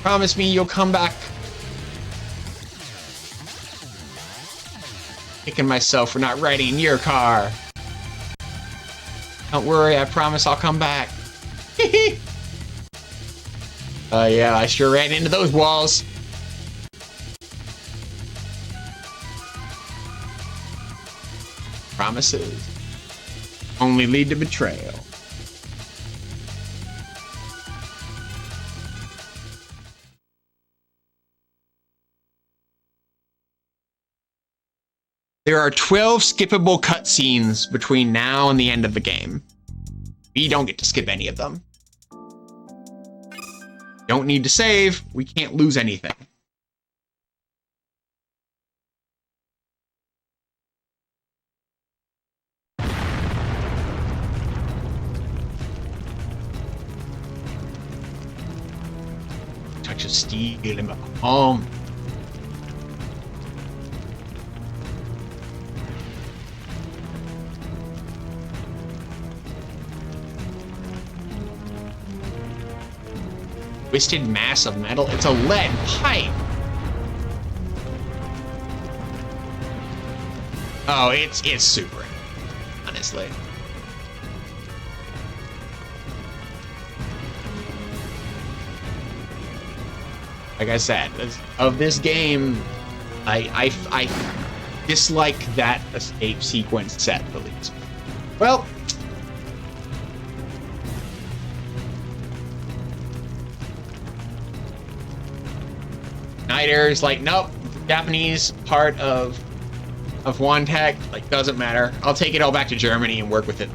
Promise me you'll come back. Kicking myself for not riding in your car. Don't worry, I promise I'll come back. Yeah, I sure ran into those walls. Promises only lead to betrayal. There are 12 skippable cutscenes between now and the end of the game. We don't get to skip any of them. Don't need to save. We can't lose anything. Touch of steel in my palm. Twisted mass of metal. It's a lead pipe. Oh, it's super, honestly. Like I said, of this game, I dislike that escape sequence set the least. Well, Schneider's like, nope, the Japanese part of Wantech, like, doesn't matter. I'll take it all back to Germany and work with it.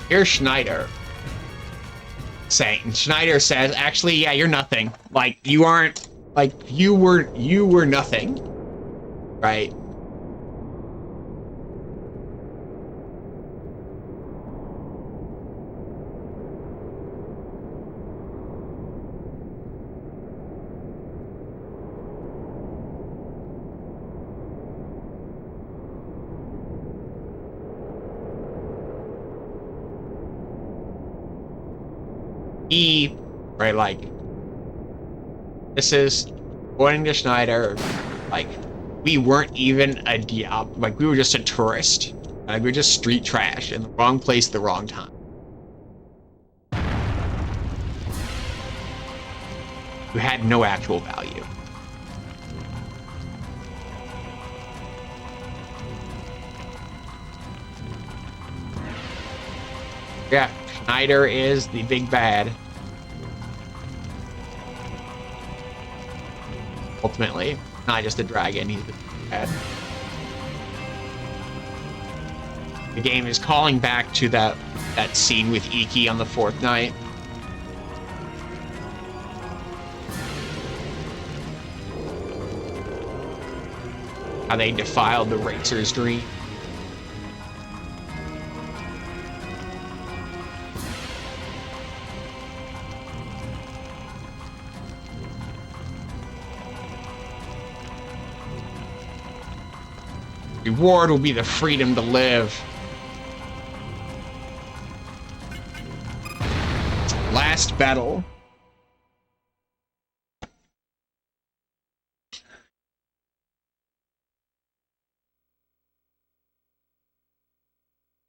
Here's Schneider saying, Schneider says, actually, yeah, you're nothing. Like, you aren't, like, you were nothing, right? Right, like, this is, according to Schneider, like, we weren't even a Diab, like, we were just a tourist. Like, we were just street trash in the wrong place at the wrong time. You had no actual value. Yeah, Schneider is the big bad. Ultimately, not just a dragon, he's the big bad. The game is calling back to that scene with Iki on the fourth night. How they defiled the racer's dream. Reward will be the freedom to live. Last battle.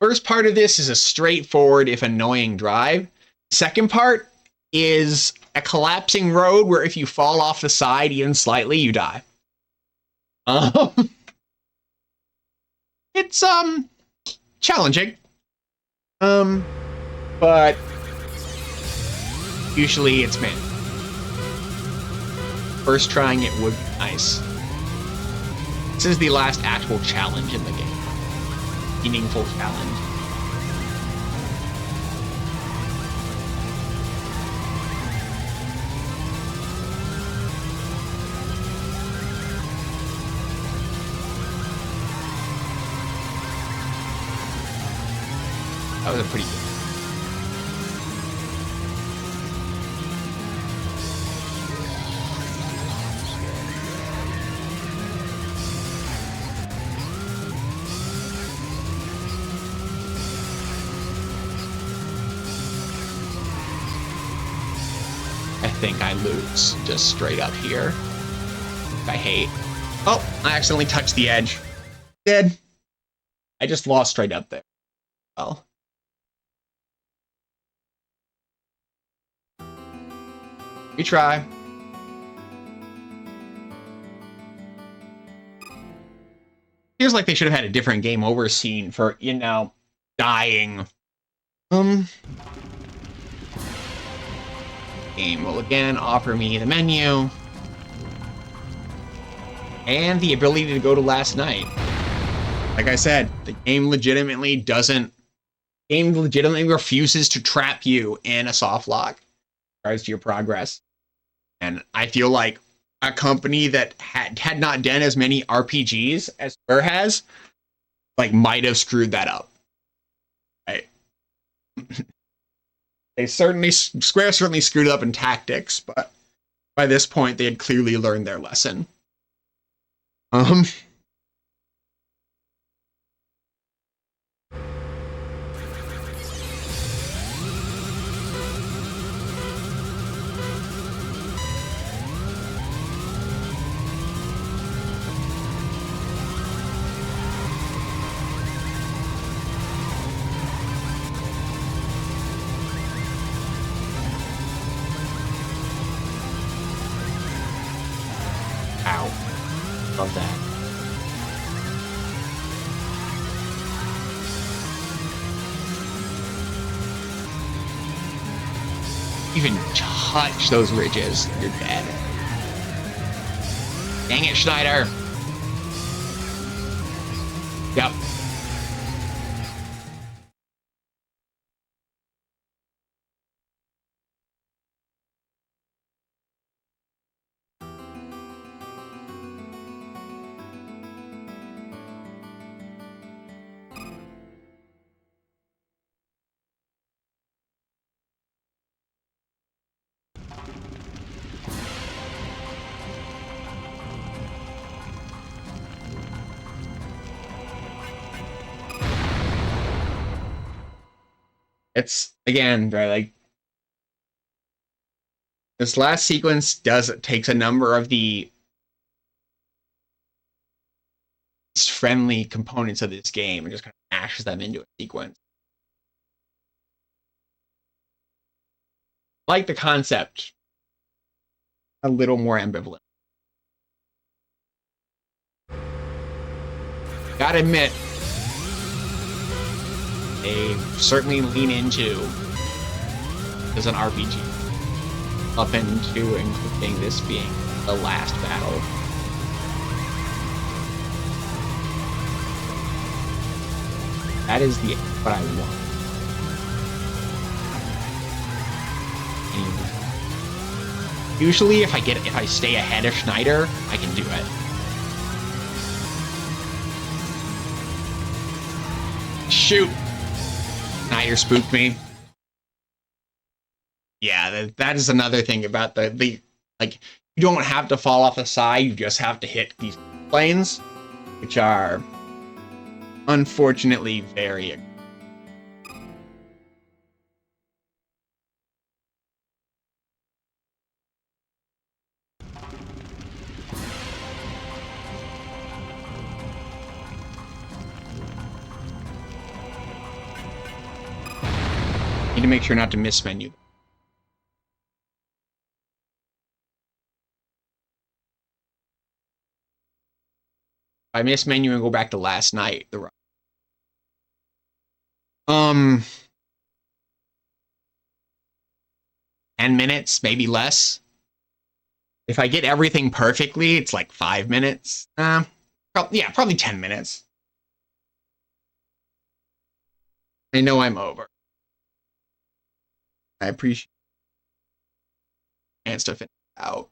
First part of this is a straightforward, if annoying, drive. Second part is a collapsing road where if you fall off the side even slightly, you die. It's challenging. But usually it's meant. First trying it would be nice. This is the last actual challenge in the game. Meaningful challenge. That was a pretty good. I think I lose just straight up here. I hate. Oh, I accidentally touched the edge. Dead. I just lost straight up there. Well. Retry. Feels like they should have had a different game over scene for, you know, dying. Game will again offer me the menu. And the ability to go to last night. Like I said, the game legitimately refuses to trap you in a soft lock as far as your progress. And I feel like a company that had not done as many RPGs as Square has, like, might have screwed that up. Right? Square certainly screwed up in tactics, but by this point they had clearly learned their lesson. Ow. Love that. Even touch those ridges, you're dead. Dang it, Schneider. Yep. It's, again, right, like, this last sequence takes a number of the friendly components of this game and just kind of mashes them into a sequence. I like the concept, a little more ambivalent. Gotta admit, they certainly lean into as an RPG, up into including this being the last battle. That is what I want. And usually, if I stay ahead of Schneider, I can do it. Shoot! Schneider spooked me. Yeah, that is another thing about the like, you don't have to fall off the side, you just have to hit these planes, which are unfortunately very need to make sure not to miss menu. If I miss menu and go back to last night, 10 minutes, maybe less. If I get everything perfectly, it's like 5 minutes. Yeah, probably 10 minutes. I know I'm over. I appreciate the chance to finish out.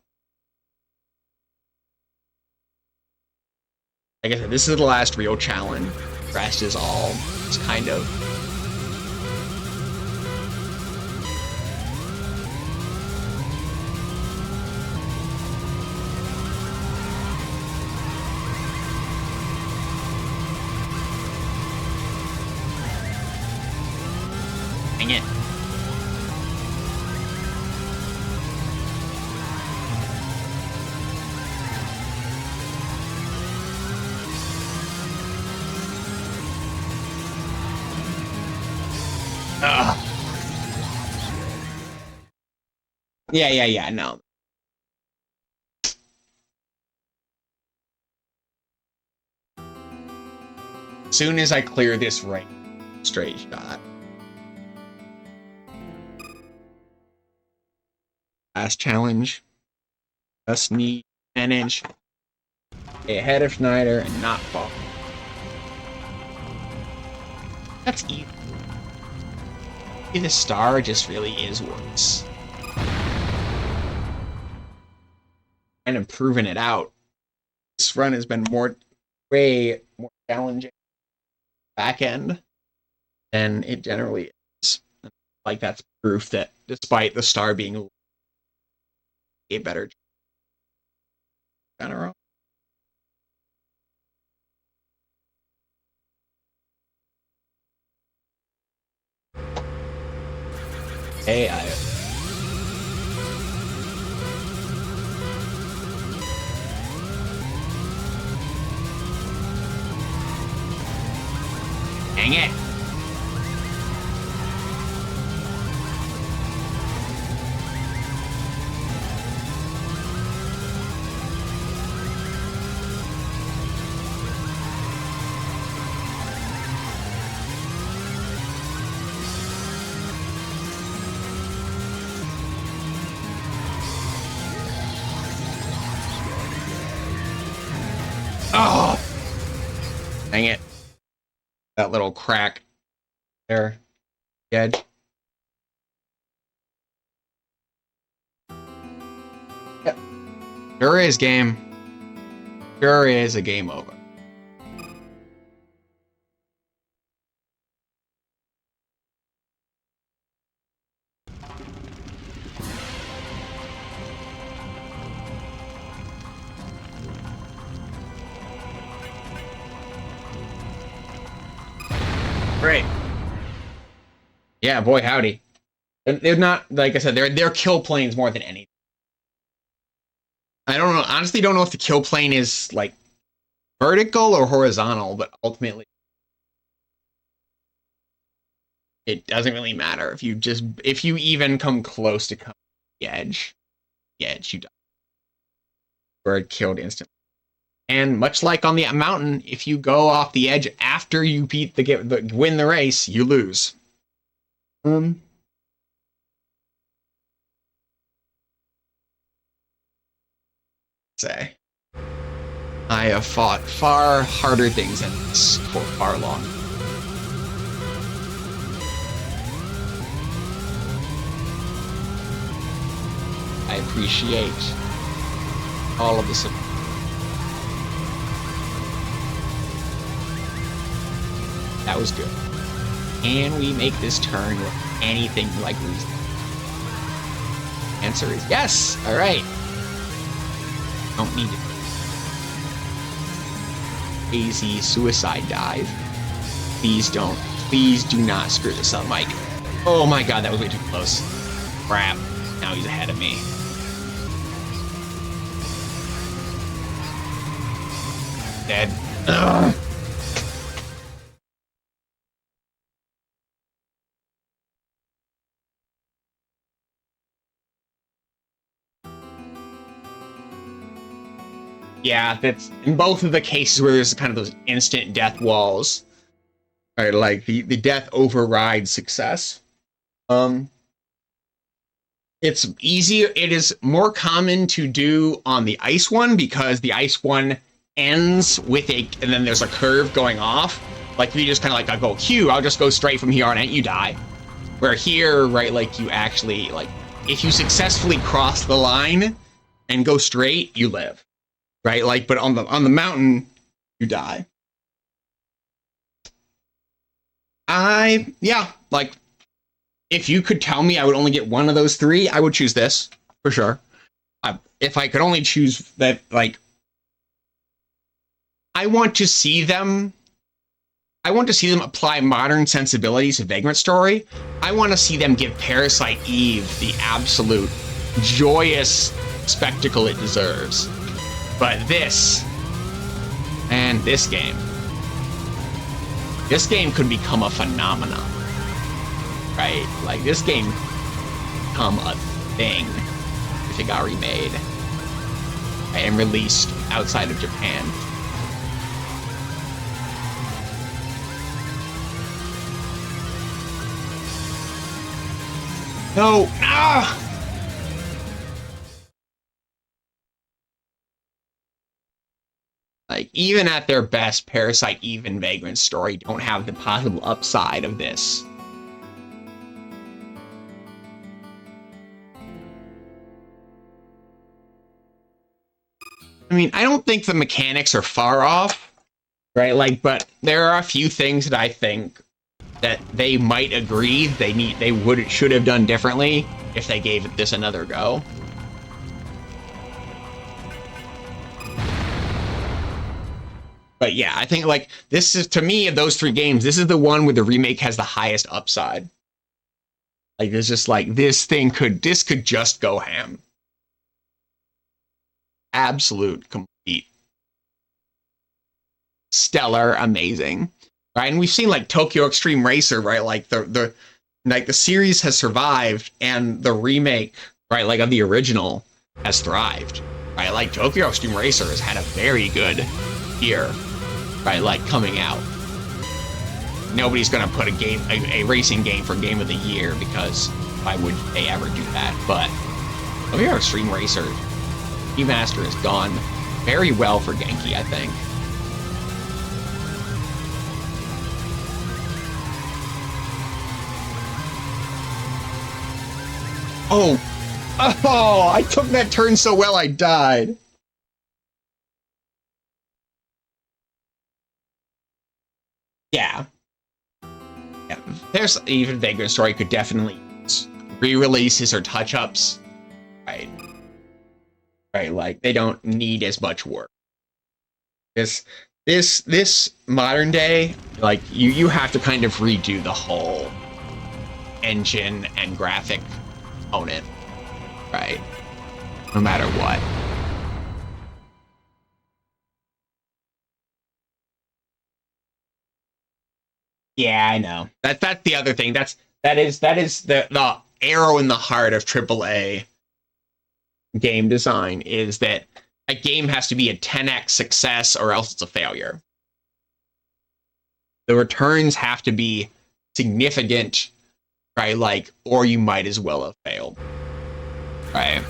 Like I said, this is the last real challenge. The rest is all just kind of dang it. Yeah, no. Soon as I clear this right, straight shot. Last challenge. Just need to manage ahead of Schneider and not fall. That's easy. The star just really is worse. And I'm proving it out. This run has been way more challenging back end than it generally is. like that's proof that despite the star being a better general. Hey, dang it. Oh, dang it. That little crack there. Edge. Yep. Sure is game. Sure is a game over. Great. Yeah, boy, howdy. They're not, like I said, they're kill planes more than anything. I don't know, honestly don't know if the kill plane is like vertical or horizontal, but ultimately it doesn't really matter if you even come close to the edge, you die. Bird killed instantly. And much like on the mountain, if you go off the edge after you win the race, you lose. Say, I have fought far harder things than this for far long. I appreciate all of the support. That was good. Can we make this turn with anything like reason? Answer is yes. All right. Don't need it. Crazy suicide dive. Please don't. Please do not screw this up, Mike. Oh my god, that was way too close. Crap. Now he's ahead of me. Dead. Ugh. Yeah, that's in both of the cases where there's kind of those instant death walls. Right, like the death overrides success. It's easier. It is more common to do on the ice one because the ice one ends with and then there's a curve going off. Like if you just kind of like, I go Q, I'll just go straight from here on out, you die. Where here, right, like you actually, like, if you successfully cross the line and go straight, you live. Right, like, but on the mountain, you die. Yeah, like, if you could tell me I would only get one of those three, I would choose this for sure. If I could only choose that, like, I want to see them apply modern sensibilities to Vagrant Story. I want to see them give Parasite Eve the absolute joyous spectacle it deserves. But this game could become a phenomenon, right? Like this game become a thing if it got remade and released outside of Japan. No, ah! Like, even at their best, Parasite Eve and Vagrant Story don't have the possible upside of this. I mean, I don't think the mechanics are far off, right? Like, but there are a few things that I think that they might agree they should have done differently if they gave this another go. But yeah, I think like this is, to me, of those 3 games, this is the one where the remake has the highest upside. Like there's just like this could just go ham. Absolute, complete, stellar, amazing. Right? And we've seen like Tokyo Extreme Racer, right? Like the series has survived and the remake, right, like of the original has thrived. Right? Like Tokyo Extreme Racer has had a very good year. Right, like coming out. Nobody's gonna put a racing game for Game of the Year, because why would they ever do that? But Tokyo Extreme Racer Remaster has gone very well for Genki, I think. Oh, I took that turn so well I died. Yeah. There's even Vagrant Story could definitely use re-releases or touch-ups, right? Right, like they don't need as much work. This modern day, like you have to kind of redo the whole engine and graphic component, right? No matter what. Yeah, I know. That's the other thing. That is the arrow in the heart of AAA game design, is that a game has to be a 10x success or else it's a failure. The returns have to be significant, right? Like, or you might as well have failed, right?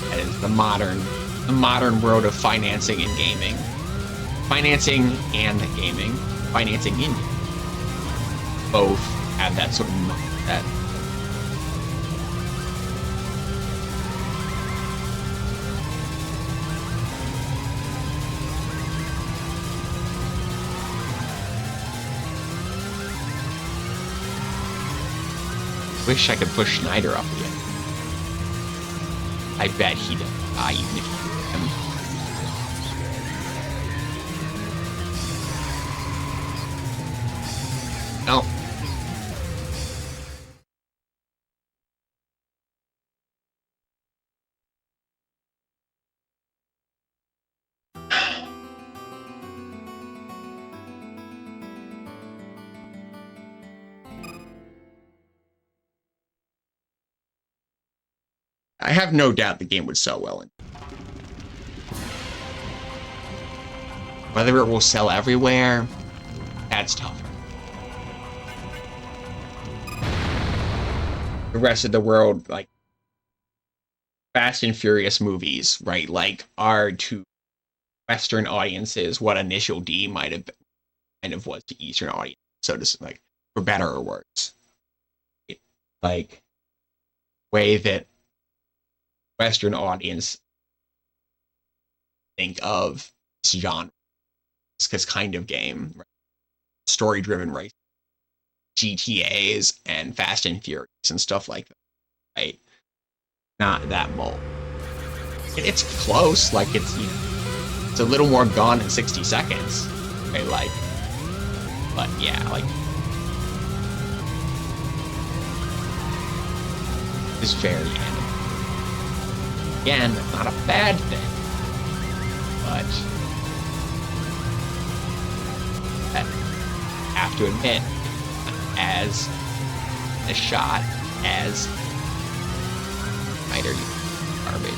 That is the modern world of financing and gaming. Financing and gaming. Financing in both have that sort of mindset. Wish I could push Schneider up the end. I bet he doesn't die even if you hit him. No. I have no doubt the game would sell well. Whether it will sell everywhere, that's tough. The rest of the world, like Fast and Furious movies, right, like are to Western audiences what Initial D might have been, kind of was to Eastern audience, so to speak, like, for better or worse. Like, way that Western audience think of this genre, this kind of game, right? Story-driven race, GTAs and Fast and Furious and stuff like that, right? Not that mold. It's close, like it's a little more gone in 60 seconds, right? Like, but yeah, like it's very anime. Again, that's not a bad thing, but I have to admit, as a shot as Schneider garbage.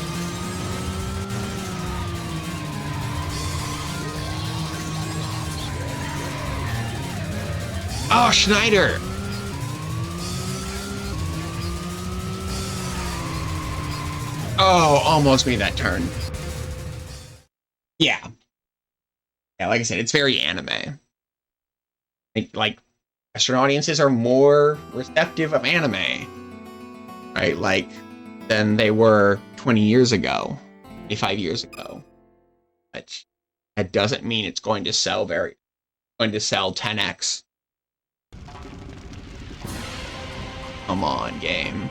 Oh, Schneider! Oh, almost made that turn. Yeah. Yeah, like I said, it's very anime. Like Western audiences are more receptive of anime, right? Like, than they were 20 years ago, 25 years ago. But that doesn't mean it's going to sell very going to sell 10x. Come on, game.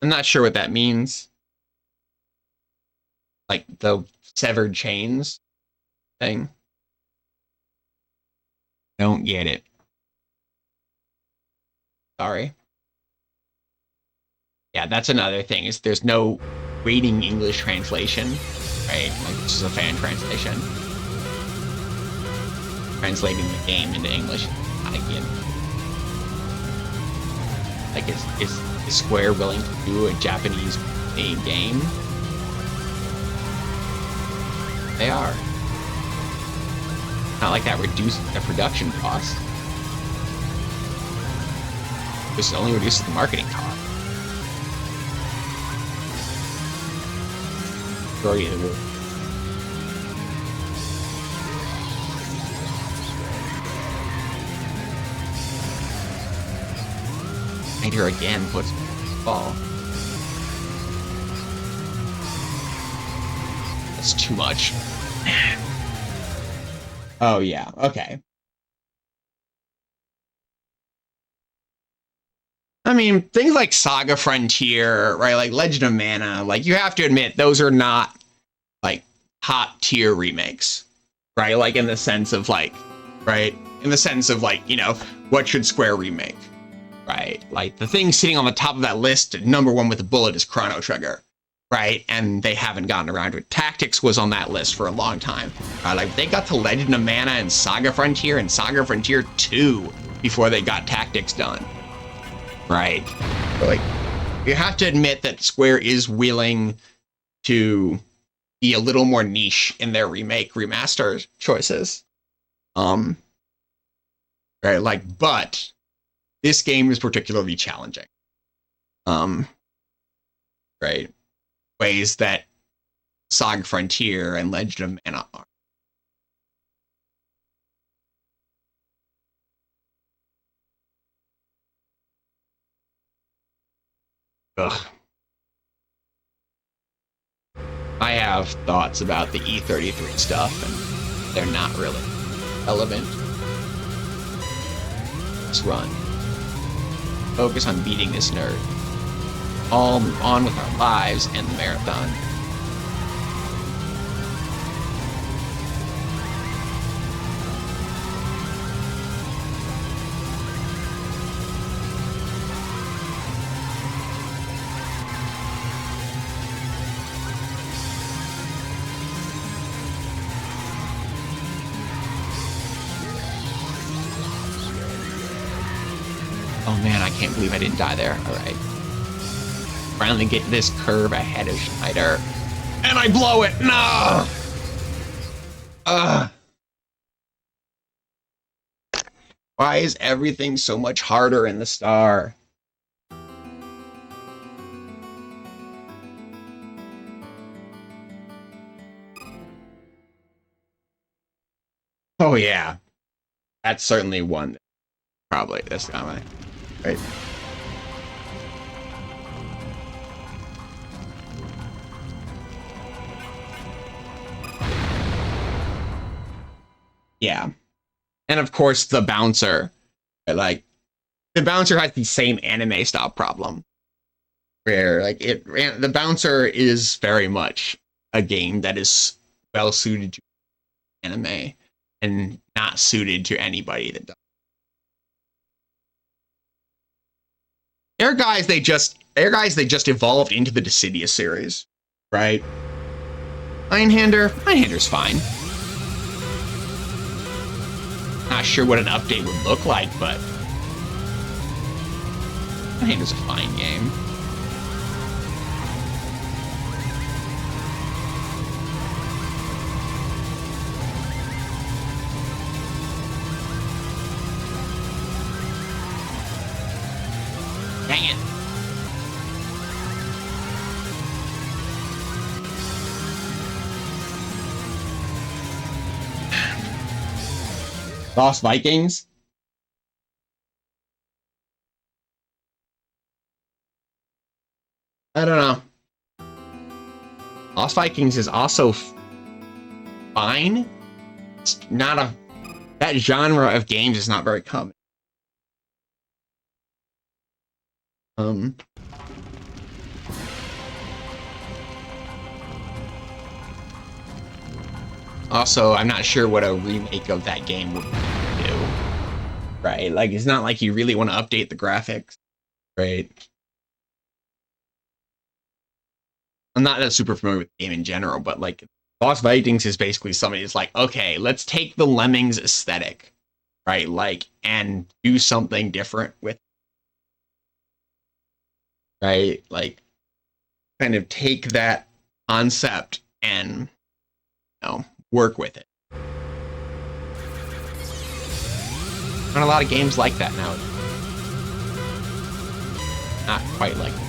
I'm not sure what that means. Like the severed chains thing. Don't get it. Sorry. Yeah, that's another thing, is there's no waiting English translation, right? Like, this is a fan translation. Translating the game into English. Again. Like, is Square willing to do a Japanese-made game? They are. Not like that reduces the production cost. This only reduces the marketing cost. Majority of the world. Painter again puts ball. That's too much. Oh yeah, okay. I mean, things like Saga Frontier, right? Like Legend of Mana, like you have to admit those are not like top tier remakes, right? Like in the sense of like, right? In the sense of like, you know, what should Square remake, right? Like the thing sitting on the top of that list, #1 with a bullet, is Chrono Trigger, right? And they haven't gotten around to it. Tactics was on that list for a long time. Like they got to Legend of Mana and Saga Frontier 2 before they got Tactics done. Right. But like, you have to admit that Square is willing to be a little more niche in their remaster choices. Right, like, but this game is particularly challenging. Right. Ways that Saga Frontier and Legend of Mana are. Ugh. I have thoughts about the E33 stuff, and they're not really relevant. Let's run. Focus on beating this nerd. All move on with our lives and the marathon. Oh man, I can't believe I didn't die there. All right. Finally get this curve ahead of Schneider. And I blow it! No! Why is everything so much harder in the star? Oh yeah. That's certainly one. Probably this guy. Right. Yeah. And of course the bouncer. Like the bouncer has the same anime style problem. Where like the bouncer is very much a game that is well suited to anime and not suited to anybody that does. They're guys they just evolved into the Dissidia series, right? Einhander's fine. Not sure what an update would look like, but Einhander's a fine game. Dang it. Lost Vikings? I don't know. Lost Vikings is also fine. It's not a... That genre of games is not very common. Also, I'm not sure what a remake of that game would do. Right? Like, it's not like you really want to update the graphics. Right? I'm not that super familiar with the game in general, but like, Lost Vikings is basically somebody who's like, okay, let's take the Lemmings aesthetic, right? Like, and do something different with it. Right? Like, kind of take that concept and, work with it. Not a lot of games like that now. Not quite like that.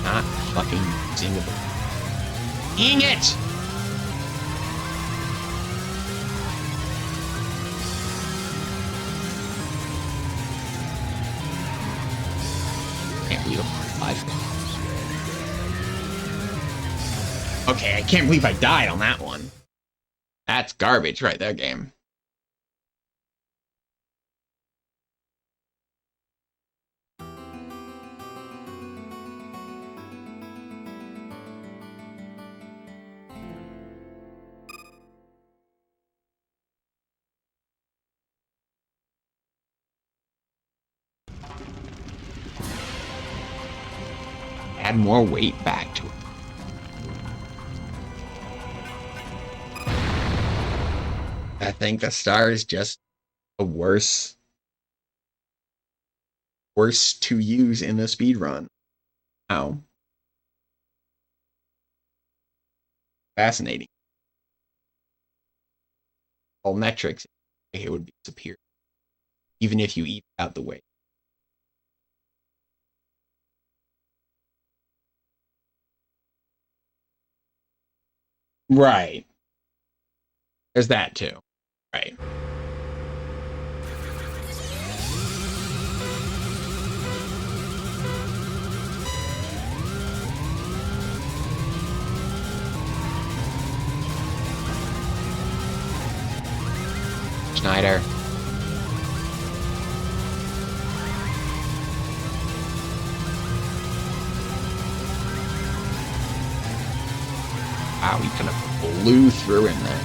Not fucking singable. Dang it! Can't believe I'm alive. Okay, I can't believe I died on that one. That's garbage right there, game. Add more weight back to it. I think the star is just a worse to use in the speed run. Wow. Fascinating. All metrics, it would be superior, even if you eat out the weight. Right. There's that too. Right. Schneider. Wow, he kind of blew through him there.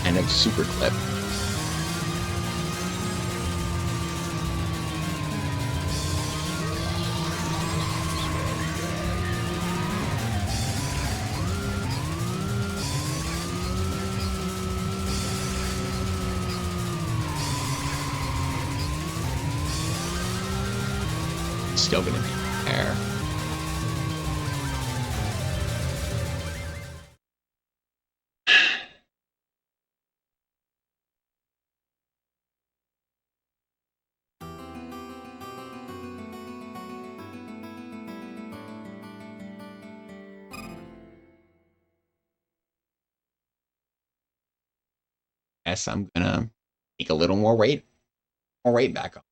Kind of super clip. Still gonna be there. Guess I'm gonna take a little more weight back up.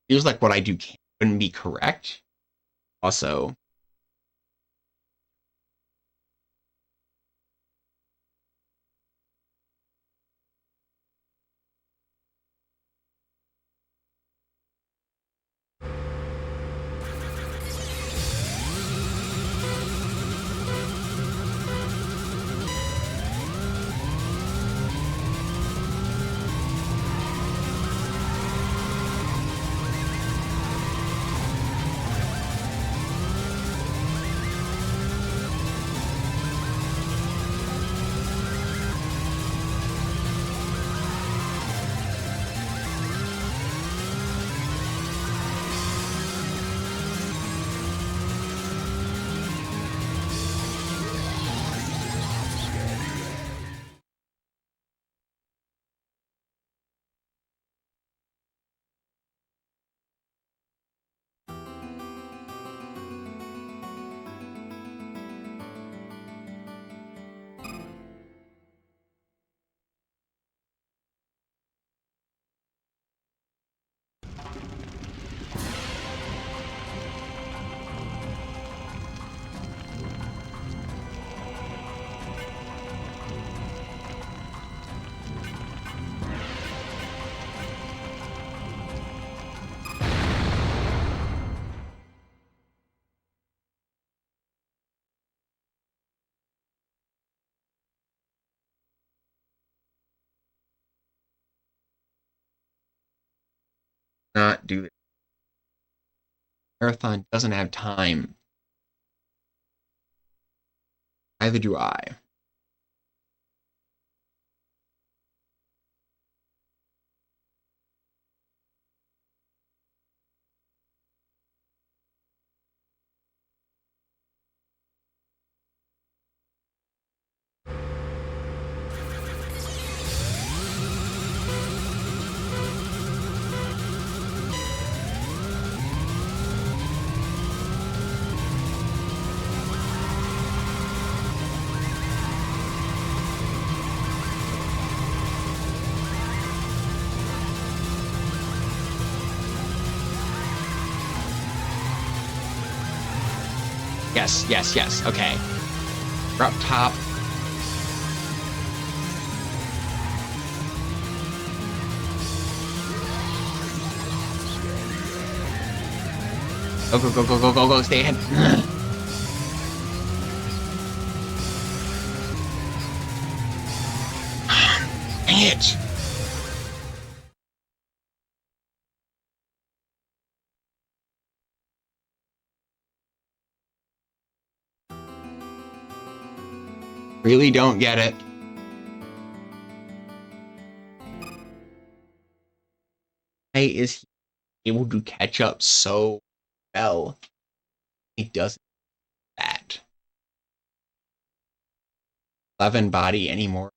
feels like what I do wouldn't be correct. Also, not do it. Marathon doesn't have time. Neither do I. Yes, yes, yes. Okay. We're up top. Go, go, go, go, go, go, go. Stay ahead. Dang it. Really don't get it. Why is he able to catch up so well? He doesn't do that. 11 body anymore.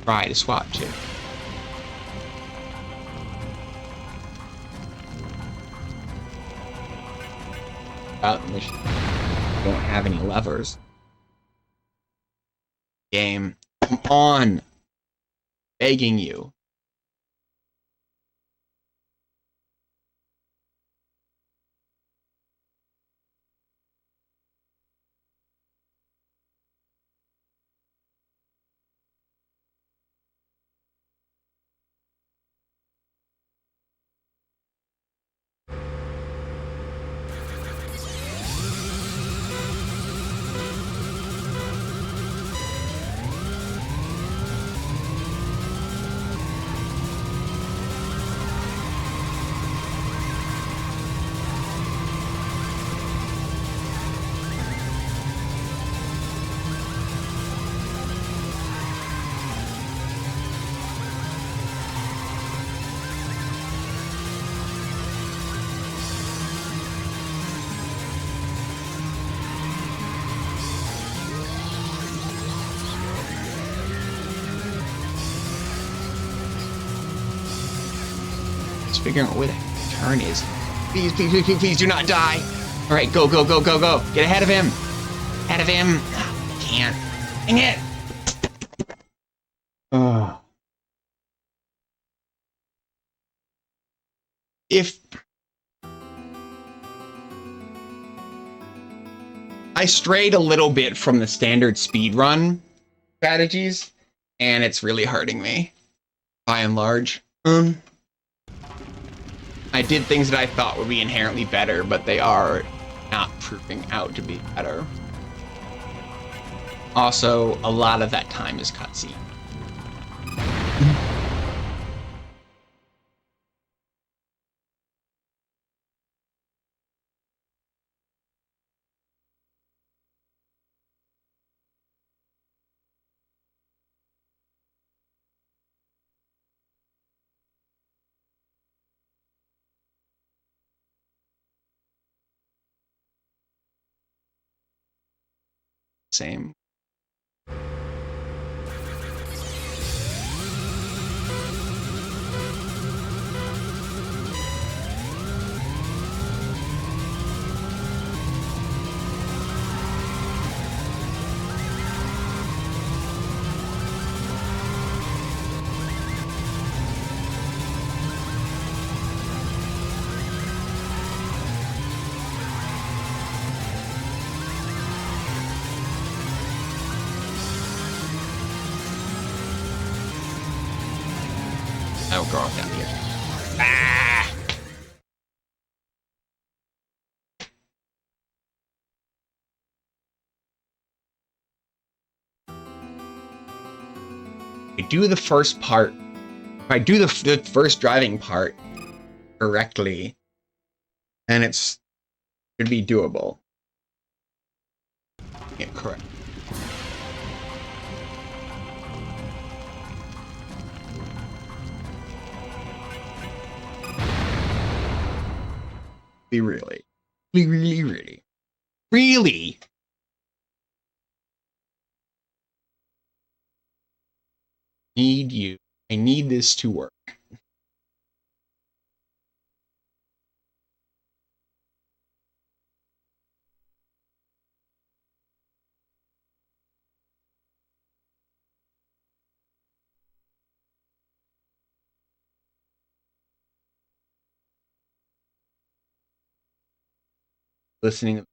Try to swap to. About mission. Don't have any levers. Game. Come on. Begging you. Just figuring out where the turn is. Please, please, please, please, please do not die. All right, go, go, go, go, go. Get ahead of him. Ahead of him. Oh, I can't. Dang it. Oh. if I strayed a little bit from the standard speed run strategies, and it's really hurting me, by and large. I did things that I thought would be inherently better, but they are not proving out to be better. Also, a lot of that time is cutscene. Same. I will go off down here. Ah! I do the first part. If I do the first driving part correctly, then it's should be doable. Yeah, correct. Really, really. Need you. I need this to work. Listening.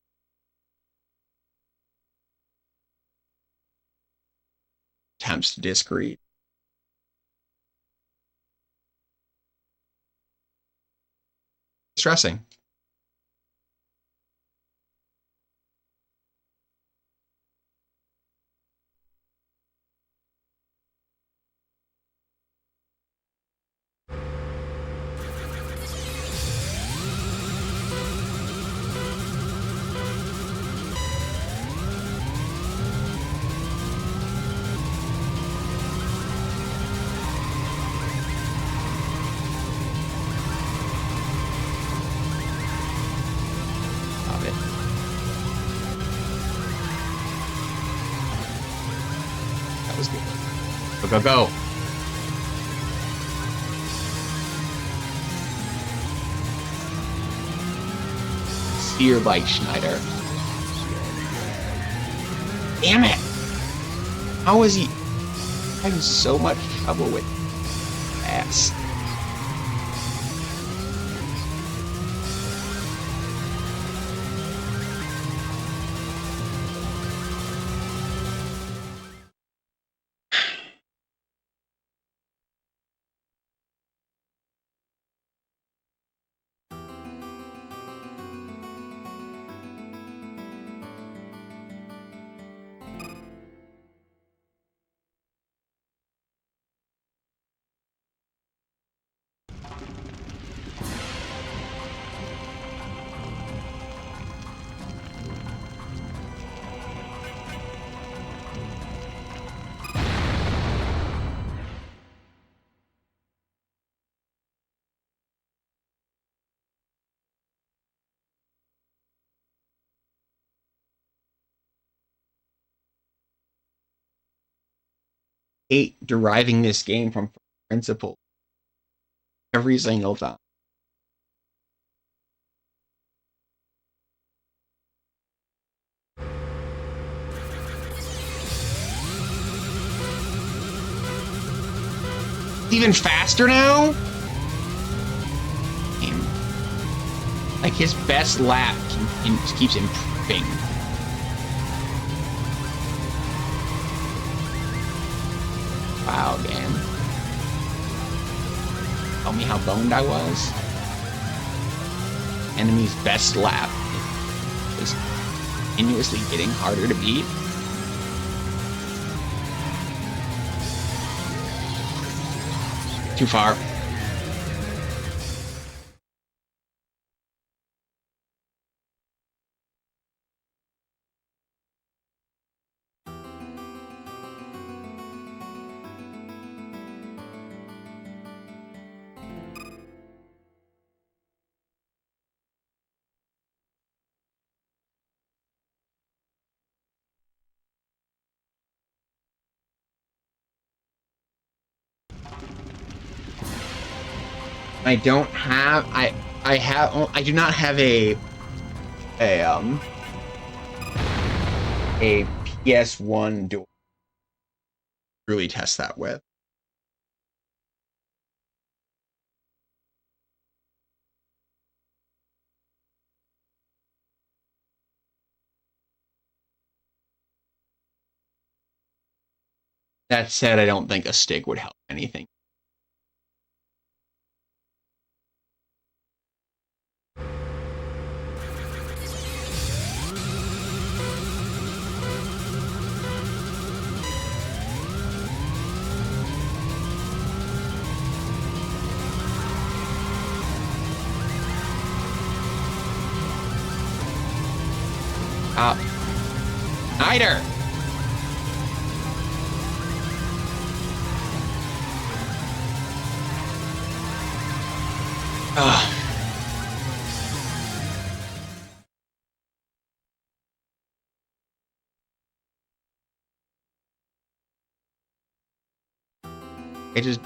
Attempts to discreet. Stressing. Go, go, go. Spear bike, Schneider. Damn it! How is he having so much trouble with ass? Hate deriving this game from principle every single time. Even faster now? Damn. Like his best lap keeps improving. Wow, game. Tell me how boned I was. Enemy's best lap is continuously getting harder to beat. Too far. I don't have I do not have a PS1 to really test that with. That said, I don't think a stick would help anything. Snyder! I just...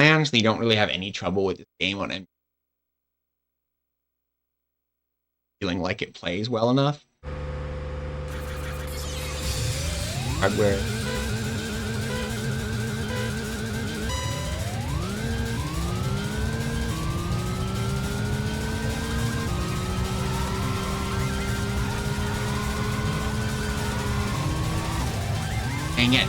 I honestly don't really have any trouble with this game when I'm feeling like it plays well enough. Hardware. Dang it.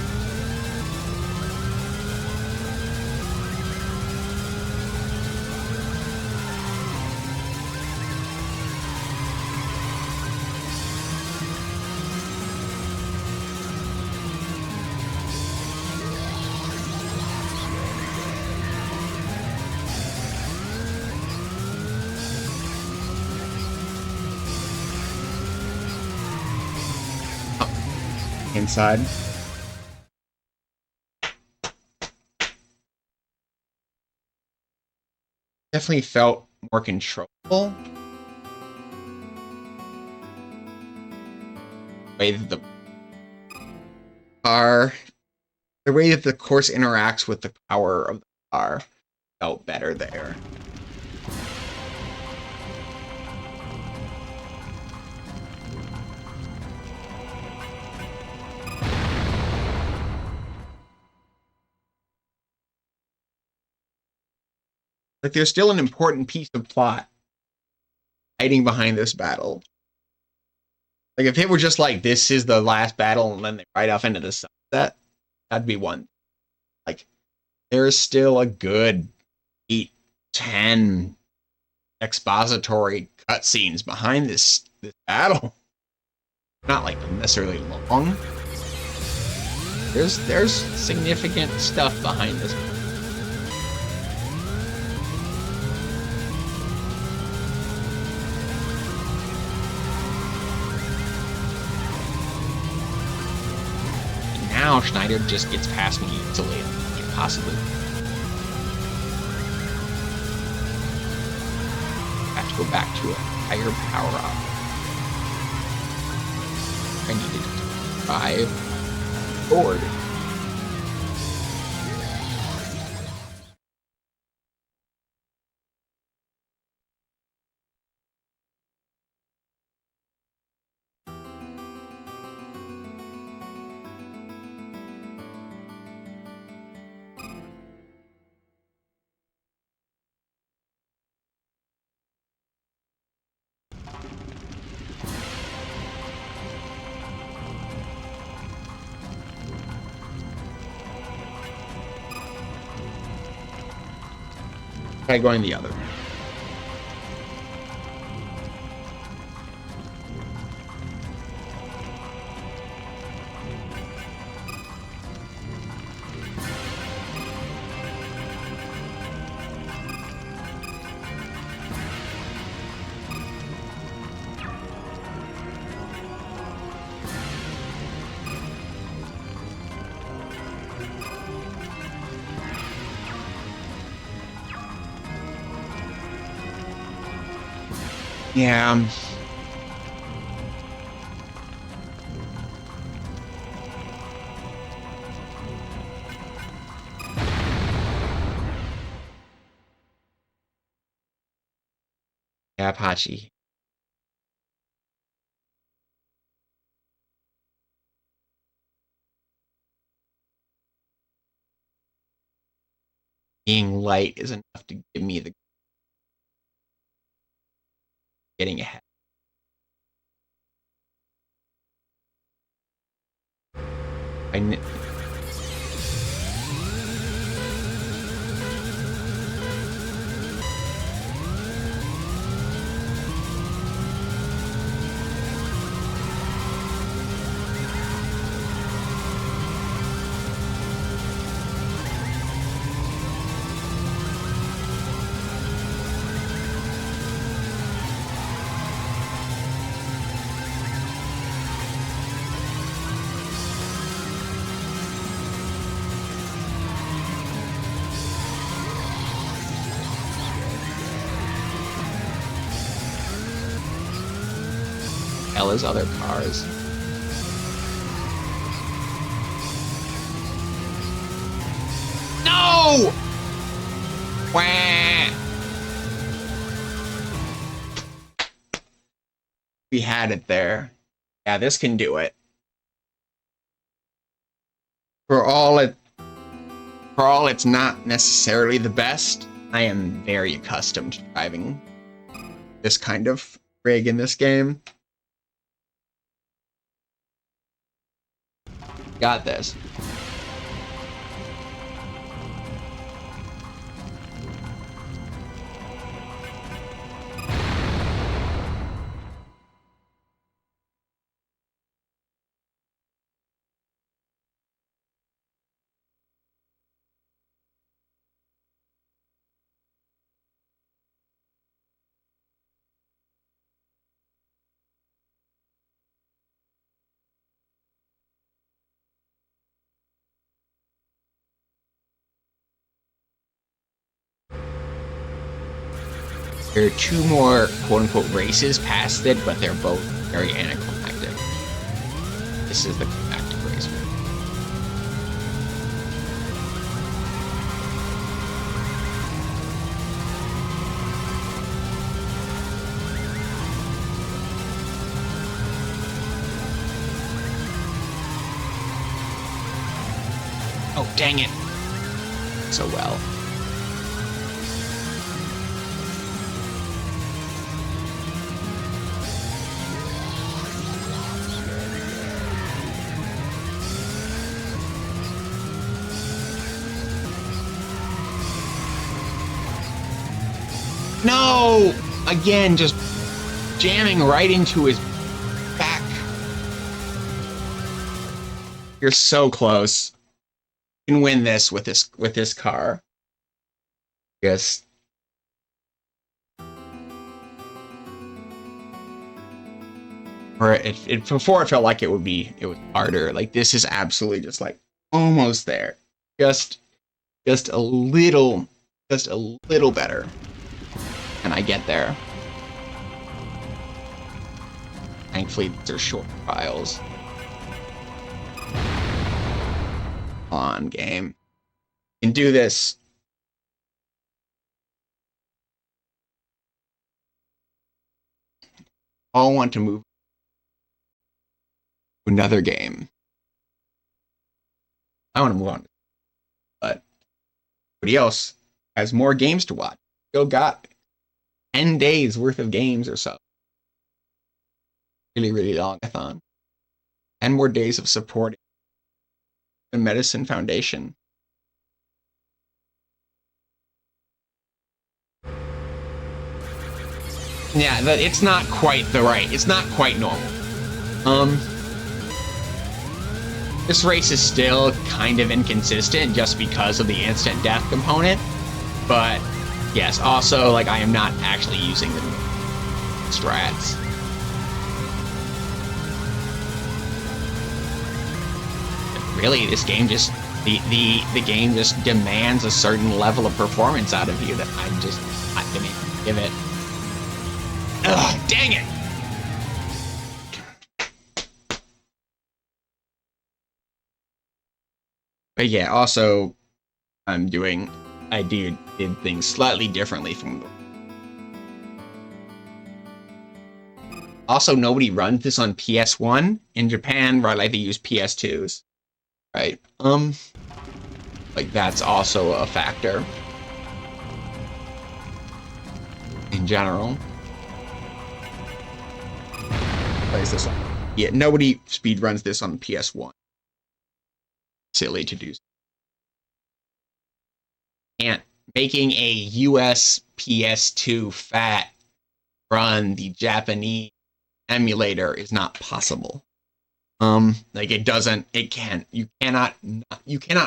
Inside. Definitely felt more controllable. way that the car, the way that the course interacts with the power of the car felt better there. Like, there's still an important piece of plot hiding behind this battle. Like, if it were just like, this is the last battle and then they ride off into the sunset, that'd be one. Like, there's still a good 8, 10 expository cutscenes behind this battle. Not like necessarily long. There's significant stuff behind this. Now Schneider just gets past me easily, possibly. Have to go back to a higher power up. I needed to drive forward. Try going the other. Yeah. Yeah, Apache. Being light is enough to give me the getting ahead. Hell as other cars. No! Wah! We had it there. Yeah, this can do it. For all it's not necessarily the best, I am very accustomed to driving this kind of rig in this game. Got this. There are 2 more quote-unquote races past it, but they're both very anticlimactic. This is the active race. Oh, dang it. So well. No! Again, just jamming right into his back. You're so close. You can win this with this car. Yes. Or before it felt like it was harder. Like this is absolutely just like almost there. Just a little better. And I get there. Thankfully, these are short trials. Come on, game. You can do this. All want to move to another game. I want to move on. But everybody else has more games to watch. Still got 10 days worth of games or so. Really, really long-a-thon. 10 more days of supporting the Medicine Foundation. Yeah, it's not quite it's not quite normal. This race is still kind of inconsistent just because of the instant death component, but yes, also, like, I am not actually using the strats. But really, this game just, the game just demands a certain level of performance out of you that I'm just not gonna give it. Ugh, dang it! But yeah, also, I did things slightly differently from the... Also, nobody runs this on PS1. In Japan, right, like they use PS2s. Right? Like that's also a factor. In general. Plays this on. Yeah, nobody speed runs this on PS1. Silly to do. And making a US PS2 fat run the Japanese emulator is not possible. Like you cannot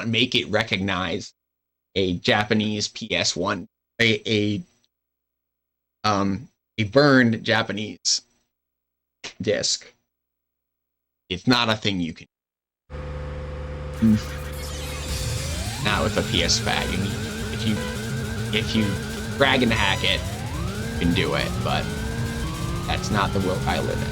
make it recognize a Japanese PS1, a burned Japanese disc. It's not a thing you can. Now with a PS fat, you need, if you drag and hack it, you can do it, but that's not the world I live in.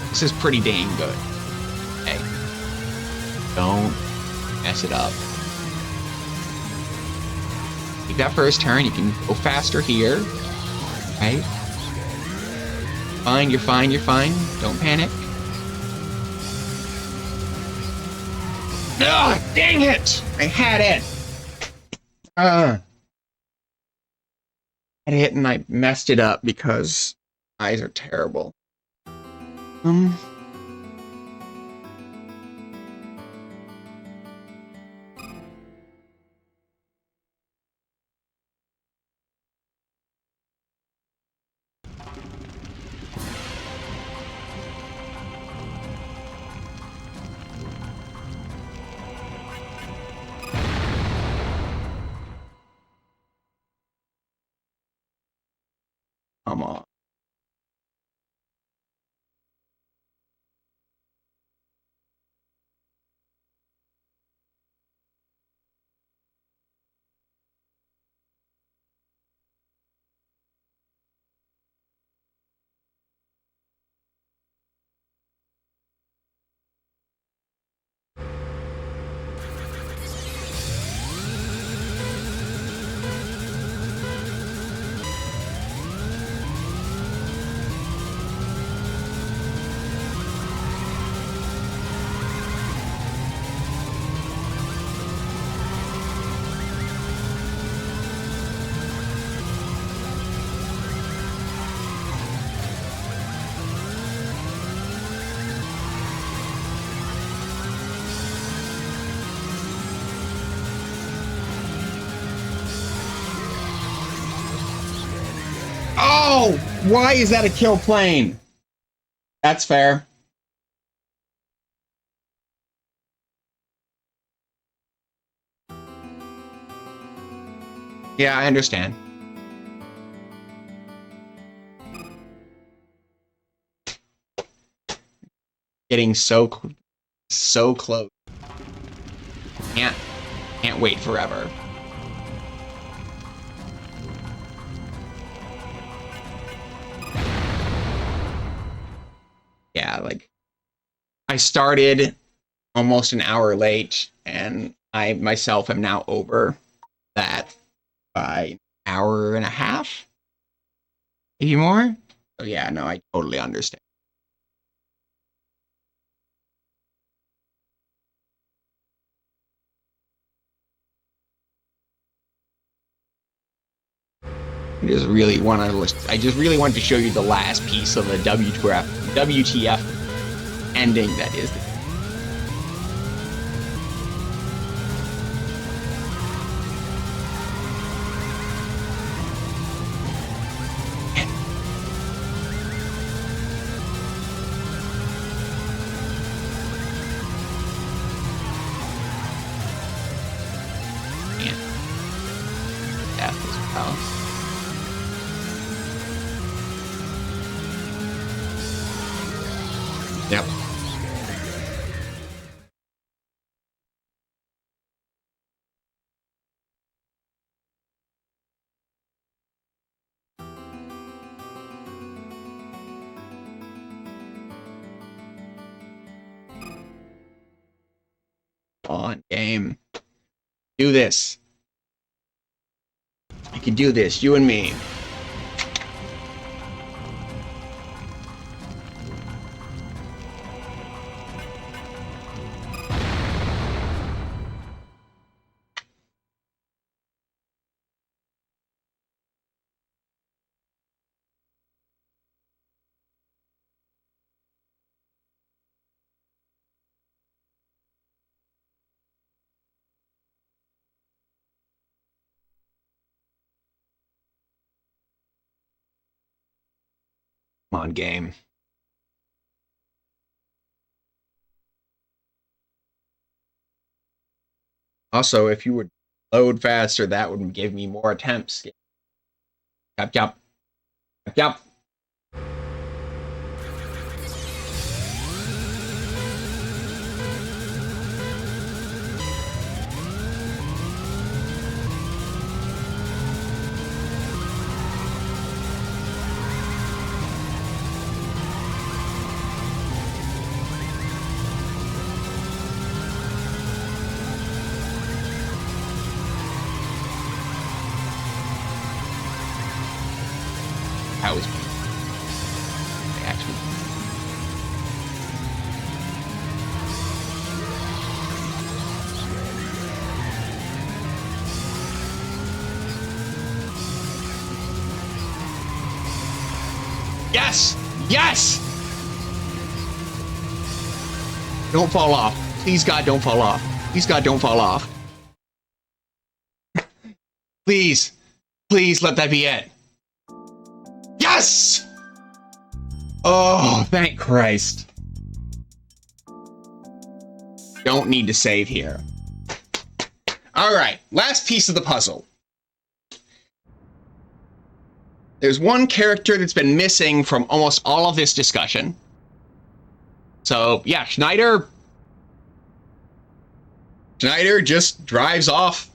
This is pretty dang good. Okay. Don't mess it up. Take that first turn, you can go faster here. Right? Fine, you're fine, you're fine. Don't panic. Ugh, dang it! I had it! I had it and I messed it up because eyes are terrible. Come on. Why is that a kill plane? That's fair. Yeah, I understand. Getting so close. Can't wait forever. Yeah, like I started almost an hour late, and I myself am now over that by an hour and a half, maybe more. So yeah, no, I totally understand. I just really want to show you the last piece of the WTF ending that is. Death as well. Yep. On game. Do this. I can do this, you and me. Come on, game. Also, if you would load faster, that would give me more attempts. Yep, yep. Yep, yep. That was me. Actually. Yes! Yes! Don't fall off. Please, God, don't fall off. Please, God, don't fall off. Please. Please, let that be it. Yes! Oh, thank Christ. Don't need to save here. All right, last piece of the puzzle. There's one character that's been missing from almost all of this discussion. So, yeah, Schneider just drives off.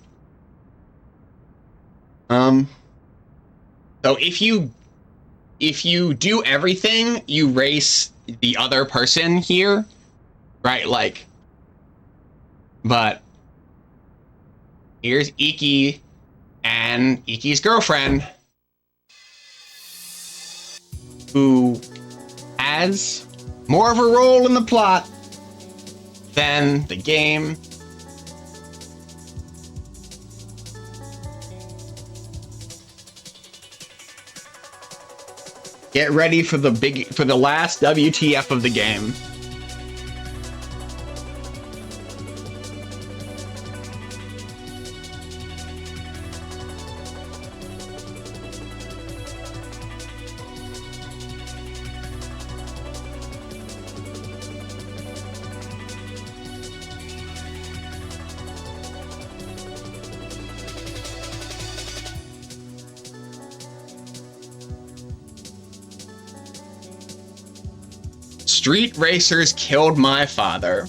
So if you do everything, you race the other person here, right? Like, but here's Iki and Iki's girlfriend, who has more of a role in the plot than the game. Get ready for the last WTF of the game. street racers killed my father.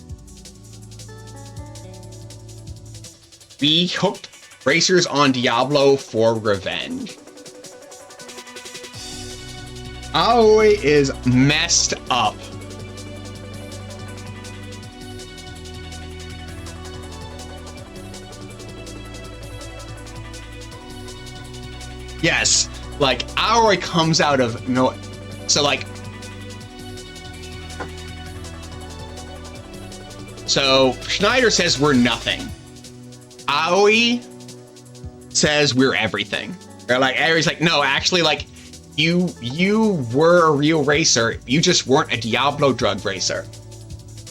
We hooked racers on Diablo for revenge. Aoi is messed up. Yes, like Aoi comes out of no, so like, so Schneider says we're nothing. Aoi says we're everything. Or like Aoi's like, no, actually, like you were a real racer. You just weren't a Diablo drug racer.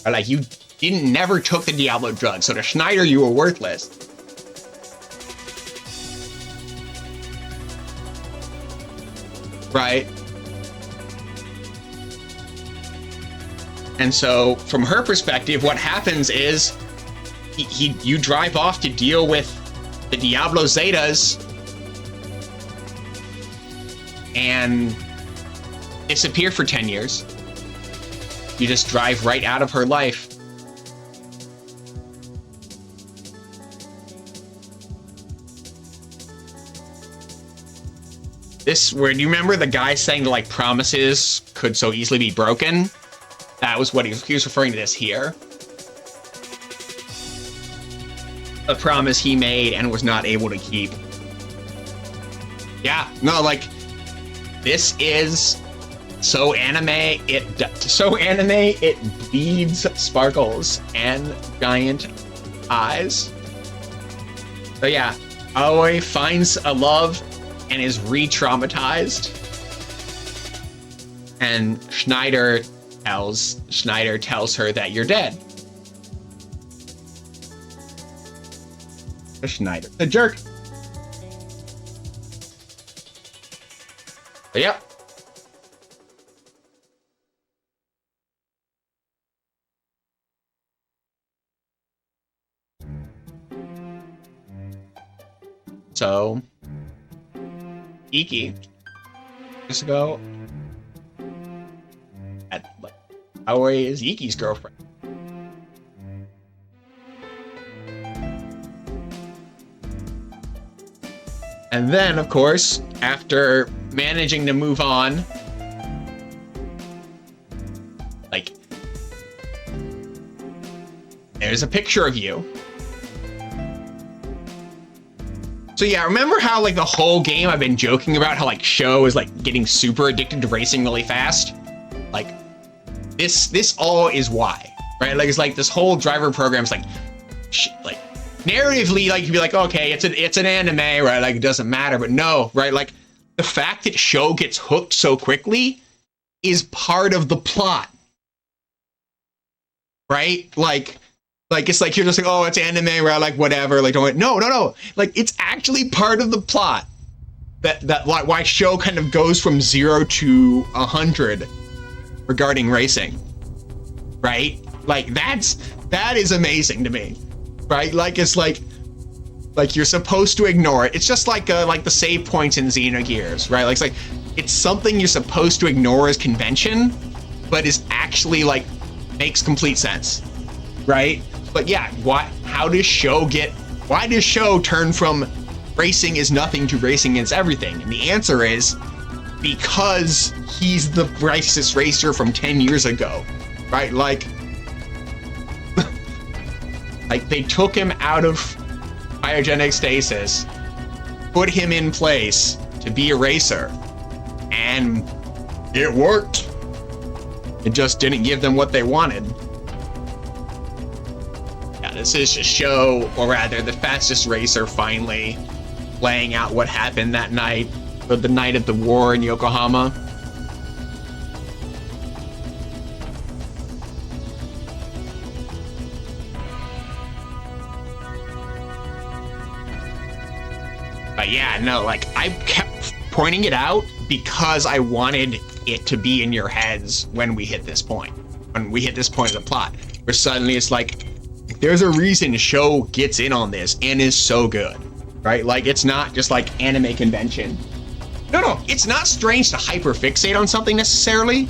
Or like you never took the Diablo drug. So to Schneider, you were worthless. Right? And so from her perspective, what happens is you drive off to deal with the Diablo Zetas and disappear for 10 years. You just drive right out of her life. This, where do you remember the guy saying that like promises could so easily be broken? That was what he was referring to this here. A promise he made and was not able to keep. Yeah, no, like this is so anime. It bleeds sparkles and giant eyes. So yeah, Aoi finds a love and is re-traumatized. And Schneider tells her that you're dead. Schneider, the jerk. But yep. So Iki just ago at like Aoi is Iki's girlfriend. And then, of course, after managing to move on, like, there's a picture of you. So yeah, remember how like the whole game I've been joking about how like Sho is like getting super addicted to racing really fast? Like, this all is why, right? Like, it's like this whole driver program is like narratively, like, you'd be like, okay, it's an anime, right? Like, it doesn't matter, but no, right? Like, the fact that Sho gets hooked so quickly is part of the plot, right? Like it's like, you're just like, oh, it's anime, right? Like, whatever, like, don't, no. Like, it's actually part of the plot that why Sho kind of goes from 0 to 100 regarding racing, right? Like, that is amazing to me. Right, like it's like you're supposed to ignore it. It's just like the save points in Xenogears, right? Like it's something you're supposed to ignore as convention, but is actually like makes complete sense, right? But yeah, why does Sho turn from racing is nothing to racing is everything? And the answer is because he's the racist racer from 10 years ago, right? Like they took him out of cryogenic stasis, put him in place to be a racer, and it worked. It just didn't give them what they wanted. Yeah, this is a Sho, or rather, the fastest racer finally laying out what happened that night, or the night of the war in Yokohama. But yeah, no, like, I kept pointing it out because I wanted it to be in your heads when we hit this point. When we hit this point of the plot, where suddenly it's like, there's a reason Sho gets in on this and is so good, right? Like, it's not just like anime convention. No, it's not strange to hyperfixate on something necessarily,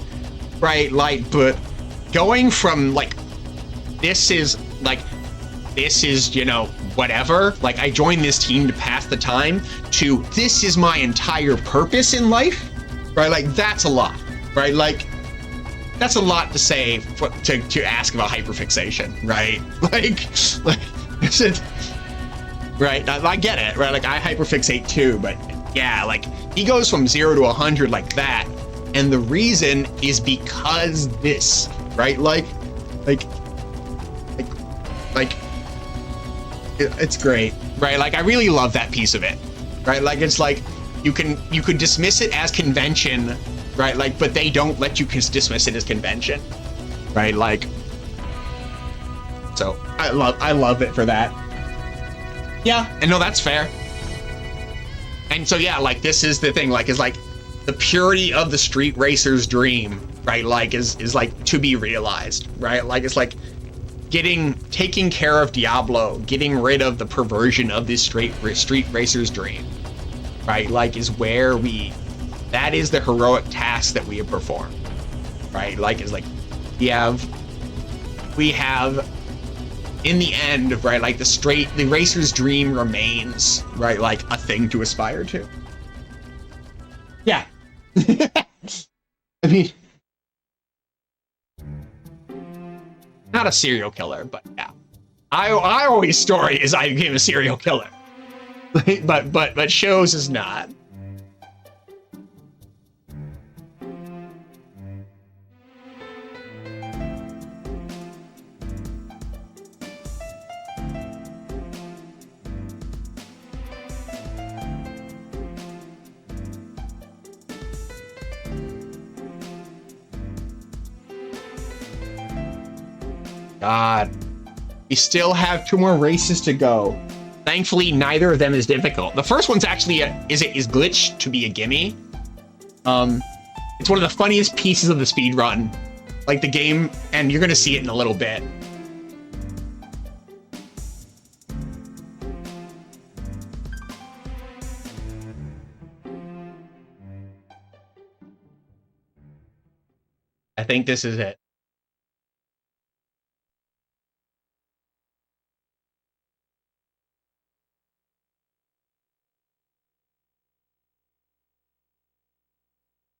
right? Like, but going from like, this is, you know, whatever, like I joined this team to pass the time, to this is my entire purpose in life, right? Like that's a lot, right? Like that's a lot to say to ask about hyperfixation, right? Like is it, right? I get it, right? Like I hyperfixate too, but yeah, like he goes from 0 to 100 like that, and the reason is because this, right? Like it's great, right? Like I really love that piece of it, right? Like it's like you could dismiss it as convention, right? Like, but they don't let you dismiss it as convention, right? Like, so I love it for that. Yeah, and no, that's fair. And so yeah, like this is the thing, like is like the purity of the street racer's dream, right? Like is like to be realized, right? Like it's like taking care of Diablo, getting rid of the perversion of this street racer's dream, right? Like is where that is the heroic task that we have performed, right? Like is like we have in the end, right? Like the racer's dream remains, right? Like a thing to aspire to. Yeah. I mean, not a serial killer, but yeah. I always story is I became a serial killer, but shows is not. God, we still have 2 more races to go. Thankfully, neither of them is difficult. The first one's actually is glitched to be a gimme. It's one of the funniest pieces of the speed run, like the game, and you're gonna see it in a little bit. I think this is it.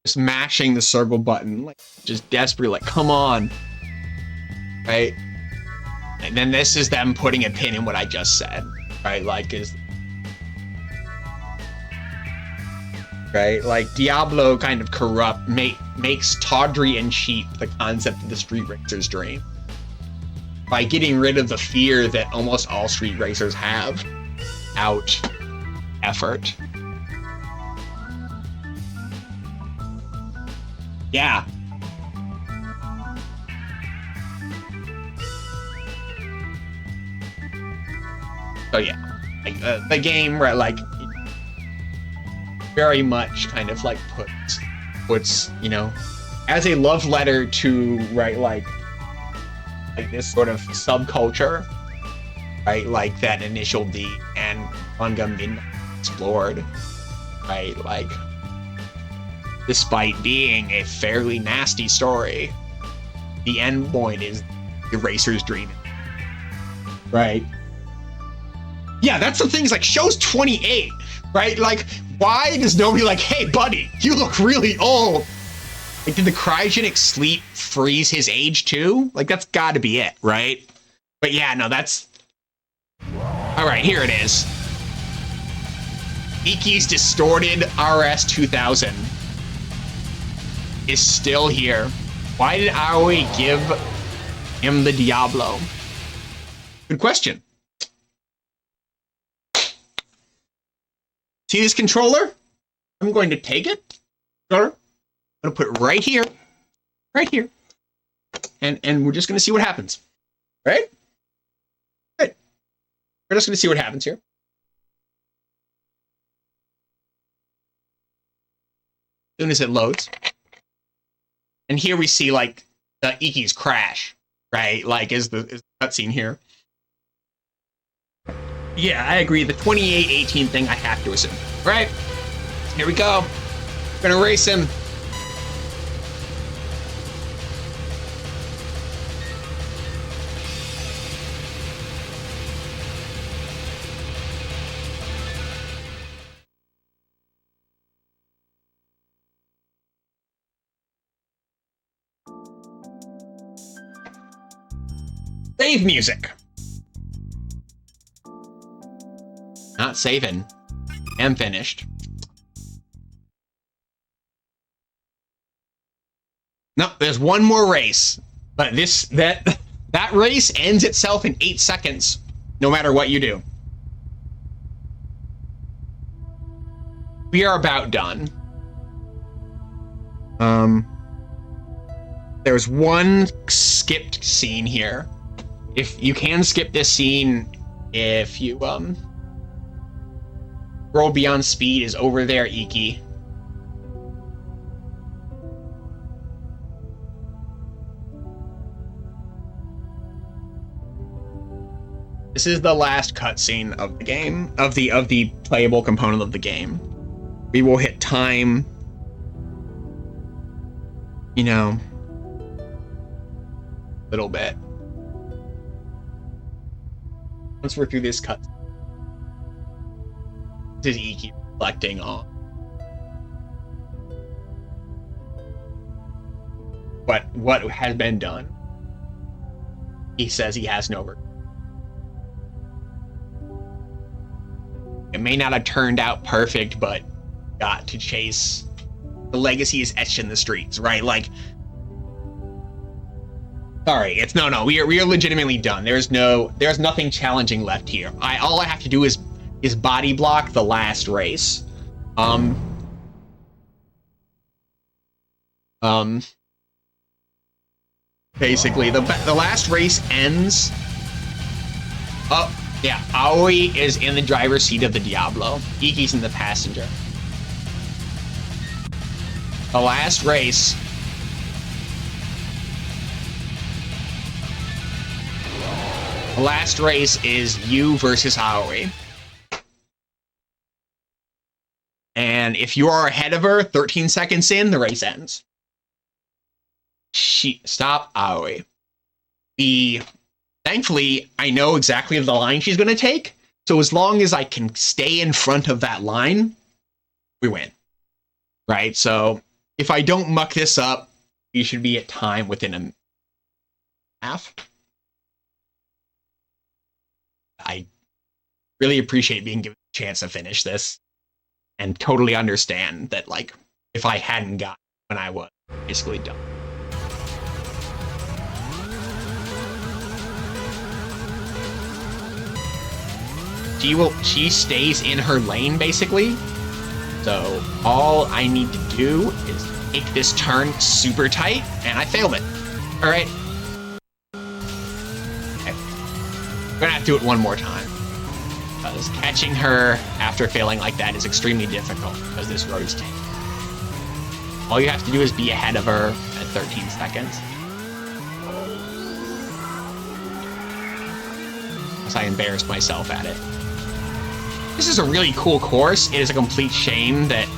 Just mashing the circle button, like just desperately, like come on, right? And then this is them putting a pin in what I just said, right? Like right? Like Diablo kind of makes tawdry and cheap the concept of the street racer's dream by getting rid of the fear that almost all street racers have out effort. Yeah. So yeah, like the game, right? Like very much kind of like puts you know, as a love letter to, right, like this sort of subculture, right? Like that initial D and manga Midnight explored, right? Like, despite being a fairly nasty story, the end point is the racer's dream. Right? Yeah, that's the thing, is like, show's 28, right? Like, why does nobody like, hey, buddy, you look really old? Like, did the cryogenic sleep freeze his age too? Like, that's gotta be it, right? But yeah, no, that's... All right, here it is. Iki's distorted RS-2000 is still here. Why did Aoi give him the Diablo? Good question. See this controller? I'm going to take it. I'm going to put it right here. Right here. And we're just going to see what happens. Right? Good. We're just going to see what happens here. As soon as it loads. And here we see, like, the Iki's crash, right? Like, is the cutscene here. Yeah, I agree. The 28-18 thing, I have to assume. Right? Here we go. We're gonna race him. Save music. Not saving. Am finished. No, there's one more race, but that race ends itself in 8 seconds, no matter what you do. We are about done. There's one skipped scene here. If you can skip this scene, if you World Beyond Speed is over there, Iki. This is the last cutscene of the game, of the playable component of the game. We will hit time, you know, a little bit. Once we're through this cut, this is Iki reflecting on what has been done. He says he has no regret. It may not have turned out perfect, but got to chase. The legacy is etched in the streets, right? Like, sorry, it's no. We are legitimately done. There's nothing challenging left here. All I have to do is body block the last race. Basically, the last race ends. Oh. Yeah, Aoi is in the driver's seat of the Diablo. Iki's in the passenger. The last race. The last race is you versus Aoi. And if you are ahead of her 13 seconds in, the race ends. Stop Aoi. Thankfully, I know exactly the line she's going to take, so as long as I can stay in front of that line, we win. Right? So, if I don't muck this up, you should be at time within a half. I really appreciate being given a chance to finish this, and totally understand that, like, if I hadn't got it when I was basically done. She stays in her lane, basically. So all I need to do is take this turn super tight, and I failed it. All right. Okay. I'm gonna have to do it one more time, because catching her after failing like that is extremely difficult, because this road is taken. All you have to do is be ahead of her at 13 seconds. Because I embarrassed myself at it. This is a really cool course. It is a complete shame that,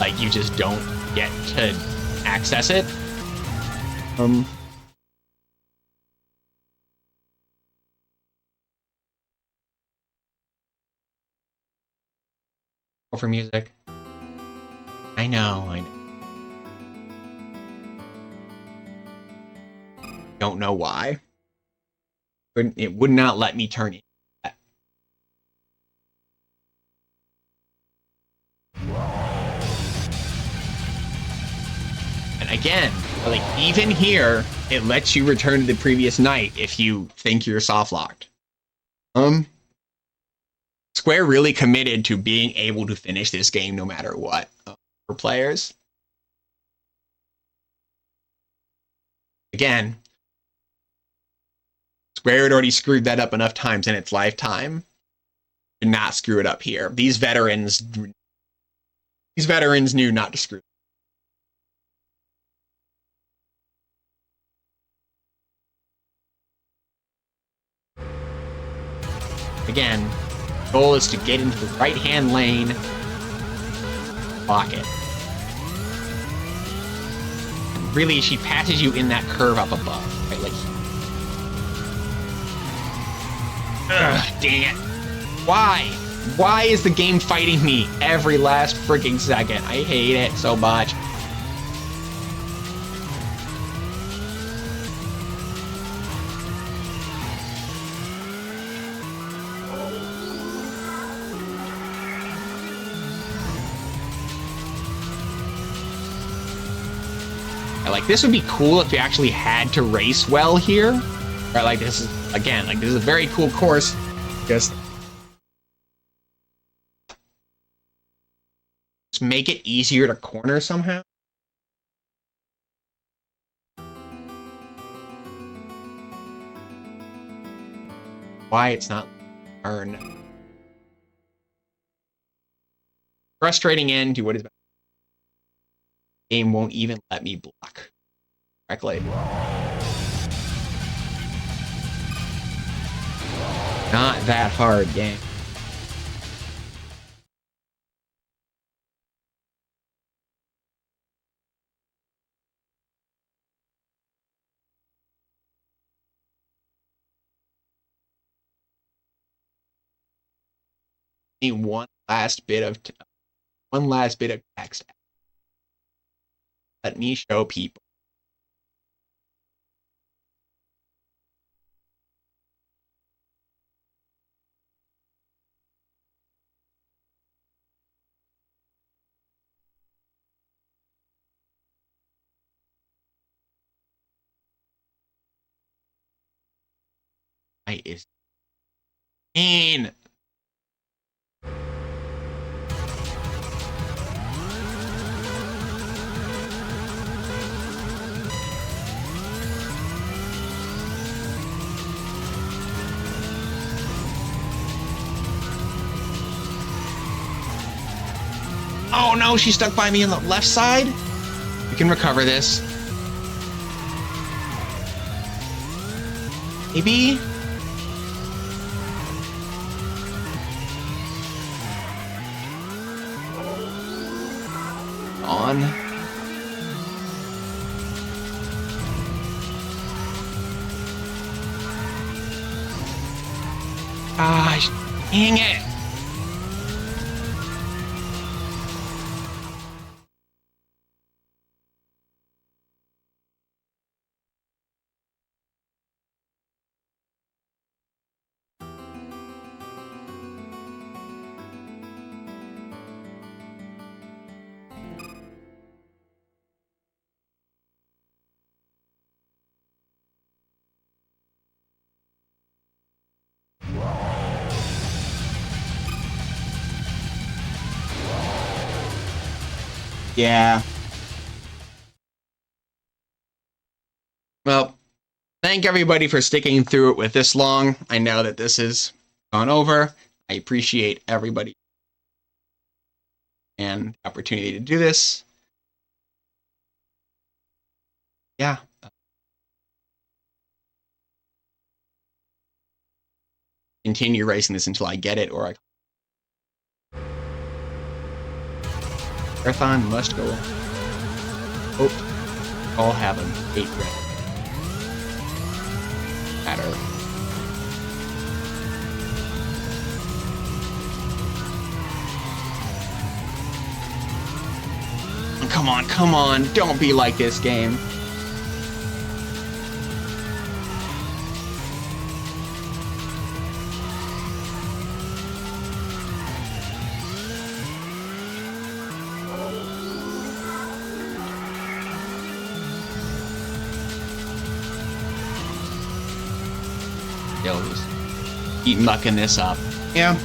like, you just don't get to access it. Go for music. I know. Don't know why. But it would not let me turn it. And again, like, even here, it lets you return to the previous night if you think you're soft locked. Square really committed to being able to finish this game no matter what for players. Again, Square had already screwed that up enough times in its lifetime to not screw it up here. These veterans knew not to screw. Again, the goal is to get into the right-hand lane, block it. And really, she passes you in that curve up above, right? Like, ugh, dang it. Why? Why is the game fighting me every last freaking second? I hate it so much. Like, this would be cool if you actually had to race well here. Right, like, this is, again, like, this is a very cool course. Just make it easier to corner somehow. Why it's not earn. Frustrating end to what is game won't even let me block correctly. Not that hard game. One last bit of text. Let me show people. I is in. Oh no, she stuck by me on the left side. We can recover this. Maybe. On. Ah, dang it. Yeah. Well, thank everybody for sticking through it with this long. I know that this has gone over. I appreciate everybody and the opportunity to do this. Yeah. Continue racing this until I get it, or I marathon must go on. Oh, all have them. 8 red. Matter. Come on, don't be like this game. Yo, just keep mucking this up. Yeah.